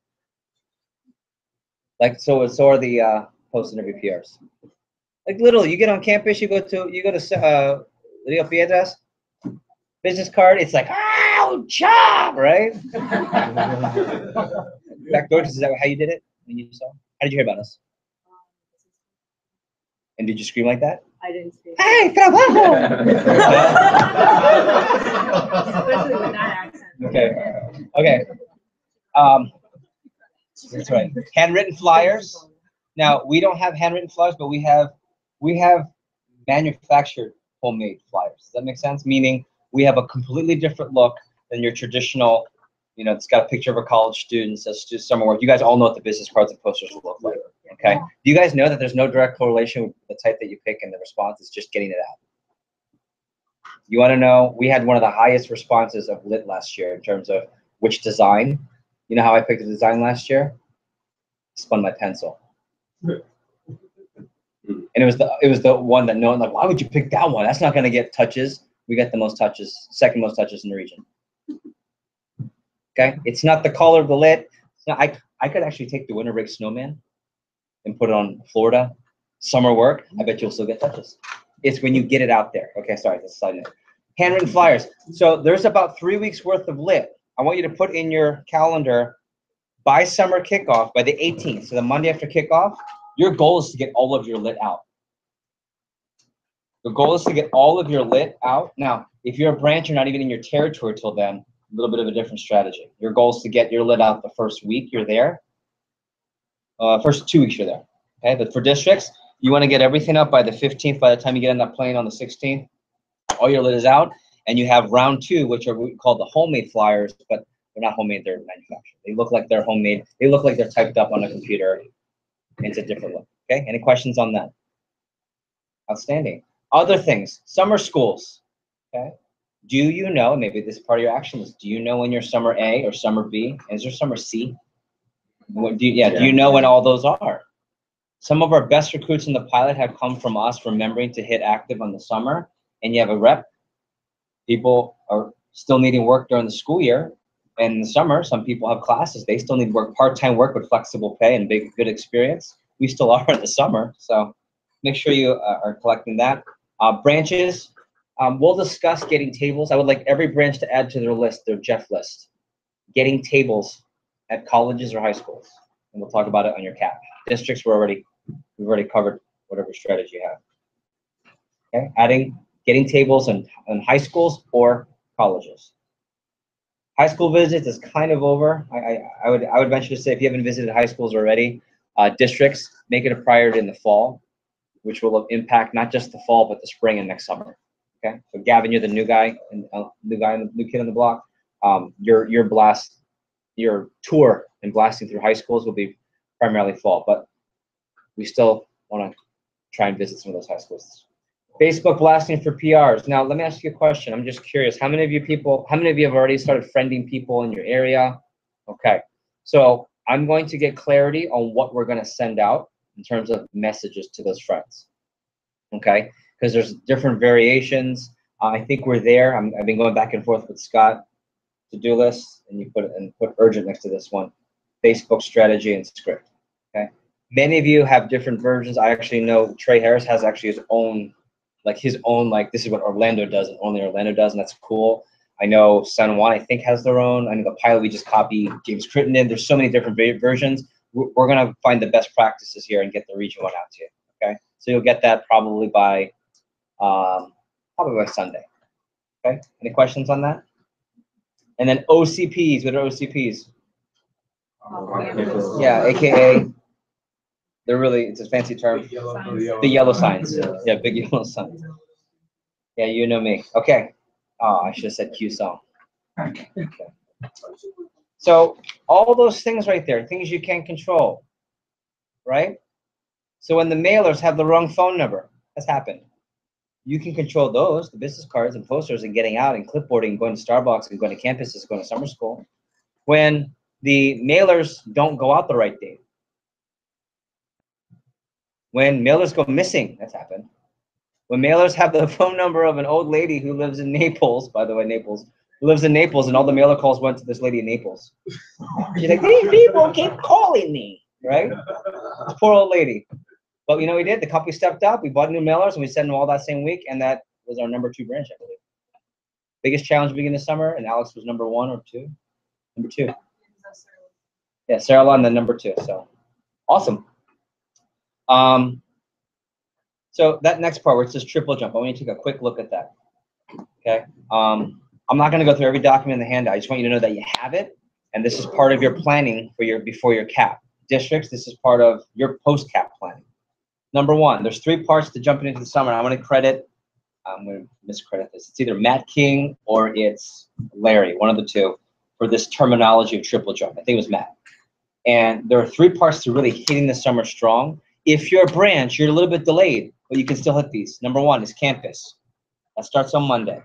Speaker 1: Like so are the post-interview PRs. Like literally, you get on campus, you go to Rio Piedras, business card, it's like, ow, job, right? Back door, is that how you did it when you saw? How did you hear about us? And did you scream like that?
Speaker 11: I didn't scream.
Speaker 1: Hey, trabajo!
Speaker 11: Especially with that accent.
Speaker 1: Okay. That's right. Handwritten flyers. Now we don't have handwritten flyers, but we have manufactured homemade flyers. Does that make sense? Meaning we have a completely different look than your traditional. You know, it's got a picture of a college student, says do summer work. You guys all know what the business cards and posters will look like. Okay. Do you guys know that there's no direct correlation with the type that you pick and the response? It's just getting it out. You want to know? We had one of the highest responses of lit last year in terms of which design. You know how I picked the design last year? Spun my pencil. And it was the one that no one like. Why would you pick that one? That's not going to get touches. We got the most touches, second most touches in the region. Okay, it's not the color of the lit. So I could actually take the winter break snowman and put it on Florida summer work. I bet you'll still get touches. It's when you get it out there. Okay, sorry, that's a side note. Handwritten flyers. So there's about 3 weeks worth of lit. I want you to put in your calendar by summer kickoff, by the 18th, so the Monday after kickoff. Your goal is to get all of your lit out. The goal is to get all of your lit out. Now, if you're a branch, you're not even in your territory till then. A little bit of a different strategy. Your goal is to get your lit out the first week you're there. First 2 weeks you're there. Okay, but for districts, you want to get everything up by the 15th. By the time you get on that plane on the 16th, all your lit is out, and you have round 2, which are what we call the homemade flyers, but they're not homemade, they're manufactured. They look like they're homemade. They look like they're typed up on a computer. It's a different look. Okay, any questions on that? Outstanding. Other things, summer schools. Okay, do you know, maybe this is part of your action list, do you know when you're summer A or summer B? Is there summer C? Do you know when all those are? Some of our best recruits in the pilot have come from us remembering to hit active on the summer, and you have a rep. People are still needing work during the school year, and in the summer, some people have classes. They still need work, part-time work with flexible pay and good experience. We still are in the summer, so make sure you are collecting that. Branches, we'll discuss getting tables. I would like every branch to add to their list, their Jeff list, getting tables at colleges or high schools, and we'll talk about it on your cap. Districts, we're already we've already covered whatever strategy you have. Okay, getting tables in high schools or colleges. High school visits is kind of over. I would venture to say if you haven't visited high schools already, districts, make it a priority in the fall, which will impact not just the fall but the spring and next summer. Okay, so Gavin, you're the new guy and new kid on the block. Your tour and blasting through high schools will be primarily fall, but we still want to try and visit some of those high schools. Facebook blasting for PRs. Now, let me ask you a question. I'm just curious. How many of you have already started friending people in your area? Okay. So I'm going to get clarity on what we're going to send out in terms of messages to those friends. Okay. Because there's different variations. I think we're there. I've been going back and forth with Scott. To-do list, and you put urgent next to this one. Facebook strategy and script. Okay. Many of you have different versions. I actually know Trey Harris has actually his own, this is what Orlando does, and only Orlando does, and that's cool. I know San Juan, I think, has their own. I know the pilot we just copied James Crittenden. There's so many different versions. We're gonna find the best practices here and get the region one out to you. Okay. So you'll get that probably by Sunday. Okay. Any questions on that? And then OCPs. What are OCPs? Yeah, AKA. It's a fancy term. The yellow signs. Yeah, big yellow signs. Yeah, you know me. Okay. Oh, I should have said Q song. Okay. So all those things right there, things you can't control, right? So when the mailers have the wrong phone number, that's happened. You can control those, the business cards and posters and getting out and clipboarding, going to Starbucks and going to campuses, going to summer school. When the mailers don't go out the right date. When mailers go missing, that's happened. When mailers have the phone number of an old lady who lives in Naples, by the way, who lives in Naples, and all the mailer calls went to this lady in Naples. She's like, these people keep calling me, right? This poor old lady. But you know what we did? The company stepped up. We bought new mailers, and we sent them all that same week, and that was our number 2 branch, I believe. Biggest challenge beginning of summer, and Alex was number 1 or 2? Number 2. Yeah, Sarah Law, and then number 2. So awesome. So that next part where it says triple jump, I want you to take a quick look at that. Okay. I'm not going to go through every document in the handout. I just want you to know that you have it, and this is part of your planning for before your cap. Districts, this is part of your post-cap planning. Number 1, there's 3 parts to jumping into the summer. I'm going to miscredit this. It's either Matt King or it's Larry, one of the two, for this terminology of triple jump. I think it was Matt. And there are 3 parts to really hitting the summer strong. If you're a branch, you're a little bit delayed, but you can still hit these. Number 1 is campus. That starts on Monday.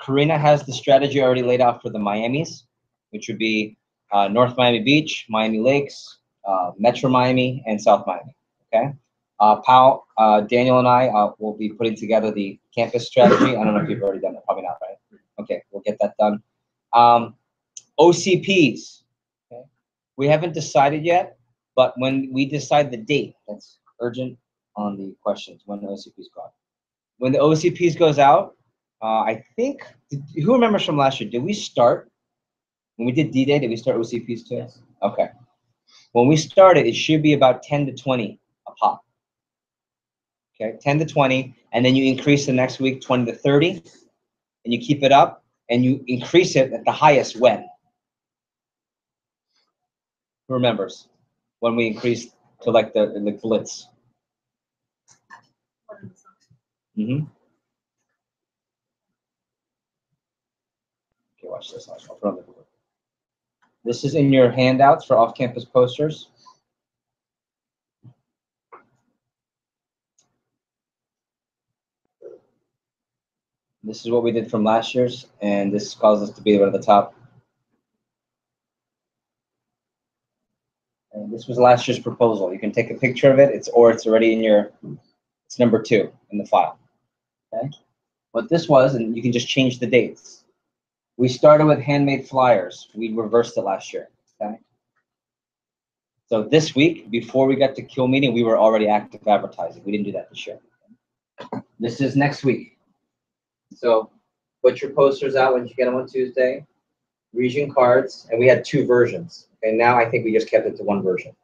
Speaker 1: Karina has the strategy already laid out for the Miamis, which would be North Miami Beach, Miami Lakes, Metro Miami, and South Miami. Okay. Daniel and I will be putting together the campus strategy. I don't know if you've already done that. Probably not, right? Okay, we'll get that done. OCPs. Okay. We haven't decided yet, but when we decide the date, that's urgent on the questions, when the OCPs go out. When the OCPs goes out, I think, who remembers from last year, did we start, when we did D-Day, did we start OCPs too? Yes. Okay. When we started, it should be about 10 to 20 a pop. Okay, 10 to 20, and then you increase the next week 20 to 30, and you keep it up, and you increase it at the highest when? Who remembers when we increased to like the blitz? Mm-hmm. Okay, watch this. I'll put on the board. This is in your handouts for off-campus posters. This is what we did from last year's, and this caused us to be right at the top. And this was last year's proposal. You can take a picture of it. It's already in your. It's number 2 in the file. Okay. What this was, and you can just change the dates. We started with handmade flyers. We reversed it last year. Okay. So this week, before we got to Kill Meeting, we were already active advertising. We didn't do that this year. This is next week. So put your posters out when you get them on Tuesday, region cards, and we had 2 versions. And now I think we just kept it to 1 version.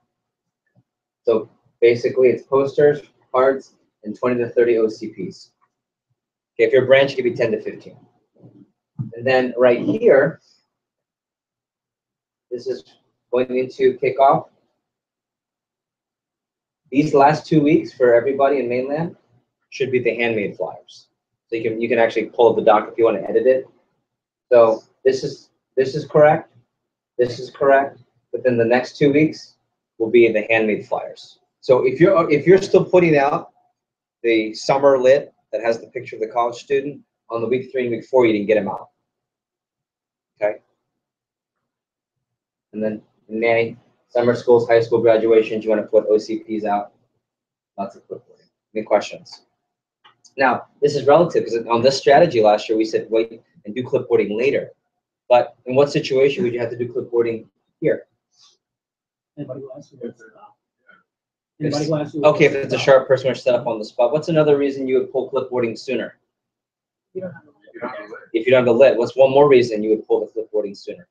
Speaker 1: So Basically, it's posters, cards, and 20 to 30 OCPs. Okay, if you're a branch, it could be 10 to 15. And then right here, this is going into kickoff. These last 2 weeks for everybody in mainland should be the handmade flyers. So you can actually pull up the doc if you want to edit it. So this is correct. This is correct. But then the next 2 weeks will be the handmade flyers. So if you're still putting out the summer lit that has the picture of the college student on the week 3 and week 4, you didn't get them out. Okay. And then in May, summer schools, high school graduations, you want to put OCPs out. Lots of clipboarding. Any questions? Now, this is relative because on this strategy last year, we said wait and do clipboarding later. But in what situation would you have to do clipboarding here?
Speaker 4: Anybody who has to work it out. Anybody who has to
Speaker 1: Okay, if it's a sharp person or set up on the spot. What's another reason you would pull clipboarding sooner?
Speaker 4: You don't have to
Speaker 1: If you don't have the lid, what's one more reason you would pull the clipboarding sooner?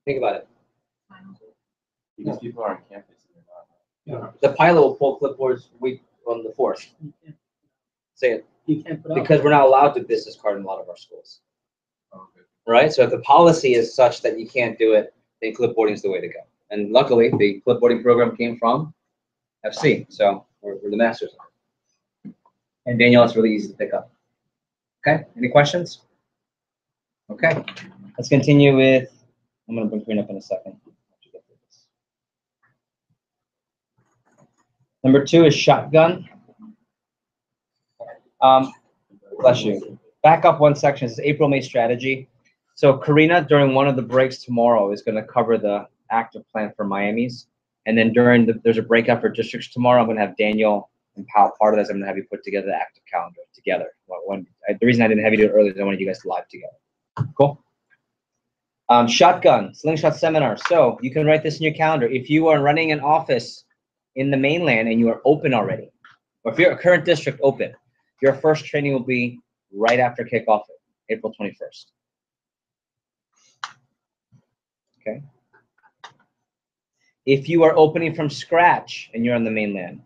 Speaker 1: Think about it.
Speaker 5: Because people are on campus. And they're not.
Speaker 1: The pilot will pull clipboards week on the 4th. Say it.
Speaker 4: You can't put out.
Speaker 1: Because we're not allowed to business card in a lot of our schools. Right? So if the policy is such that you can't do it, then clipboarding is the way to go. And luckily, the clipboarding program came from FC. So we're the masters of it. And Daniel, it's really easy to pick up. Okay, any questions? Okay, let's continue with, I'm going to bring Karina up in a second. Number 2 is shotgun. Bless you. Back up one section. This is April, May strategy. So Karina, during one of the breaks tomorrow, is going to cover the active plan for Miami's. And then there's a breakout for districts tomorrow. I'm going to have Daniel and Pal part of this. I'm going to have you put together the active calendar together. The reason I didn't have you do it earlier is I wanted you guys to live together. Cool. Shotgun, slingshot seminar. So you can write this in your calendar. If you are running an office in the mainland and you are open already, or if you're a current district open, your first training will be right after kickoff, April 21st. Okay. If you are opening from scratch and you're on the mainland,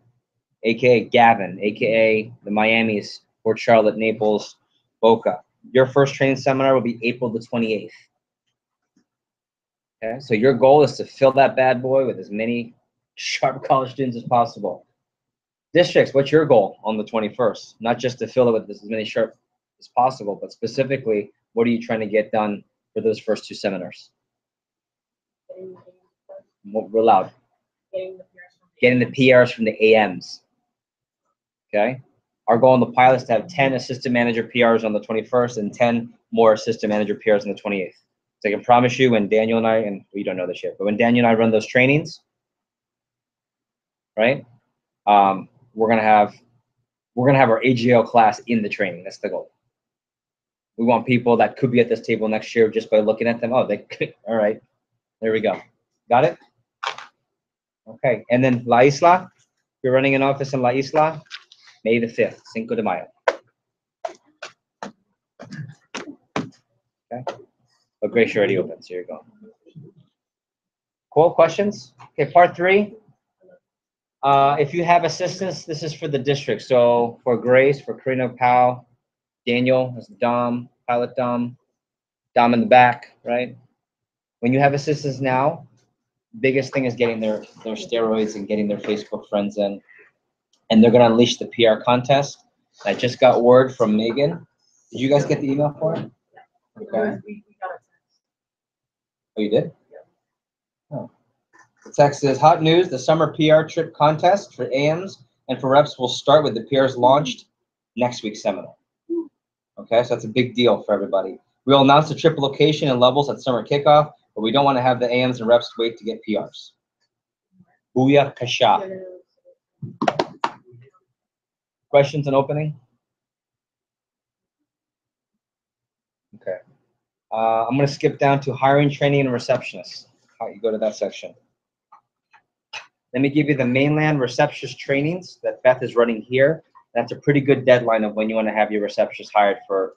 Speaker 1: aka Gavin, aka the Miamis, Port Charlotte, Naples, Boca, your first training seminar will be April the 28th. Okay, so your goal is to fill that bad boy with as many sharp college students as possible. Districts, what's your goal on the 21st? Not just to fill it with as many sharp as possible, but specifically, what are you trying to get done for those first 2 seminars? Real loud. Getting the PRs from the AMs. Okay. Our goal in the pilot is to have 10 assistant manager PRs on the 21st and 10 more assistant manager PRs on the 28th. So I can promise you when Daniel and I, and we don't know this yet, but when Daniel and I run those trainings, right? We're gonna have our AGL class in the training. That's the goal. We want people that could be at this table next year just by looking at them. Oh, they could. All right. There we go. Got it? Okay. And then La Isla. You're running an office in La Isla, May the 5th, Cinco de Mayo. Okay. But Grace already open, so you're going. Cool. Questions? Okay. Part 3. If you have assistants, this is for the district. So for Grace, for Karina, Pal, Daniel, that's Dom, Pilot Dom in the back, right? When you have assistants now, biggest thing is getting their steroids and getting their Facebook friends in. And they're going to unleash the PR contest. I just got word from Megan. Did you guys get the email for it? Okay. Oh, you did? Oh. The text says, hot news, the summer PR trip contest for AMs and for reps will start with the PRs launched next week's seminar. Okay, so that's a big deal for everybody. We'll announce the trip location and levels at summer kickoff, but we don't want to have the AMs and reps wait to get PRs. Booyah kasha. Questions on opening? Okay. I'm going to skip down to hiring, training, and receptionists. How you go to that section. Let me give you the mainland receptionist trainings that Beth is running here. That's a pretty good deadline of when you want to have your receptionist hired for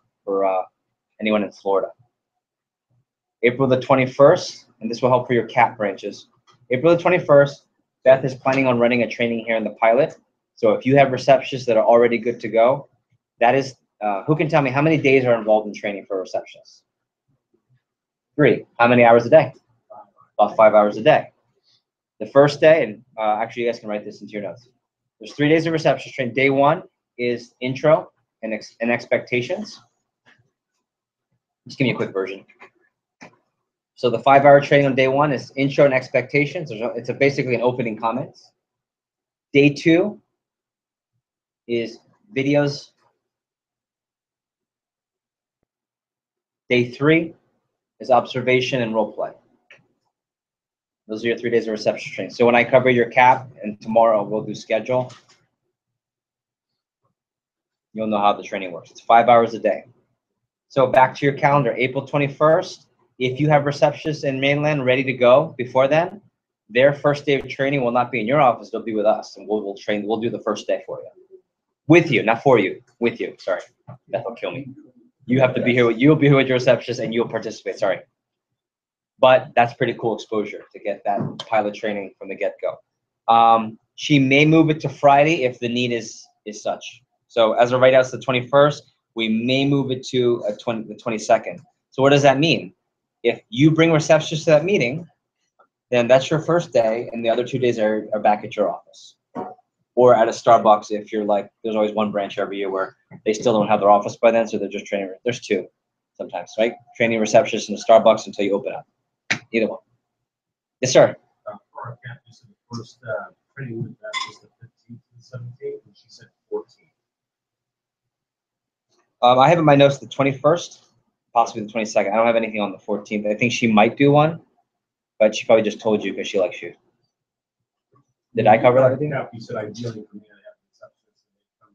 Speaker 1: anyone in Florida. April the 21st, and this will help for your CAP branches. April the 21st, Beth is planning on running a training here in the pilot. So if you have receptionists that are already good to go, that is, who can tell me how many days are involved in training for receptionists? 3. How many hours a day? About 5 hours a day. The first day, and actually you guys can write this into your notes. There's 3 days of receptionist training. Day 1 is intro and expectations. Just give me a quick version. So the 5-hour training on day 1 is intro and expectations. It's basically an opening comments. Day 2 is videos. Day 3 is observation and role play. Those are your 3 days of reception training. So when I cover your CAP, and tomorrow we'll do schedule, you'll know how the training works. It's 5 hours a day. So back to your calendar, April 21st. If you have receptionists in mainland ready to go before then, their first day of training will not be in your office. They'll be with us, and we'll train. We'll do the first day for you, with you, not for you, with you. Sorry, that'll kill me. You have to be here. You'll be here with your receptionist, and you'll participate. Sorry, but that's pretty cool exposure to get that pilot training from the get-go. She may move it to Friday if the need is such. So as of right now, it's the 21st. We may move it to the 22nd. So what does that mean? If you bring receptionists to that meeting, then that's your first day, and the other 2 days are back at your office. Or at a Starbucks if you're like, there's always one branch every year where they still don't have their office by then, so they're just training. There's 2 sometimes, right? Training receptionists in a Starbucks until you open up. Either one. Yes, sir.
Speaker 13: For our campus, the first training with that was the 15th and 17th, and she said 14th.
Speaker 1: I have in my notes the 21st, possibly the 22nd. I don't have anything on the 14th. I think she might do one, but she probably just told you because she likes you. Did I cover everything?
Speaker 13: Yeah, you said ideally for me to have receptionists and they come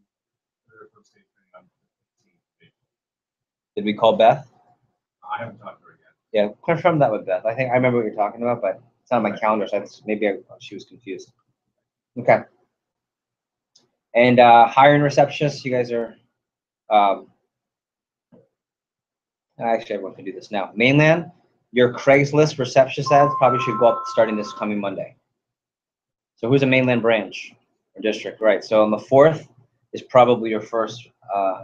Speaker 13: to their first day training on the 15th.
Speaker 1: Did we call Beth?
Speaker 13: I haven't talked to her yet.
Speaker 1: Yeah, confirm that with Beth. I think I remember what you're talking about, but it's not on my calendar, so she was confused. Okay. And hiring receptionists, you guys are. Actually, everyone can do this now. Mainland, your Craigslist receptionist ads probably should go up starting this coming Monday. So who's a mainland branch or district, right? So on the 4th is probably your first.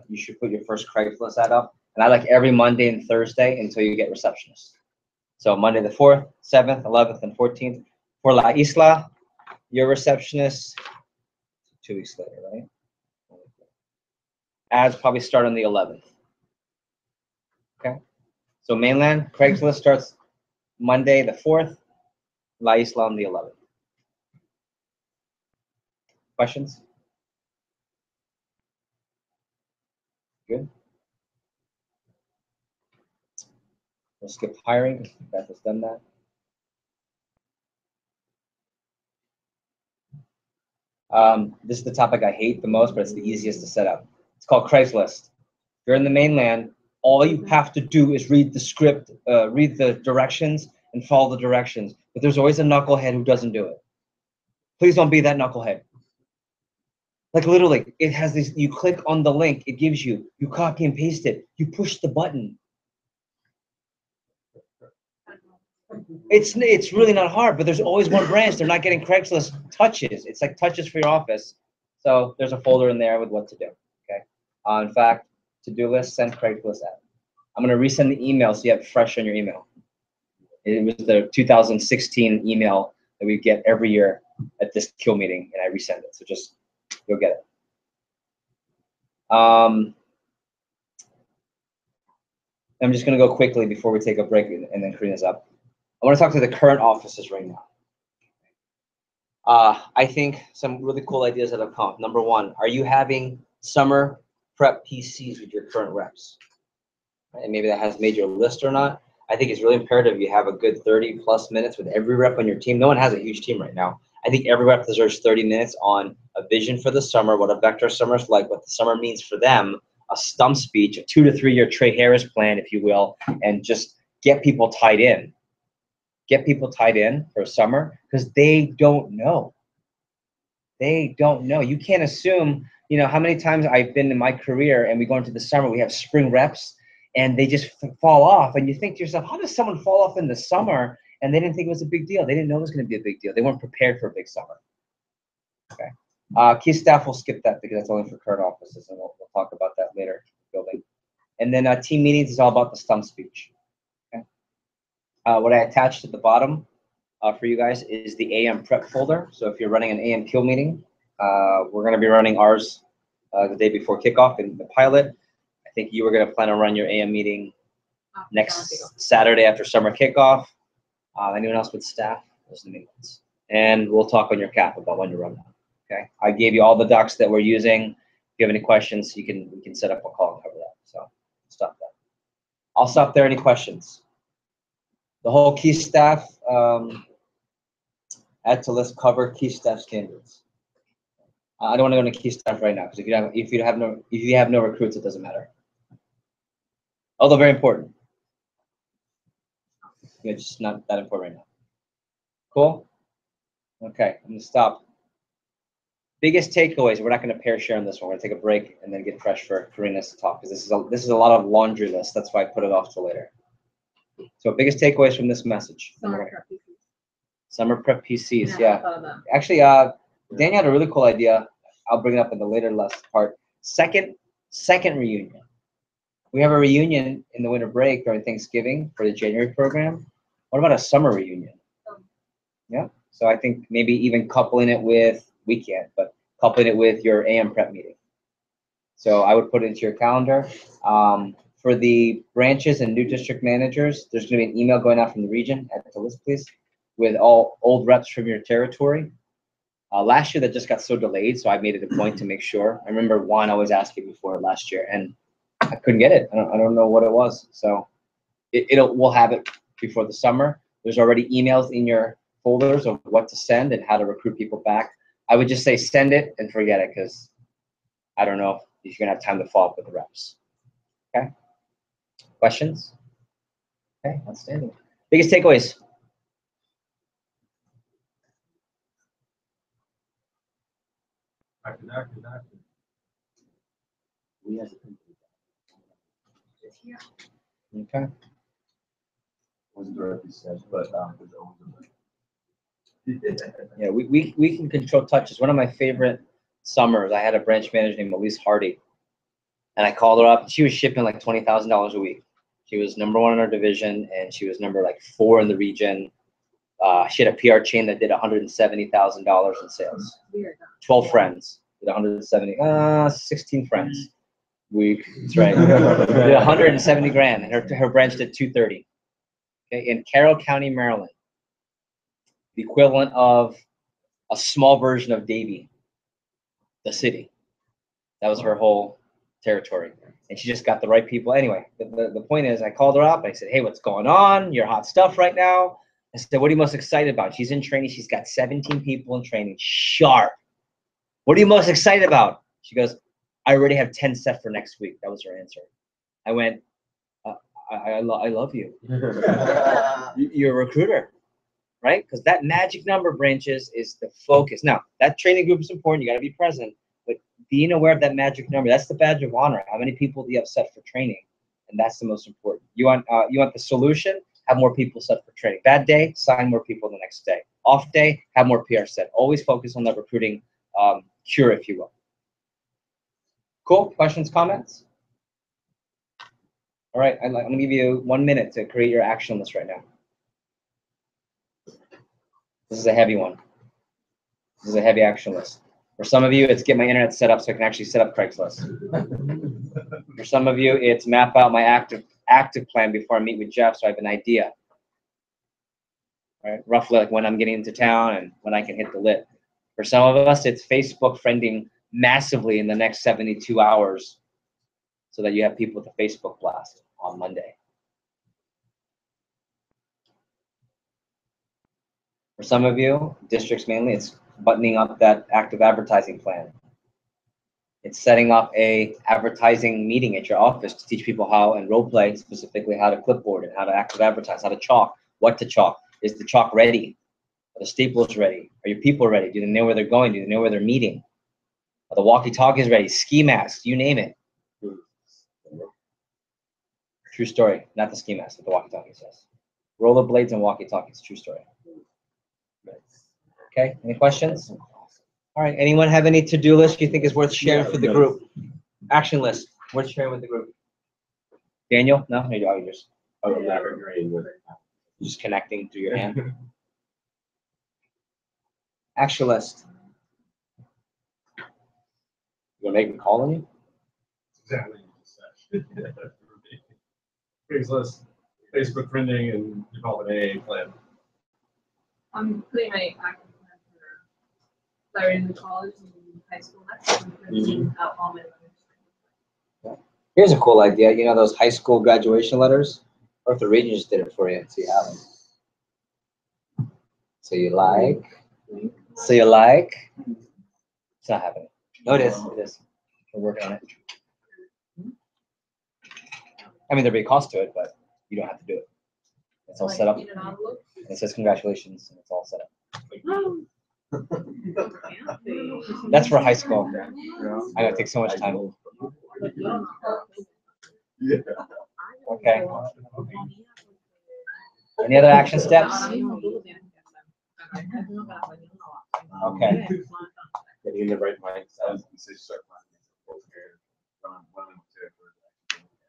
Speaker 1: You should put your first Craigslist ad up, and I like every Monday and Thursday until you get receptionists. So Monday the 4th, 7th, 11th, and 14th. For La Isla, your receptionist, 2 weeks later, right? Ads probably start on the 11th. Okay. So mainland, Craigslist starts Monday the 4th, La Isla on the 11th. Questions? Good. We'll skip hiring because Beth has done that. This is the topic I hate the most, but it's the easiest to set up. It's called Craigslist. If you're in the mainland, all you have to do is read the script, read the directions, and follow the directions. But there's always a knucklehead who doesn't do it. Please don't be that knucklehead. Like literally, it has this, you click on the link, it gives you copy and paste it, you push the button. It's really not hard, but there's always one branch. They're not getting Craigslist touches. It's like touches for your office. So there's a folder in there with what to do. Okay. In fact, to-do list, send Craigslist out. I'm going to resend the email so you have it fresh on your email. It was the 2016 email that we get every year at this KIL meeting, and I resend it. So just you'll get it. I'm just going to go quickly before we take a break and then Karina's up. I want to talk to the current offices right now. I think some really cool ideas that have come. Number 1, are you having summer prep PCs with your current reps? And maybe that has made your list or not. I think it's really imperative you have a good 30+ minutes with every rep on your team. No one has a huge team right now. I think every rep deserves 30 minutes on a vision for the summer, what a vector summer is like, what the summer means for them, a stump speech, a 2 to 3 year Trey Harris plan, if you will, and just get people tied in. Get people tied in for summer because they don't know. They don't know. You can't assume, you know, how many times I've been in my career and we go into the summer, we have spring reps and they just fall off. And you think to yourself, how does someone fall off in the summer? And they didn't think it was a big deal. They didn't know it was going to be a big deal. They weren't prepared for a big summer. Okay. Key staff will skip that because that's only for current offices, and we'll talk about that later. Building. And then team meetings is all about the stump speech. Okay. What I attached at the bottom for you guys is the AM prep folder. So if you're running an AM kill meeting, we're going to be running ours the day before kickoff in the pilot. I think you were going to plan on run your AM meeting next Saturday after summer kickoff. Anyone else with staff? Those are the main ones. And we'll talk on your cap about when to run that. Okay. I gave you all the docs that we're using. If you have any questions, we can set up a call and cover that. So stop that. I'll stop there. Any questions? The whole key staff. Add to list cover key staff standards. I don't want to go into key staff right now because if you have no recruits, it doesn't matter. Although very important. Yeah, just not that important right now. Cool. Okay, I'm gonna stop. Biggest takeaways. We're not gonna pair share on this one. We're gonna take a break and then get fresh for Karina's to talk because this is a lot of laundry list. That's why I put it off till later. So biggest takeaways from this message. Summer prep PCs, yeah. Actually, Daniel had a really cool idea. I'll bring it up in the later last part. Second reunion. We have a reunion in the winter break during Thanksgiving for the January program. What about a summer reunion? Yeah. So I think maybe even coupling it with, we can't, but coupling it with your AM prep meeting. So I would put it into your calendar. For the branches and new district managers, there's going to be an email going out from the region. Add to list, please, with all old reps from your territory. Last year that just got so delayed, so I made it a point to make sure. I remember Juan always asking me for it last year, and I couldn't get it. I don't know what it was. So we'll have it before the summer. There's already emails in your folders of what to send and how to recruit people back. I would just say send it and forget it because I don't know if you're gonna have time to follow up with the reps. Okay. Questions? Okay, outstanding. Biggest takeaways.
Speaker 5: We as a company.
Speaker 1: Okay.
Speaker 12: Wasn't directly said, but there's always a
Speaker 1: Yeah, we can control touches. One of my favorite summers, I had a branch manager named Elise Hardy, and I called her up, and she was shipping like $20,000 a week. She was #1 in her division, and she was number like 4 in the region. She had a PR chain that did $170,000 in sales. 12 friends did 16 friends. That's right. Did 170 grand, and her branch did 230. Okay, in Carroll County, Maryland, the equivalent of a small version of Davie, the city. That was her whole territory, and she just got the right people. Anyway, the point is, I called her up. I said, "Hey, what's going on? You're hot stuff right now." I said, "What are you most excited about?" She's in training. She's got 17 people in training. Sharp. What are you most excited about? She goes, "I already have 10 set for next week." That was her answer. I went, I love you. You're a recruiter, right? Because that magic number, branches, is the focus. Now, that training group is important. You got to be present. But being aware of that magic number, that's the badge of honor. How many people do you have set for training? And that's the most important. You want the solution? Have more people set for training. Bad day, sign more people the next day. Off day, have more PR set. Always focus on that recruiting cure, if you will. Cool. Questions, comments? All right. I'm going to give you 1 minute to create your action list right now. This is a heavy one. This is a heavy action list. For some of you, it's get my internet set up so I can actually set up Craigslist. For some of you, it's map out my active plan before I meet with Jeff so I have an idea. Right? Roughly like when I'm getting into town and when I can hit the lit. For some of us, it's Facebook friending massively in the next 72 hours so that you have people with a Facebook blast on Monday. For some of you, districts mainly, it's buttoning up that active advertising plan. It's setting up a advertising meeting at your office to teach people how, and role play specifically how to clipboard and how to active advertise, how to chalk, what to chalk. Is the chalk ready? Are the staples ready? Are your people ready? Do they know where they're going? Do they know where they're meeting? Are the walkie-talkies ready? Ski masks, you name it. True story. Not the ski mask, what the walkie-talkie says. Rollerblades and walkie-talkies. True story. Okay. Any questions? All right. Anyone have any to-do list you think is worth sharing for the group? Action list worth sharing with the group. Daniel? No? You're just connecting through your hand. Action list. You gonna make me call on you?
Speaker 13: Exactly. Craigslist, Facebook printing, and develop an AA plan.
Speaker 6: I'm putting my active plan for starting the college and high school next. I'm printing out all my letters.
Speaker 1: Here's a cool idea. You know those high school graduation letters? Or if the region just did it for you, so you have them. So you like? So you like? It's not happening. No, it is. It is. We're working on it. I mean, there'll be a cost to it, but you don't have to do it. It's all set up. It says congratulations, and it's all set up. That's for high school. I know it takes so much time. Okay. Any other action steps? Okay.
Speaker 5: Getting in the right mindset.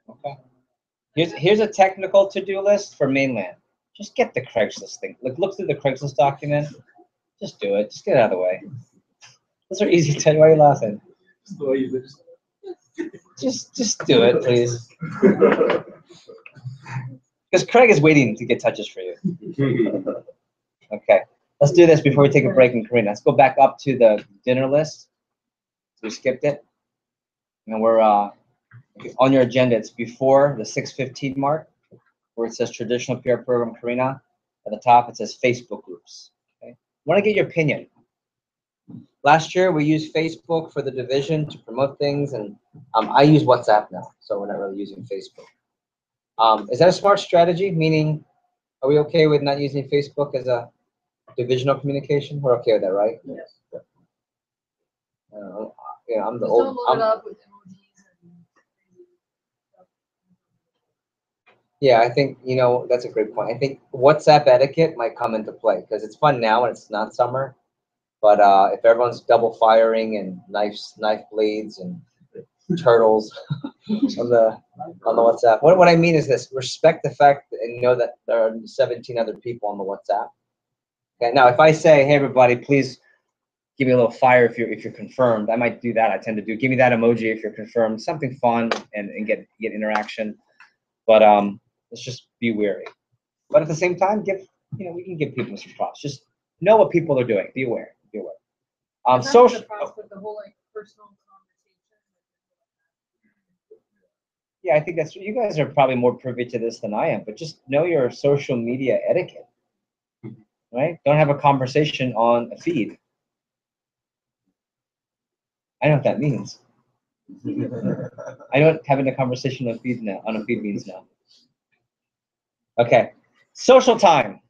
Speaker 1: Okay. Here's a technical to-do list for mainland. Just get the Craigslist thing. Look through the Craigslist document. Just do it. Just get it out of the way. Those are easy to. Why are you laughing? Just do it, please. Because Craig is waiting to get touches for you. Okay. Let's do this before we take a break in Karina. Let's go back up to the dinner list. We skipped it. And we're on your agenda. It's before the 6:15 mark, where it says traditional PR program Karina. At the top, it says Facebook groups. Okay. I want to get your opinion. Last year, we used Facebook for the division to promote things, and I use WhatsApp now, so we're not really using Facebook. Is that a smart strategy? Meaning, are we okay with not using Facebook as a divisional communication? We're okay with that, right?
Speaker 6: Yes.
Speaker 1: Yeah, I'm the
Speaker 6: Just
Speaker 1: old.
Speaker 6: don't load it up with emojis and stuff.
Speaker 1: Yeah, I think, that's a great point. I think WhatsApp etiquette might come into play because it's fun now and it's not summer. But if everyone's double firing and knife blades and turtles on the WhatsApp, what I mean is this: respect the fact and know that there are 17 other people on the WhatsApp. Okay. Now, if I say, "Hey, everybody, please give me a little fire if you're confirmed," I might do that. I tend to do. Give me that emoji if you're confirmed. Something fun and get interaction. But let's just be wary. But at the same time, we can give people some props. Just know what people are doing. Be aware. Be aware. Social.
Speaker 6: With the whole personal conversation.
Speaker 1: Yeah, I think that's. You guys are probably more privy to this than I am. But just know your social media etiquette. Right? Don't have a conversation on a feed. I know what that means. I know what having a conversation on a feed means now. Okay, social time.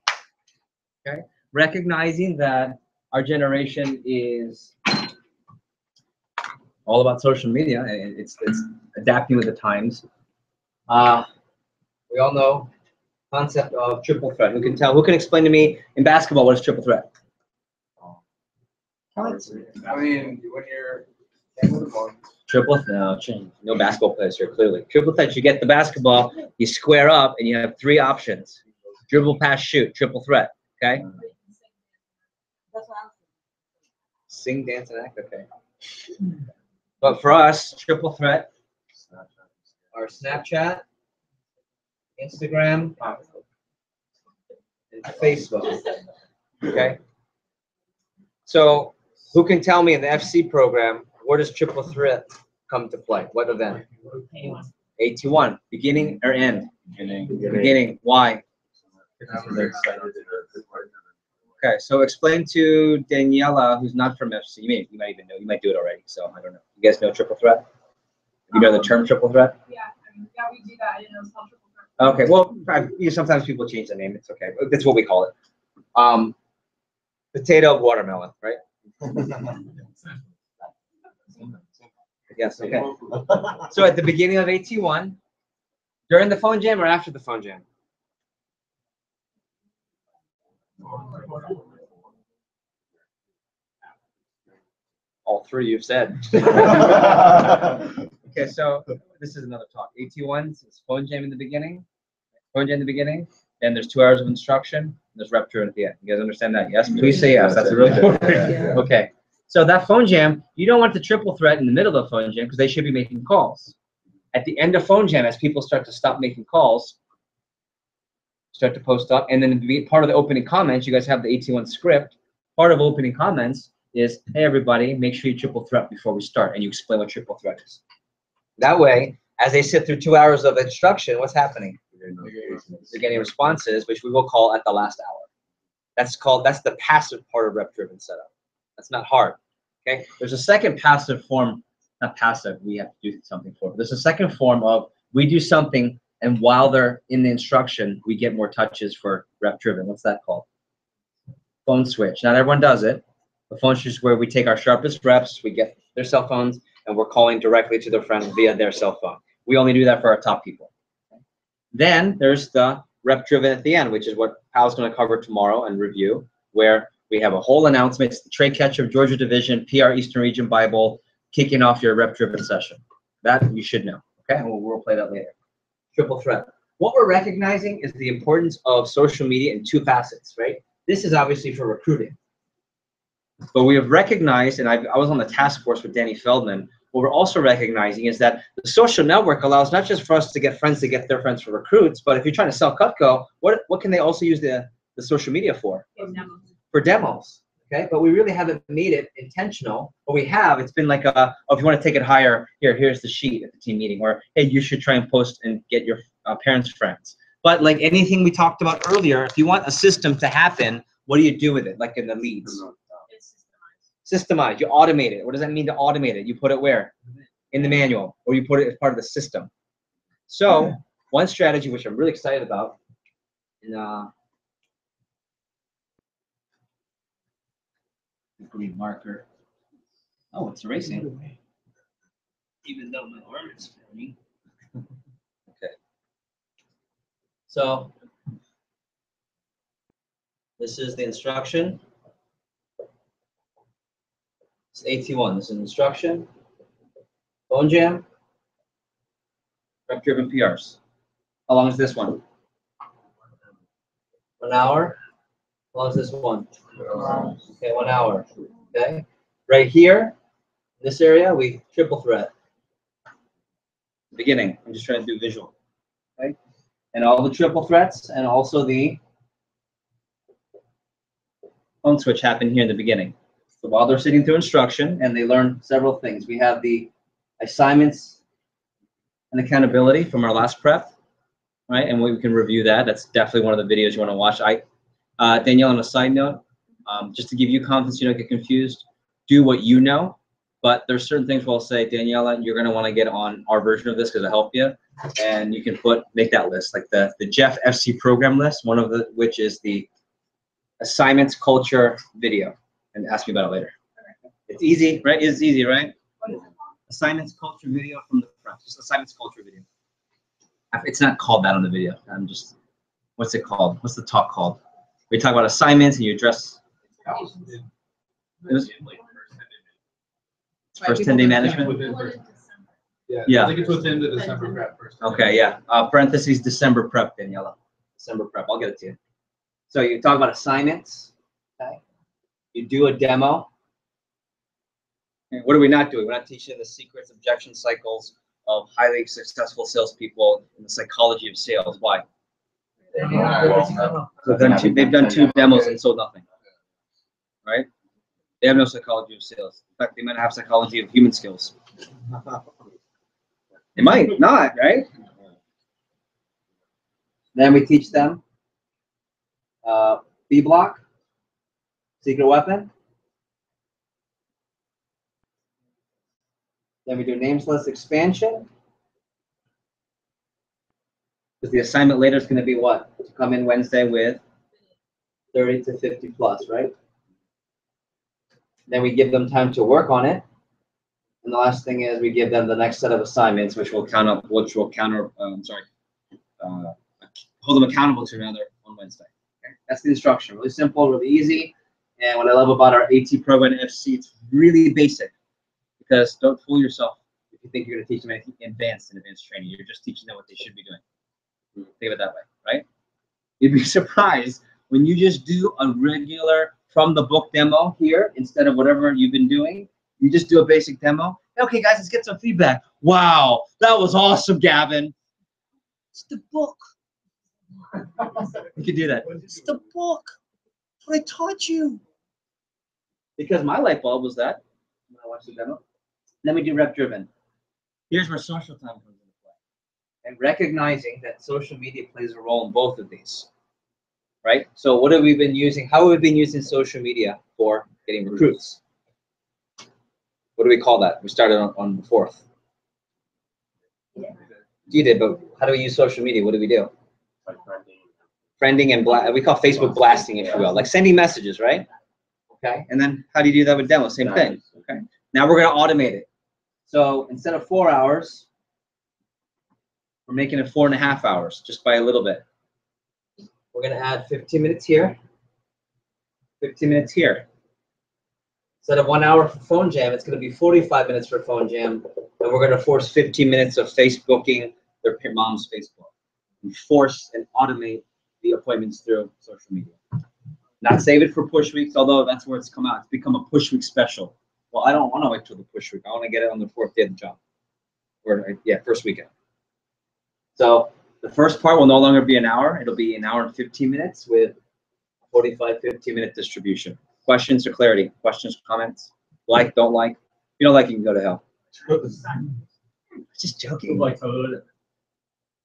Speaker 1: Okay, recognizing that our generation is all about social media and it's adapting with the times. We all know concept of triple threat. Who can explain to me in basketball what is triple threat?
Speaker 7: I mean, when you're
Speaker 1: no basketball players here, clearly. Triple threat, you get the basketball, you square up, and you have three options. Dribble, pass, shoot, triple threat, okay? Sing, dance, and act, okay. But for us, triple threat are Snapchat, Instagram, and Facebook, okay? So who can tell me in the FC program, where does triple threat come to play? What event? AT1. Beginning or end? Beginning. Why? Okay, so explain to Daniela, who's not from FC. You might even know. You might do it already. So I don't know. You guys know triple threat? You know the term triple threat?
Speaker 9: Yeah, we do that. I didn't know it's called triple threat.
Speaker 1: Okay, well, sometimes people change the name. It's okay. That's what we call it. Potato, watermelon, right? Yes, okay. So at the beginning of AT1, During the phone jam or after the phone jam? All three you've said. Okay, so this is another talk. AT1 is phone jam in the beginning. Phone jam in the beginning. Then there's 2 hours of instruction. There's rep driven at the end. You guys understand that? Yes? Please say yes. That's really important. Okay. So that phone jam, you don't want the triple threat in the middle of the phone jam because they should be making calls. At the end of phone jam, as people start to stop making calls, start to post up, and then part of the opening comments, you guys have the AT1 script. Part of opening comments is, hey everybody, make sure you triple threat before we start, and you explain what triple threat is. That way, as they sit through 2 hours of instruction, what's happening? They're getting responses, which we will call at the last hour. That's the passive part of rep-driven setup. That's not hard. Okay. There's a second passive form, not passive. We have to do something for it. There's a second form of we do something, and while they're in the instruction, we get more touches for rep-driven. What's that called? Phone switch. Not everyone does it. The phone switch is where we take our sharpest reps, we get their cell phones, and we're calling directly to their friend via their cell phone. We only do that for our top people. Then there's the rep-driven at the end, which is what Pal's going to cover tomorrow and review, where we have a whole announcement. It's the Trey Ketchum, Georgia Division, PR Eastern Region Bible, kicking off your rep-driven session. That you should know. Okay, and we'll play that later. Triple threat. What we're recognizing is the importance of social media in 2 facets, right? This is obviously for recruiting. But we have recognized, and I was on the task force with Danny Feldman, what we're also recognizing is that the social network allows not just for us to get friends to get their friends for recruits, but if you're trying to sell Cutco, what can they also use the social media for? For demos. Okay, but we really haven't made it intentional. But we have. It's been like oh, if you want to take it higher, here's the sheet at the team meeting, or hey, you should try and post and get your parents' friends. But like anything we talked about earlier, if you want a system to happen, what do you do with it? Like in the leads. Systemize. You automate it. What does that mean to automate it? You put it where? In the manual, or you put it as part of the system. So one strategy, which I'm really excited about, green marker. Oh, it's erasing. Even though my arm is filming. Okay. So this is the instruction. It's AT1. This is instruction. Phone jam. Rep-driven PRs. How long is this one? 1 hour. How long is this one? Okay, 1 hour. Okay. Right here, in this area, we triple threat. Beginning. I'm just trying to do visual. Okay. And all the triple threats, and also the phone switch happen here in the beginning. So while they're sitting through instruction, and they learn several things, we have the assignments and accountability from our last prep, right? And we can review that. That's definitely one of the videos you want to watch. Danielle, on a side note, just to give you confidence, you don't get confused, do what you know. But there's certain things where I'll say, Daniela, you're going to want to get on our version of this because it'll help you. And you can make that list, like the Jeff FC program list, one of which is the assignments culture video. And ask me about it later. It's easy, right? It's easy, right? Assignments culture video from the front. Just assignments culture video. It's not called that on the video. I'm just, what's it called? What's the talk called? We talk about assignments and you address. First 10-day management. Yeah.
Speaker 10: I think it's within the December prep first.
Speaker 1: Okay, yeah. Parentheses December prep, Daniela. December prep. I'll get it to you. So you talk about assignments. Okay. You do a demo. And what are we not doing? We're not teaching the secrets, objection cycles of highly successful salespeople and the psychology of sales. Why? They've done 2 demos and sold nothing. Right? They have no psychology of sales. In fact, they might have psychology of human skills. They might not, right? Then we teach them B block, secret weapon. Then we do names list expansion. Because the assignment later is going to be what? To come in Wednesday with 30 to 50 plus, right? Then we give them time to work on it. And the last thing is we give them the next set of assignments, which will counter hold them accountable to another on Wednesday. Okay? That's the instruction. Really simple, really easy. And what I love about our AT program at FC, it's really basic. Because don't fool yourself if you think you're going to teach them anything advanced training. You're just teaching them what they should be doing. Think of it that way, right? You'd be surprised when you just do a regular from the book demo here instead of whatever you've been doing. You just do a basic demo. Okay, guys, let's get some feedback. Wow, that was awesome, Gavin. It's the book. You can do that. It's the book. That's what I taught you. Because my light bulb was that when I watched the demo. Then we do rep driven. Here's where social time comes into play. And recognizing that social media plays a role in both of these. Right? So what have we been using? How have we been using social media for getting recruits? What do we call that? We started on the 4th. Yeah. You did, but how do we use social media? What do we do? Friending and we call Facebook blasting, if you will, like sending messages, right? Okay. And then how do you do that with demos? Same thing. Okay. Now we're going to automate it. So instead of 4 hours, we're making it 4.5 hours, just by a little bit. We're going to add 15 minutes here, 15 minutes here. Instead of 1 hour for phone jam, it's going to be 45 minutes for phone jam, and we're going to force 15 minutes of Facebooking their mom's Facebook. And force and automate the appointments through social media. Not save it for push weeks, although that's where it's come out. It's become a push week special. Well, I don't want to wait till the push week. I want to get it on the 4th day of the job. Or, yeah, first weekend. So the first part will no longer be an hour. It'll be an hour and 15 minutes with 45, 15-minute distribution. Questions or clarity? Questions, comments? Like, don't like? If you don't like, you can go to hell. Just joking.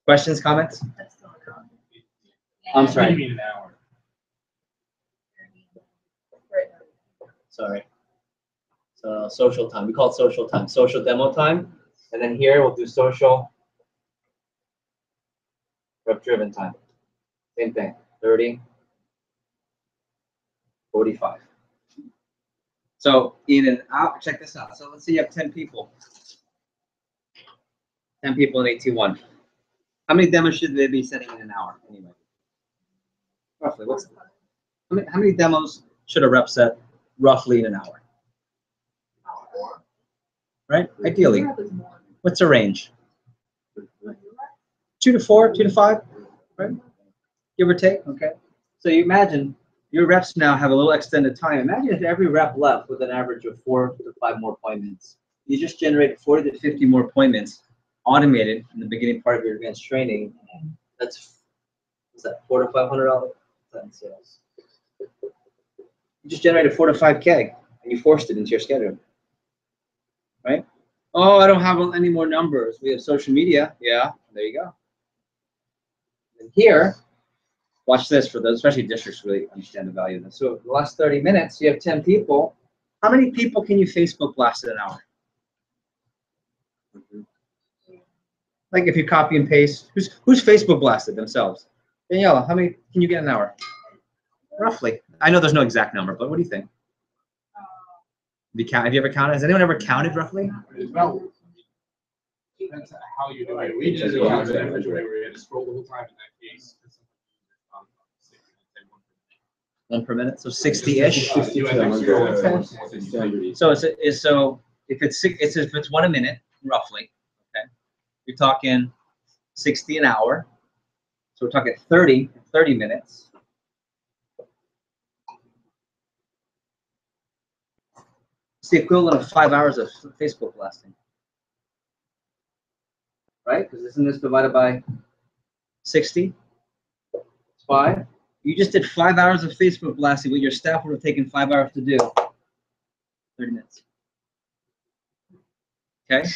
Speaker 1: Questions, comments? I'm sorry.
Speaker 13: What do you mean an hour?
Speaker 1: Sorry. So social time. We call it social time. Social demo time. And then here we'll do social rep driven time. Same thing. 30, 45. So in an hour, check this out. So let's say you have 10 people. 10 people in AT1. How many demos should they be sending in an hour anyway? Roughly. How many demos should a rep set roughly in an hour? Right? Ideally. What's the range? 2 to 4, 2 to 5, right? Give or take. Okay. So you imagine your reps now have a little extended time. Imagine if every rep left with an average of 4 to 5 more appointments. You just generated 40 to 50 more appointments automated in the beginning part of your advanced training. That's $400 to $500 in sales. You just generated 4 to 5K and you forced it into your schedule. Right? Oh, I don't have any more numbers. We have social media. Yeah, there you go. And here, watch this for those, especially districts really understand the value of this. So the last 30 minutes, you have 10 people. How many people can you Facebook blast in an hour? Like if you copy and paste, who's Facebook blasted themselves? Daniela, how many can you get in an hour? Roughly. I know there's no exact number, but what do you think? Have you ever counted? Has anyone ever counted roughly?
Speaker 13: Well, depends how you do it. We just do it individually. We had to scroll the whole time in that case.
Speaker 1: 1 per minute, so 60-ish.
Speaker 13: Okay.
Speaker 1: So if it's 1 a minute, roughly, okay, you're talking 60 an hour. So we're talking 30 minutes. It's the equivalent of 5 hours of Facebook blasting, right? Because isn't this divided by 60? It's 5. You just did 5 hours of Facebook blasting. What your staff would have taken 5 hours to do. 30 minutes. Okay.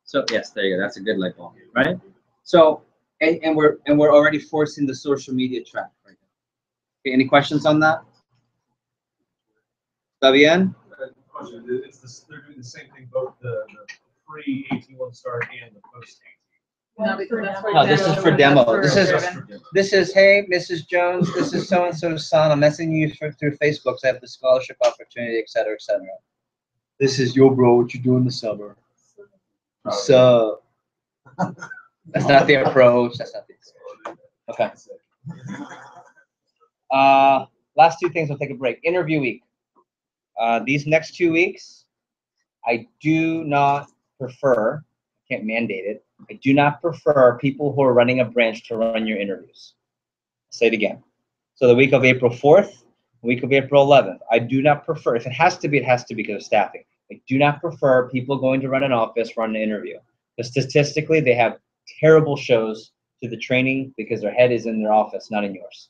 Speaker 1: So yes, there you go. That's a good light bulb, right? So and we're already forcing the social media track right now. Okay, any questions on that? Está bien?
Speaker 13: Question. They're doing the same thing, both the pre-AT1 start and the post-AT1.
Speaker 1: No, this is for demo. This is hey, Mrs. Jones. This is so and so's son. I'm messaging you through Facebook. So I have the scholarship opportunity, et cetera, et cetera. This is yo, bro. What you doing this summer? So that's not the approach. That's not the approach. Okay. Last two things, we'll take a break. Interview week. These next 2 weeks, I do not prefer, I can't mandate it, I do not prefer people who are running a branch to run your interviews. I'll say it again. So the week of April 4th, the week of April 11th, I do not prefer, if it has to be, it has to be because of staffing. I do not prefer people going to run an office, run an interview. Because statistically, they have terrible shows to the training because their head is in their office, not in yours.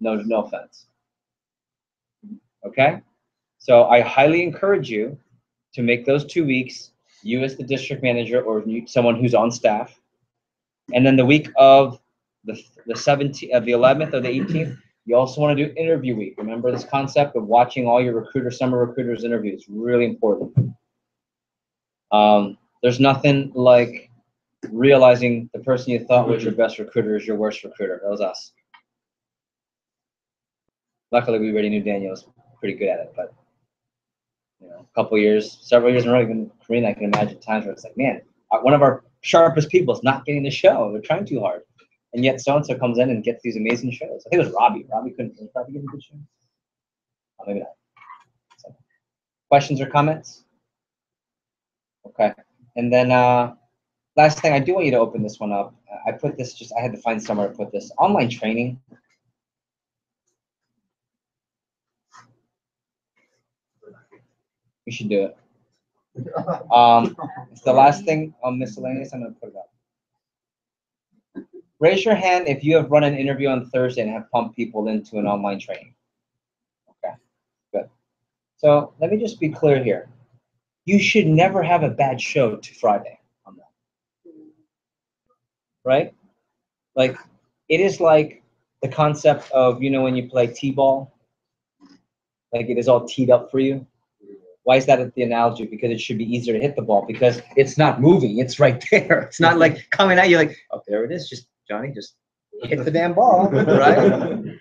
Speaker 1: No offense. Okay? So I highly encourage you to make those 2 weeks, you as the district manager or someone who's on staff. And then the week of the 17th, of the 11th or the 18th, you also want to do interview week. Remember this concept of watching all your summer recruiters interviews, really important. There's nothing like realizing the person you thought was your best recruiter is your worst recruiter. That was us. Luckily, we already knew Daniel was pretty good at it, but you know, a couple years, several years in a row, even Karina, I can imagine times where it's like, man, one of our sharpest people is not getting the show. They're trying too hard. And yet so-and-so comes in and gets these amazing shows. I think it was Robbie. Robbie couldn't give a good show. Oh, maybe not. So, questions or comments? Okay. And then last thing, I do want you to open this one up. I put this I had to find somewhere to put this. Online training. We should do it. It's the last thing on miscellaneous. I'm going to put it up. Raise your hand if you have run an interview on Thursday and have pumped people into an online training. Okay, good. So let me just be clear here. You should never have a bad show to Friday on that. Right? Like, it is like the concept of, you know, when you play T-ball, like it is all teed up for you. Why is that the analogy? Because it should be easier to hit the ball because it's not moving. It's right there. It's not like coming at you like, oh, there it is. Just, Johnny, just hit the damn ball, right?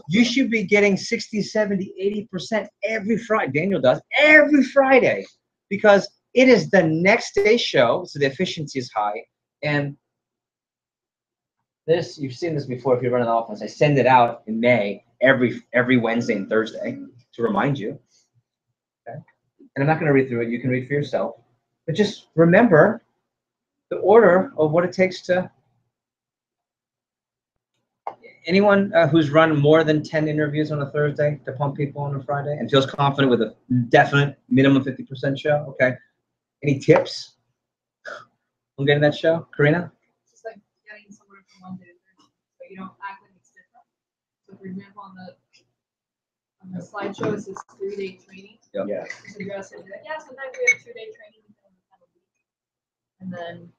Speaker 1: You should be getting 60, 70, 80% every Friday. Daniel does every Friday because it is the next day's show, so the efficiency is high. And this, you've seen this before if you run an office. I send it out in May every Wednesday and Thursday to remind you. Okay? And I'm not going to read through it. You can read for yourself. But just remember the order of what it takes to. Anyone who's run more than 10 interviews on a Thursday to pump people on a Friday and feels confident with a definite minimum 50% show? Okay. Any tips on getting that show? Karina?
Speaker 6: It's just like getting someone from one day to Thursday, so you don't act like it's different. So for example, on the slideshow, it says 3-day training.
Speaker 1: Yep. Yeah.
Speaker 6: So you guys say, yeah, sometimes we have 2-day training and then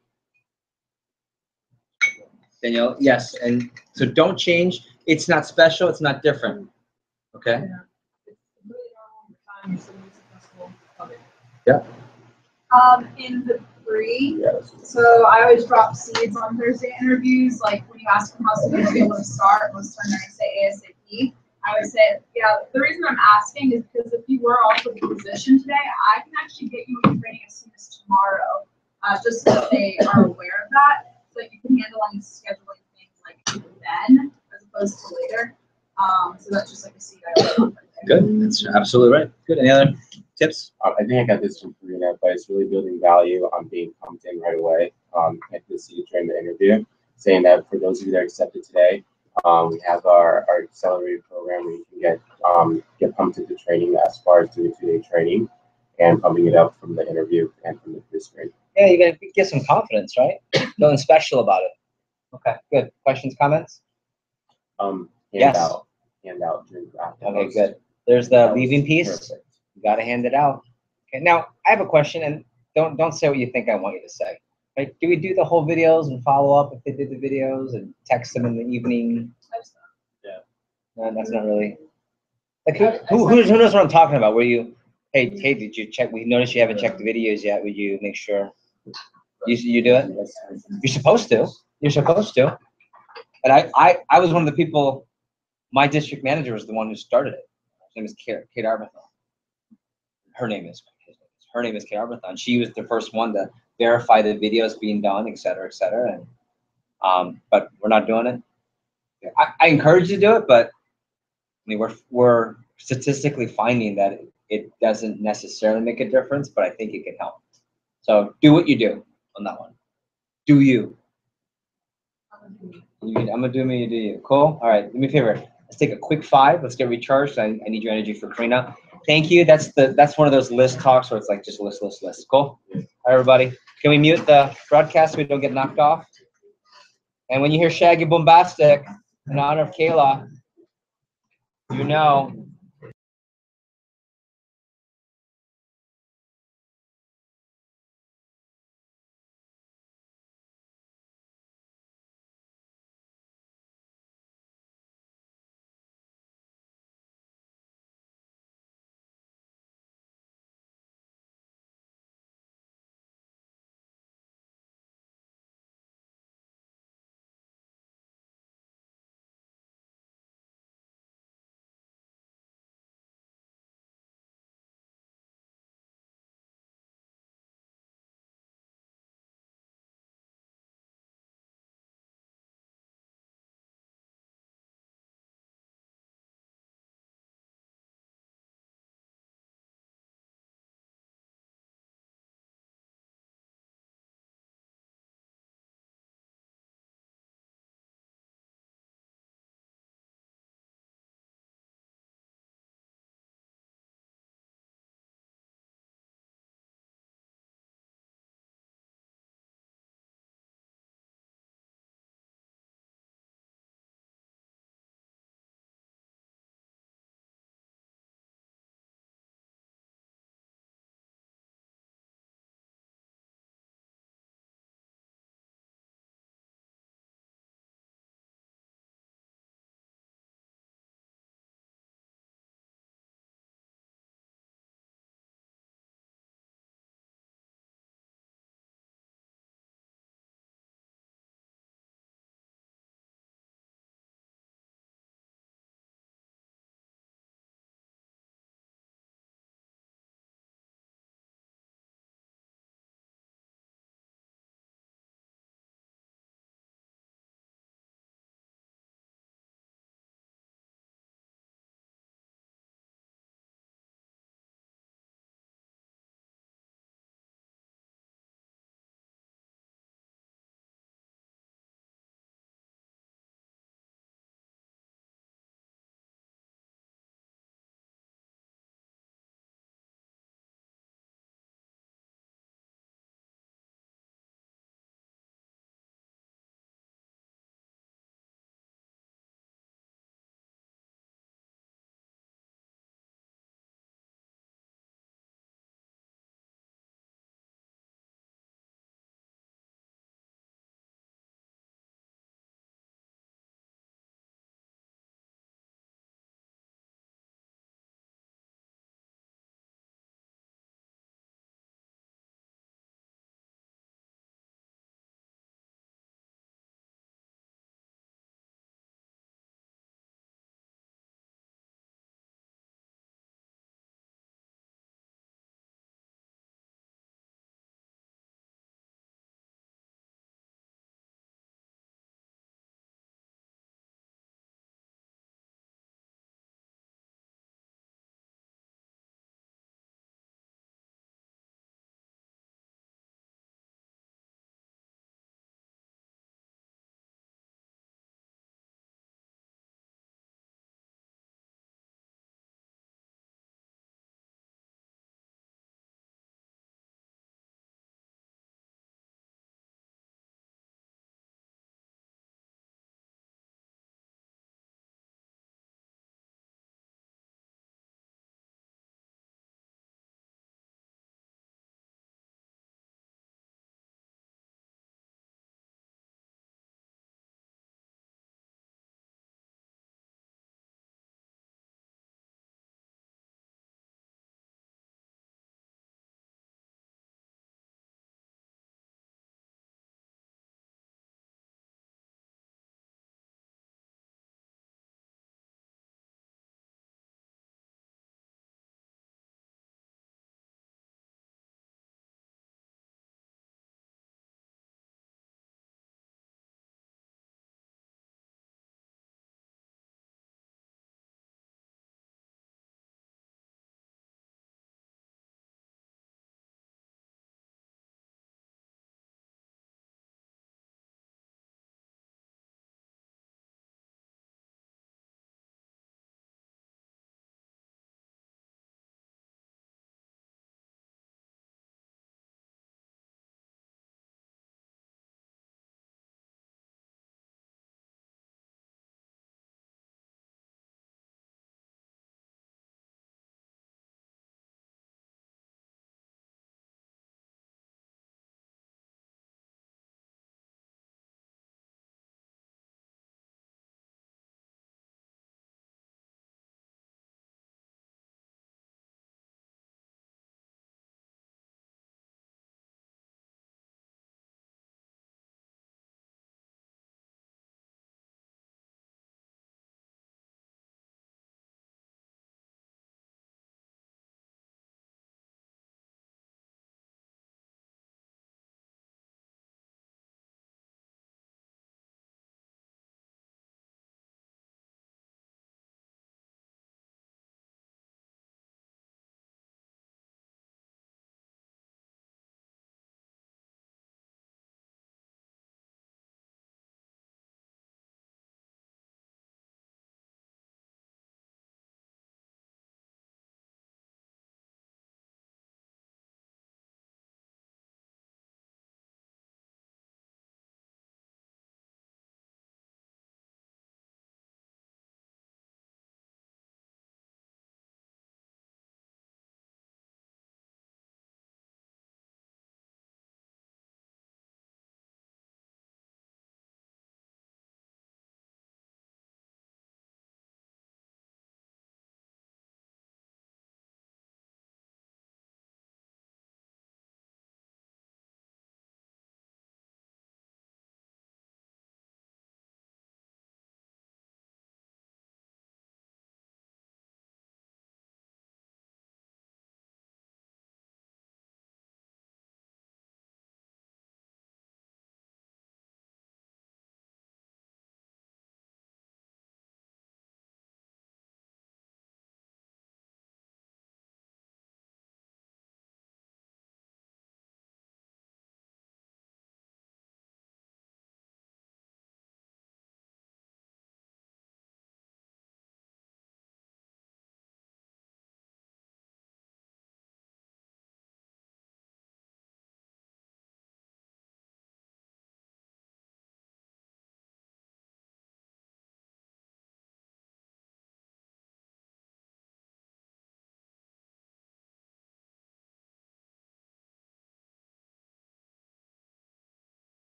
Speaker 1: Danielle, yes, and so don't change. It's not special. It's not different. Okay.
Speaker 6: yeah, it's really normal time. So it's successful.
Speaker 1: Yeah.
Speaker 9: In the pre, so I always drop seeds on Thursday interviews. Like when you ask them how soon they'll be able to start, most of the time they're gonna say ASAP. I would say, yeah, the reason I'm asking is because if you were offered the position today, I can actually get you in training as soon as tomorrow, just so that they are aware of that. So you can handle any scheduling things like then as opposed to later. So that's just like a seed I would offer.
Speaker 1: Good. That's absolutely right. Good. Any other tips?
Speaker 5: I think I got this from Karina, but it's really building value on being pumped in right away. At the seed during the interview, saying that for those of you that are accepted today, we have our accelerated program where you can get pumped into training as far as doing 2-day training and pumping it up from the interview and from the pre-screen.
Speaker 1: Yeah, you gotta get some confidence, right? Feeling special about it. Okay, good. Questions, comments? Yes.
Speaker 5: Handout during draft.
Speaker 1: Okay, good. There's the leaving piece. Perfect. You gotta hand it out. Okay, now I have a question, and don't say what you think I want you to say. Right? Do we do the whole videos and follow up if they did the videos and text them in the evening?
Speaker 5: Yeah.
Speaker 1: No, that's not really. Like who knows what I'm talking about? Where you, hey, did you check? We noticed you haven't checked the videos yet. Would you make sure you do it? You're supposed to. You're supposed to. And I was one of the people. My district manager was the one who started it. Her name is Kate Arbuthnot. Her name is Kate Arbuthnot. She was the first one to verify the videos being done, et cetera, et cetera. But we're not doing it. I encourage you to do it, but I mean, we're statistically finding that it doesn't necessarily make a difference, but I think it can help. So do what you do on that one. Do you? I'm gonna do me, you do you. Cool. All right. Do me a favor. Let's take a quick 5. Let's get recharged. I need your energy for Karina. Thank you. That's one of those list talks where it's like just list. Cool. All right, everybody. Can we mute the broadcast so we don't get knocked off? And when you hear Shaggy Bombastic in honor of Kayla, you know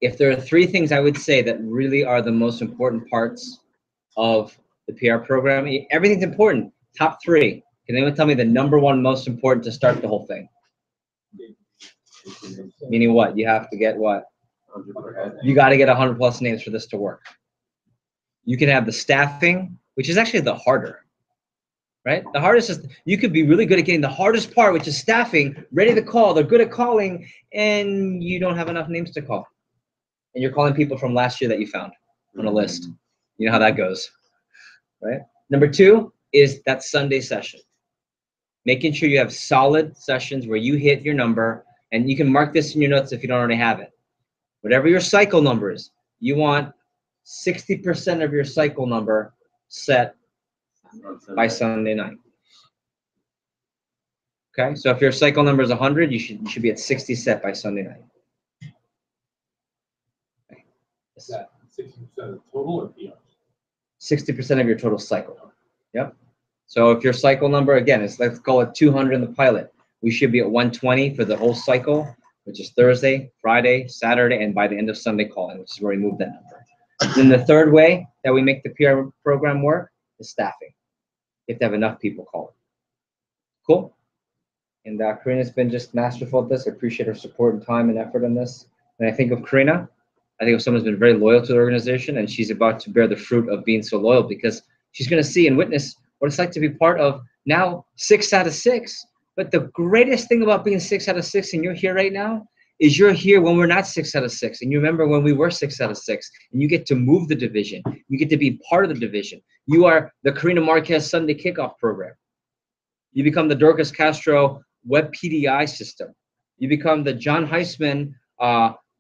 Speaker 1: If there are three things I would say that really are the most important parts of the PR program, everything's important. Top three. Can anyone tell me the number one most important to start the whole thing? Meaning what? You have to get what? You got to get 100+ names for this to work. You can have the staffing, which is actually the harder, right? The hardest is you could be really good at getting the hardest part, which is staffing, ready to call. They're good at calling, and you don't have enough names to call. And you're calling people from last year that you found on a list. You know how that goes, right? Number two is that Sunday session. Making sure you have solid sessions where you hit your number, and you can mark this in your notes if you don't already have it. Whatever your cycle number is, you want 60% of your cycle number set by Sunday night. Okay, so if your cycle number is 100, you should be at 60 set by Sunday night.
Speaker 13: Is that 60% of total or PRs?
Speaker 1: 60% of your total cycle. Yep. So if your cycle number, again, is, let's call it 200 in the pilot, we should be at 120 for the whole cycle, which is Thursday, Friday, Saturday, and by the end of Sunday calling, which is where we move that number. Then the third way that we make the PR program work is staffing. You have to have enough people calling. Cool? And Karina's been just masterful at this. I appreciate her support and time and effort on this. And I think of Karina, I think of someone who's been very loyal to the organization, and she's about to bear the fruit of being so loyal because she's going to see and witness what it's like to be part of now 6 out of 6. But the greatest thing about being 6 out of 6 and you're here right now is you're here when we're not 6 out of 6. And you remember when we were 6 out of 6, and you get to move the division. You get to be part of the division. You are the Karina Marquez Sunday Kickoff Program. You become the Dorcas Castro Web PDI system. You become the John Heisman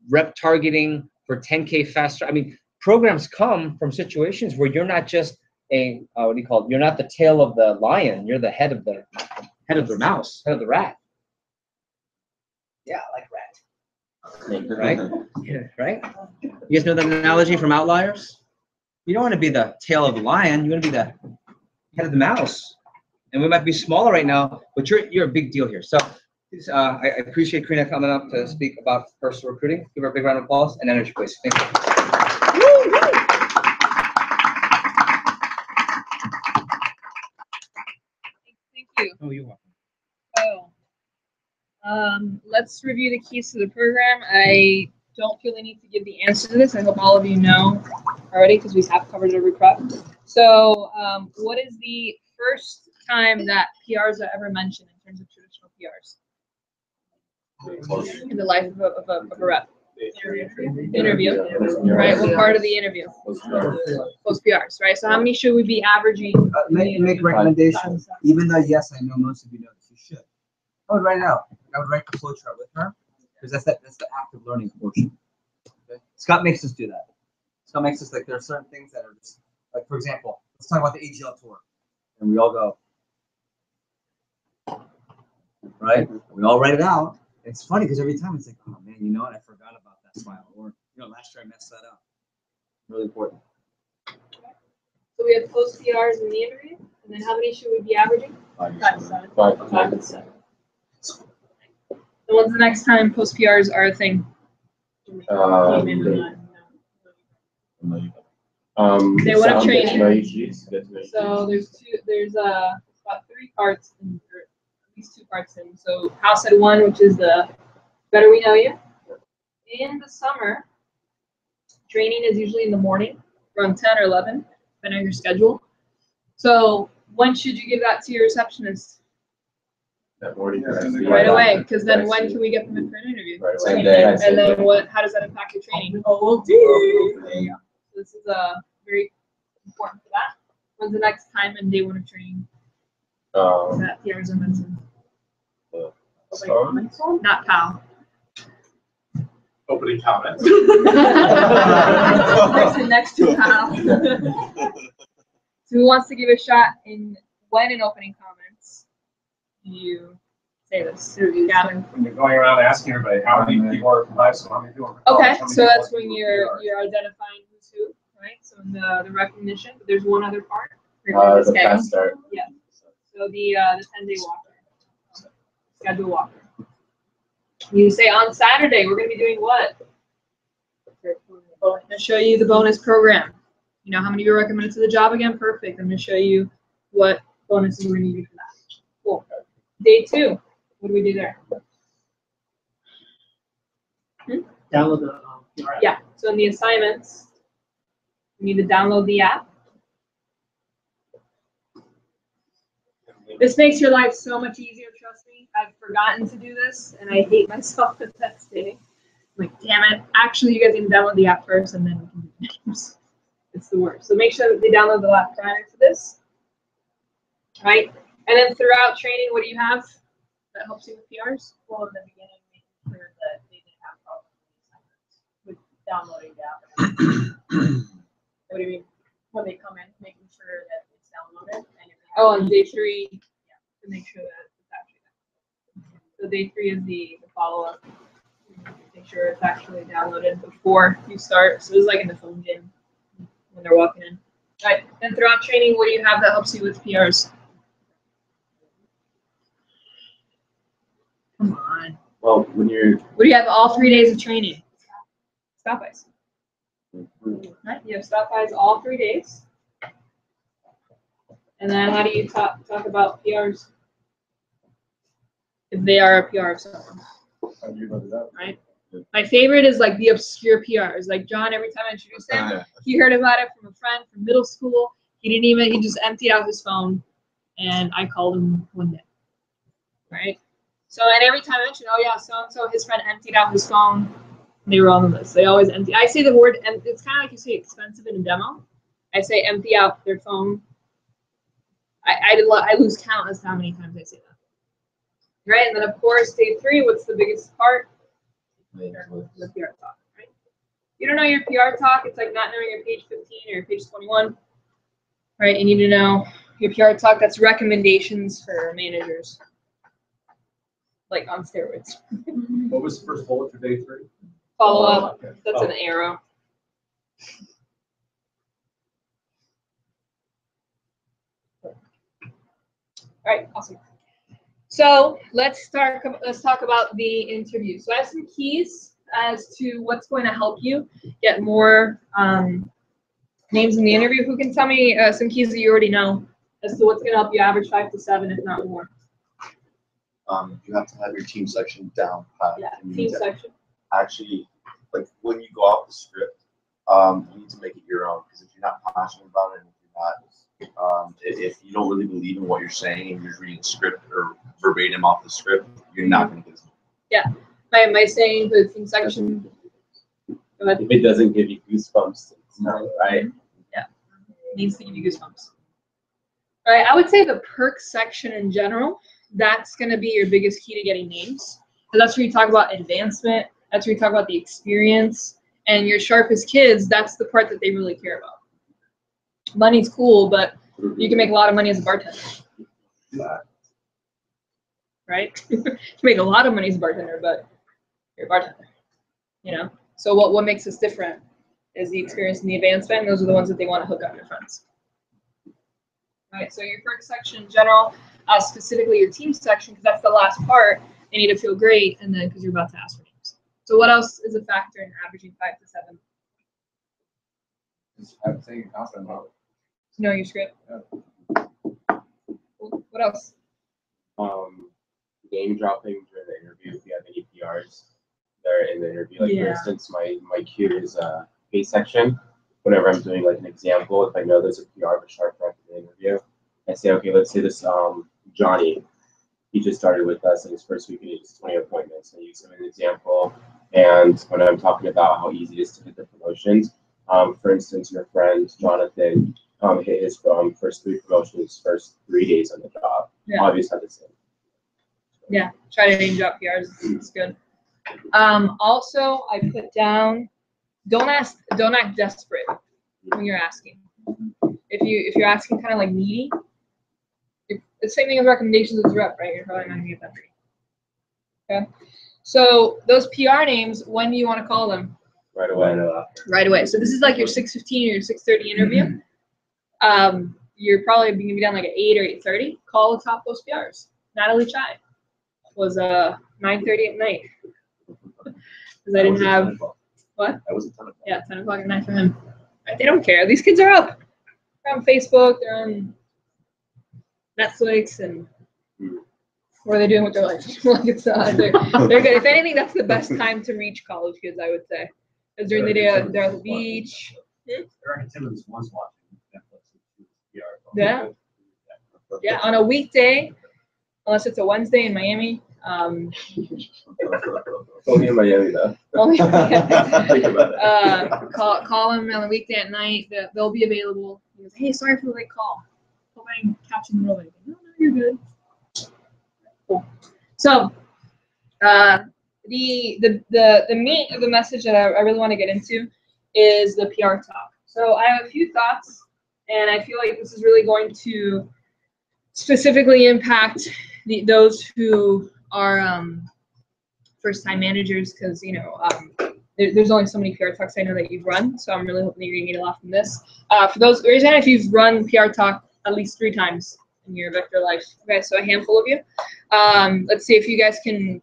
Speaker 1: rep targeting for 10K faster. I mean, programs come from situations where you're not just a, what do you call it? You're not the tail of the lion. You're the head of the mouse, head of the rat. Yeah, I like rat. Right? Yeah, right? You guys know that analogy from Outliers? You don't want to be the tail of the lion. You want to be the head of the mouse. And we might be smaller right now, but you're a big deal here. So I appreciate Karina coming up to speak about personal recruiting. Give her a big round of applause and energy, please. Thank you.
Speaker 9: Thank you.
Speaker 1: Oh, you're welcome.
Speaker 9: Let's review the keys to the program. I don't feel the need to give the answer to this. I hope all of you know already because we have covered every prep. So what is the first time that PRs are ever mentioned in terms of traditional PRs? In the life of a rep. Interview. Right, what part of the interview? Post PRs, right? So how many should we be averaging?
Speaker 7: Make recommendations, even though, yes, I know most of you know this, you should. I would write it out. I would write the flow chart with her, because that's the active learning portion. Okay? Scott makes us do that. Scott makes us, like, there are certain things that are just, like, for example, let's talk about the AGL tour. And we all go, right? We all write it out. It's funny because every time it's like, oh man, you know what? I forgot about that file. Or, you know, last year I messed that up. Really important.
Speaker 9: So we have post PRs in the interview, and then how many should we be averaging? 5 to 7. 5 to 7. So when's the next time post PRs are a thing? They want to training. So there's about 3 parts, or at least 2 parts in. So House at 1, which is the better we know you. In the summer, training is usually in the morning, around 10 or 11, depending on your schedule. So when should you give that to your receptionist?
Speaker 5: That morning.
Speaker 9: Right away, because then when can we get them in for an interview?
Speaker 5: Right away.
Speaker 9: And then what? How does that impact your training? This is very important for that. When's the next time and day 1 of training? That PRs are mentioned. Not PAL.
Speaker 13: Opening comments.
Speaker 9: Person next to PAL. So who wants to give a shot in when in opening comments you say this? Gavin.
Speaker 13: When you're going around asking everybody how many people are live, so how many people are
Speaker 9: Okay, so that's when you're identifying who's who, right? So in the recognition, but there's one other part.
Speaker 5: The fast start.
Speaker 9: Yeah. So the 10-day walker, schedule walker. You say on Saturday we're gonna be doing what? I'm gonna show you the bonus program. You know how many of you are recommended to the job again? Perfect. I'm gonna show you what bonuses we're gonna do for that. Cool. Day 2. What do we do there?
Speaker 4: Download the PR app.
Speaker 9: Yeah. So in the assignments, you need to download the app. This makes your life so much easier, trust me. I've forgotten to do this, and I hate myself the next day. I'm like, damn it. Actually, you guys need to download the app first, and then we can do the games. It's the worst. So make sure that they download the app prior to this. Right? And then throughout training, what do you have that helps you with PRs?
Speaker 2: Well, in the beginning, making sure that they didn't have problems with downloading the app.
Speaker 9: What do you mean?
Speaker 2: When they come in, making sure that it's downloaded. And if they have
Speaker 9: Oh, on day 3, to make sure that it's actually downloaded. So day 3 is the follow-up. Make sure it's actually downloaded before you start. So it's like in the phone game when they're walking in. All right. And throughout training, what do you have that helps you with PRs? Come on.
Speaker 5: Well, when you're
Speaker 9: What do you have all 3 days of training? Stop bys. Right? You have stop bys all 3 days. And then how do you talk about PRs? If they are a PR of someone.
Speaker 12: How do you look it up?
Speaker 9: Right? My favorite is like the obscure PRs. Like John, every time I introduce him, he heard about it from a friend from middle school. He just emptied out his phone, and I called him one day. Right? So, and every time I mention, oh yeah, so-and-so, his friend emptied out his phone, they were on the list. They always empty. I say the word, and it's kind of like you say expensive in a demo. I say empty out their phone. I lose count as to how many times I say that. Right? And then of course, day 3, what's the biggest part? The PR talk, right? You don't know your PR talk, it's like not knowing your page 15 or your page 21, right? You need to know your PR talk. That's recommendations for managers, like on steroids.
Speaker 13: What was the first bullet for day 3?
Speaker 9: Follow up.
Speaker 13: Okay.
Speaker 9: That's an arrow. All right, awesome. So let's talk about the interview. So I have some keys as to what's going to help you get more names in the interview. Who can tell me some keys that you already know as to what's going to help you average 5 to 7, if not more?
Speaker 12: You have to have your team section down pat.
Speaker 9: Yeah,
Speaker 12: and you
Speaker 9: team
Speaker 12: need to
Speaker 9: section.
Speaker 12: Actually, like when you go off the script, you need to make it your own. Because if you're not passionate about it, and if you're not, if you don't really believe in what you're saying, and you're just reading script or verbatim off the script, you're not going to get as much.
Speaker 9: Yeah. Am I saying the team section? Go ahead.
Speaker 5: if it doesn't give you goosebumps, it's not right.
Speaker 9: Yeah. It needs to give you goosebumps. All right. I would say the perks section in general, that's going to be your biggest key to getting names. So that's where you talk about advancement. That's where you talk about the experience. And your sharpest kids, that's the part that they really care about. Money's cool, but you can make a lot of money as a bartender. Right? You can make a lot of money as a bartender, but you're a bartender. You know? So what makes us different is the experience and the advancement, and those are the ones that they want to hook up your friends. Right, so your perk section in general, specifically your team section, because that's the last part, they need to feel great, and then because you're about to ask for names. So what else is a factor in averaging 5 to 7?
Speaker 12: Just have to take confident about it.
Speaker 9: Know your script.
Speaker 12: Yeah.
Speaker 9: What else?
Speaker 5: Name dropping during the interview. If you have any PRs there in the interview, like for instance, my cue is page section. Whenever I'm doing like an example, if I know there's a PR of a sharp rep in the interview, I say, okay, let's say this Johnny, he just started with us in his first week and he has 20 appointments. I use him as an example. And when I'm talking about how easy it is to hit the promotions, for instance, your friend Jonathan hit his first 3 promotions, first 3 days on the job.
Speaker 9: Yeah.
Speaker 5: Obviously, the same.
Speaker 9: Yeah, try to name drop PRs. It's good. Also, I put down, don't act desperate when you're asking. If you're asking kind of like needy, it's the same thing as recommendations as rep, right? You're probably not gonna get that free. Okay. So those PR names, when do you want to call them?
Speaker 5: Right away.
Speaker 9: Right away. So this is like your 6:15 or your 6:30 interview. You're probably going to be done like at 8 or 8:30. Call the top post PRs. Natalie Chai was 9:30 at night. because I didn't have what?
Speaker 12: That was a 10 o'clock.
Speaker 9: Yeah, 10 o'clock at night for him. Right, they don't care. These kids are up. They're on Facebook. They're on Netflix, and what are they doing with their life? Like they're good. If anything, that's the best time to reach college kids, I would say. Because during the day they're at the beach.
Speaker 14: Erica Timmons was watching Netflix.
Speaker 9: Yeah. Yeah, on a weekday, unless it's a Wednesday in Miami.
Speaker 5: Only in Miami though.
Speaker 9: Only
Speaker 5: Think about it.
Speaker 9: Call them on a weekday at night. They'll be available. He goes, hey, sorry for the late call. Hope I didn't catch you in the middle of anything. No, you're good. Cool. So, the meat of the message that I really want to get into is the PR talk. So I have a few thoughts, and I feel like this is really going to specifically impact those who are first-time managers, because there's only so many PR talks I know that you've run, so I'm really hoping that you're gonna get a lot from this. For those, raise your hand if you've run PR talk at least 3 times in your Vector life. Okay, so a handful of you. Let's see if you guys can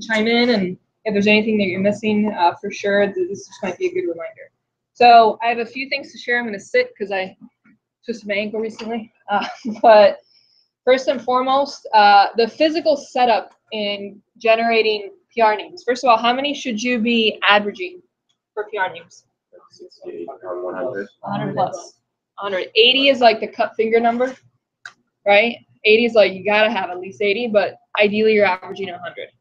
Speaker 9: chime in, and if there's anything that you're missing, for sure, this might be a good reminder. So I have a few things to share. I'm gonna sit because I twisted my ankle recently, but first and foremost, the physical setup in generating PR names. First of all, how many should you be averaging for PR names?
Speaker 5: 100.
Speaker 9: 100 plus. 100. 80 is like the cut finger number, right? 80 is like you gotta have at least 80, but ideally you're averaging 100.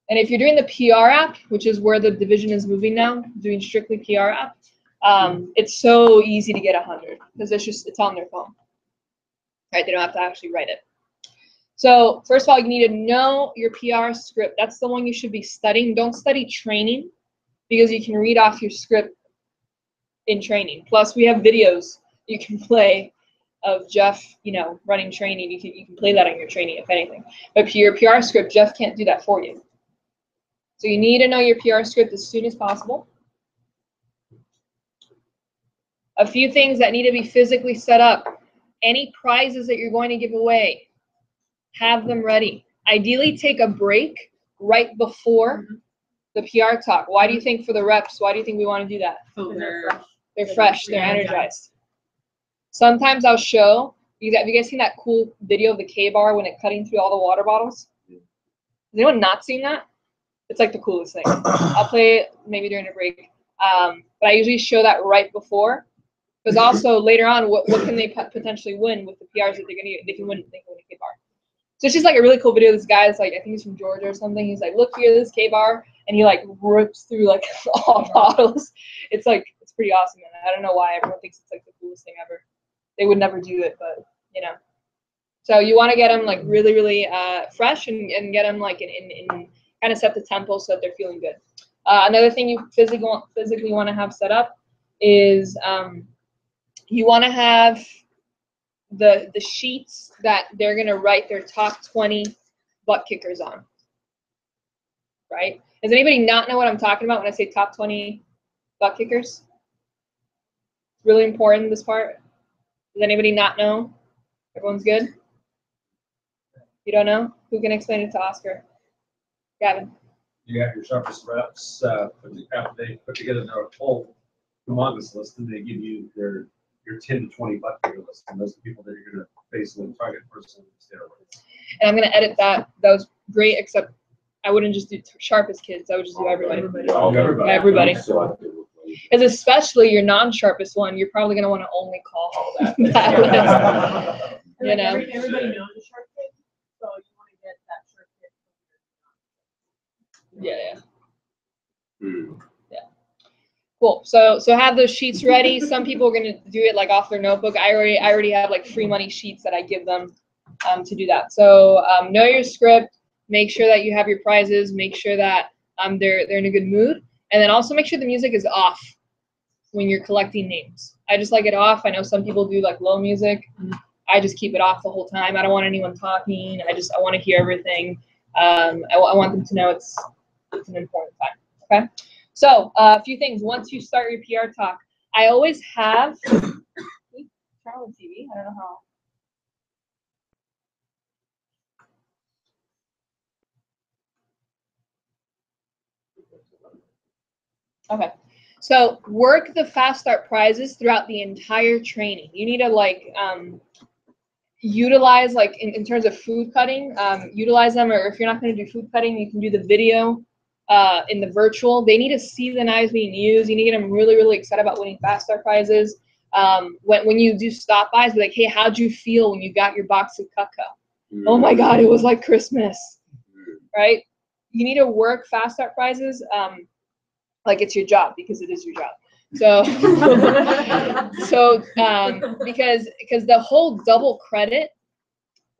Speaker 9: And if you're doing the PR app, which is where the division is moving now, doing strictly PR app, it's so easy to get 100 because it's on their phone. Right? They don't have to actually write it. So first of all, you need to know your PR script. That's the one you should be studying. Don't study training because you can read off your script in training. Plus, we have videos you can play of Jeff, running training. You can play that on your training, if anything. But your PR script, Jeff can't do that for you. So you need to know your PR script as soon as possible. A few things that need to be physically set up. Any prizes that you're going to give away, have them ready. Ideally, take a break right before the PR talk. Why do you think for the reps, why do you think we want to do that?
Speaker 2: So
Speaker 9: They're fresh, they're energized. Sometimes I'll show, have you guys seen that cool video of the K-bar when it's cutting through all the water bottles? Has anyone not seen that? It's like the coolest thing. I'll play it maybe during a break. But I usually show that right before. Because also later on, what can they potentially win with the PRs that they can win a K-bar. So it's just like a really cool video. This guy is like, I think he's from Georgia or something. He's like, look here, this K-bar, and he like rips through like all bottles. It's pretty awesome, and I don't know why everyone thinks it's like the coolest thing ever. They would never do it, but So you want to get them like really, really fresh and get them like in kind of set the tempo so that they're feeling good. Another thing you physically want to have set up is you want to have the sheets that they're going to write their top 20 butt kickers on, right? Does anybody not know what I'm talking about when I say top 20 butt kickers? It's really important, this part. Does anybody not know? Everyone's good? You don't know? Who can explain it to Oscar? Gavin.
Speaker 14: You have your sharpest reps, they put together their whole humongous list, and they give you your 10 to 20 butt kicker list, and those are the people that you're going to basically target personally with steroids.
Speaker 9: And I'm going to edit that. That was great, except I wouldn't just do sharpest kids. I would just do everybody. Everybody. Because especially your non-sharpest one, you're probably going to want to only call that list.
Speaker 2: Everybody knows a sharp kid, so you want to get that sharp kid.
Speaker 9: Yeah. Cool. So have those sheets ready. Some people are gonna do it like off their notebook. I already have like free money sheets that I give them to do that. So know your script. Make sure that you have your prizes. Make sure that they're in a good mood, and then also make sure the music is off when you're collecting names. I just like it off. I know some people do like low music. I just keep it off the whole time. I don't want anyone talking. I want to hear everything. I want them to know it's an important time. Okay. So a few things. Once you start your PR talk, I always have. Turn on the TV. I don't know how.
Speaker 15: Okay. So work the fast start prizes throughout the entire training. You need to like utilize like in terms of food cutting, utilize them, or if you're not going to do food cutting, you can do the video in the virtual. They need to see the knives being used. You need to get them really, really excited about winning fast start prizes. When you do stop bys, be like, hey, how'd you feel when you got your box of Cutco? Oh my God, it was like Christmas, right? You need to work fast start prizes like it's your job, because it is your job. So, because the whole double credit,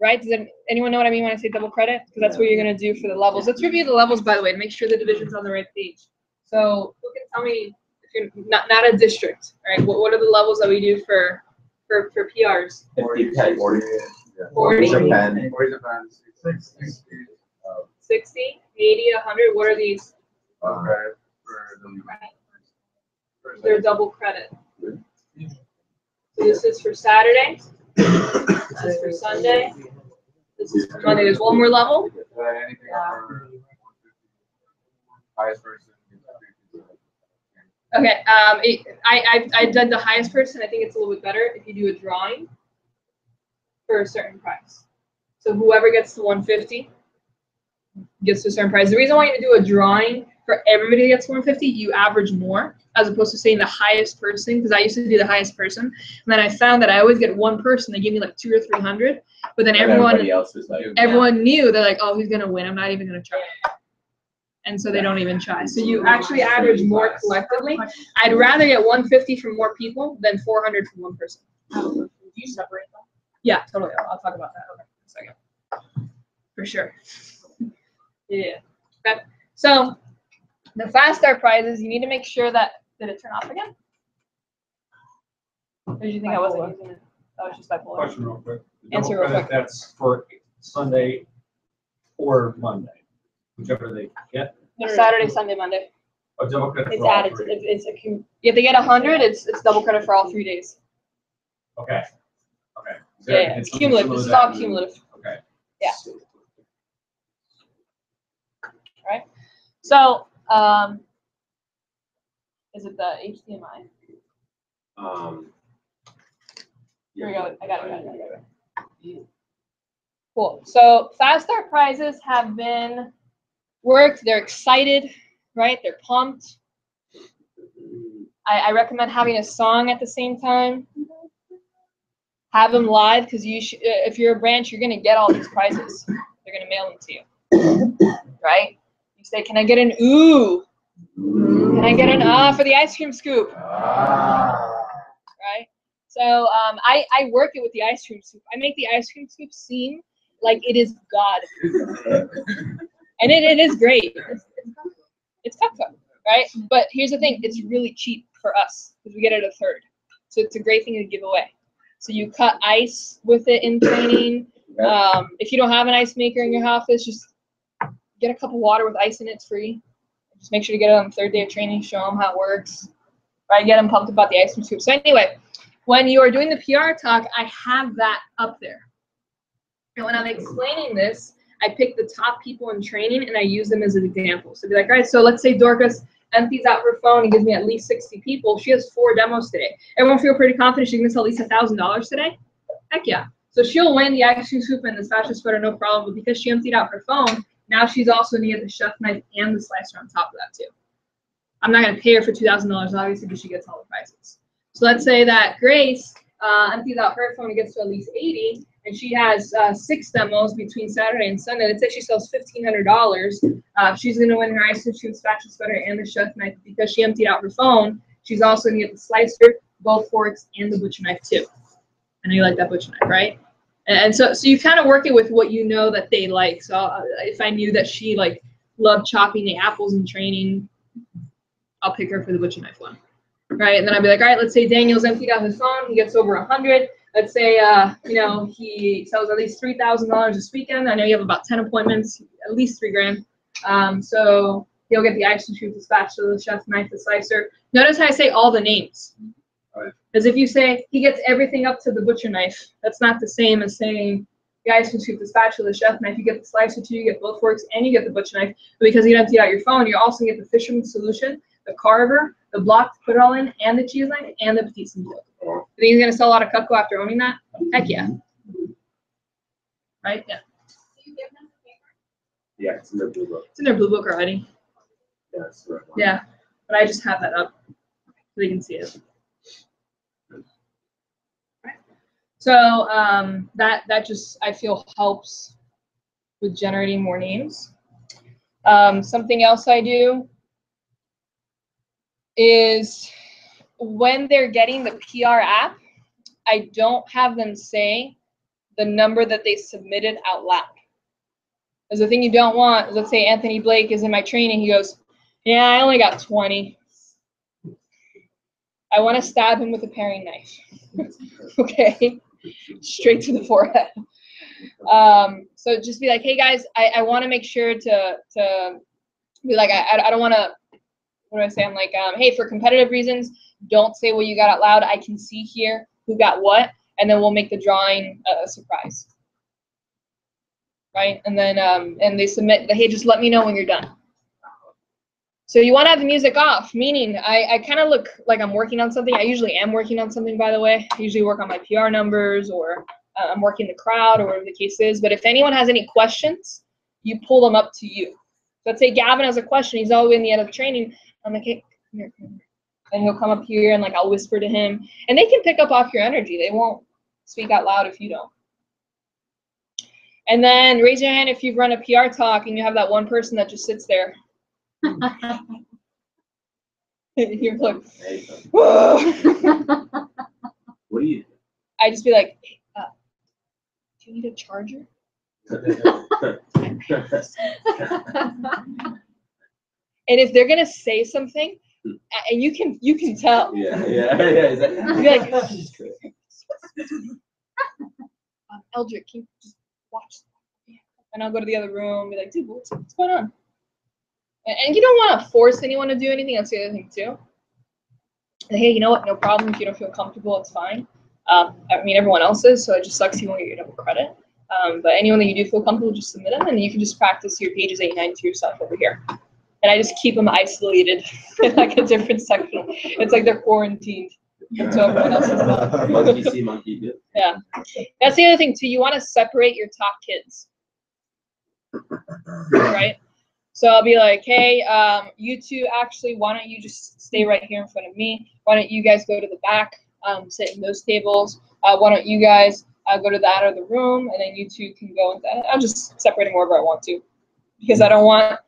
Speaker 15: right? Does anyone know what I mean when I say double credit? Because that's what you're gonna do for the levels. Let's review the levels, by the way, to make sure the division's on the right page. So, who can tell me if you're not a district, right? What are the levels that we do for PRs?
Speaker 5: 50, 10, 40.
Speaker 15: 40.
Speaker 12: 60.
Speaker 15: 60, 80, 100. What are these? They're double credit. So this is for Saturday. This is for Sunday. This is for Monday. There's one more level. Okay. I've done the highest person. I think it's a little bit better if you do a drawing for a certain price. So whoever gets to 150 gets to a certain price. The reason why you do a drawing for everybody that gets 150, you average more as opposed to saying the highest person, because I used to do the highest person, and then I found that I always get one person. They give me like 200 or 300, but then everybody else is like, everyone knew they're like, oh, he's gonna win. I'm not even gonna try. And so they don't even try. So you actually average more collectively. I'd rather get 150 from more people than 400 from one person.
Speaker 2: Do you separate them?
Speaker 15: Yeah, totally. I'll talk about that in a second. For sure. Yeah. Okay. So the fast start prizes, you need to make sure that, did it turn off again? Or did you think I wasn't using it? That was just bipolar.
Speaker 14: Question real quick.
Speaker 15: Answer
Speaker 14: Double
Speaker 15: real
Speaker 14: credit,
Speaker 15: quick.
Speaker 14: that's for Sunday or Monday, whichever they get.
Speaker 15: No, Saturday, Sunday, Monday.
Speaker 14: Oh, double credit
Speaker 15: It's
Speaker 14: for all
Speaker 15: added.
Speaker 14: three.
Speaker 15: If they get 100, it's double credit for all 3 days.
Speaker 14: Okay. Okay.
Speaker 15: Yeah, it's cumulative. This is all cumulative.
Speaker 14: Okay.
Speaker 15: Yeah. Right. So, is it the HDMI? Here we go. I got it. Cool. So fast start prizes have been worked. They're excited, right? They're pumped. I recommend having a song at the same time. Have them live, because if you're a branch, you're gonna get all these prizes. They're gonna mail them to you, right? You say, "Can I get an ooh? Can I get an ah for the ice cream scoop?" Right? So I work it with the ice cream scoop. I make the ice cream scoop seem like it is God, and it is great. It's Cutco, right? But here's the thing: it's really cheap for us because we get it a third. So it's a great thing to give away. So you cut ice with it in training. If you don't have an ice maker in your office, just get a cup of water with ice in it. It's free. Just make sure to get it on the third day of training. Show them how it works. Right? Get them pumped about the ice cream scoop. So anyway, when you are doing the PR talk, I have that up there. And when I'm explaining this, I pick the top people in training and I use them as an example. So be like, all right, so let's say Dorcas empties out her phone and gives me at least 60 people. She has 4 demos today. Everyone feel pretty confident she's gonna sell at least $1,000 today? Heck yeah. So she'll win the ice cream scoop and the fashion sweater, no problem. But because she emptied out her phone, now she's also gonna get the chef knife and the slicer on top of that too. I'm not gonna pay her for $2,000 obviously, because she gets all the prizes. So let's say that Grace empties out her phone and gets to at least 80, and she has 6 demos between Saturday and Sunday. Let's say she sells $1,500. She's going to win her ice cream scoop, fashion sweater, and the chef knife. Because she emptied out her phone, she's also going to get the slicer, both forks, and the butcher knife too. I know you like that butcher knife, right? And so you kind of work it with what you know that they like. So if I knew that she loved chopping the apples in training, I'll pick her for the butcher knife one. Right, and then I'd be like, all right, let's say Daniel's emptied out his phone, he gets over 100. Let's say, he sells at least $3,000 this weekend. I know you have about 10 appointments, at least $3 grand. So he'll get the ice cream scoop, the spatula, the chef knife, the slicer. Notice how I say all the names. Because if you say he gets everything up to the butcher knife, that's not the same as saying the ice cream scoop, the spatula, the chef knife, you get the slicer too, you get both forks, and you get the butcher knife. But because you empty out your phone, you also get the fisherman's solution, the carver, the block to put it all in, and the cheese knife, and the petite simple. You think he's gonna sell a lot of Cutco after owning that? Heck yeah. Right? Yeah.
Speaker 5: Yeah, it's in their blue book.
Speaker 15: It's in their blue book already.
Speaker 5: Yeah, it's the right one.
Speaker 15: Yeah. But I just have that up so they can see it. So that just, I feel, helps with generating more names. Something else I do is when they're getting the PR app, I don't have them say the number that they submitted out loud. Because the thing you don't want is, let's say Anthony Blake is in my training, he goes, yeah, I only got 20. I want to stab him with a paring knife. Okay, straight to the forehead. So just be like, hey guys, I want to make sure to be like, I don't want to, what do I say? I'm like, hey, for competitive reasons, don't say what you got out loud. I can see here who got what, and then we'll make the drawing a surprise. Right? And then and they submit, hey, just let me know when you're done. So you want to have the music off, meaning I kind of look like I'm working on something. I usually am working on something, by the way. I usually work on my PR numbers, or I'm working the crowd, or whatever the case is. But if anyone has any questions, you pull them up to you. Let's say Gavin has a question. He's all the way in the end of the training. I'm like, hey, come here, come here. And he'll come up here, and like I'll whisper to him. And they can pick up off your energy. They won't speak out loud if you don't. And then raise your hand if you've run a PR talk and you have that one person that just sits there. You're like, whoa.
Speaker 5: What do you do?
Speaker 15: I just be like, hey, do you need a charger? And if they're gonna say something, and you can tell.
Speaker 5: Yeah. Exactly.
Speaker 15: You're like, Eldrick, can you just watch? And I'll go to the other room and be like, dude, what's going on? And you don't want to force anyone to do anything. That's the other thing too. And hey, you know what? No problem. If you don't feel comfortable, it's fine. I mean, everyone else is, so it just sucks you won't get your double credit. But anyone that you do feel comfortable, just submit them, and you can just practice your pages 89 to yourself over here. And I just keep them isolated in like a different section. It's like they're quarantined until everyone else is done.
Speaker 5: Monkey see, monkey do.
Speaker 15: Yeah. That's the other thing too. You want to separate your top kids. Right? So I'll be like, hey, you two, actually, why don't you just stay right here in front of me? Why don't you guys go to the back, sit in those tables? Why don't you guys go to that other room, and then you two can go into that. I'll just separate them wherever I want to, because I don't want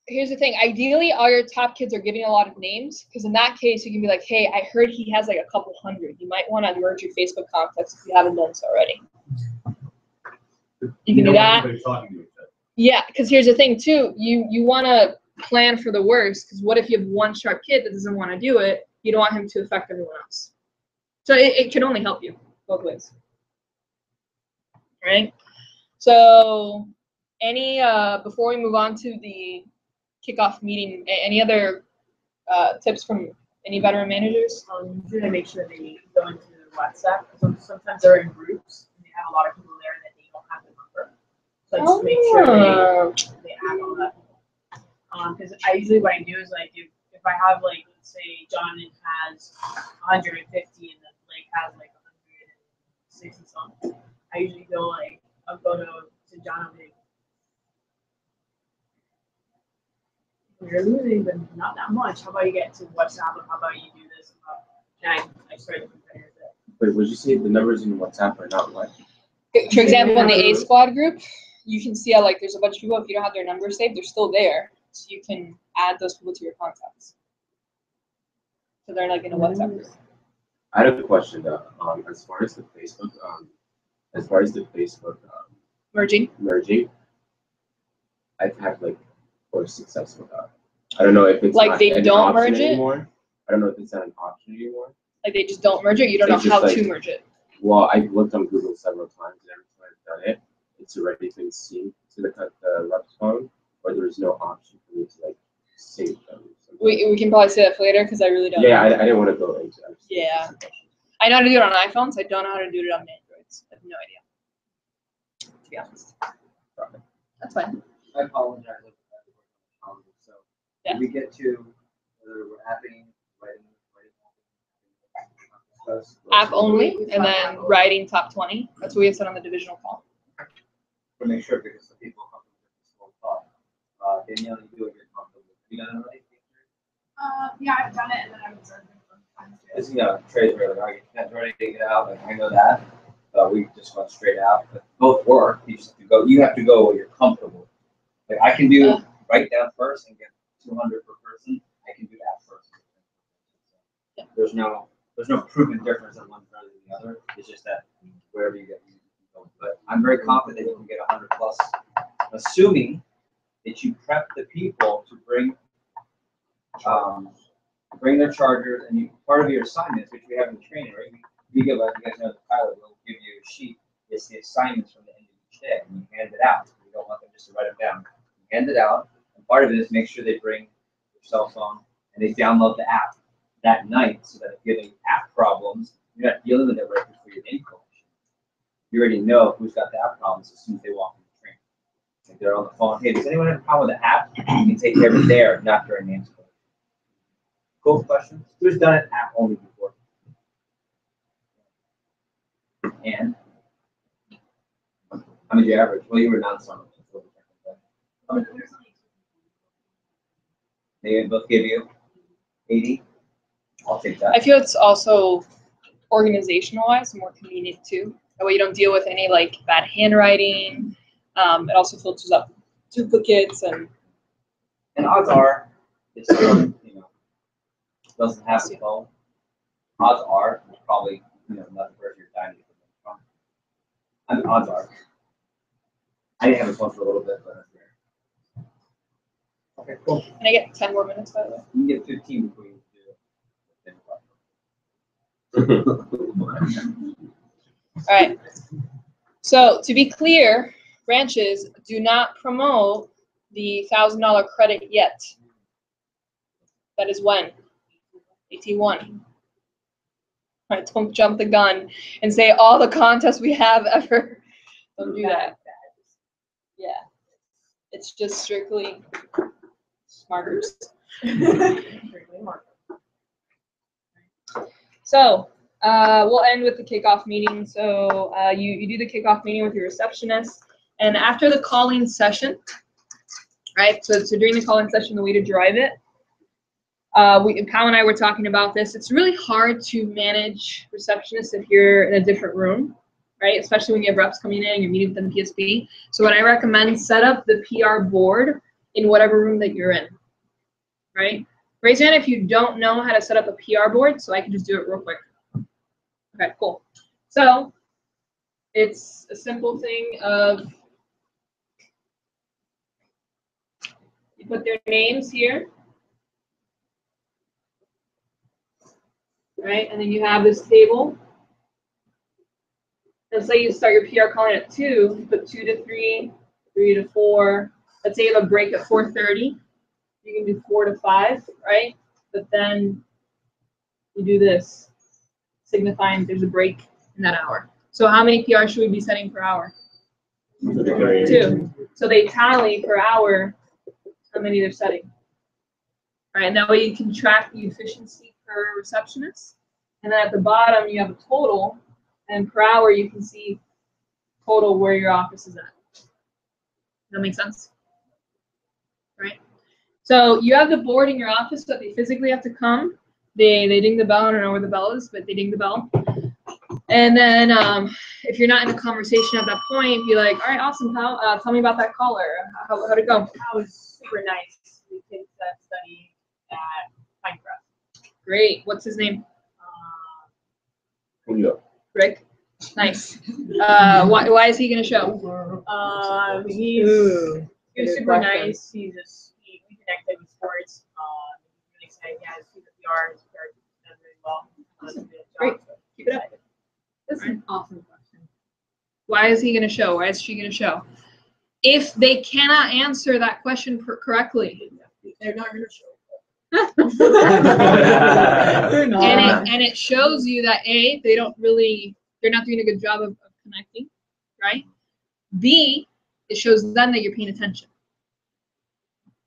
Speaker 15: here's the thing. Ideally, all your top kids are giving a lot of names, because in that case, you can be like, hey, I heard he has like a couple hundred. You might want to merge your Facebook contacts if you haven't done so already. You can do that. Yeah, because here's the thing too. You want to plan for the worst, because what if you have one sharp kid that doesn't want to do it? You don't want him to affect everyone else. So it can only help you both ways. Right? So before we move on to the kickoff meeting, any other tips from any veteran managers?
Speaker 2: Usually I make sure they go into WhatsApp. Sometimes they're in groups and they have a lot of people there that they don't have the number. So I just make sure they add all that. Because what I do is like if I have like, let's say Jonathan has 150 and then Blake has like 160 something, I usually I'll go to Jonathan. You're losing, but not that much. How about you get to WhatsApp? Or how about you do this? And I started comparing it.
Speaker 5: Wait, would you say the numbers in WhatsApp are not what?
Speaker 15: For example, in the A squad group, you can see how like there's a bunch of people. If you don't have their numbers saved, they're still there, so you can add those people to your contacts. So they're like in a WhatsApp group.
Speaker 5: I had a question though. As far as the Facebook, merging, I've had like poor success with that. I don't know if it's
Speaker 15: like
Speaker 5: not
Speaker 15: they
Speaker 5: an
Speaker 15: don't
Speaker 5: option
Speaker 15: merge it
Speaker 5: anymore. I don't know if it's not an option anymore.
Speaker 15: Like they just don't merge it. You don't know how to merge it.
Speaker 5: Well, I've looked on Google several times, and every time I've done it, it's already been synced to the rep's phone, or there's no option for me to like sync them.
Speaker 15: We can probably say that for later, because I really don't.
Speaker 5: Yeah, I didn't want to go into that.
Speaker 15: Yeah, I know how to do it on iPhones. I don't know how to do it on Androids. I've
Speaker 11: to be honest. That's fine.
Speaker 7: I apologize. So
Speaker 11: Yeah.
Speaker 7: we get to whether we're apping, writing.
Speaker 15: App only, and then writing top 20. That's what we have said on the divisional call.
Speaker 7: To make sure, because the people come from different school of thought. Danielle, you do a good comfortable. You done it already?
Speaker 2: Yeah, I've done it, and then I've observed it sometimes too.
Speaker 7: This, trades where like, you can't do anything out, like, I know that. We just went straight out, but both work. You just have to go, where you're comfortable. Like, I can do write down first and get 200 per person. I can do that first.
Speaker 15: Yeah.
Speaker 7: There's no proven difference in one better than the other. It's just that wherever you get, you can go. But I'm very confident you can get 100 plus, assuming that you prep the people to bring their chargers, and part of your assignments, which we have in the training, right? We give you guys know the pilot will give you a sheet. It's the assignments from the end of each day, and you hand it out. We don't want them just to write them down. You hand it out, and part of it is make sure they bring their cell phone and they download the app that night, so that if you have any app problems, you're not dealing with it right before your name collection. You already know who's got the app problems as soon as they walk in the train. If they're on the phone, hey, does anyone have a problem with the app? You can take care of it there, not during names collection. Cool questions? Who's done it app only before? And how many did you average? Well, you were non-summer. They both give you 80. I'll take that.
Speaker 15: I feel it's also organizational wise more convenient too. That way you don't deal with any like bad handwriting. It also filters up duplicates and
Speaker 7: odds are, if someone doesn't have the phone, odds are it's probably not the person you're dying to get the phone from. I mean, odds are. I didn't have a phone for a little bit, but okay, cool.
Speaker 15: Can I get 10 more minutes by the way?
Speaker 7: You can get 15 before you
Speaker 15: All right. So to be clear, branches do not promote the $1,000 credit yet. That is when? AT1. Right, don't jump the gun and say all the contests we have ever. Don't do that. Yeah. It's just strictly markers. So we'll end with the kickoff meeting. So you do the kickoff meeting with your receptionist, and after the call-in session, right? So during the call-in session, the way to drive it, Kyle and I were talking about this. It's really hard to manage receptionists if you're in a different room, right? Especially when you have reps coming in and you're meeting with them PSP. So what I recommend, set up the PR board in whatever room that you're in, right? Raise your hand if you don't know how to set up a PR board, so I can just do it real quick. Okay, cool. So it's a simple thing of you put their names here, right? And then you have this table. Let's say you start your PR calling at 2, you put 2 to 3, 3 to 4. Let's say you have a break at 4:30. You can do 4 to 5, right? But then you do this, signifying there's a break in that hour. So how many PR should we be setting per hour? 2. So they tally per hour how many they're setting. All right, and that way you can track the efficiency per receptionist. And then at the bottom, you have a total, and per hour, you can see total where your office is at. Does that make sense? Right? So you have the board in your office, but they physically have to come. They ding the bell. I don't know where the bell is, but they ding the bell. And then if you're not in a conversation at that point, be like, all right, awesome, pal. Tell me about that caller. How'd it go?
Speaker 2: That was super nice. The kids that study at Pinecrest.
Speaker 15: Great. What's his name? Rick. Nice. Why is he going to show?
Speaker 2: He's super nice. He connected with sports. He's really excited. He has super PR. His PR does really well.
Speaker 15: Great. Keep it up.
Speaker 6: That's an awesome question.
Speaker 15: Why is he going to show? Why is she going to show? If they cannot answer that question correctly,
Speaker 2: they're not going to show.
Speaker 15: and it shows you that they're not doing a good job of connecting, right? B, it shows them that you're paying attention,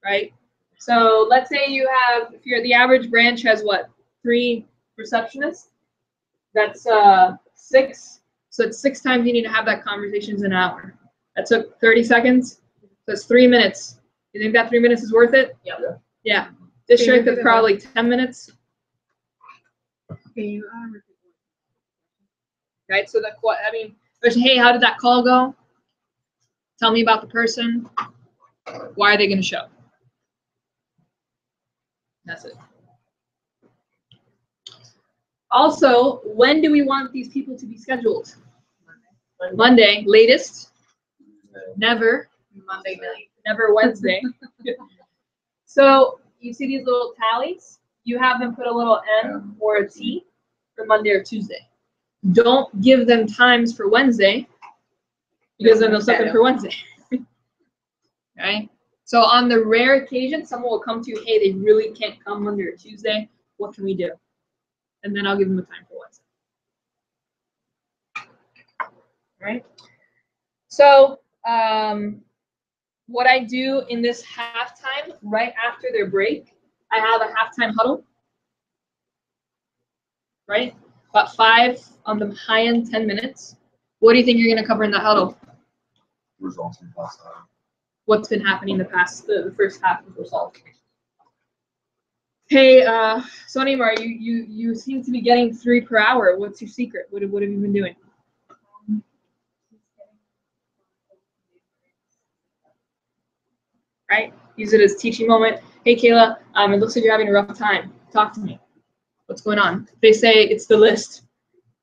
Speaker 15: right? So let's say you have, if you're the average branch has what, 3 receptionists? That's 6. So it's 6 times you need to have that conversation in an hour. That took 30 seconds. So it's 3 minutes. You think that 3 minutes is worth it?
Speaker 11: Yep.
Speaker 15: Yeah. District of probably 10 minutes.
Speaker 6: Can you
Speaker 15: Right. So that what I mean, hey, how did that call go? Tell me about the person. Why are they going to show? That's it. Also, when do we want these people to be scheduled? Monday, latest. Never.
Speaker 6: Monday night.
Speaker 15: Never Wednesday. So you see these little tallies? You have them put a little N or a T for Monday or Tuesday. Don't give them times for Wednesday because then they'll set them for Wednesday. Right? So on the rare occasion, someone will come to you, hey, they really can't come Monday or Tuesday. What can we do? And then I'll give them a time for Wednesday. All right? So what I do in this halftime, right after their break, I have a halftime huddle. Right? About 5 on the high end, 10 minutes. What do you think you're going to cover in that huddle?
Speaker 12: Results from last time.
Speaker 15: What's been happening the first half of the result. Hey, Sonimar, you seem to be getting 3 per hour. What's your secret? What have you been doing? Right? Use it as teaching moment. Hey, Kayla, it looks like you're having a rough time. Talk to me. What's going on? They say it's the list.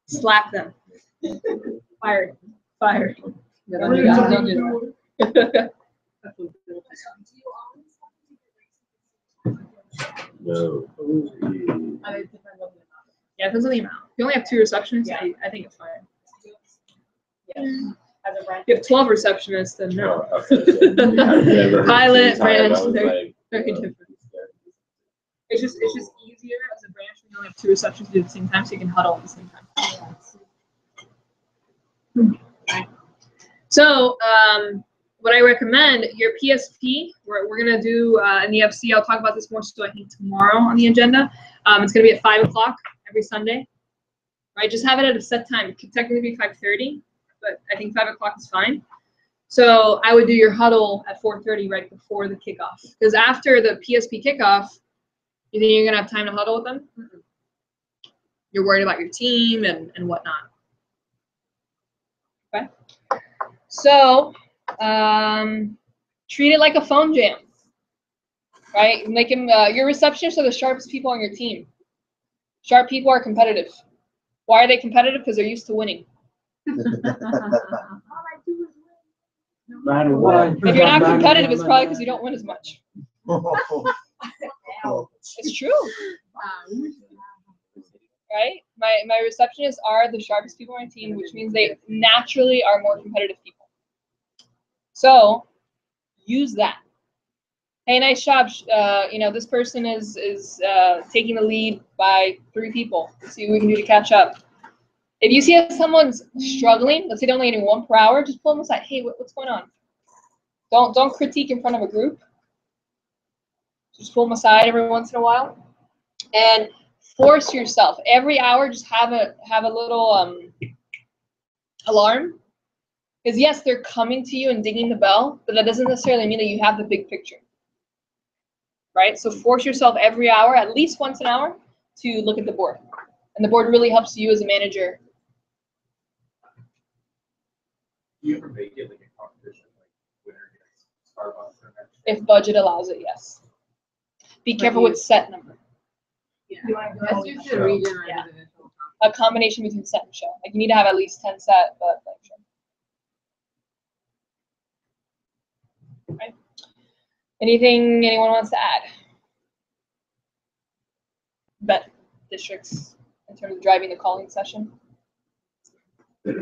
Speaker 15: Slap them. Fired. Fired. Don't do that. Don't do that.
Speaker 5: No.
Speaker 15: Yeah, it depends on the amount. If you only have 2 receptionists, I think it's fine.
Speaker 11: Yeah. As a branch.
Speaker 15: If you have 12 receptionists, then no.
Speaker 5: Oh, okay.
Speaker 15: Pilot, branch,
Speaker 5: I was
Speaker 15: they're
Speaker 5: like,
Speaker 15: very different. It's just easier as a branch when you only have 2 receptions to do at the same time, so you can huddle at the same time. Okay. So what I recommend, your PSP, we're gonna do in the FC. I'll talk about this more so I think tomorrow on the agenda. It's gonna be at 5 o'clock every Sunday. Right, just have it at a set time. It could technically be 5:30, but I think 5 o'clock is fine. So I would do your huddle at 4:30 right before the kickoff, because after the PSP kickoff, you think you're gonna have time to huddle with them? You're worried about your team and whatnot. Okay. So treat it like a phone jam, right? Make them your receptionists are the sharpest people on your team. Sharp people are competitive. Why are they competitive? Because they're used to winning.
Speaker 7: No matter what.
Speaker 15: If you're not competitive, it's probably because you don't win as much. It's true. Right? My receptionists are the sharpest people on my team, which means they naturally are more competitive people. So use that. Hey, nice job. This person is taking the lead by 3 people. Let's see what we can do to catch up. If you see someone's struggling, let's say they're only getting 1 per hour, just pull them aside. Hey, what's going on? Don't critique in front of a group. Just pull them aside every once in a while, and force yourself every hour. Just have a little alarm, because yes, they're coming to you and dinging the bell, but that doesn't necessarily mean that you have the big picture. Right? So force yourself every hour, at least once an hour, to look at the board, and the board really helps you as a manager.
Speaker 13: Do you ever make it like a competition, like winner gets Starbucks or next?
Speaker 15: If budget allows it, yes. Be careful with set number.
Speaker 6: Yeah. That's just a region or
Speaker 15: Yeah.
Speaker 6: individual.
Speaker 15: A combination between set and show. Like you need to have at least 10 set, but like show. Right. Anything anyone wants to add? Bet districts in terms of driving the calling session.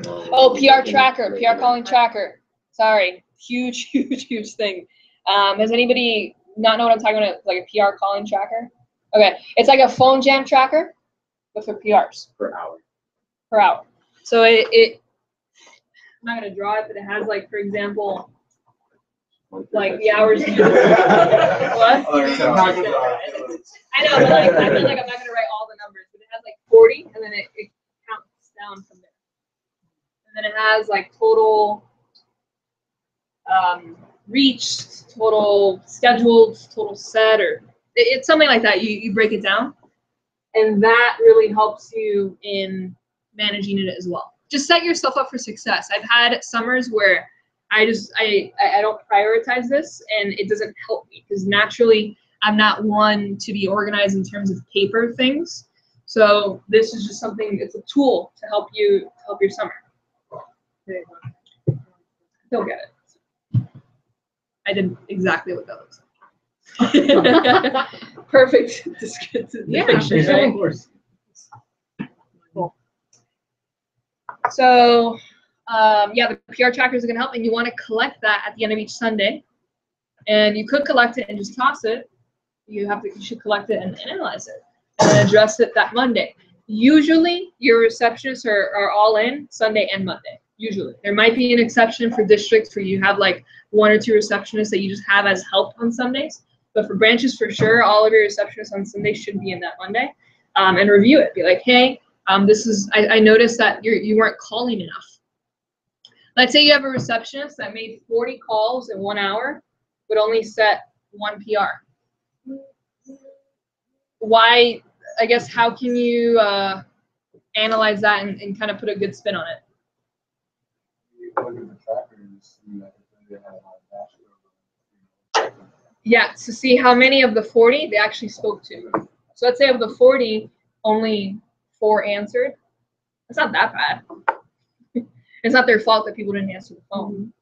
Speaker 15: Oh, PR tracker, PR calling tracker. Sorry, huge thing. Does anybody not know what I'm talking about? Like a PR calling tracker? Okay, it's like a phone jam tracker, but for PRs.
Speaker 5: Per hour.
Speaker 15: Per hour. So it I'm not gonna draw it, but it has like, for example, like the hours. What? I know, but like I feel like I'm not gonna write all the numbers, but it has like 40, and then it counts down from there. And then it has like total reached, total scheduled, total set, or it's something like that. You break it down, and that really helps you in managing it as well. Just set yourself up for success. I've had summers where I don't prioritize this, and it doesn't help me because naturally I'm not one to be organized in terms of paper things. So this is just something, it's a tool to help your summer. You'll get it. I did exactly what that looks like. Perfect description.
Speaker 4: Yeah,
Speaker 15: Right?
Speaker 4: of course.
Speaker 15: Cool. So, yeah, the PR trackers are going to help, and you want to collect that at the end of each Sunday. And you could collect it and just toss it. You should collect it and analyze it and address it that Monday. Usually, your receptionists are all in Sunday and Monday. Usually, there might be an exception for districts where you have like 1 or 2 receptionists that you just have as help on Sundays. But for branches, for sure, all of your receptionists on Sunday should be in that Monday, and review it. Be like, hey, I noticed that you weren't calling enough. Let's say you have a receptionist that made 40 calls in 1 hour, but only set 1 PR. Why? I guess how can you analyze that and kind of put a good spin on it? Yeah, to see how many of the 40 they actually spoke to. So let's say of the 40, only 4 answered. It's not that bad. It's not their fault that people didn't answer the phone.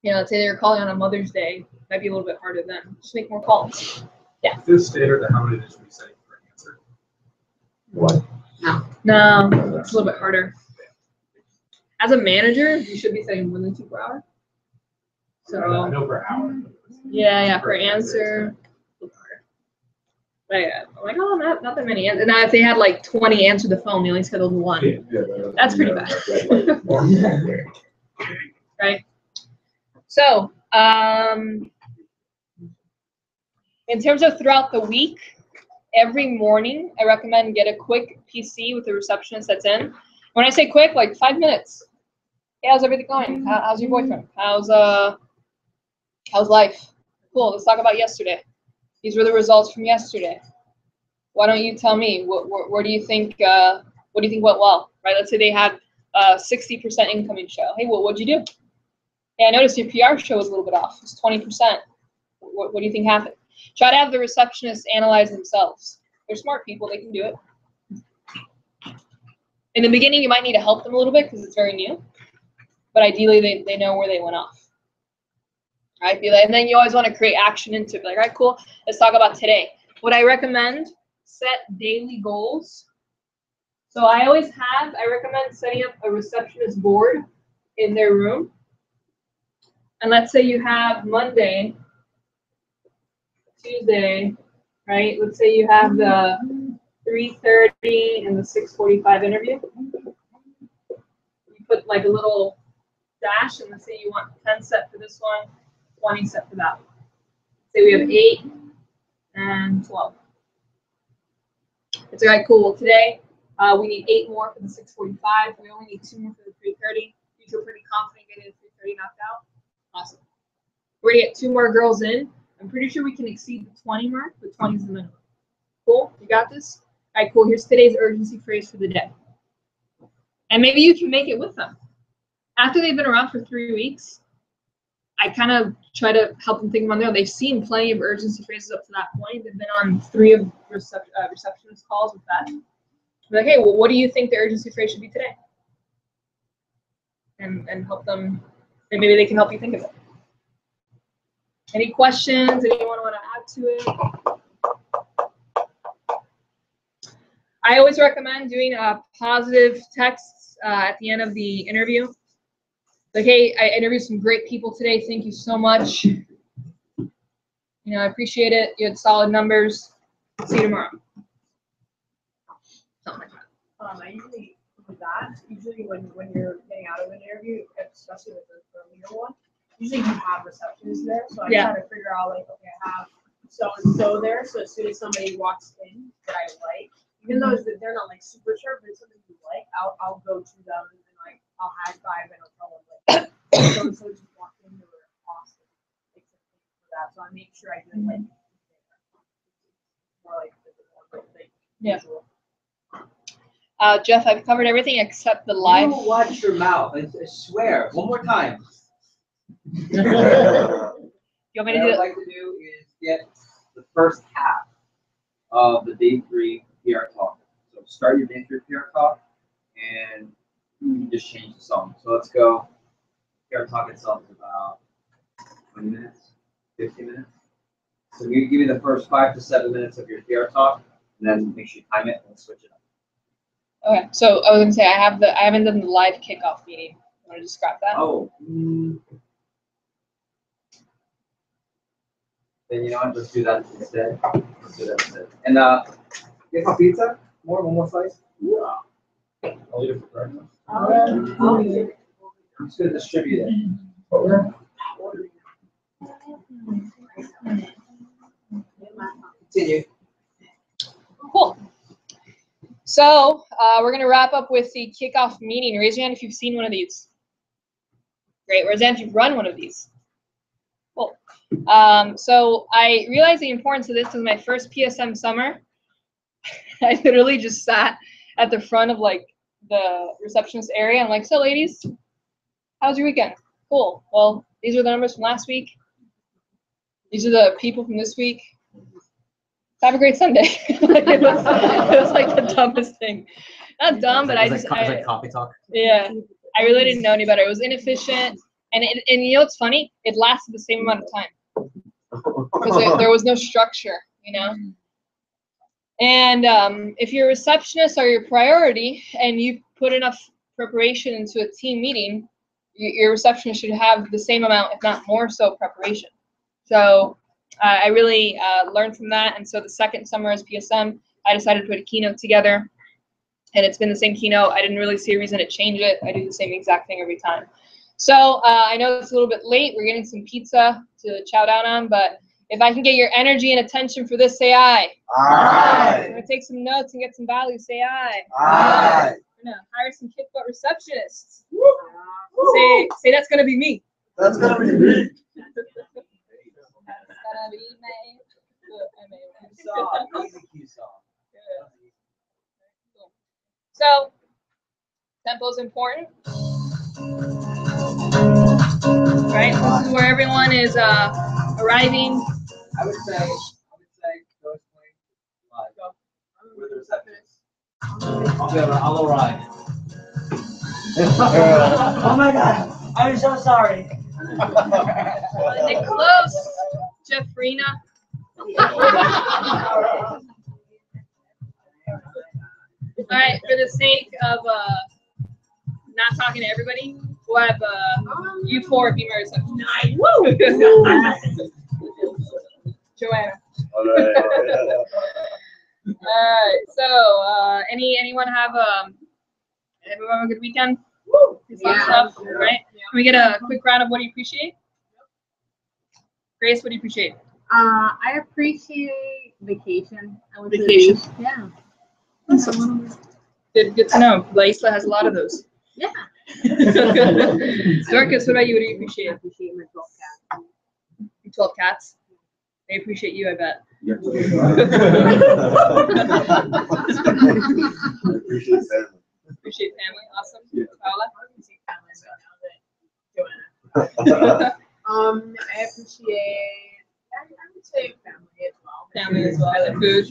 Speaker 15: You know, let's say they were calling on a Mother's Day. Might be a little bit harder then. Just make more calls. Yeah.
Speaker 13: Is this standard to how many days we setting for an answer?
Speaker 12: What?
Speaker 15: No, it's a little bit harder. As a manager, you should be setting more than 2 per hour. So
Speaker 13: I know per hour.
Speaker 15: yeah, per answer. Right. I'm like, oh, not that many. And now if they had like 20 answer the phone, they only scheduled 1. That's pretty bad. Right. So, in terms of throughout the week, every morning I recommend get a quick PC with the receptionist that's in. When I say quick, like 5 minutes. Hey, how's everything going? How's your boyfriend? How's life? Cool. Let's talk about yesterday. These were the results from yesterday. Why don't you tell me where do you think what do you think went well? Right. Let's say they had 60% incoming show. Hey, what'd you do? Hey, I noticed your PR show was a little bit off. It's 20%. What do you think happened? Try to have the receptionists analyze themselves. They're smart people. They can do it. In the beginning, you might need to help them a little bit because it's very new. But ideally, they know where they went off. Right? And then you always want to create action into it. Like, all right, cool. Let's talk about today. What I recommend, set daily goals. So I recommend setting up a receptionist board in their room. And let's say you have Monday, Tuesday, right? Let's say you have the 3:30 and the 6:45 interview. You put like a little dash, and let's say you want 10 set for this one, 20 set for that one. Say we have 8 and 12. It's all right, cool. Well, today we need 8 more for the 6:45. We only need 2 more for the 3:30. You feel pretty confident getting the 3:30 knocked out? Awesome. We're gonna get 2 more girls in. I'm pretty sure we can exceed the 20 mark, but 20 is the minimum. Cool? You got this? All right, cool. Here's today's urgency phrase for the day. And maybe you can make it with them. After they've been around for 3 weeks, I kind of try to help them think on their own. They've seen plenty of urgency phrases up to that point. They've been on 3 of receptionist calls with that. They're like, hey, well, what do you think the urgency phrase should be today? And help them, and maybe they can help you think of it. Any questions? Anyone want to add to it? I always recommend doing positive texts at the end of the interview. Like, hey, I interviewed some great people today. Thank you so much. You know, I appreciate it. You had solid numbers. See you tomorrow. Something like that.
Speaker 2: I usually put that, usually when you're getting out of an interview, especially with the earlier one, usually you have receptionists there. So I try to figure out like, okay, I have so and so there. So as soon as somebody walks in that I like, even though they're not like super sure, but it's something you like, I'll go to them and like I'll high five and I'll tell them like so and so just walked in, they were awesome. Like, for that. So I make sure I do it like more like
Speaker 15: visual. Jeff, I've covered everything except the live.
Speaker 1: You watch your mouth. I swear. One more time.
Speaker 15: You want me to do
Speaker 1: what I'd like to do is get the first half of the day 3 PR talk. So start your day 3 PR talk and you just change the song. So let's go. PR talk itself is about 20 minutes, 15 minutes. So you give me the first 5 to 7 minutes of your PR talk, and then make sure you time it and switch it up.
Speaker 15: Okay, so I was gonna say I haven't done the live kickoff meeting. You want to describe that?
Speaker 1: Oh. Then you know what? Let's do that instead. And get my pizza. One more slice. Yeah.
Speaker 14: I'll eat it for breakfast.
Speaker 1: I'm just gonna distribute it. Continue.
Speaker 15: Cool. So we're gonna wrap up with the kickoff meeting. Raise your hand if you've seen one of these. Great. Raise your hand if you've run one of these. Cool. So I realized the importance of this was my first PSM summer. I literally just sat at the front of like the receptionist area and like, so ladies, how's your weekend? Cool. Well, these are the numbers from last week. These are the people from this week. Have a great Sunday. it was like the dumbest thing. Not dumb, but
Speaker 1: It's like coffee talk.
Speaker 15: Yeah, I really didn't know any better. It was inefficient, and you know what's funny? It lasted the same amount of time because there was no structure, you know. And if your receptionists are your priority and you put enough preparation into a team meeting, your receptionist should have the same amount, if not more so, preparation. So I really learned from that. And so the second summer as PSM, I decided to put a keynote together. And it's been the same keynote. I didn't really see a reason to change it. I do the same exact thing every time. So I know it's a little bit late. We're getting some pizza to chow down on. But if I can get your energy and attention for this, say aye.
Speaker 12: Aye.
Speaker 15: I'm going to take some notes and get some value. Say aye.
Speaker 12: Aye.
Speaker 15: I'm going to hire some kick butt receptionists. Say that's going to be me.
Speaker 12: That's gonna be me.
Speaker 15: So, tempo is important, right? This is where everyone is arriving.
Speaker 1: I would say go explain live with the receptionist. I'll arrive.
Speaker 7: Oh my God! I'm so sorry.
Speaker 15: They're close, Jeffrina. All right, for the sake of not talking to everybody, we'll have you four be my receptionist. Nice. Woo! Joanna.
Speaker 12: All right.
Speaker 15: All right. So, anyone have everyone have a good weekend? Woo! Stuff, right? Can we get a quick round of what do you appreciate? Grace, what do you appreciate?
Speaker 6: I appreciate vacation. I went to the
Speaker 15: Vacation.
Speaker 6: beach. Yeah.
Speaker 15: Awesome. Good to know. La Isla has a lot of those.
Speaker 6: Yeah.
Speaker 15: Dorcas, what about you? What do you appreciate?
Speaker 6: I appreciate my 12 cats.
Speaker 15: 12 cats. They appreciate you, I bet.
Speaker 12: I appreciate family.
Speaker 15: Appreciate family. Awesome.
Speaker 12: Yeah.
Speaker 15: Paola?
Speaker 9: I appreciate. I would say family as well.
Speaker 15: Family as well. I like food.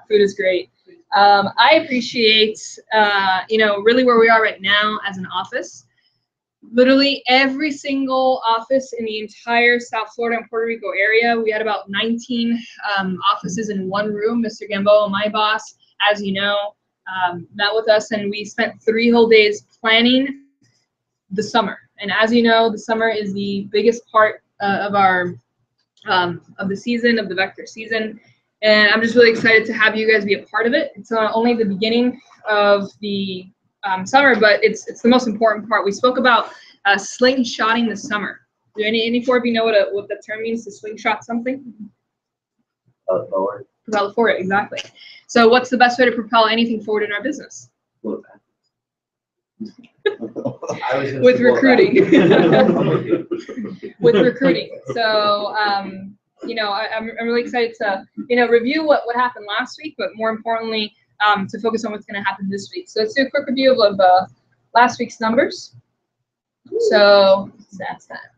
Speaker 15: Food is great. I appreciate, really where we are right now as an office. Literally every single office in the entire South Florida and Puerto Rico area. We had about 19 offices in one room. Mr. Gamboa, my boss, as you know, met with us, and we spent 3 whole days planning the summer. And as you know, the summer is the biggest part of our of the season, of the Vector season. And I'm just really excited to have you guys be a part of it. It's only the beginning of the summer, but it's the most important part. We spoke about slingshotting the summer. Do any four of you know what the term means to slingshot something?
Speaker 12: Forward.
Speaker 15: Propel it forward, exactly. So what's the best way to propel anything forward in our business? With recruiting. With recruiting. So you know, I'm really excited to, you know, review what happened last week, but more importantly, to focus on what's going to happen this week. So let's do a quick review of last week's numbers. So that's that.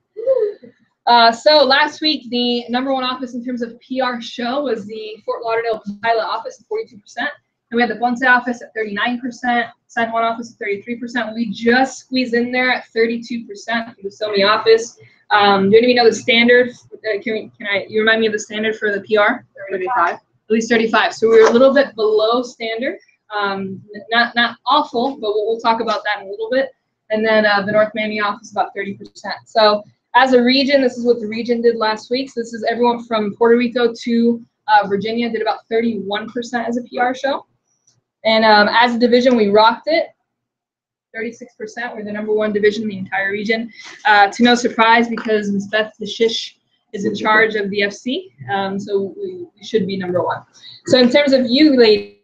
Speaker 15: So last week, the #1 office in terms of PR show was the Fort Lauderdale pilot office at 42%. And we had the Ponce office at 39%, San Juan office at 33%. We just squeezed in there at 32% for the SOMI office. Do any of you know the standard? You remind me of the standard for the PR? 35. At least 35. So we were a little bit below standard. Not awful, but we'll talk about that in a little bit. And then the North Miami office about 30%. So as a region, this is what the region did last week. So this is everyone from Puerto Rico to Virginia did about 31% as a PR show. And as a division, we rocked it. 36%. We're the #1 division in the entire region. To no surprise, because Ms. Beth Tashish is in charge of the FC. So we should be #1. So in terms of you ladies,